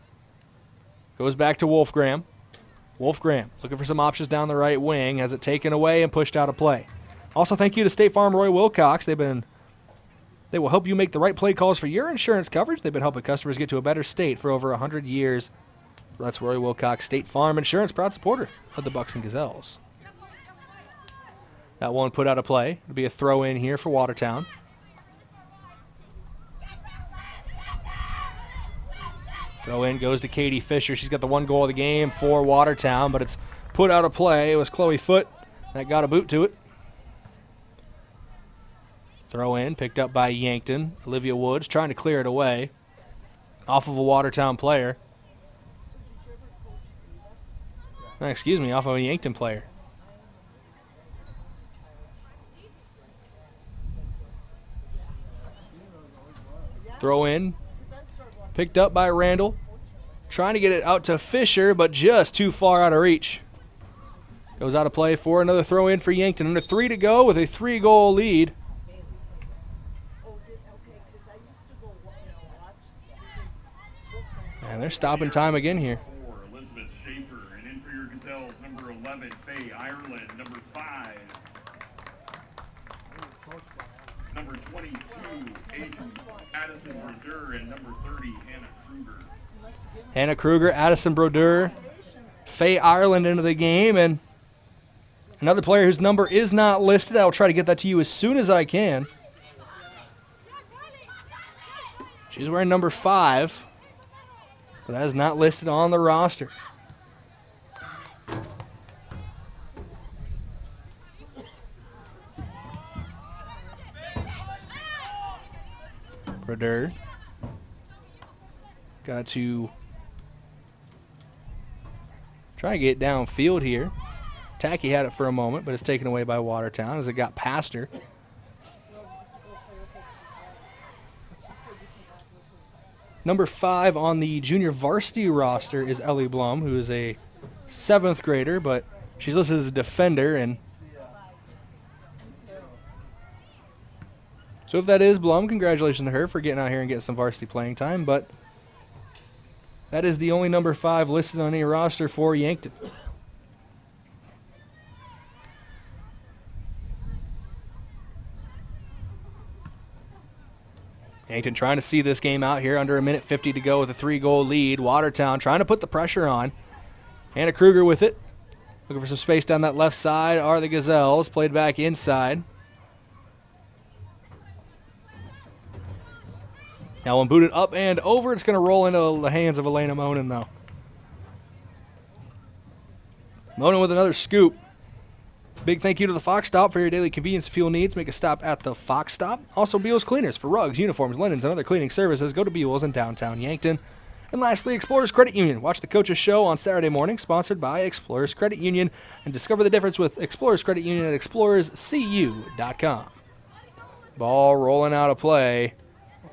Goes back to Wolfgram. Wolfgram looking for some options down the right wing. Has it taken away and pushed out of play. Also, thank you to State Farm Roy Wilcox. They will help you make the right play calls for your insurance coverage. They've been helping customers get to a better state for over 100 years. That's Roy Wilcox, State Farm Insurance, proud supporter of the Bucks and Gazelles. That one put out of play. It'll be a throw in here for Watertown. Throw in goes to Katie Fisher. She's got the 1 goal of the game for Watertown, but it's put out of play. It was Chloe Foote that got a boot to it. Throw in, picked up by Yankton. Olivia Woods trying to clear it away off of a Watertown player. Excuse me, off of a Yankton player. Throw in, picked up by Randall. Trying to get it out to Fisher, but just too far out of reach. Goes out of play for another throw in for Yankton. Under 3 to go with a 3-goal lead. And they're stopping time again here. Elizabeth Schaefer, and in for your Gazelles, number 11, Faye Ireland, number 5. Number 22, Addison Brodeur, and number 30, Hannah Kruger. Hannah Kruger, Addison Brodeur Faye Ireland into the game, and another player whose number is not listed. I'll try to get that to you as soon as I can. She's wearing number 5, but that is not listed on the roster. Bradeur got to try and get downfield here. Tacky had it for a moment, but it's taken away by Watertown as it got past her. Number 5 on the junior varsity roster is Ellie Blum, who is a 7th grader, but she's listed as a defender. And so if that is Blum, congratulations to her for getting out here and getting some varsity playing time. But that is the only number 5 listed on any roster for Yankton. Yankton trying to see this game out here under 1:50 to go with a 3-goal lead. Watertown trying to put the pressure on. Hannah Kruger with it. Looking for some space down that left side are the Gazelles. Played back inside. Now when booted up and over, it's going to roll into the hands of Elena Monin, though. Monin with another scoop. Big thank you to the Fox Stop for your daily convenience and fuel needs. Make a stop at the Fox Stop. Also, Beals Cleaners for rugs, uniforms, linens, and other cleaning services. Go to Beals in downtown Yankton. And lastly, Explorers Credit Union. Watch the Coach's Show on Saturday morning, sponsored by Explorers Credit Union. And discover the difference with Explorers Credit Union at explorerscu.com. Ball rolling out of play.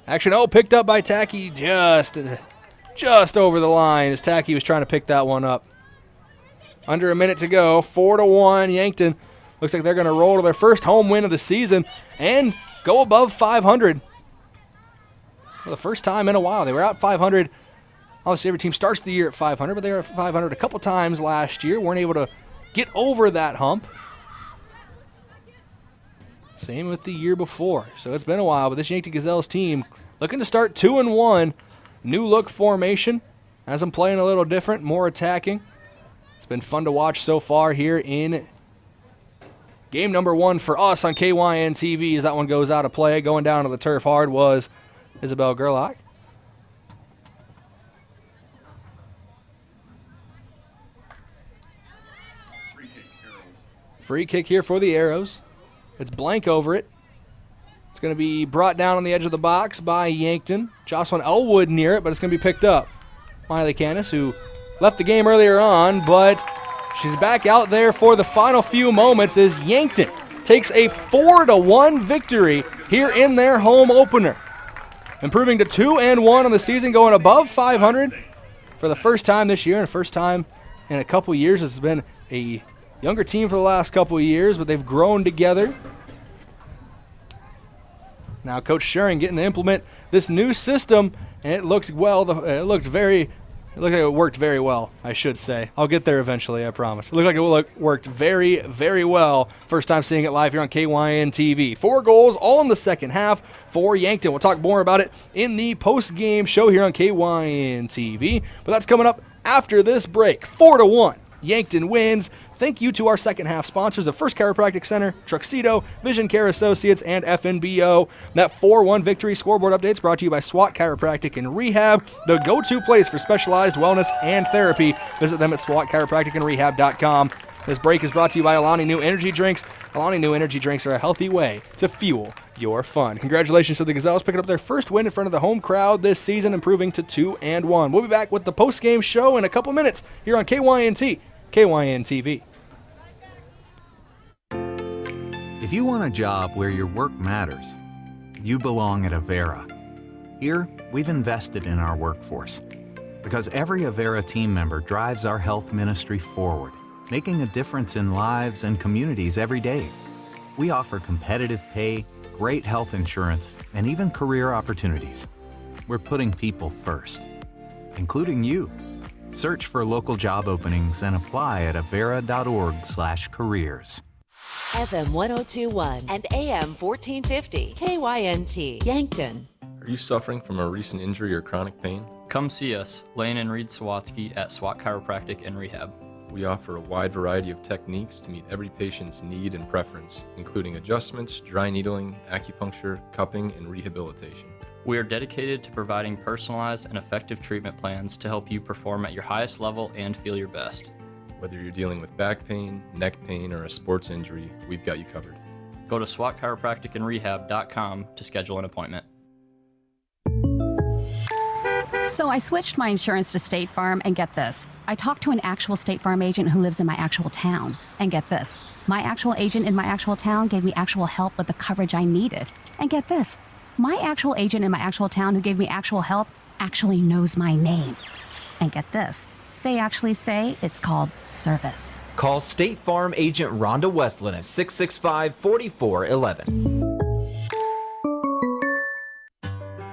Action, picked up by Tacky just over the line as Tacky was trying to pick that one up. Under a minute to go, 4-1. Yankton looks like they're going to roll to their first home win of the season and go above 500. For the first time in a while. They were out 500. Obviously, every team starts the year at 500, but they were at 500 a couple times last year. Weren't able to get over that hump. Same with the year before. So it's been a while, but this Yankton Gazelles team looking to start 2-1. New look formation. Has them playing a little different, more attacking. It's been fun to watch so far here in game number 1 for us on KYN TV as that one goes out of play. Going down to the turf hard was Isabel Gerlach. Free kick here for the Arrows. It's blank over it. It's going to be brought down on the edge of the box by Yankton. Jocelyn Elwood near it, but it's going to be picked up. Miley Canis, who left the game earlier on, but she's back out there for the final few moments as Yankton takes a 4-1 victory here in their home opener. Improving to 2-1 on the season, going above 500 for the first time this year and first time in a couple years. This has been a younger team for the last couple of years, but they've grown together. Now Coach Schering getting to implement this new system, and it looked it looked like it worked very well, I should say. I'll get there eventually, I promise. It looked like it worked very, very well. First time seeing it live here on KYN TV. 4 goals, all in the second half for Yankton. We'll talk more about it in the post-game show here on KYN TV. But that's coming up after this break. 4-1. Yankton wins. Thank you to our second half sponsors of First Chiropractic Center, Truxedo, Vision Care Associates, and FNBO. That 4-1 victory scoreboard updates brought to you by SWAT Chiropractic and Rehab, the go-to place for specialized wellness and therapy. Visit them at SWATChiropracticandRehab.com. This break is brought to you by Alani New Energy Drinks. Alani New Energy Drinks are a healthy way to fuel your fun. Congratulations to the Gazelles picking up their first win in front of the home crowd this season, improving to 2-1. We'll be back with the post-game show in a couple minutes here on KYNT, KYN TV. If you want a job where your work matters, you belong at Avera. Here, we've invested in our workforce because every Avera team member drives our health ministry forward, making a difference in lives and communities every day. We offer competitive pay, great health insurance, and even career opportunities. We're putting people first, including you. Search for local job openings and apply at avera.org/careers. FM 1021 and AM 1450, KYNT, Yankton. Are you suffering from a recent injury or chronic pain? Come see us, Lane and Reed Sawatsky at SWAT Chiropractic and Rehab. We offer a wide variety of techniques to meet every patient's need and preference, including adjustments, dry needling, acupuncture, cupping, and rehabilitation. We are dedicated to providing personalized and effective treatment plans to help you perform at your highest level and feel your best. Whether you're dealing with back pain, neck pain, or a sports injury, we've got you covered. Go to SWATchiropracticandrehab.com to schedule an appointment. So I switched my insurance to State Farm, and get this. I talked to an actual State Farm agent who lives in my actual town. And get this. My actual agent in my actual town gave me actual help with the coverage I needed. And get this. My actual agent in my actual town who gave me actual help actually knows my name. And get this. They actually say it's called service. Call State Farm agent Rhonda Westland at 665-4411.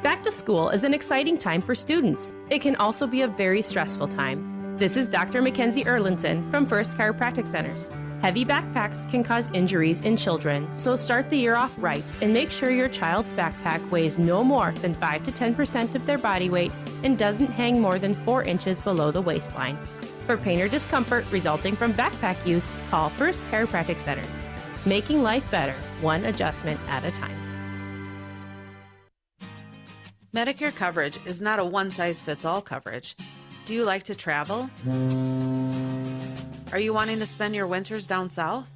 Back to school is an exciting time for students. It can also be a very stressful time. This is Dr. Mackenzie Erlinson from First Chiropractic Centers. Heavy backpacks can cause injuries in children, so start the year off right and make sure your child's backpack weighs no more than 5 to 10% of their body weight and doesn't hang more than 4 inches below the waistline. For pain or discomfort resulting from backpack use, call First Chiropractic Centers. Making life better, one adjustment at a time. Medicare coverage is not a one-size-fits-all coverage. Do you like to travel? Are you wanting to spend your winters down south?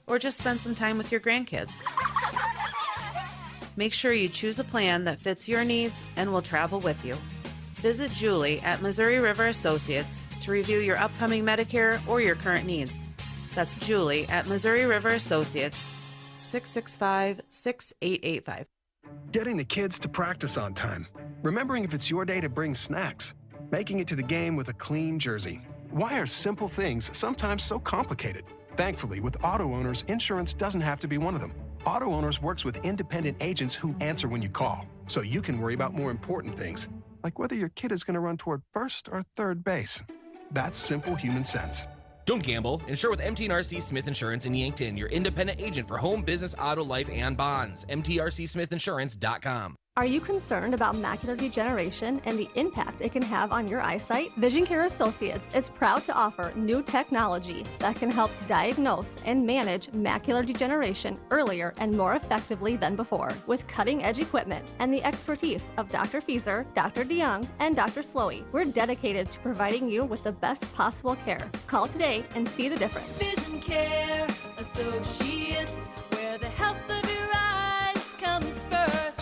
Or just spend some time with your grandkids? Make sure you choose a plan that fits your needs and will travel with you. Visit Julie at Missouri River Associates to review your upcoming Medicare or your current needs. That's Julie at Missouri River Associates, 665-6885. Getting the kids to practice on time. Remembering if it's your day to bring snacks. Making it to the game with a clean jersey. Why are simple things sometimes so complicated? Thankfully, with auto owners, insurance doesn't have to be one of them. Auto Owners works with independent agents who answer when you call, so you can worry about more important things, like whether your kid is going to run toward first or third base. That's simple human sense. Don't gamble. Insure with MT&RC Smith Insurance in Yankton, your independent agent for home, business, auto, life, and bonds. MTRCSmithInsurance.com. Are you concerned about macular degeneration and the impact it can have on your eyesight? Vision Care Associates is proud to offer new technology that can help diagnose and manage macular degeneration earlier and more effectively than before. With cutting-edge equipment and the expertise of Dr. Fieser, Dr. DeYoung, and Dr. Slowey, we're dedicated to providing you with the best possible care. Call today and see the difference. Vision Care Associates, where the health of your eyes comes first.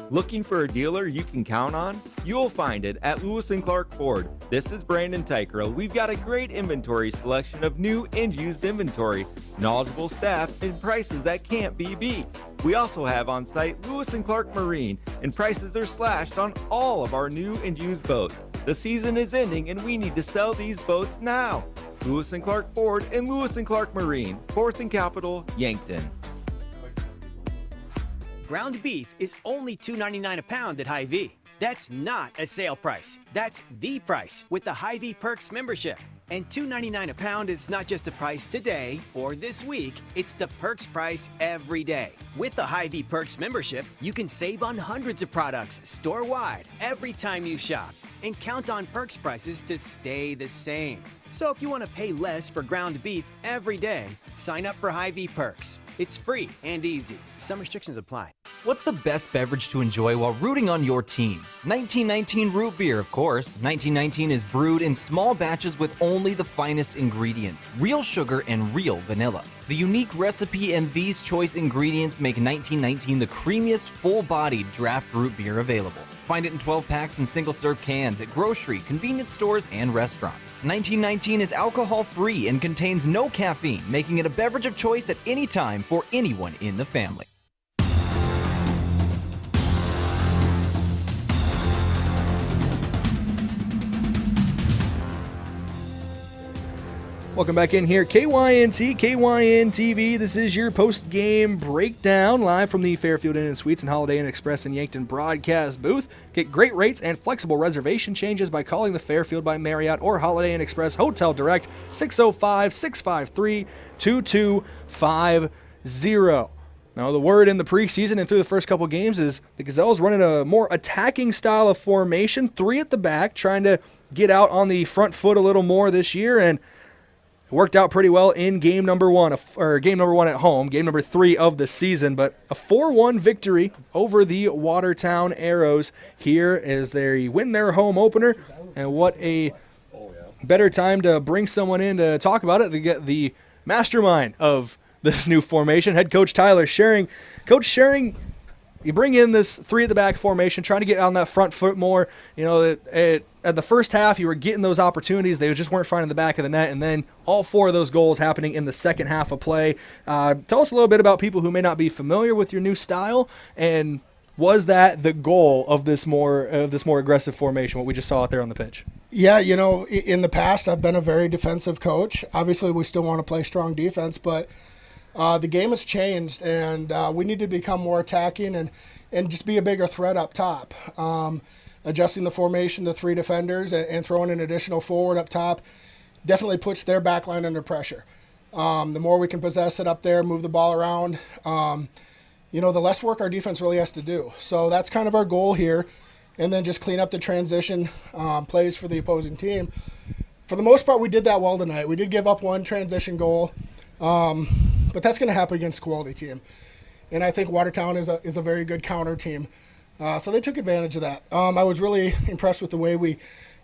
Looking for a dealer you can count on? You'll find it at Lewis & Clark Ford. This is Brandon Tykerl. We've got a great inventory selection of new and used inventory, knowledgeable staff, and prices that can't be beat. We also have on site Lewis & Clark Marine, and prices are slashed on all of our new and used boats. The season is ending and we need to sell these boats now. Lewis & Clark Ford and Lewis & Clark Marine, 4th and Capitol, Yankton. Ground beef is only $2.99 a pound at Hy-Vee. That's not a sale price. That's the price with the Hy-Vee Perks membership. And $2.99 a pound is not just a price today or this week, it's the Perks price every day. With the Hy-Vee Perks membership, you can save on hundreds of products store-wide every time you shop and count on Perks prices to stay the same. So if you want to pay less for ground beef every day, sign up for Hy-Vee Perks. It's free and easy. Some restrictions apply. What's the best beverage to enjoy while rooting on your team? 1919 root beer, of course. 1919 is brewed in small batches with only the finest ingredients, real sugar and real vanilla. The unique recipe and these choice ingredients make 1919 the creamiest, full-bodied draft root beer available. Find it in 12 packs and single-serve cans at grocery, convenience stores, and restaurants. 1919 is alcohol-free and contains no caffeine, making it a beverage of choice at any time for anyone in the family. Welcome back in here, KYNT, KYN-TV. This is your post-game breakdown live from the Fairfield Inn & Suites and Holiday Inn Express in Yankton broadcast booth. Get great rates and flexible reservation changes by calling the Fairfield by Marriott or Holiday Inn Express Hotel Direct, 605-653-2250. Now, the word in the preseason and through the first couple games is the Gazelles running a more attacking style of formation, 3 at the back, trying to get out on the front foot a little more this year, and it worked out pretty well in game number 1 at home, game number 3 of the season, but a 4-1 victory over the Watertown Arrows here as they win their home opener. And what a better time to bring someone in to talk about it, to get the mastermind of this new formation, head coach Tyler Schering. Coach Schering, you bring in this 3 at the back formation, trying to get on that front foot more. You know, at the first half, you were getting those opportunities. They just weren't finding the back of the net, and then all 4 of those goals happening in the second half of play. Tell us a little bit about people who may not be familiar with your new style, and was that the goal of this more aggressive formation, what we just saw out there on the pitch? Yeah, you know, in the past, I've been a very defensive coach. Obviously, we still want to play strong defense, but the game has changed, and we need to become more attacking and just be a bigger threat up top. Adjusting the formation to 3 defenders and throwing an additional forward up top definitely puts their back line under pressure. The more we can possess it up there, move the ball around, you know, the less work our defense really has to do. So that's kind of our goal here, and then just clean up the transition plays for the opposing team. For the most part, we did that well tonight. We did give up 1 transition goal, but that's going to happen against a quality team. And I think Watertown is a very good counter team. So they took advantage of that. I was really impressed with the way we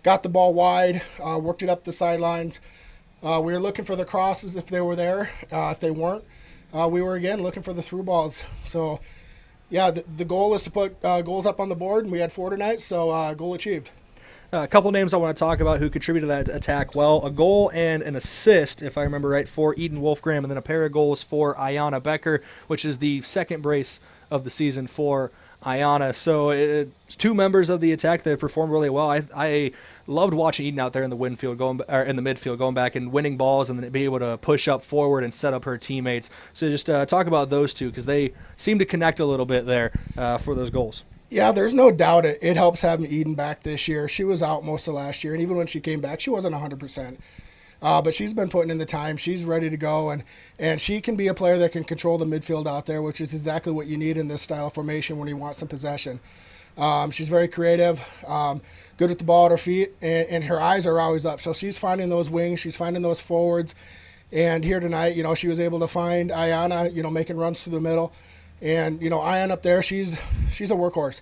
got the ball wide, worked it up the sidelines. We were looking for the crosses if they were there. If they weren't, we were, again, looking for the through balls. So, yeah, the goal is to put goals up on the board, and we had 4 tonight, so goal achieved. A couple names I want to talk about who contributed to that attack well. A goal and an assist, if I remember right, for Eden Wolfgram, and then a pair of goals for Ayanna Becker, which is the second brace of the season for Ayanna. So it's 2 members of the attack that performed really well. I loved watching Eden out there in the midfield, going back and winning balls, and then be able to push up forward and set up her teammates. So just talk about those 2, because they seem to connect a little bit there for those goals. Yeah, there's no doubt it helps having Eden back this year. She was out most of last year, and even when she came back, she wasn't 100%. But she's been putting in the time. She's ready to go, and she can be a player that can control the midfield out there, which is exactly what you need in this style of formation when you want some possession. She's very creative, good at the ball at her feet, and her eyes are always up. So she's finding those wings, she's finding those forwards. And here tonight, you know, she was able to find Ayanna, you know, making runs through the middle. And, you know, Ayanna up there, she's a workhorse.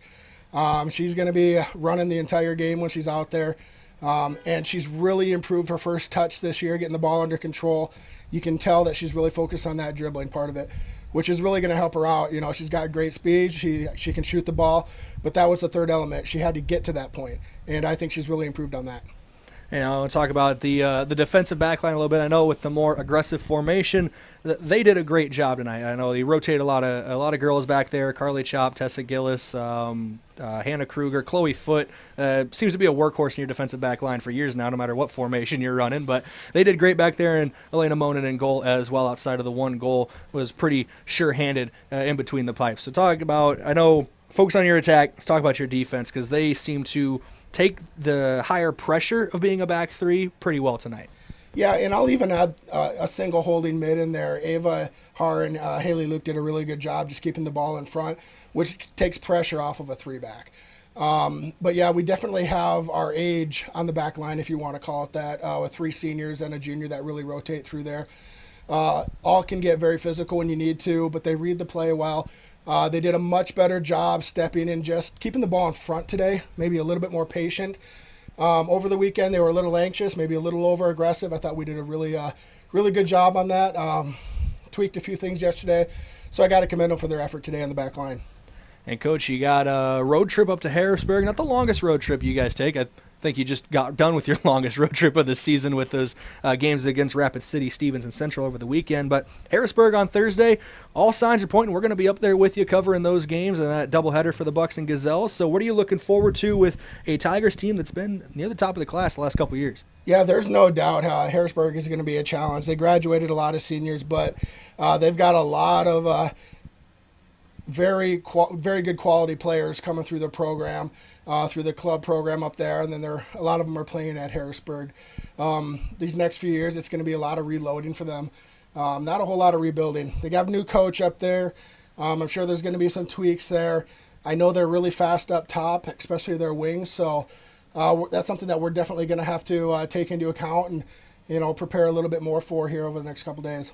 She's going to be running the entire game when she's out there. And she's really improved her first touch this year, getting the ball under control. You can tell that she's really focused on that dribbling part of it, which is really going to help her out. You know, she's got great speed. She can shoot the ball, but that was the third element. She had to get to that point, and I think she's really improved on that. And I want to talk about the defensive backline a little bit. I know with the more aggressive formation, they did a great job tonight. I know they rotated a lot of girls back there: Carly Chop, Tessa Gillis, Hannah Kruger, Chloe Foote. Seems to be a workhorse in your defensive backline for years now, no matter what formation you're running. But they did great back there, and Elena Monin in goal as well. Outside of the 1 goal, was pretty sure-handed in between the pipes. So talk about, I know, focus on your attack. Let's talk about your defense, because they seem to take the higher pressure of being a back 3 pretty well tonight. Yeah, and I'll even add a single holding mid in there. Ava Har and Haley Luke did a really good job just keeping the ball in front, which takes pressure off of a 3-back. But yeah, we definitely have our age on the back line, if you want to call it that, with 3 seniors and a junior that really rotate through there. All can get very physical when you need to, but they read the play well. They did a much better job stepping in, just keeping the ball in front today, maybe a little bit more patient. Over the weekend, they were a little anxious, maybe a little over-aggressive. I thought we did a really good job on that. Tweaked a few things yesterday, so I got to commend them for their effort today on the back line. And, Coach, you got a road trip up to Harrisburg. Not the longest road trip you guys take. I think you just got done with your longest road trip of the season with those games against Rapid City, Stevens, and Central over the weekend. But Harrisburg on Thursday, all signs are pointing we're going to be up there with you covering those games and that doubleheader for the Bucks and Gazelles. So what are you looking forward to with a Tigers team that's been near the top of the class the last couple of years? Yeah, there's no doubt Harrisburg is going to be a challenge. They graduated a lot of seniors, but they've got a lot of very good quality players coming through the program, through the club program up there, and then a lot of them are playing at Harrisburg. These next few years, it's going to be a lot of reloading for them. Not a whole lot of rebuilding. They got a new coach up there. I'm sure there's going to be some tweaks there. I know they're really fast up top, especially their wings. So that's something that we're definitely going to have to take into account and, prepare a little bit more for here over the next couple days.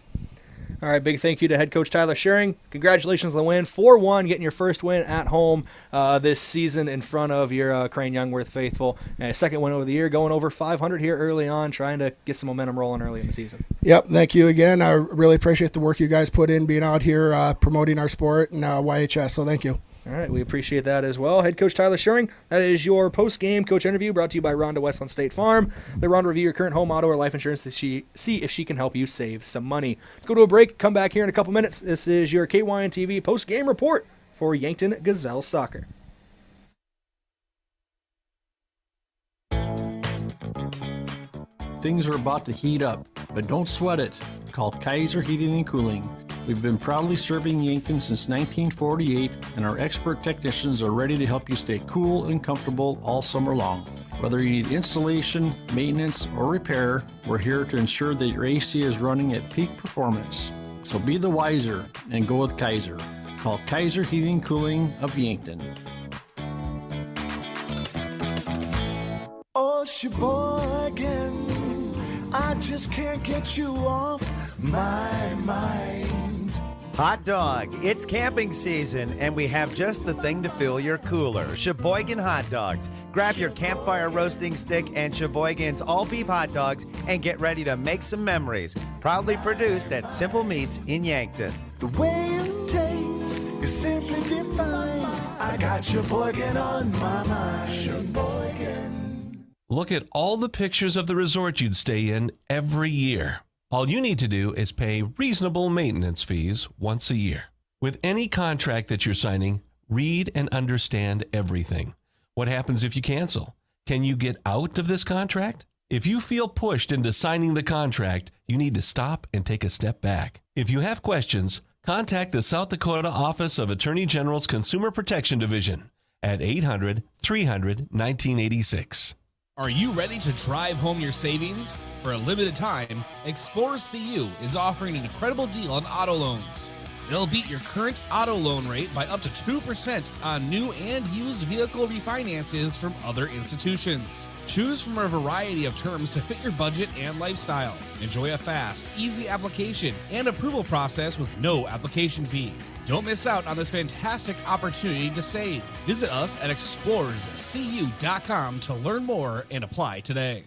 All right, big thank you to head coach Tyler Schering. Congratulations on the win. 4-1, getting your first win at home this season in front of your Crane-Youngworth faithful. And a second win over the year, going over 500 here early on, trying to get some momentum rolling early in the season. Yep, thank you again. I really appreciate the work you guys put in being out here promoting our sport and YHS, so thank you. All right, we appreciate that as well. Head coach Tyler Schering, that is your post-game coach interview brought to you by Rhonda West on State Farm. Let Rhonda review your current home, auto, or life insurance to see if she can help you save some money. Let's go to a break. Come back here in a couple minutes. This is your KYNT TV post-game report for Yankton Gazelles soccer. Things are about to heat up, but don't sweat it. Call Kaiser Heating and Cooling. We've been proudly serving Yankton since 1948, and our expert technicians are ready to help you stay cool and comfortable all summer long. Whether you need installation, maintenance, or repair, we're here to ensure that your AC is running at peak performance. So be the wiser and go with Kaiser. Call Kaiser Heating and Cooling of Yankton. Oh, Sheboygan, I just can't get you off my mind. Hot dog, it's camping season, and we have just the thing to fill your cooler. Sheboygan Hot Dogs. Grab your campfire roasting stick and Sheboygan's all-beef hot dogs and get ready to make some memories. Proudly produced at Simple Meats in Yankton. The way it tastes is simply divine. I got Sheboygan on my mind. Sheboygan. Look at all the pictures of the resort you'd stay in every year. All you need to do is pay reasonable maintenance fees once a year. With any contract that you're signing, read and understand everything. What happens if you cancel? Can you get out of this contract? If you feel pushed into signing the contract, you need to stop and take a step back. If you have questions, contact the South Dakota Office of Attorney General's Consumer Protection Division at 800-300-1986. Are you ready to drive home your savings? For a limited time, Explore CU is offering an incredible deal on auto loans. They'll beat your current auto loan rate by up to 2% on new and used vehicle refinances from other institutions. Choose from a variety of terms to fit your budget and lifestyle. Enjoy a fast, easy application and approval process with no application fee. Don't miss out on this fantastic opportunity to save. Visit us at explorerscu.com to learn more and apply today.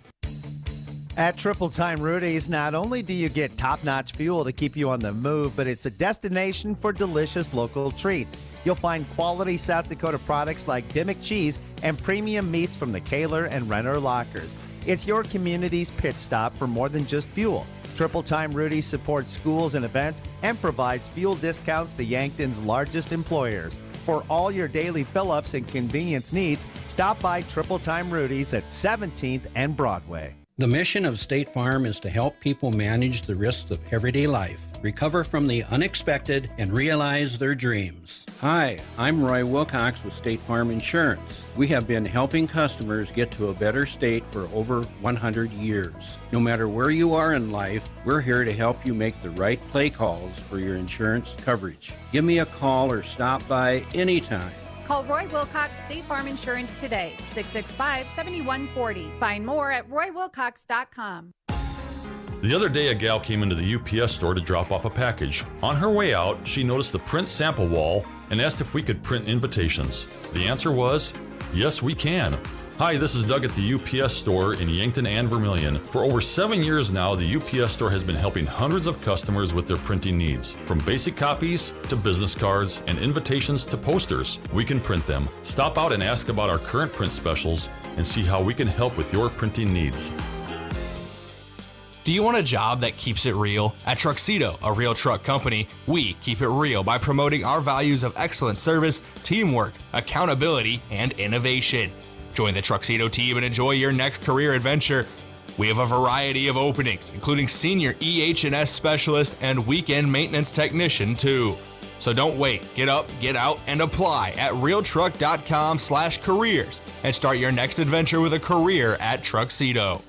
At Triple Time Rudy's, not only do you get top-notch fuel to keep you on the move, but it's a destination for delicious local treats. You'll find quality South Dakota products like Dimmick cheese and premium meats from the Kaler and Renner lockers. It's your community's pit stop for more than just fuel. Triple Time Rudy's supports schools and events and provides fuel discounts to Yankton's largest employers. For all your daily fill-ups and convenience needs, stop by Triple Time Rudy's at 17th and Broadway. The mission of State Farm is to help people manage the risks of everyday life, recover from the unexpected, and realize their dreams. Hi, I'm Roy Wilcox with State Farm Insurance. We have been helping customers get to a better state for over 100 years. No matter where you are in life, we're here to help you make the right play calls for your insurance coverage. Give me a call or stop by anytime. Call Roy Wilcox State Farm Insurance today, 665-7140. Find more at roywilcox.com. The other day, a gal came into the UPS store to drop off a package. On her way out, she noticed the print sample wall and asked if we could print invitations. The answer was, yes, we can. Hi, this is Doug at the UPS store in Yankton and Vermilion. For over 7 years now, the UPS store has been helping hundreds of customers with their printing needs. From basic copies to business cards and invitations to posters, we can print them. Stop out and ask about our current print specials and see how we can help with your printing needs. Do you want a job that keeps it real? At Truxedo, a real truck company, we keep it real by promoting our values of excellent service, teamwork, accountability, and innovation. Join the Truxedo team and enjoy your next career adventure. We have a variety of openings, including senior EH&S specialist and weekend maintenance technician too. So don't wait. Get up, get out, and apply at realtruck.com/careers and start your next adventure with a career at Truxedo.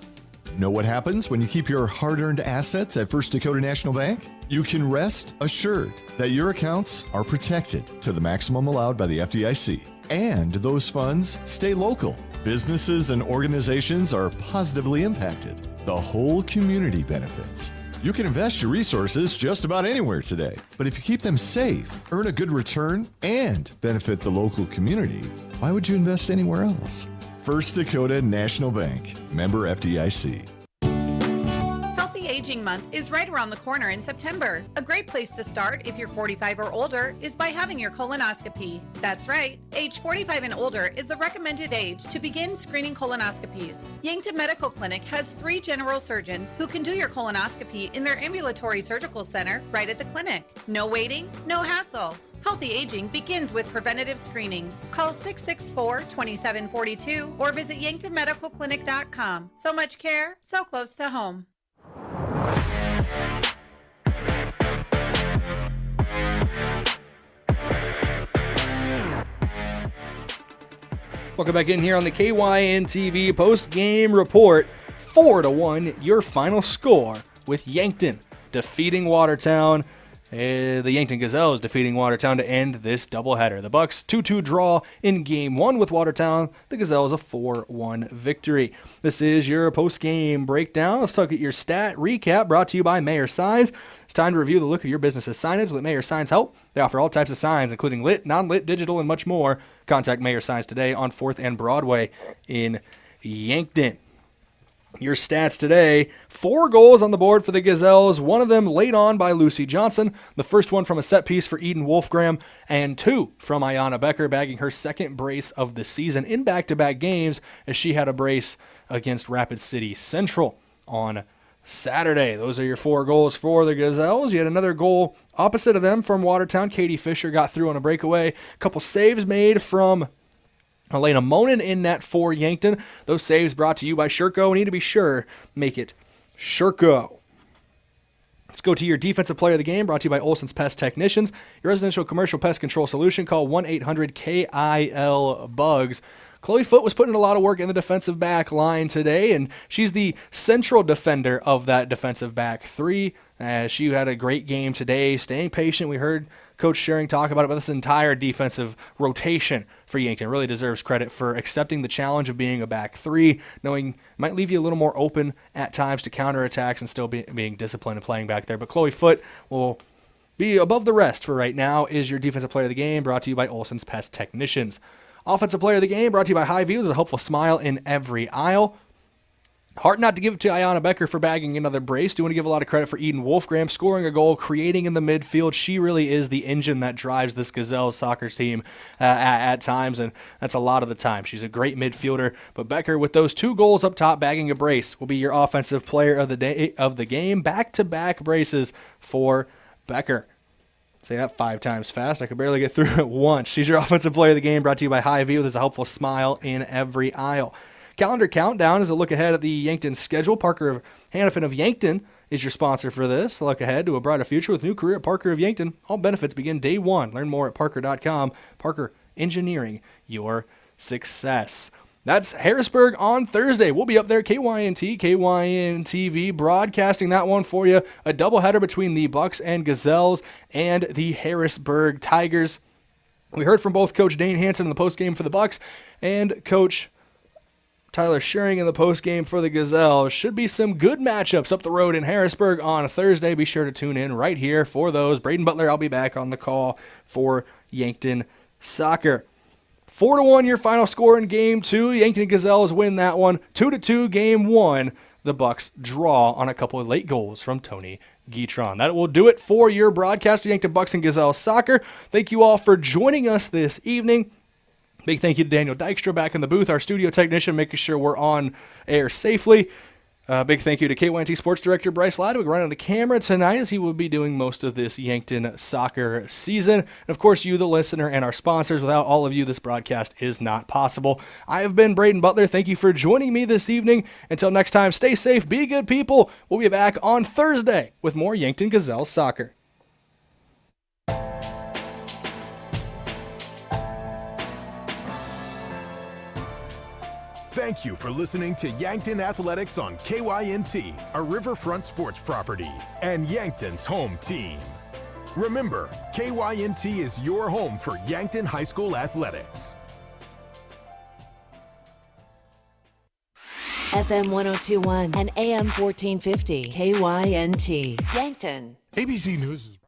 Know what happens when you keep your hard-earned assets at First Dakota National Bank? You can rest assured that your accounts are protected to the maximum allowed by the FDIC, and those funds stay local. Businesses and organizations are positively impacted. The whole community benefits. You can invest your resources just about anywhere today, but if you keep them safe, earn a good return, and benefit the local community, why would you invest anywhere else? First Dakota National Bank, member FDIC. Healthy Aging Month is right around the corner in September. A great place to start if you're 45 or older is by having your colonoscopy. That's right, age 45 and older is the recommended age to begin screening colonoscopies. Yankton Medical Clinic has 3 general surgeons who can do your colonoscopy in their ambulatory surgical center right at the clinic. No waiting, no hassle. Healthy aging begins with preventative screenings. Call 664-2742 or visit yanktonmedicalclinic.com. So much care, so close to home. Welcome back in here on the KYNT TV post-game report. 4-1, your final score with Yankton defeating Watertown. The Yankton Gazelles defeating Watertown to end this doubleheader. The Bucks 2-2 draw in Game 1 with Watertown. The Gazelles a 4-1 victory. This is your post-game breakdown. Let's look at your stat recap brought to you by Mayor Signs. It's time to review the look of your business's signage with Mayor Signs Help. They offer all types of signs, including lit, non-lit, digital, and much more. Contact Mayor Signs today on 4th and Broadway in Yankton. Your stats today, 4 goals on the board for the Gazelles, one of them laid on by Lucy Johnson, the first one from a set piece for Eden Wolfgram, and 2 from Ayanna Becker, bagging her second brace of the season in back-to-back games as she had a brace against Rapid City Central on Saturday. Those are your 4 goals for the Gazelles. You had another goal opposite of them from Watertown. Katie Fisher got through on a breakaway. A couple saves made from Elena Monin in net for Yankton. Those saves brought to you by Sherco. We need to be sure, make it Sherco. Let's go to your defensive player of the game, brought to you by Olson's Pest Technicians. Your residential commercial pest control solution. Call 1-800-KIL-BUGS. Chloe Foote was putting a lot of work in the defensive back line today, and she's the central defender of that defensive back 3. She had a great game today, staying patient. We heard Coach Schering talk about it, but this entire defensive rotation for Yankton really deserves credit for accepting the challenge of being a back 3, knowing it might leave you a little more open at times to counterattacks and still being disciplined and playing back there. But Chloe Foote will be above the rest for right now, is your defensive player of the game, brought to you by Olson's Pest Technicians. Offensive player of the game, brought to you by High View. There's a hopeful smile in every aisle. Hard not to give it to Ayanna Becker for bagging another brace. Do want to give a lot of credit for Eden Wolfgram scoring a goal, creating in the midfield. She really is the engine that drives this Gazelles soccer team at times, and that's a lot of the time. She's a great midfielder, but Becker, with those 2 goals up top, bagging a brace, will be your offensive player of the game. Back-to-back braces for Becker. Say that 5 times fast. I could barely get through it once. She's your offensive player of the game, brought to you by High View. There's a helpful smile in every aisle. Calendar Countdown is a look ahead at the Yankton schedule. Parker Hannafin of Yankton is your sponsor for this. A look ahead to a brighter future with a new career at Parker of Yankton. All benefits begin day 1. Learn more at parker.com. Parker, engineering your success. That's Harrisburg on Thursday. We'll be up there, KYNT, KYNTV, broadcasting that one for you. A doubleheader between the Bucks and Gazelles and the Harrisburg Tigers. We heard from both Coach Dane Hansen in the postgame for the Bucks and Coach Tyler Schering in the postgame for the Gazelles. Should be some good matchups up the road in Harrisburg on Thursday. Be sure to tune in right here for those. Brayden Butler, I'll be back on the call for Yankton Soccer. 4-1 your final score in Game 2. Yankton Gazelles win that one. 2-2 Game 1. The Bucks draw on a couple of late goals from Tony Guitron. That will do it for your broadcast of Yankton Bucks and Gazelles Soccer. Thank you all for joining us this evening. Big thank you to Daniel Dykstra back in the booth, our studio technician, making sure we're on air safely. Big thank you to KYNT Sports Director Bryce Ladwick running the camera tonight, as he will be doing most of this Yankton soccer season. And of course, you, the listener, and our sponsors. Without all of you, this broadcast is not possible. I have been Brayden Butler. Thank you for joining me this evening. Until next time, stay safe, be good people. We'll be back on Thursday with more Yankton Gazelles soccer. Thank you for listening to Yankton Athletics on KYNT, a Riverfront sports property, and Yankton's home team. Remember, KYNT is your home for Yankton High School athletics. FM 102.1 and AM 1450, KYNT, Yankton. ABC News is